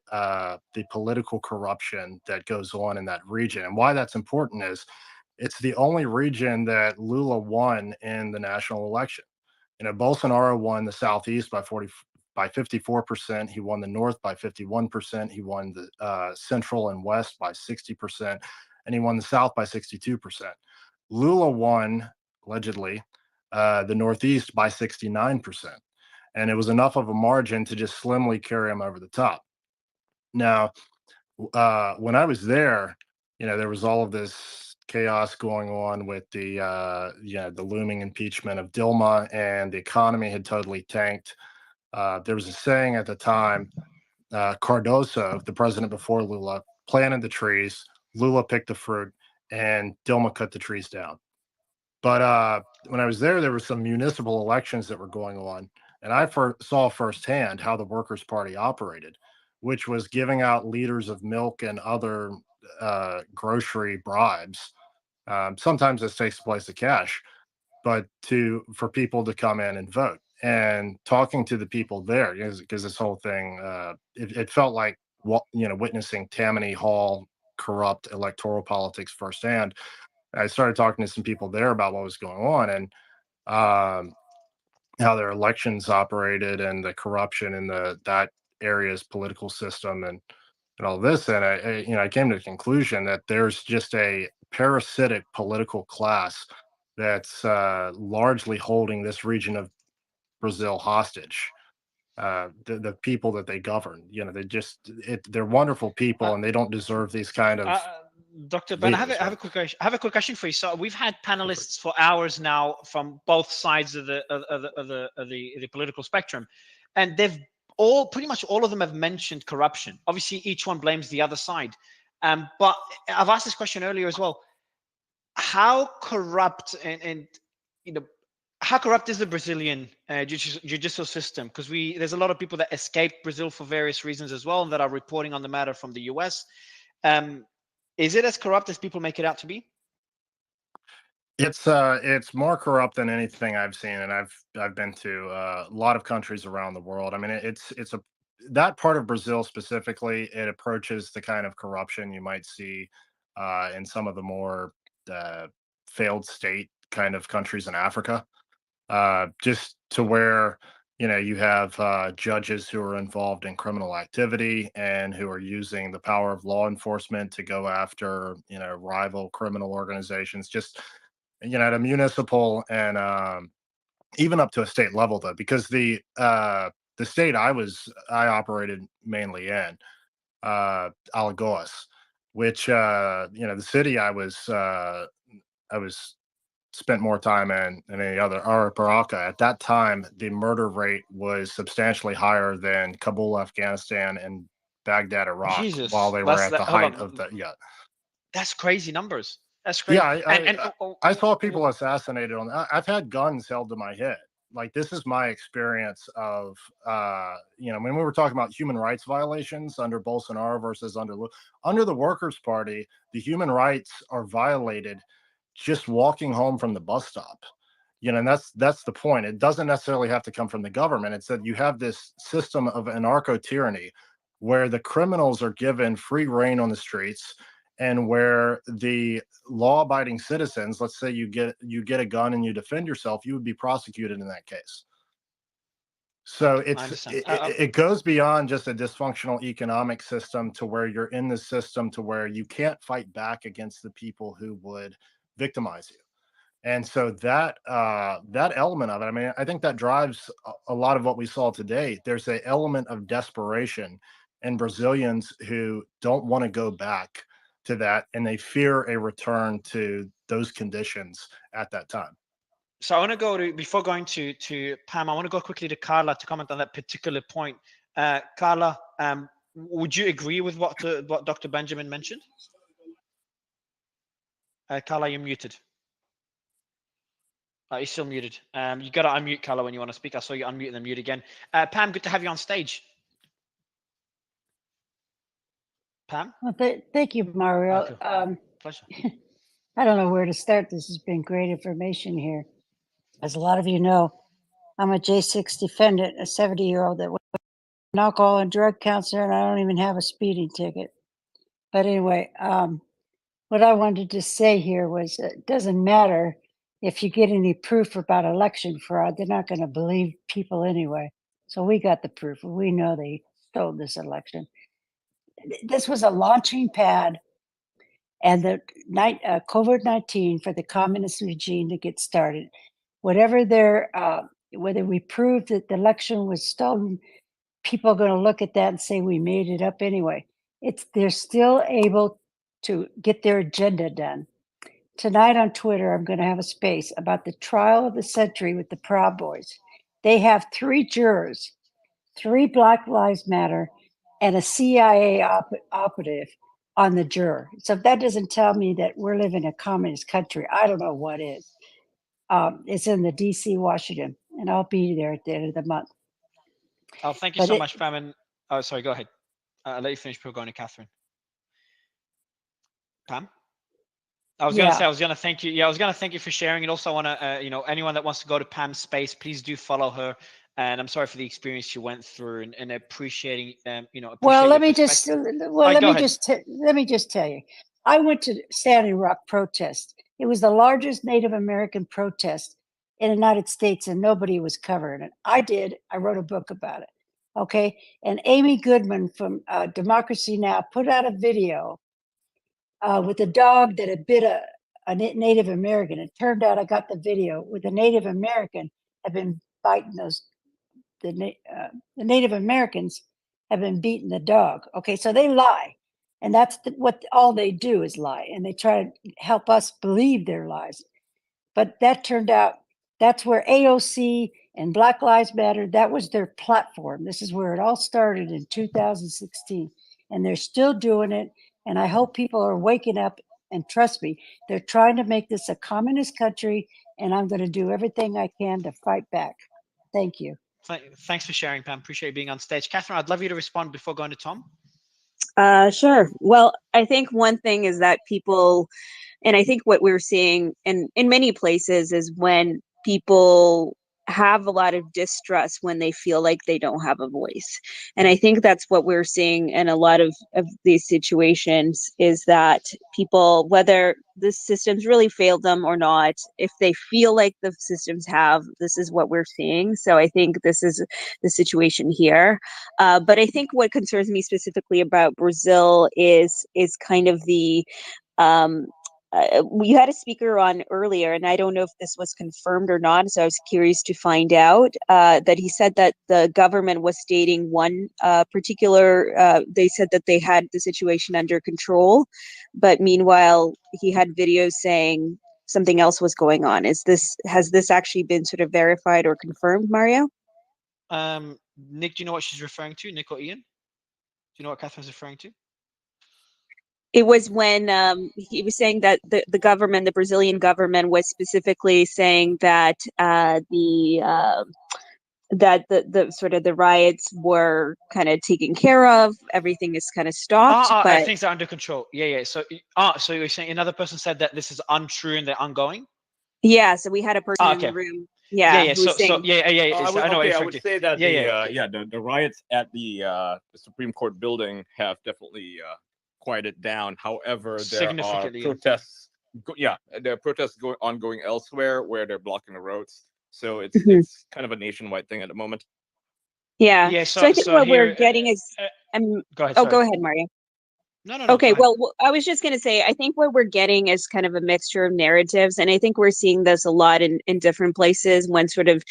political corruption that goes on in that region. And why that's important is it's the only region that Lula won in the national election. Bolsonaro won the Southeast by 54%. He won the North by 51%. He won the Central and West by 60%, and he won the South by 62%. Lula won, allegedly, the Northeast by 69%. And it was enough of a margin to just slimly carry him over the top. Now, when I was there, there was all of this chaos going on with the looming impeachment of Dilma, and the economy had totally tanked. There was a saying at the time, Cardoso, the president before Lula, planted the trees, Lula picked the fruit, and Dilma cut the trees down. But when I was there were some municipal elections that were going on, and I saw firsthand how the Workers' Party operated, which was giving out liters of milk and other grocery bribes. Sometimes this takes the place of cash, but for people to come in and vote. And talking to the people there, because this whole thing, it felt like witnessing Tammany Hall corrupt electoral politics firsthand. I started talking to some people there about what was going on, and how their elections operated and the corruption in that area's political system and all this. And I came to the conclusion that there's just a parasitic political class that's largely holding this region of Brazil hostage. The people that they govern, they're wonderful people, and they don't deserve these kind of. Dr. Ben, I have a quick question for you. So we've had panelists for hours now from both sides of the political spectrum, and pretty much all of them have mentioned corruption. Obviously, each one blames the other side. But I've asked this question earlier as well. How corrupt how corrupt is the Brazilian judicial system? Because there's a lot of people that escaped Brazil for various reasons as well, and that are reporting on the matter from the US. Is it as corrupt as people make it out to be? It's more corrupt than anything I've seen, and I've been to a lot of countries around the world. I mean, that part of Brazil specifically, it approaches the kind of corruption you might see in some of the more failed state kind of countries in Africa, just to where you have judges who are involved in criminal activity and who are using the power of law enforcement to go after rival criminal organizations, just at a municipal and even up to a state level, though, because the state I operated mainly in, Alagoas, which the city I was spent more time in than any other, Arapiraca. At that time, the murder rate was substantially higher than Kabul, Afghanistan, and Baghdad, Iraq, Jesus, while they were at the height of the. That's crazy numbers. That's crazy. Yeah, I saw people assassinated on. I've had guns held to my head. Like, this is my experience of, when we were talking about human rights violations under Bolsonaro versus under the Workers' Party, the human rights are violated just walking home from the bus stop. And that's the point. It doesn't necessarily have to come from the government. It's that you have this system of anarcho tyranny where the criminals are given free rein on the streets, and where the law-abiding citizens, let's say you get a gun and you defend yourself, you would be prosecuted in that case. So it goes beyond just a dysfunctional economic system to where you're in the system to where you can't fight back against the people who would victimize you. And so that element of it, I mean, I think that drives a lot of what we saw today. There's an element of desperation in Brazilians who don't want to go back to that, and they fear a return to those conditions at that time. So I want to go before going to Pam, I want to go quickly to Carla to comment on that particular point. Carla, would you agree with what Dr. Benjamin mentioned? Carla, you're muted. You're still muted. You got to unmute, Carla, when you want to speak. I saw you unmute and then mute again. Pam, good to have you on stage. Pam? Well, thank you, Mario. Pleasure. I don't know where to start. This has been great information here. As a lot of you know, I'm a J6 defendant, a 70-year-old that was an alcohol and drug counselor, and I don't even have a speeding ticket. But anyway, what I wanted to say here was it doesn't matter if you get any proof about election fraud, they're not going to believe people anyway. So we got the proof. We know they stole this election. This was a launching pad and the COVID-19 for the communist regime to get started. Whatever whether we prove that the election was stolen, people are going to look at that and say we made it up anyway. They're still able to get their agenda done. Tonight on Twitter, I'm going to have a space about the trial of the century with the Proud Boys. They have 3 jurors, 3 Black Lives Matter, and a CIA operative on the juror. So if that doesn't tell me that we're living in a communist country, I don't know what is. It's in the DC, Washington, and I'll be there at the end of the month. Oh, thank you so much, Pam. And oh, sorry, go ahead. I'll let you finish before going to Catherine. Pam? I was going to thank you. Yeah, I was going to thank you for sharing. And also I want to, anyone that wants to go to Pam's space, please do follow her. And I'm sorry for the experience she went through and appreciating, well, let me just tell you, I went to Standing Rock protest. It was the largest Native American protest in the United States, and nobody was covering it. I did. I wrote a book about it. Okay. And Amy Goodman from Democracy Now! Put out a video with a dog that had bit a Native American. It turned out I got the video with a Native American had been biting the Native Americans have been beating the dog. Okay, so they lie. And that's what all they do is lie. And they try to help us believe their lies. But that turned out, that's where AOC and Black Lives Matter, that was their platform. This is where it all started in 2016. And they're still doing it. And I hope people are waking up, and trust me, they're trying to make this a communist country, and I'm going to do everything I can to fight back. Thank you. Thanks for sharing, Pam. Appreciate you being on stage. Catherine, I'd love you to respond before going to Tom. Sure. Well, I think one thing is that people, and I think what we're seeing in many places is when people have a lot of distrust when they feel like they don't have a voice. And I think that's what we're seeing in a lot of these situations is that people, whether the systems really failed them or not, if they feel like the systems have, this is what we're seeing. So I think this is the situation here. But I think what concerns me specifically about Brazil is kind of the, we had a speaker on earlier, and I don't know if this was confirmed or not, so I was curious to find out, that he said that the government was stating one particular, they said that they had the situation under control, but meanwhile, he had videos saying something else was going on. Has this actually been sort of verified or confirmed, Mario? Nick, do you know what she's referring to? Nick or Ian? Do you know what Catherine's referring to? It was when he was saying that the government, the Brazilian government, was specifically saying that the sort of the riots were kind of taken care of. Everything is kind of stopped. But things are under control. Yeah. So you're saying another person said that this is untrue and they're ongoing? Yeah. So we had a person in the room. Yeah. I would say that the riots at the Supreme Court building have definitely quieted down. However, there are protests. There are protests ongoing elsewhere where they're blocking the roads. So it's kind of a nationwide thing at the moment. Yeah. So I think what we're getting is. Go ahead. Go ahead, Mario. No. Okay, well, I was just going to say, I think what we're getting is kind of a mixture of narratives. And I think we're seeing this a lot in different places when sort of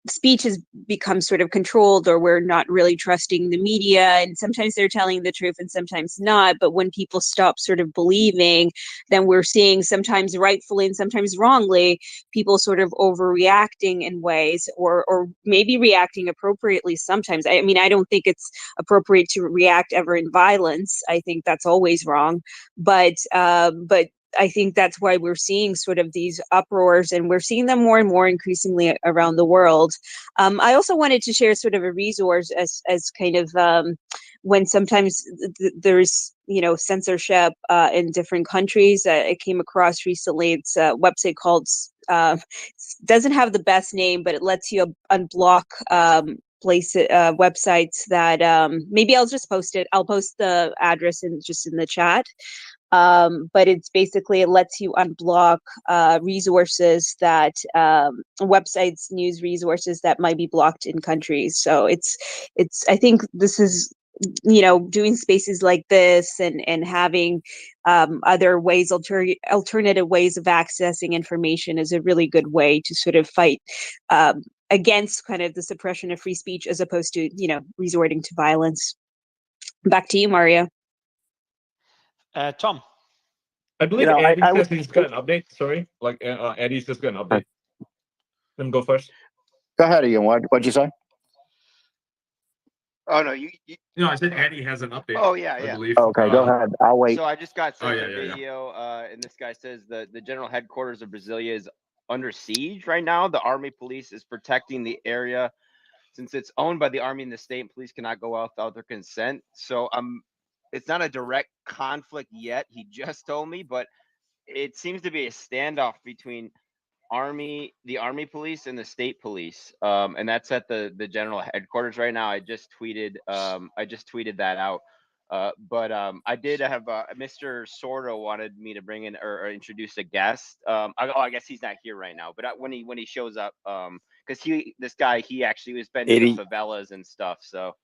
speech has become sort of controlled, or we're not really trusting the media. And sometimes they're telling the truth and sometimes not. But when people stop sort of believing, then we're seeing sometimes rightfully and sometimes wrongly, people sort of overreacting in ways or maybe reacting appropriately sometimes. I mean, I don't think it's appropriate to react ever in violence. I think that's always wrong. But I think that's why we're seeing sort of these uproars, and we're seeing them more and more increasingly around the world. I also wanted to share sort of a resource as kind of when sometimes there's censorship in different countries. I came across recently. It's a website called doesn't have the best name, but it lets you unblock websites that maybe I'll just post it. I'll post the address in the chat. But it's basically, it lets you unblock resources that websites, news resources that might be blocked in countries. So it's I think this is, doing spaces like this and having other ways, alternative ways of accessing information is a really good way to sort of fight against kind of the suppression of free speech, as opposed to, resorting to violence. Back to you, Mario. Tom. I believe Eddie says he's got an update. Sorry, Eddie's just got an update. Let him go first. Go ahead, Ian. What'd you say? Oh no, you No, I said Eddie has an update. Oh yeah, I yeah. believe. Okay, go ahead. I'll wait. So I just got sent yeah, a yeah. video, and this guy says the general headquarters of Brasilia is under siege right now. The army police is protecting the area since it's owned by the army and the state. Police cannot go out without their consent. So it's not a direct conflict yet. He just told me, but it seems to be a standoff between the army police and the state police, and that's at the general headquarters right now. I just tweeted that out, but I did have Mr. Sordo wanted me to bring in or introduce a guest. I guess he's not here right now, but when he shows up, because he actually has been to the favelas and stuff, so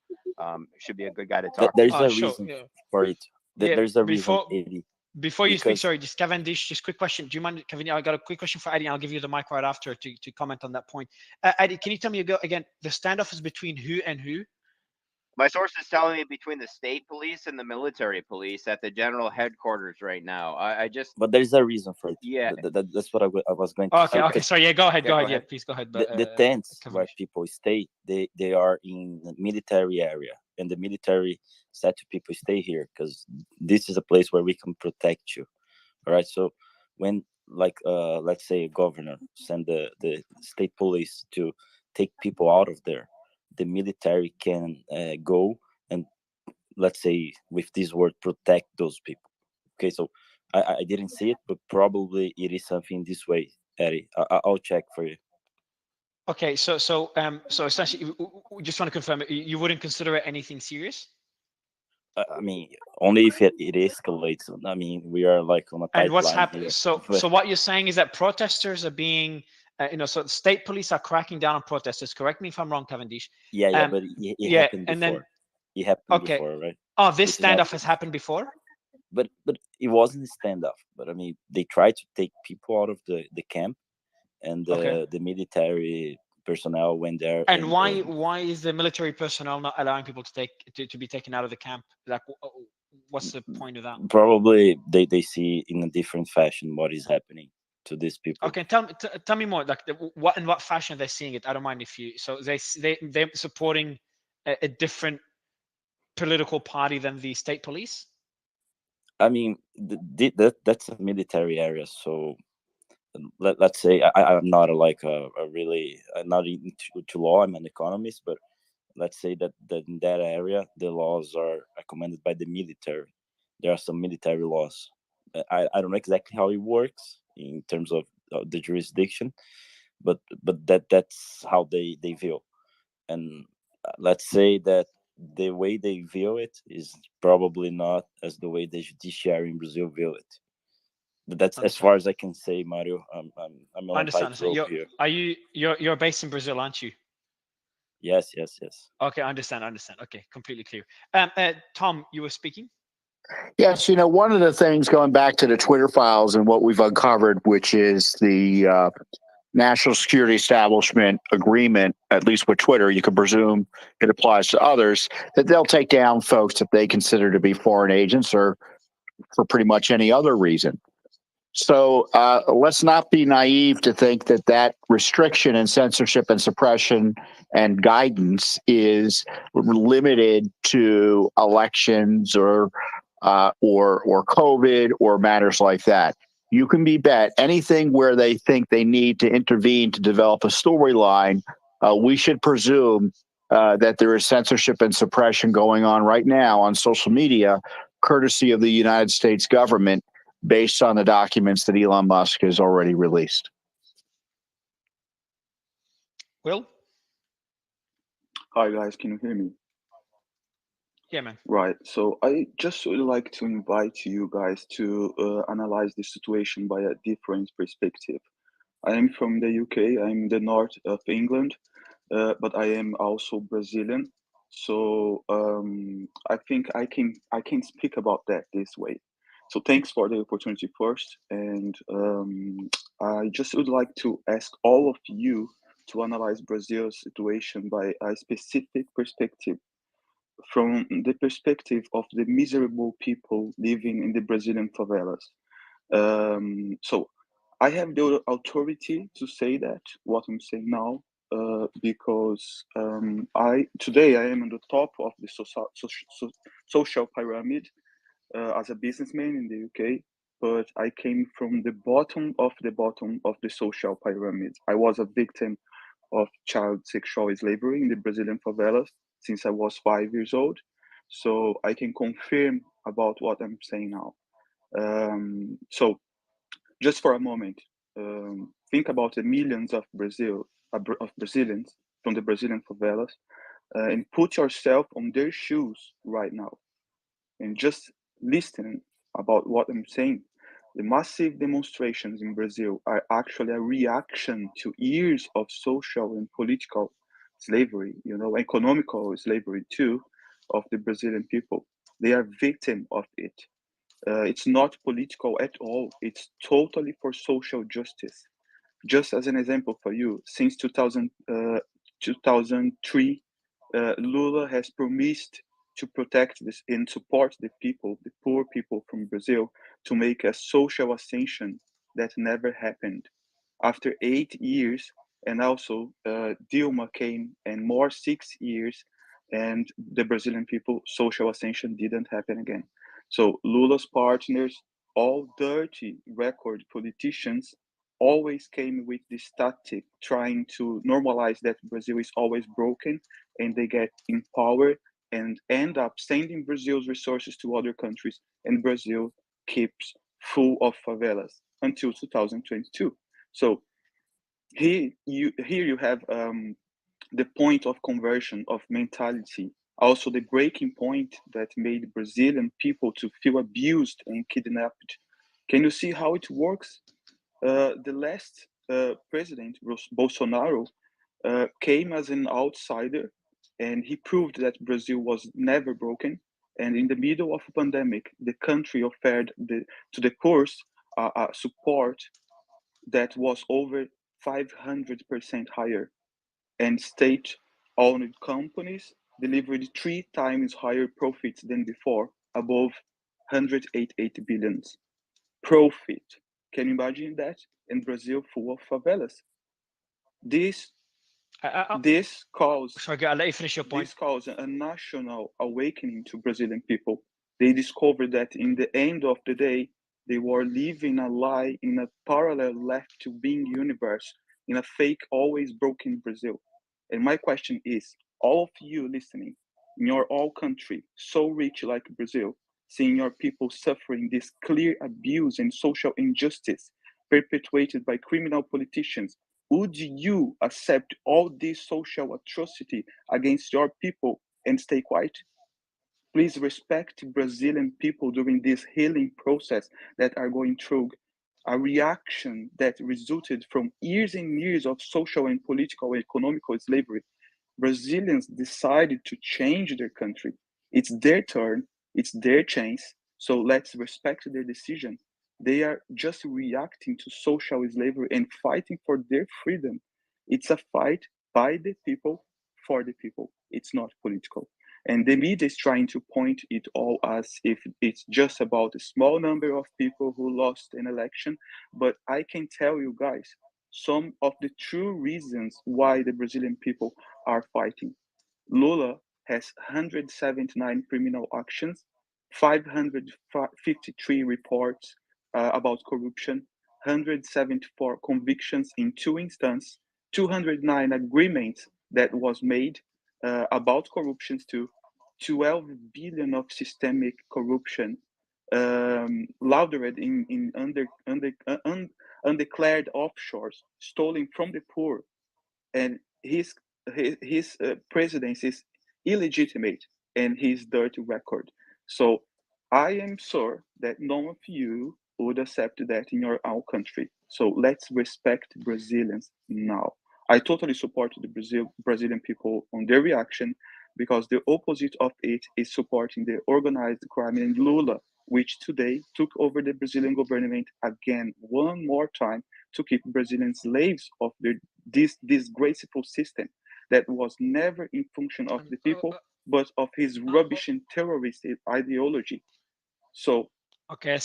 should be a good guy to talk. There's a reason for it. There's a reason. Before you speak, sorry, just Cavendish, just quick question. Do you mind, Kevin? I got a quick question for Eddie. I'll give you the mic right after to comment on that point. Eddie, can you tell me again, the standoff is between who and who? My source is telling me between the state police and the military police at the general headquarters right now. But there's a reason for it. Yeah. That's what I was going to say. Okay. Sorry. Yeah, go ahead. Yeah, please go ahead. The tents where people stay, they are in the military area, and the military said to people, stay here because this is a place where we can protect you. All right. So when, let's say a governor send the state police to take people out of there, the military can go and, let's say, with this word, protect those people. Okay, so I didn't see it, but probably it is something this way, Eddie. I'll check for you. Okay, so essentially, we just want to confirm, you wouldn't consider it anything serious? I mean, only if it escalates. I mean, we are like on a pipeline. And what's happening? Here. So what you're saying is that protesters are being, so the state police are cracking down on protesters. Correct me if I'm wrong, Cavendish. Yeah, but it happened before. And then, it happened before, right? Oh, this standoff has happened before? But it wasn't a standoff. But I mean, they tried to take people out of the camp, and the military personnel went there. And why is the military personnel not allowing people to be taken out of the camp? Like, what's the point of that? Probably they see in a different fashion what is happening to these people. Okay, tell me more. Like, in what fashion they're seeing it? I don't mind if you. So they're supporting a different political party than the state police. I mean, that's a military area, so. Let's say I'm not I'm not into law. I'm an economist, but let's say that in that area the laws are recommended by the military. There are some military laws. I don't know exactly how it works in terms of the jurisdiction, but that's how they view. And let's say that the way they view it is probably not as the way the judiciary in Brazil view it. But that's as far as I can say, Mario. I'm on a tightrope here. You're based in Brazil, aren't you? Yes. Okay, I understand. Okay, completely clear. Tom, you were speaking? Yes, one of the things, going back to the Twitter files and what we've uncovered, which is the National Security Establishment agreement, at least with Twitter, you can presume it applies to others, that they'll take down folks that they consider to be foreign agents or for pretty much any other reason. So let's not be naive to think that restriction and censorship and suppression and guidance is limited to elections or COVID or matters like that. You can be bet anything where they think they need to intervene to develop a storyline, we should presume that there is censorship and suppression going on right now on social media, courtesy of the United States government, based on the documents that Elon Musk has already released. Will? Hi guys, can you hear me? Yeah, man. Right. So I just would like to invite you guys to analyze the situation by a different perspective. I am from the UK. I'm the north of England, but I am also Brazilian. So I think I can speak about that this way. So thanks for the opportunity first, and I just would like to ask all of you to analyze Brazil's situation by a specific perspective, from the perspective of the miserable people living in the Brazilian favelas. So I have the authority to say that what I'm saying now, because I today I am on the top of the social pyramid as a businessman in the UK, but I came from the bottom of the social pyramid. I was a victim of child sexual slavery in the Brazilian favelas since I was 5 years old. So I can confirm about what I'm saying now. So just for a moment, think about the millions of Brazilians from the Brazilian favelas, and put yourself on their shoes right now, and just listen about what I'm saying. The massive demonstrations in Brazil are actually a reaction to years of social and political slavery, economical slavery too, of the Brazilian people. They are victim of it. It's not political at all. It's totally for social justice. Just as an example for you, since 2003, Lula has promised to protect this and support the people, the poor people from Brazil, to make a social ascension that never happened. After 8 years, and also Dilma came, and more 6 years, and the Brazilian people social ascension didn't happen again. So Lula's partners, all dirty record politicians, always came with this tactic, trying to normalize that Brazil is always broken, and they get in power and end up sending Brazil's resources to other countries, and Brazil keeps full of favelas until 2022. So here you have the point of conversion of mentality, also the breaking point that made Brazilian people to feel abused and kidnapped. Can you see how it works? The last president, Bolsonaro, came as an outsider, and he proved that Brazil was never broken. And in the middle of a pandemic, the country offered to the poor support that was over 500% higher, and state-owned companies delivered 3 times higher profits than before, above 188 billions profit. Can you imagine that? In Brazil, full of favelas. This caused Sorry, I'll let you finish your point. This caused a national awakening to Brazilian people. They discovered that in the end of the day, they were living a lie in a parallel left to being universe, in a fake, always broken Brazil. And my question is, all of you listening, in your own country, so rich like Brazil, seeing your people suffering this clear abuse and social injustice perpetuated by criminal politicians, would you accept all this social atrocity against your people and stay quiet? Please respect Brazilian people during this healing process that are going through a reaction that resulted from years and years of social and political and economical slavery. Brazilians decided to change their country. It's their turn, it's their chance, so let's respect their decision. They are just reacting to social slavery and fighting for their freedom. It's a fight by the people, for the people. It's not political. And the media is trying to point it all as if it's just about a small number of people who lost an election. But I can tell you guys, some of the true reasons why the Brazilian people are fighting. Lula has 179 criminal actions, 553 reports about corruption, 174 convictions in 2 instances, 209 agreements that was made about corruptions too, 12 billion of systemic corruption, laundered in undeclared offshores, stolen from the poor, and his presidency is illegitimate and his dirty record. So I am sure that none of you would accept that in your own country. So let's respect Brazilians now. I totally support the Brazilian people on their reaction, because the opposite of it is supporting the organized crime in Lula, which today took over the Brazilian government again, one more time, to keep Brazilians slaves of this disgraceful system that was never in function of the people, but of his rubbish and terrorist ideology. So okay,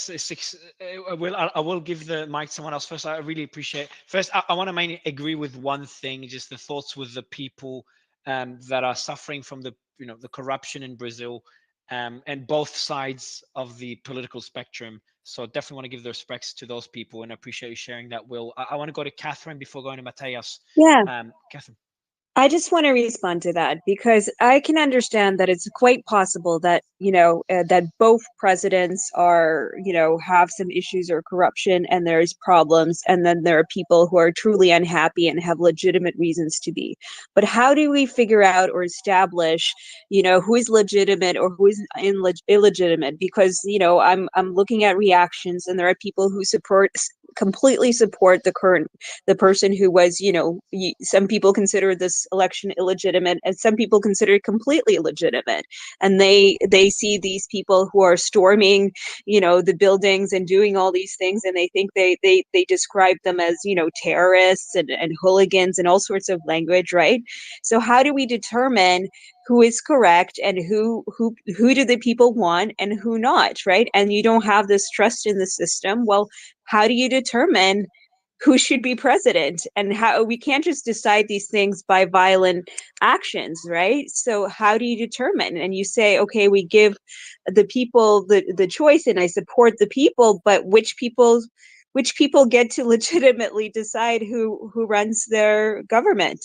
I will give the mic to someone else first. I really appreciate. First, I want to mainly agree with one thing, just the thoughts with the people that are suffering from the the corruption in Brazil, and both sides of the political spectrum. So definitely want to give the respects to those people, and I appreciate you sharing that. Will, I want to go to Catherine before going to Mateus. Yeah. Catherine. I just want to respond to that because I can understand that it's quite possible that, that both presidents are, have some issues or corruption and there's problems. And then there are people who are truly unhappy and have legitimate reasons to be. But how do we figure out or establish, who is legitimate or who is illegitimate? Because, I'm looking at reactions and there are people who completely support the person who was, some people consider this election illegitimate and some people consider it completely legitimate, and they see these people who are storming the buildings and doing all these things, and they think they describe them as terrorists and hooligans and all sorts of language, right? So how do we determine who is correct and who do the people want and who not, right? And you don't have this trust in the system. Well, how do you determine who should be president? And how we can't just decide these things by violent actions, right? So how do you determine? And you say, okay, we give the people the choice, and I support the people, but which people get to legitimately decide who runs their government?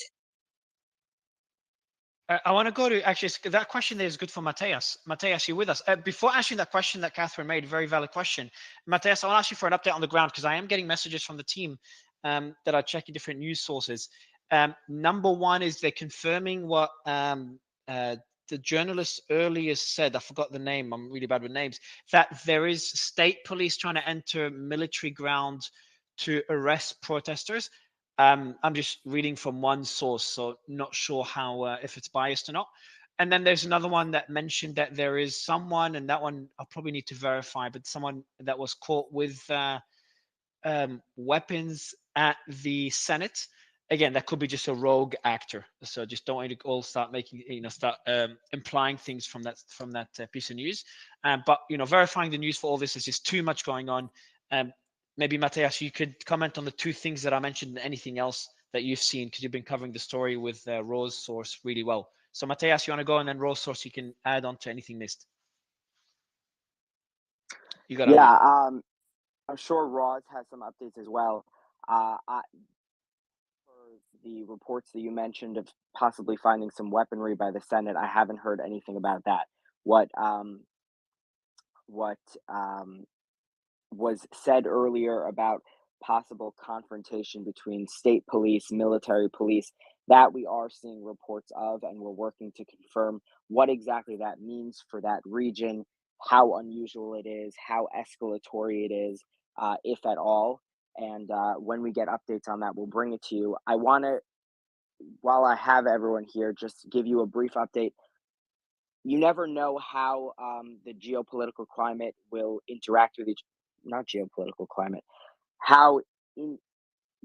I want to go to, actually, that question there is good for Mateus. Mateus, you with us? Before answering that question that Catherine made, very valid question. Mateus, I want to ask you for an update on the ground, because I am getting messages from the team that are checking different news sources. Number one is they're confirming what the journalist earlier said. I forgot the name. I'm really bad with names. That there is state police trying to enter military ground to arrest protesters. I'm just reading from one source, so not sure how if it's biased or not. And then there's another one that mentioned that there is someone, and that one I'll probably need to verify, but someone that was caught with weapons at the Senate. Again, that could be just a rogue actor. So just don't want to all start making, implying things from that piece of news. But verifying the news for all this is just too much going on. Maybe Mateus, you could comment on the two things that I mentioned, and anything else that you've seen, because you've been covering the story with Rose Source really well. So Mateus, you want to go, and then Rose Source, you can add on to anything missed. You got it. Yeah, I'm sure Roz has some updates as well. For the reports that you mentioned of possibly finding some weaponry by the Senate, I haven't heard anything about that. What was said earlier about possible confrontation between state police, military police, that we are seeing reports of, and we're working to confirm what exactly that means for that region, how unusual it is, how escalatory it is, if at all. And when we get updates on that, we'll bring it to you. I want to, while I have everyone here, just give you a brief update. You never know how the geopolitical climate will interact with not geopolitical climate, how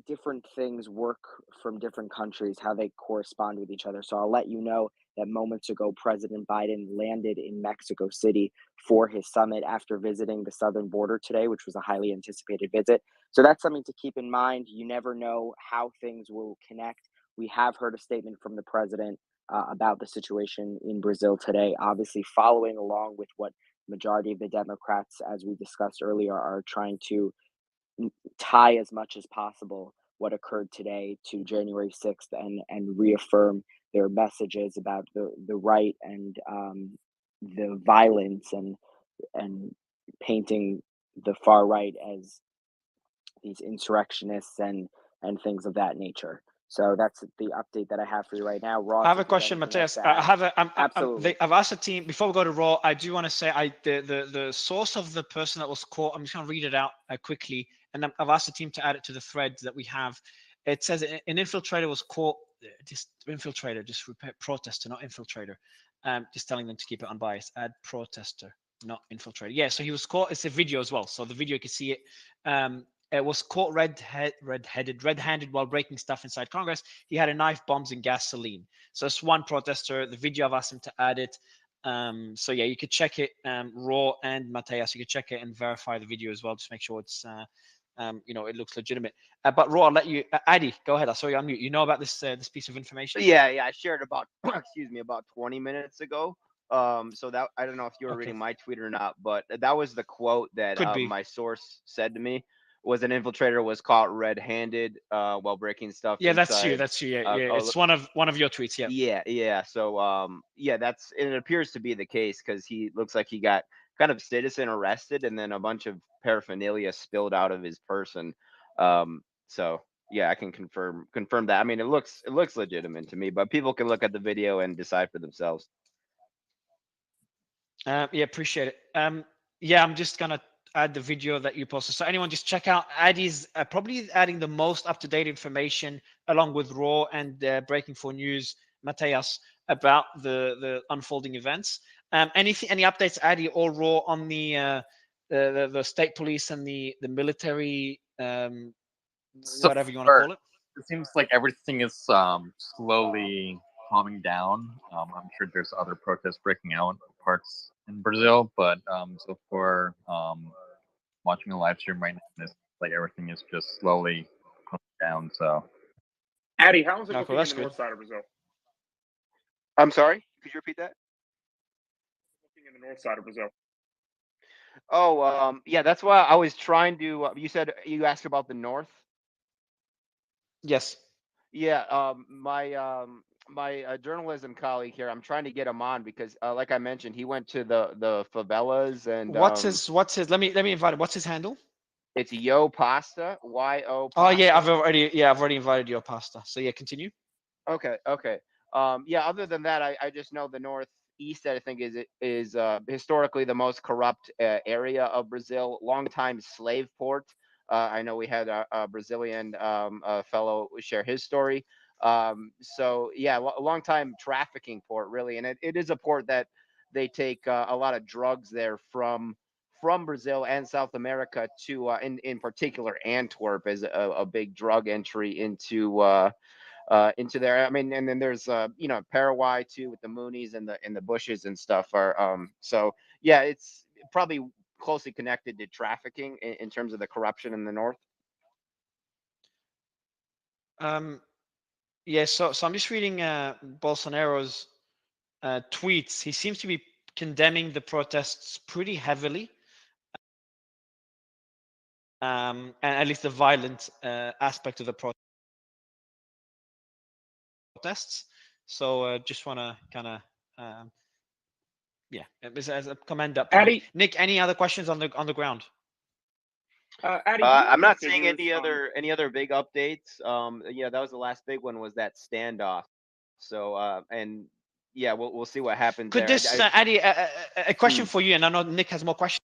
different things work from different countries, how they correspond with each other. So I'll let you know that moments ago, President Biden landed in Mexico City for his summit after visiting the southern border today, which was a highly anticipated visit. So that's something to keep in mind. You never know how things will connect. We have heard a statement from the president about the situation in Brazil today, obviously following along with what majority of the Democrats, as we discussed earlier, are trying to tie as much as possible what occurred today to January 6th and reaffirm their messages about the right and the violence and painting the far right as these insurrectionists and things of that nature. So that's the update that I have for you right now. Ross, I have a question, Mateus. Absolutely. I've asked the team before we go to Raw. I do want to say the source of the person that was caught. I'm just going to read it out quickly, and I've asked the team to add it to the thread that we have. It says an infiltrator was caught. Just infiltrator, just protester, not infiltrator. Just telling them to keep it unbiased. Add protester, not infiltrator. Yeah, so he was caught. It's a video as well, so the video you can see it. It was caught red-handed while breaking stuff inside Congress. He had a knife, bombs, and gasoline. So it's one protester. The video, I've asked him to add it. So yeah, you could check it, Raw and Mateus. You could check it and verify the video as well. Just make sure it's, it looks legitimate. But Raw, I'll let you, Addy, go ahead. I saw you on mute. You know about this this piece of information? Yeah, I shared about, excuse me, about 20 minutes ago. So that, I don't know if you were reading my tweet or not, but that was the quote that my source said to me. Was an infiltrator was caught red-handed while breaking stuff. Yeah, inside. That's you. Yeah, it's one of your tweets. Yeah. Yeah. So that's, it appears to be the case because he looks like he got kind of citizen arrested and then a bunch of paraphernalia spilled out of his person. So yeah, I can confirm that. I mean, it looks legitimate to me, but people can look at the video and decide for themselves. Yeah, appreciate it. Yeah, I'm just gonna add the video that you posted. So anyone just check out Addy's probably adding the most up-to-date information along with Raw and Breaking 4 News, Mateus, about the unfolding events. Any updates, Addy or Raw, on the state police and the military, whatever you want to call it? It seems like everything is slowly calming down. I'm sure there's other protests breaking out parts in Brazil, but so far, watching the live stream right now, it's like everything is just slowly calming down. So, Addy, how is it looking in the north side of Brazil? I'm sorry, could you repeat that? Looking in the north side of Brazil. Oh, yeah, that's why I was trying to. You said you asked about the north. Yes. Yeah. My journalism colleague here, I'm trying to get him on because, like I mentioned, he went to the favelas and. What's his? Let me invite him. What's his handle? It's Yo Pasta. YO. Oh yeah, I've already invited Yo Pasta. So yeah, continue. Okay. Yeah. Other than that, I just know the northeast, I think, is historically the most corrupt area of Brazil. Longtime slave port. I know we had a Brazilian fellow share his story. So yeah, a long time trafficking port, really, and it is a port that they take a lot of drugs there from Brazil and South America to in particular Antwerp is a big drug entry into there. I mean, and then there's Paraguay too with the Moonies and the bushes and stuff are so yeah, it's probably closely connected to trafficking in terms of the corruption in the north. Yeah, so I'm just reading Bolsonaro's tweets. He seems to be condemning the protests pretty heavily, and at least the violent aspect of the protests. So just want to kind of as a commend up. Addy, Nick, any other questions on the ground? Addy, I'm not seeing any other big updates. Yeah, that was the last big one, was that standoff. So and yeah, we'll see what happens. Could there. this Addy, a question for you, and I know Nick has more questions.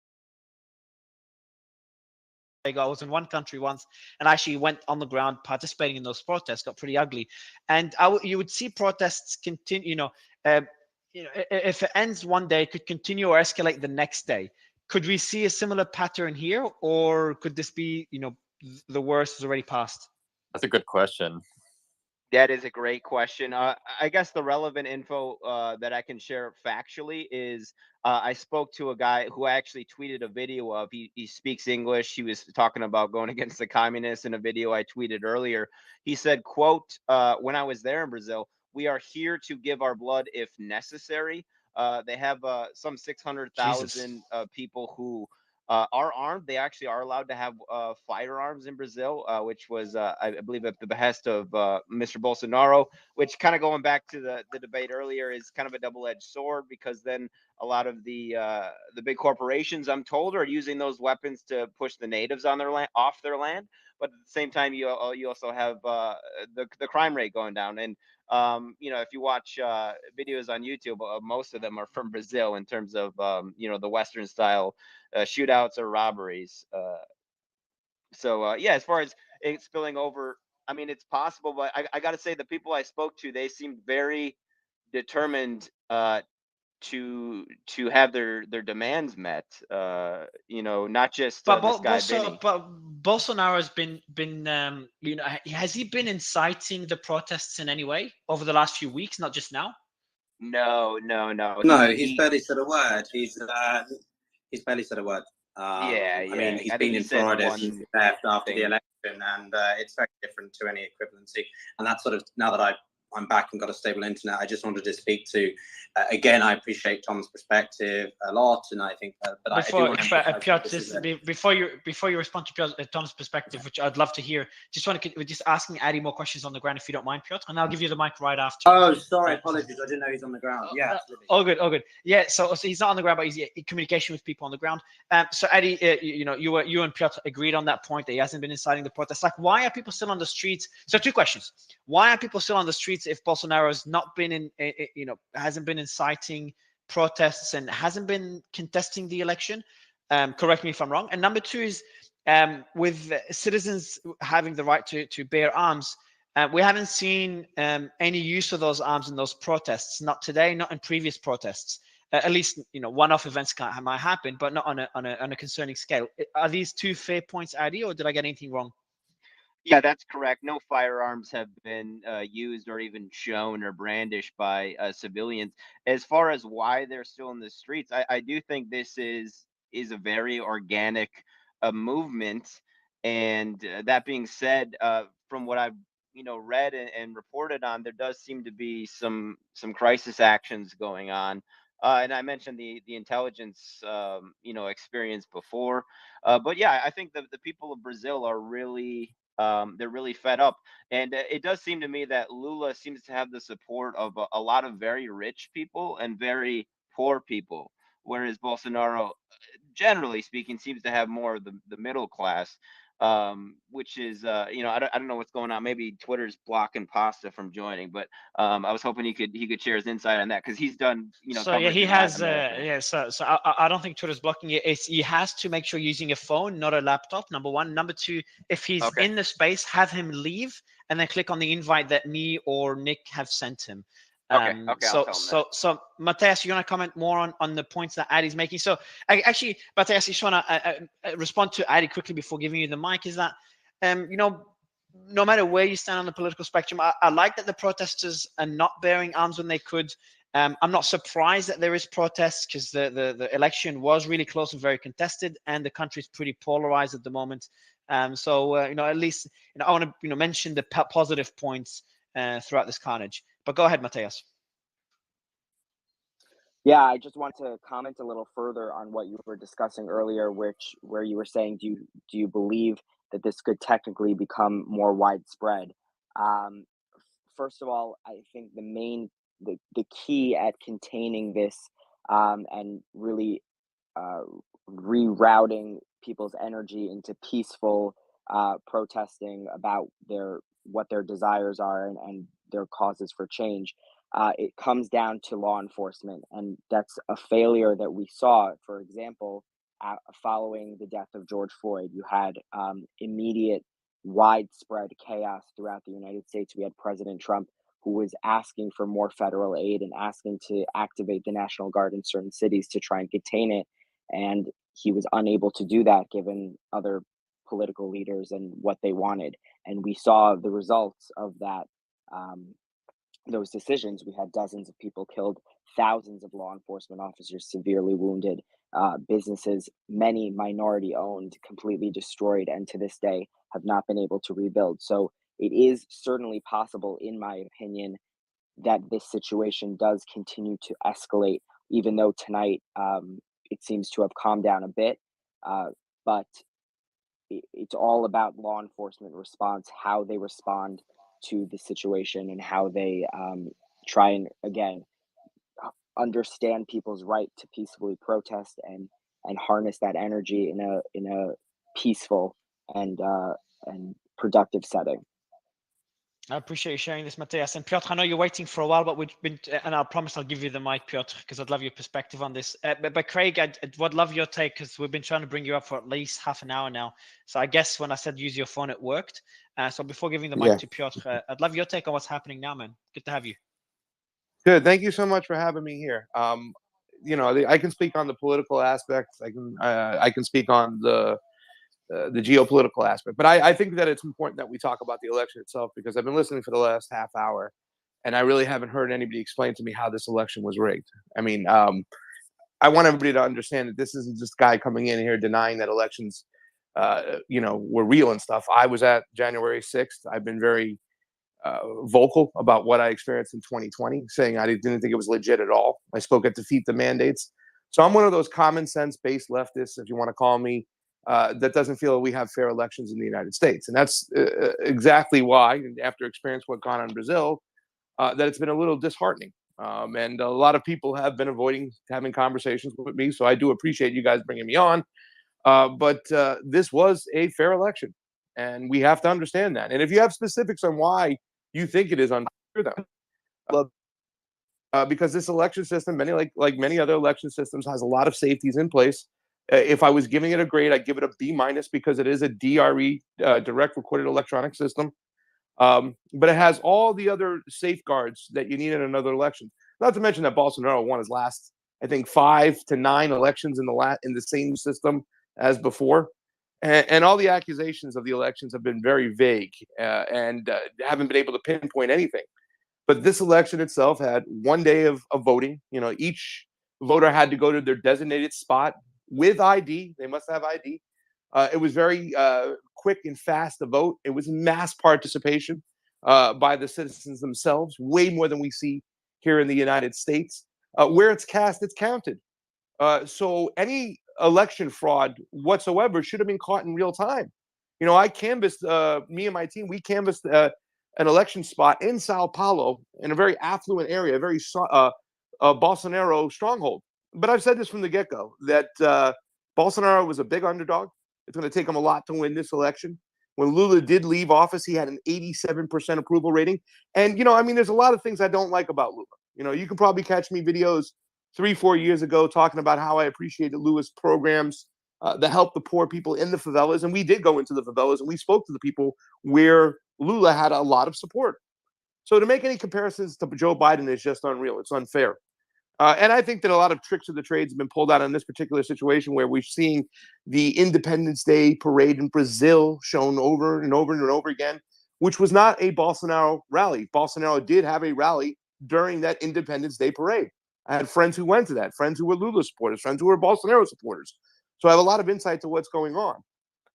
I was in one country once and actually went on the ground participating in those protests. Got pretty ugly, and you would see protests continue. If it ends one day, it could continue or escalate the next day. Could we see a similar pattern here, or could this be, the worst is already past? That's a good question. That is a great question. I guess the relevant info that I can share factually is I spoke to a guy who I actually tweeted a video of. He speaks English. He was talking about going against the communists in a video I tweeted earlier. He said, quote, when I was there in Brazil, "We are here to give our blood if necessary." They have some 600,000 people who are armed. They actually are allowed to have firearms in Brazil, which was, I believe, at the behest of Mr. Bolsonaro, which, kind of going back to the debate earlier, is kind of a double-edged sword, because then a lot of the big corporations, I'm told, are using those weapons to push the natives on their land, off their land. but at the same time, you also have the crime rate going down. And if you watch videos on YouTube, most of them are from Brazil in terms of the Western style shootouts or robberies. So yeah, as far as it spilling over, I mean, it's possible, but I got to say, the people I spoke to, they seemed very determined to have their demands met. Not just this guy Vinny. But Bolsonaro has been has he been inciting the protests in any way over the last few weeks, not just now? No. No, he's barely said a word. He's barely said a word. Yeah. I mean, he's been in Florida since he left after the election, and it's very different to any equivalency. And that's sort of, now that I'm back and got a stable internet, I just wanted to speak to, again, I appreciate Tom's perspective a lot, and I think before you respond to Tom's perspective, which I'd love to hear, we're just asking Addy more questions on the ground, if you don't mind, Piotr, and I'll give you the mic right after. Oh, sorry, apologies, I didn't know he's on the ground. Yeah, absolutely. All good. Yeah, so he's not on the ground, but he's in communication with people on the ground. So Addy, you and Piotr agreed on that point that he hasn't been inciting the protests. Like, why are people still on the streets? So 2 questions: why are people still on the streets if Bolsonaro has not been hasn't been inciting protests and hasn't been contesting the election? Correct me if I'm wrong. And number 2 is, with citizens having the right to bear arms, we haven't seen any use of those arms in those protests. Not today, not in previous protests. At least, one-off events might happen, but not on a concerning scale. Are these 2 fair points, Addy, or did I get anything wrong? Yeah, that's correct. No firearms have been used or even shown or brandished by civilians. As far as why they're still in the streets, I do think this is a very organic movement. And that being said, from what I've read and reported on, there does seem to be some crisis actions going on. And I mentioned the intelligence experience before, but yeah, I think the people of Brazil are really they're really fed up. And it does seem to me that Lula seems to have the support of a lot of very rich people and very poor people, whereas Bolsonaro, generally speaking, seems to have more of the middle class, which is I don't know what's going on. Maybe Twitter's blocking Pasta from joining, but I was hoping he could share his insight on that, because he's done So yeah, he has so I don't think Twitter's blocking it. He has to make sure using a phone, not a laptop, number 1. Number 2, if he's in the space, have him leave and then click on the invite that me or Nick have sent him. So Matthias, you want to comment more on the points that Addy's making? So actually, Matthias, I just want to respond to Addy quickly before giving you the mic. Is that no matter where you stand on the political spectrum, I like that the protesters are not bearing arms when they could. I'm not surprised that there is protests, because the election was really close and very contested, and the country is pretty polarized at the moment. So at least I want to mention the positive points throughout this carnage. But go ahead, Matthias. Yeah, I just want to comment a little further on what you were discussing earlier, where you were saying, do you believe that this could technically become more widespread? First of all, I think the key at containing this and really rerouting people's energy into peaceful protesting about what their desires are and their causes for change, it comes down to law enforcement. And that's a failure that we saw. For example, following the death of George Floyd, you had immediate widespread chaos throughout the United States. We had President Trump, who was asking for more federal aid and asking to activate the National Guard in certain cities to try and contain it. And he was unable to do that given other political leaders and what they wanted. And we saw the results of that, those decisions. We had dozens of people killed, thousands of law enforcement officers severely wounded, businesses, many minority owned, completely destroyed, and to this day have not been able to rebuild. So it is certainly possible, in my opinion, that this situation does continue to escalate, even though tonight it seems to have calmed down a bit. But it's all about law enforcement response, how they respond to the situation, and how they try and, again, understand people's right to peacefully protest and harness that energy in a peaceful and and productive setting. I appreciate you sharing this, Matthias. And Piotr, I know you're waiting for a while, but we've been, and I promise I'll give you the mic, Piotr, because I'd love your perspective on this. But Craig, I would love your take, because we've been trying to bring you up for at least half an hour now. So I guess when I said use your phone, it worked. So before giving the mic to Piotr, I'd love your take on what's happening now, man. Good to have you. Good. Thank you so much for having me here. I can speak on the political aspects. I can speak on the geopolitical aspect. But I think that it's important that we talk about the election itself, because I've been listening for the last half hour, and I really haven't heard anybody explain to me how this election was rigged. I mean, I want everybody to understand that this isn't just a guy coming in here denying that elections, were real and stuff. I was at January 6th. I've been very vocal about what I experienced in 2020, saying I didn't think it was legit at all. I spoke at Defeat the Mandates. So I'm one of those common sense based leftists, if you want to call me, that doesn't feel we have fair elections in the United States. And that's exactly why, after experience what's gone on in Brazil, that it's been a little disheartening. And a lot of people have been avoiding having conversations with me. So I do appreciate you guys bringing me on. But this was a fair election, and we have to understand that. And if you have specifics on why you think it is unfair, because this election system, like many other election systems, has a lot of safeties in place. If I was giving it a grade, I'd give it a B- because it is a DRE, direct recorded electronic system. But it has all the other safeguards that you need in another election. Not to mention that Bolsonaro won his last, I think, 5 to 9 elections in the same system as before. And all the accusations of the elections have been very vague and haven't been able to pinpoint anything. But this election itself had 1 day of voting. Each voter had to go to their designated spot with ID. They must have ID. It was very quick and fast to vote. It was mass participation by the citizens themselves, way more than we see here in the United States. Where it's cast, it's counted. So any election fraud whatsoever should have been caught in real time. I canvassed, me and my team, we canvassed an election spot in Sao Paulo, in a very affluent area, a very Bolsonaro stronghold. But I've said this from the get-go, that Bolsonaro was a big underdog. It's going to take him a lot to win this election. When Lula did leave office, he had an 87% approval rating. And, there's a lot of things I don't like about Lula. You can probably catch me videos 3-4 years ago talking about how I appreciated Lula's programs that helped the poor people in the favelas. And we did go into the favelas and we spoke to the people where Lula had a lot of support. So to make any comparisons to Joe Biden is just unreal. It's unfair. And I think that a lot of tricks of the trades have been pulled out in this particular situation, where we've seen the Independence Day parade in Brazil shown over and over and over again, which was not a Bolsonaro rally. Bolsonaro did have a rally during that Independence Day parade. I had friends who went to that, friends who were Lula supporters, friends who were Bolsonaro supporters. So I have a lot of insight to what's going on.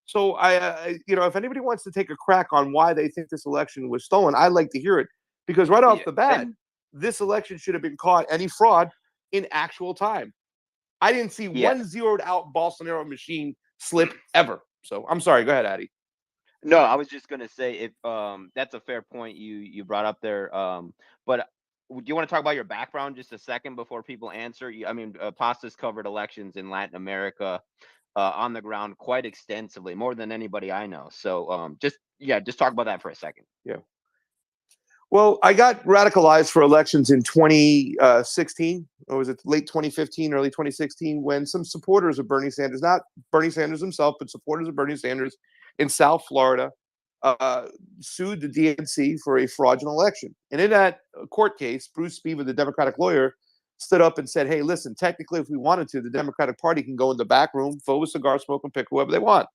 So if anybody wants to take a crack on why they think this election was stolen, I'd like to hear it, because right off the bat, this election should have been caught, any fraud, in actual time. I didn't see one zeroed out Bolsonaro machine slip ever. So I'm sorry. Go ahead, Addy. No, I was just gonna say, if that's a fair point you brought up there. But do you want to talk about your background just a second before people answer? Pasta's covered elections in Latin America on the ground quite extensively, more than anybody I know. So just talk about that for a second. Yeah. Well, I got radicalized for elections in 2016, or was it late 2015, early 2016, when some supporters of Bernie Sanders, not Bernie Sanders himself, but supporters of Bernie Sanders in South Florida, sued the DNC for a fraudulent election. And in that court case, Bruce Spivak, the Democratic lawyer, stood up and said, hey, listen, technically, if we wanted to, the Democratic Party can go in the back room, fill with cigar smoke, and pick whoever they want.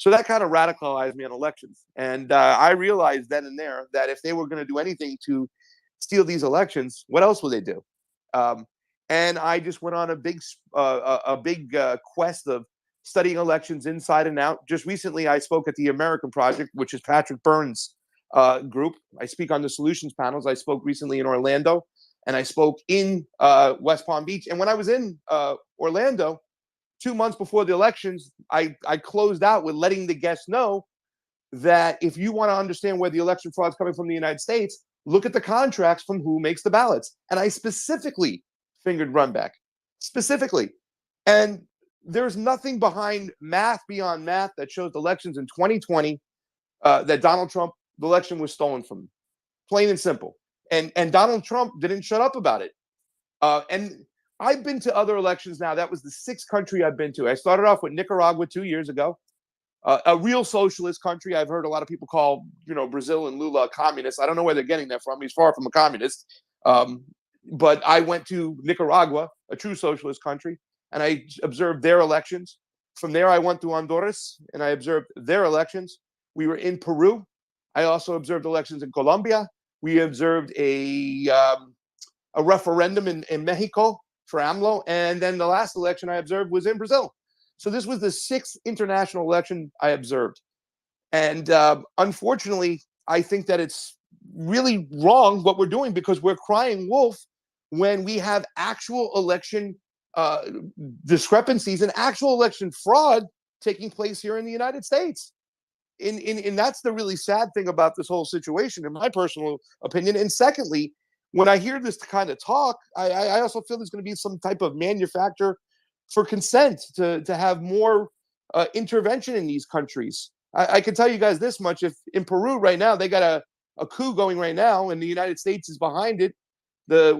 So that kind of radicalized me on elections. And I realized then and there that if they were going to do anything to steal these elections, what else would they do? And I just went on a big quest of studying elections inside and out. Just recently, I spoke at the American Project, which is Patrick Byrne's group. I speak on the solutions panels. I spoke recently in Orlando, and I spoke in West Palm Beach. And when I was in Orlando, 2 months before the elections, I closed out with letting the guests know that if you want to understand where the election fraud is coming from the United States, look at the contracts from who makes the ballots. And I specifically fingered Runback, specifically. And there's nothing behind math beyond math that shows elections in 2020 that Donald Trump, the election was stolen from him. Plain and simple. And Donald Trump didn't shut up about it. And I've been to other elections now. That was the 6th country I've been to. I started off with Nicaragua 2 years ago. A real socialist country. I've heard a lot of people call, Brazil and Lula a communist. I don't know where they're getting that from. He's far from a communist. But I went to Nicaragua, a true socialist country, and I observed their elections. From there, I went to Honduras, and I observed their elections. We were in Peru. I also observed elections in Colombia. We observed a referendum in Mexico for AMLO. And then the last election I observed was in Brazil. So this was the 6th international election I observed. And unfortunately, I think that it's really wrong what we're doing, because we're crying wolf when we have actual election discrepancies and actual election fraud taking place here in the United States. And that's the really sad thing about this whole situation, in my personal opinion. And secondly, when I hear this kind of talk, I also feel there's going to be some type of manufacture for consent to have more intervention in these countries. I can tell you guys this much: if in Peru right now they got a coup going right now, and the United States is behind it,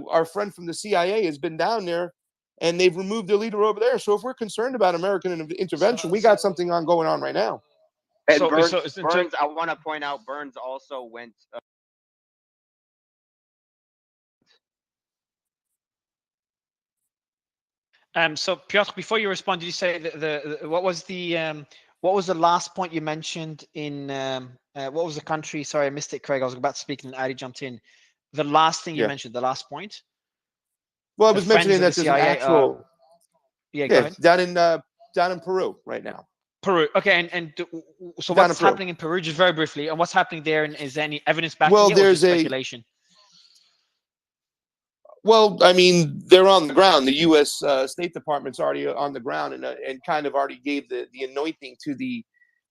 our friend from the CIA has been down there, and they've removed their leader over there. So if we're concerned about American intervention, we got something going on right now. And Burns, I want to point out, Burns also went. So Piotr, before you respond, did you say what was the last point you mentioned in what was the country? Sorry, I missed it, Craig. I was about to speak and Adi jumped in. The last thing you mentioned, the last point. Well, I was mentioning that there's an actual. Go ahead. Down in Peru right now. Peru. Okay, and so what's happening in Peru? Just very briefly, and what's happening there? And is there any evidence backing it, or just speculation? Well, I mean, they're on the ground. The U.S. State Department's already on the ground and kind of already gave the anointing to the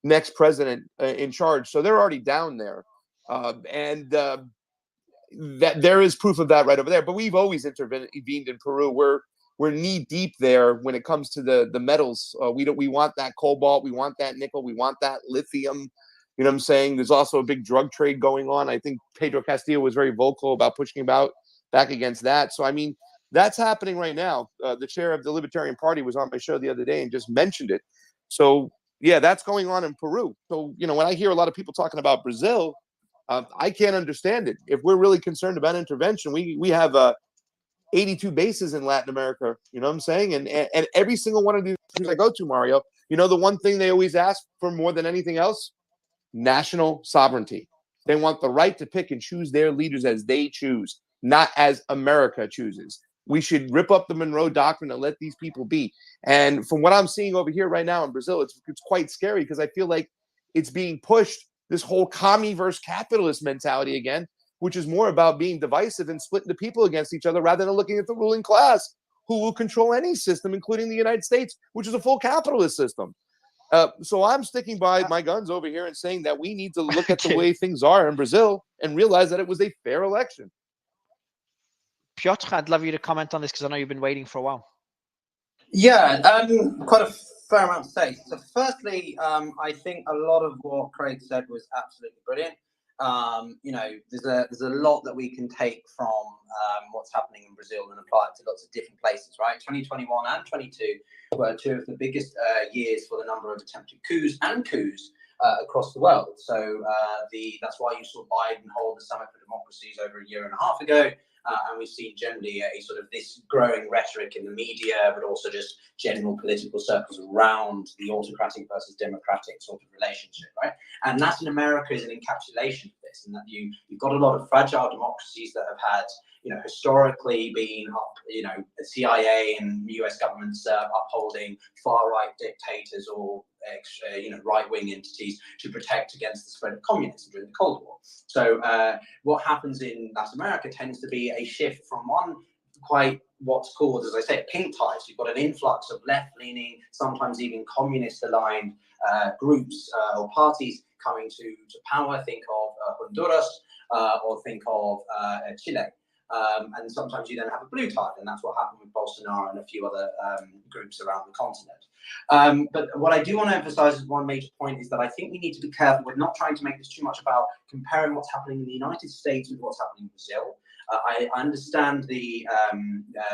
next president in charge. So they're already down there, and that there is proof of that right over there. But we've always intervened in Peru. We're knee deep there when it comes to the metals. We want that cobalt, we want that nickel, we want that lithium. You know what I'm saying? There's also a big drug trade going on. I think Pedro Castillo was very vocal about pushing back against that. So I mean, that's happening right now. The chair of the Libertarian Party was on my show the other day and just mentioned it. So yeah, that's going on in Peru. So when I hear a lot of people talking about Brazil, I can't understand it. If we're really concerned about intervention, we have 82 bases in Latin America, you know what I'm saying? And every single one of these countries I go to, Mario, the one thing they always ask for more than anything else, national sovereignty. They want the right to pick and choose their leaders as they choose, not as America chooses. We should rip up the Monroe Doctrine and let these people be. And from what I'm seeing over here right now in Brazil, it's quite scary, because I feel like it's being pushed, this whole commie versus capitalist mentality again, which is more about being divisive and splitting the people against each other rather than looking at the ruling class, who will control any system, including the United States, which is a full capitalist system. So I'm sticking by my guns over here and saying that we need to look at the way things are in Brazil and realize that it was a fair election. Piotr, I'd love you to comment on this, because I know you've been waiting for a while. Yeah, quite a fair amount to say. So firstly, I think a lot of what Craig said was absolutely brilliant. There's a lot that we can take from what's happening in Brazil and apply it to lots of different places, right? 2021 and 22 were two of the biggest years for the number of attempted coups across the world. So that's why you saw Biden hold the Summit for Democracies over a year and a half ago. And we've seen generally a sort of this growing rhetoric in the media, but also just general political circles around the autocratic versus democratic sort of relationship, right? And Latin America is an encapsulation of this, and that you've got a lot of fragile democracies that have had, historically been up, the CIA and US governments upholding far-right dictators or right-wing entities to protect against the spread of communism during the Cold War. So what happens in Latin America tends to be a shift from one quite what's called, as I say, pink tides. You've got an influx of left-leaning, sometimes even communist-aligned groups or parties coming to power. Think of Honduras or think of Chile. And sometimes you then have a blue tide, and that's what happened with Bolsonaro and a few other groups around the continent. But what I do want to emphasize as one major point is that I think we need to be careful. We're not trying to make this too much about comparing what's happening in the United States with what's happening in Brazil. I understand the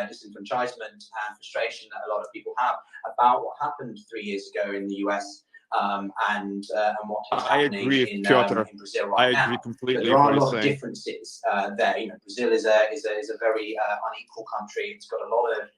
disenfranchisement and frustration that a lot of people have about what happened 3 years ago in the US and what is happening in Brazil right now. I agree completely. But there are a lot of differences there. You know, Brazil is a very unequal country. It's got a lot of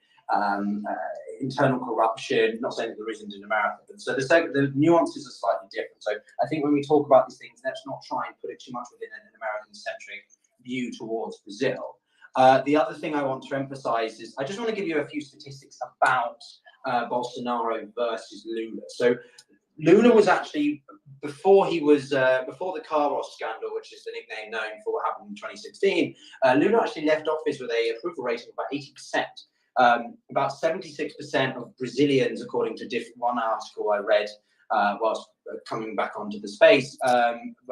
internal corruption. Not saying that there isn't in America, but so the nuances are slightly different. So I think when we talk about these things, let's not try and put it too much within an American-centric view towards Brazil. The other thing I want to emphasize is I just want to give you a few statistics about Bolsonaro versus Lula. So Lula was actually, before the car wash scandal, which is the nickname known for what happened in 2016, Lula actually left office with a approval rating of about 80%. About 76% of Brazilians, according to one article I read whilst coming back onto the space,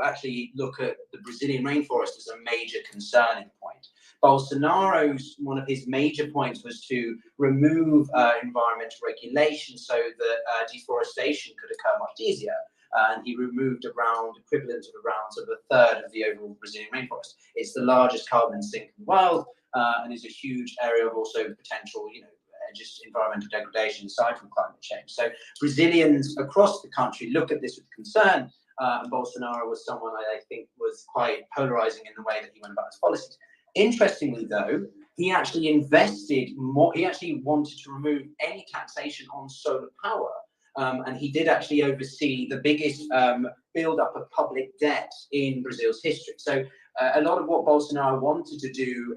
actually look at the Brazilian rainforest as a major concerning point. Bolsonaro's, one of his major points was to remove environmental regulation so that deforestation could occur much easier. And he removed equivalent of around sort of a third of the overall Brazilian rainforest. It's the largest carbon sink in the world and is a huge area of also potential, just environmental degradation aside from climate change. So Brazilians across the country look at this with concern. And Bolsonaro was someone I think was quite polarizing in the way that he went about his policies. Interestingly, though, he actually invested more. He actually wanted to remove any taxation on solar power. And he did actually oversee the biggest build-up of public debt in Brazil's history. So a lot of what Bolsonaro wanted to do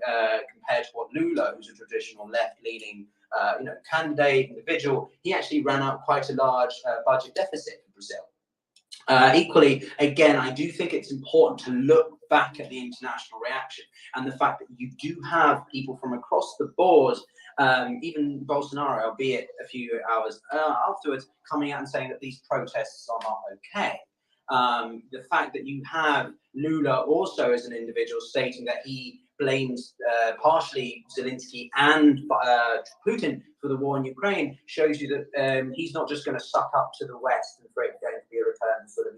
compared to what Lula, who's a traditional left-leaning candidate, individual, he actually ran out quite a large budget deficit for Brazil. Equally, again, I do think it's important to look back at the international reaction and the fact that you do have people from across the board, even Bolsonaro, albeit a few hours afterwards, coming out and saying that these protests are not okay. The fact that you have Lula also as an individual stating that he blames partially Zelensky and Putin for the war in Ukraine shows you that he's not just going to suck up to the West and for it going to be a return to sort of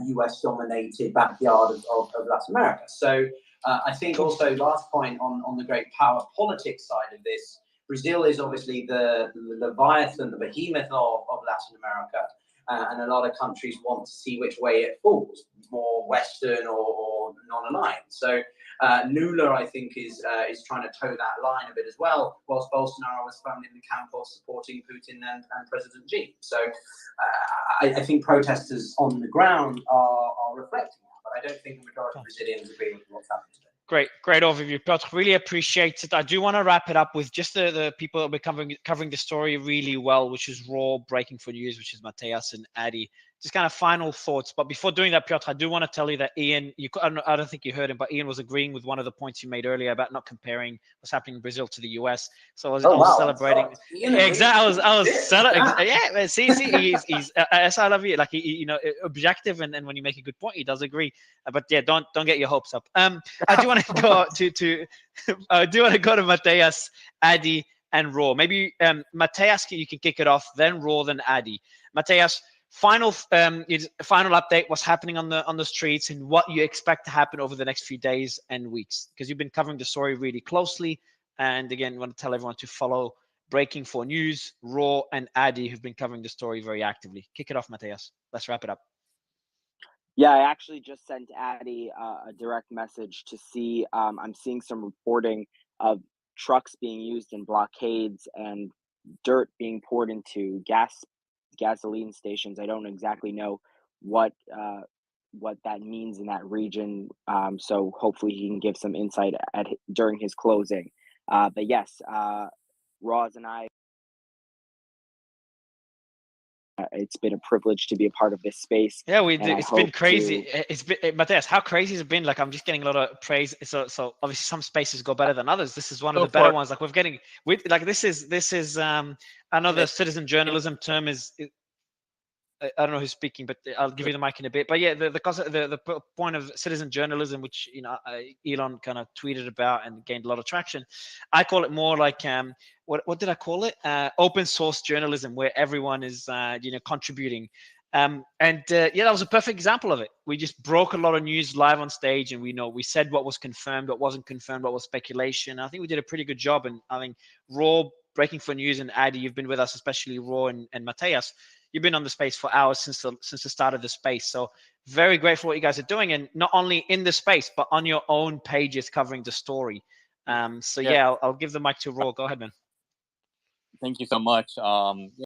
US-dominated backyard of Latin America. So I think also last point on the great power politics side of this, Brazil is obviously the leviathan, the behemoth of Latin America. And a lot of countries want to see which way it falls, more Western or non-aligned. So Lula, I think, is trying to toe that line a bit as well, whilst Bolsonaro was found in the camp of supporting Putin and President Xi. So I think protesters on the ground are reflecting that, but I don't think the majority of Brazilians agree with what's happening today. Great overview, Piotr. Really appreciate it. I do want to wrap it up with just the people that will be covering the story really well, which is Raw, Breaking for News, which is Mateus and Adi. Just kind of final thoughts. But before doing that, Piotr, I do want to tell you that Ian, I don't think you heard him, but Ian was agreeing with one of the points you made earlier about not comparing what's happening in Brazil to the US. So I was celebrating. Exactly. I was celebrating. Yeah, see, he's I love you. Like objective, and when you make a good point, he does agree. But yeah, don't get your hopes up. I do want to go I do want to go to Mateus, Adi, and Raw. Maybe Mateus, you can kick it off, then Raw, then Adi. Mateus, final update, what's happening on the streets and what you expect to happen over the next few days and weeks, because you've been covering the story really closely. And again, I want to tell everyone to follow Breaking for News, Raw, and Adi, who've been covering the story very actively. Kick it off, Mateus. Let's wrap it up. Yeah, I actually just sent Adi a direct message to see. I'm seeing some reporting of trucks being used in blockades and dirt being poured into gasoline stations. I don't exactly know what that means in that region. So hopefully he can give some insight during his closing. But yes, Roz and I. It's been a privilege to be a part of this space. Yeah, it's been crazy. It's been, Mateus, how crazy has it been? Like, I'm just getting a lot of praise. So obviously some spaces go better than others. This is one of the better ones. Like this is another citizen journalism term is. I don't know who's speaking, but I'll give you the mic in a bit. But yeah, the point of citizen journalism, which Elon kind of tweeted about and gained a lot of traction, I call it more like what did I call it? Open source journalism, where everyone is contributing. Yeah, that was a perfect example of it. We just broke a lot of news live on stage, and we said what was confirmed, what wasn't confirmed, what was speculation. I think we did a pretty good job. And I think Raw, Breaking for News, and Adi, you've been with us, especially Raw and Mateus. You've been on the space for hours since the start of the space. So very grateful what you guys are doing, and not only in the space, but on your own pages covering the story. So yeah, I'll give the mic to Raw. Go ahead, man. Thank you so much.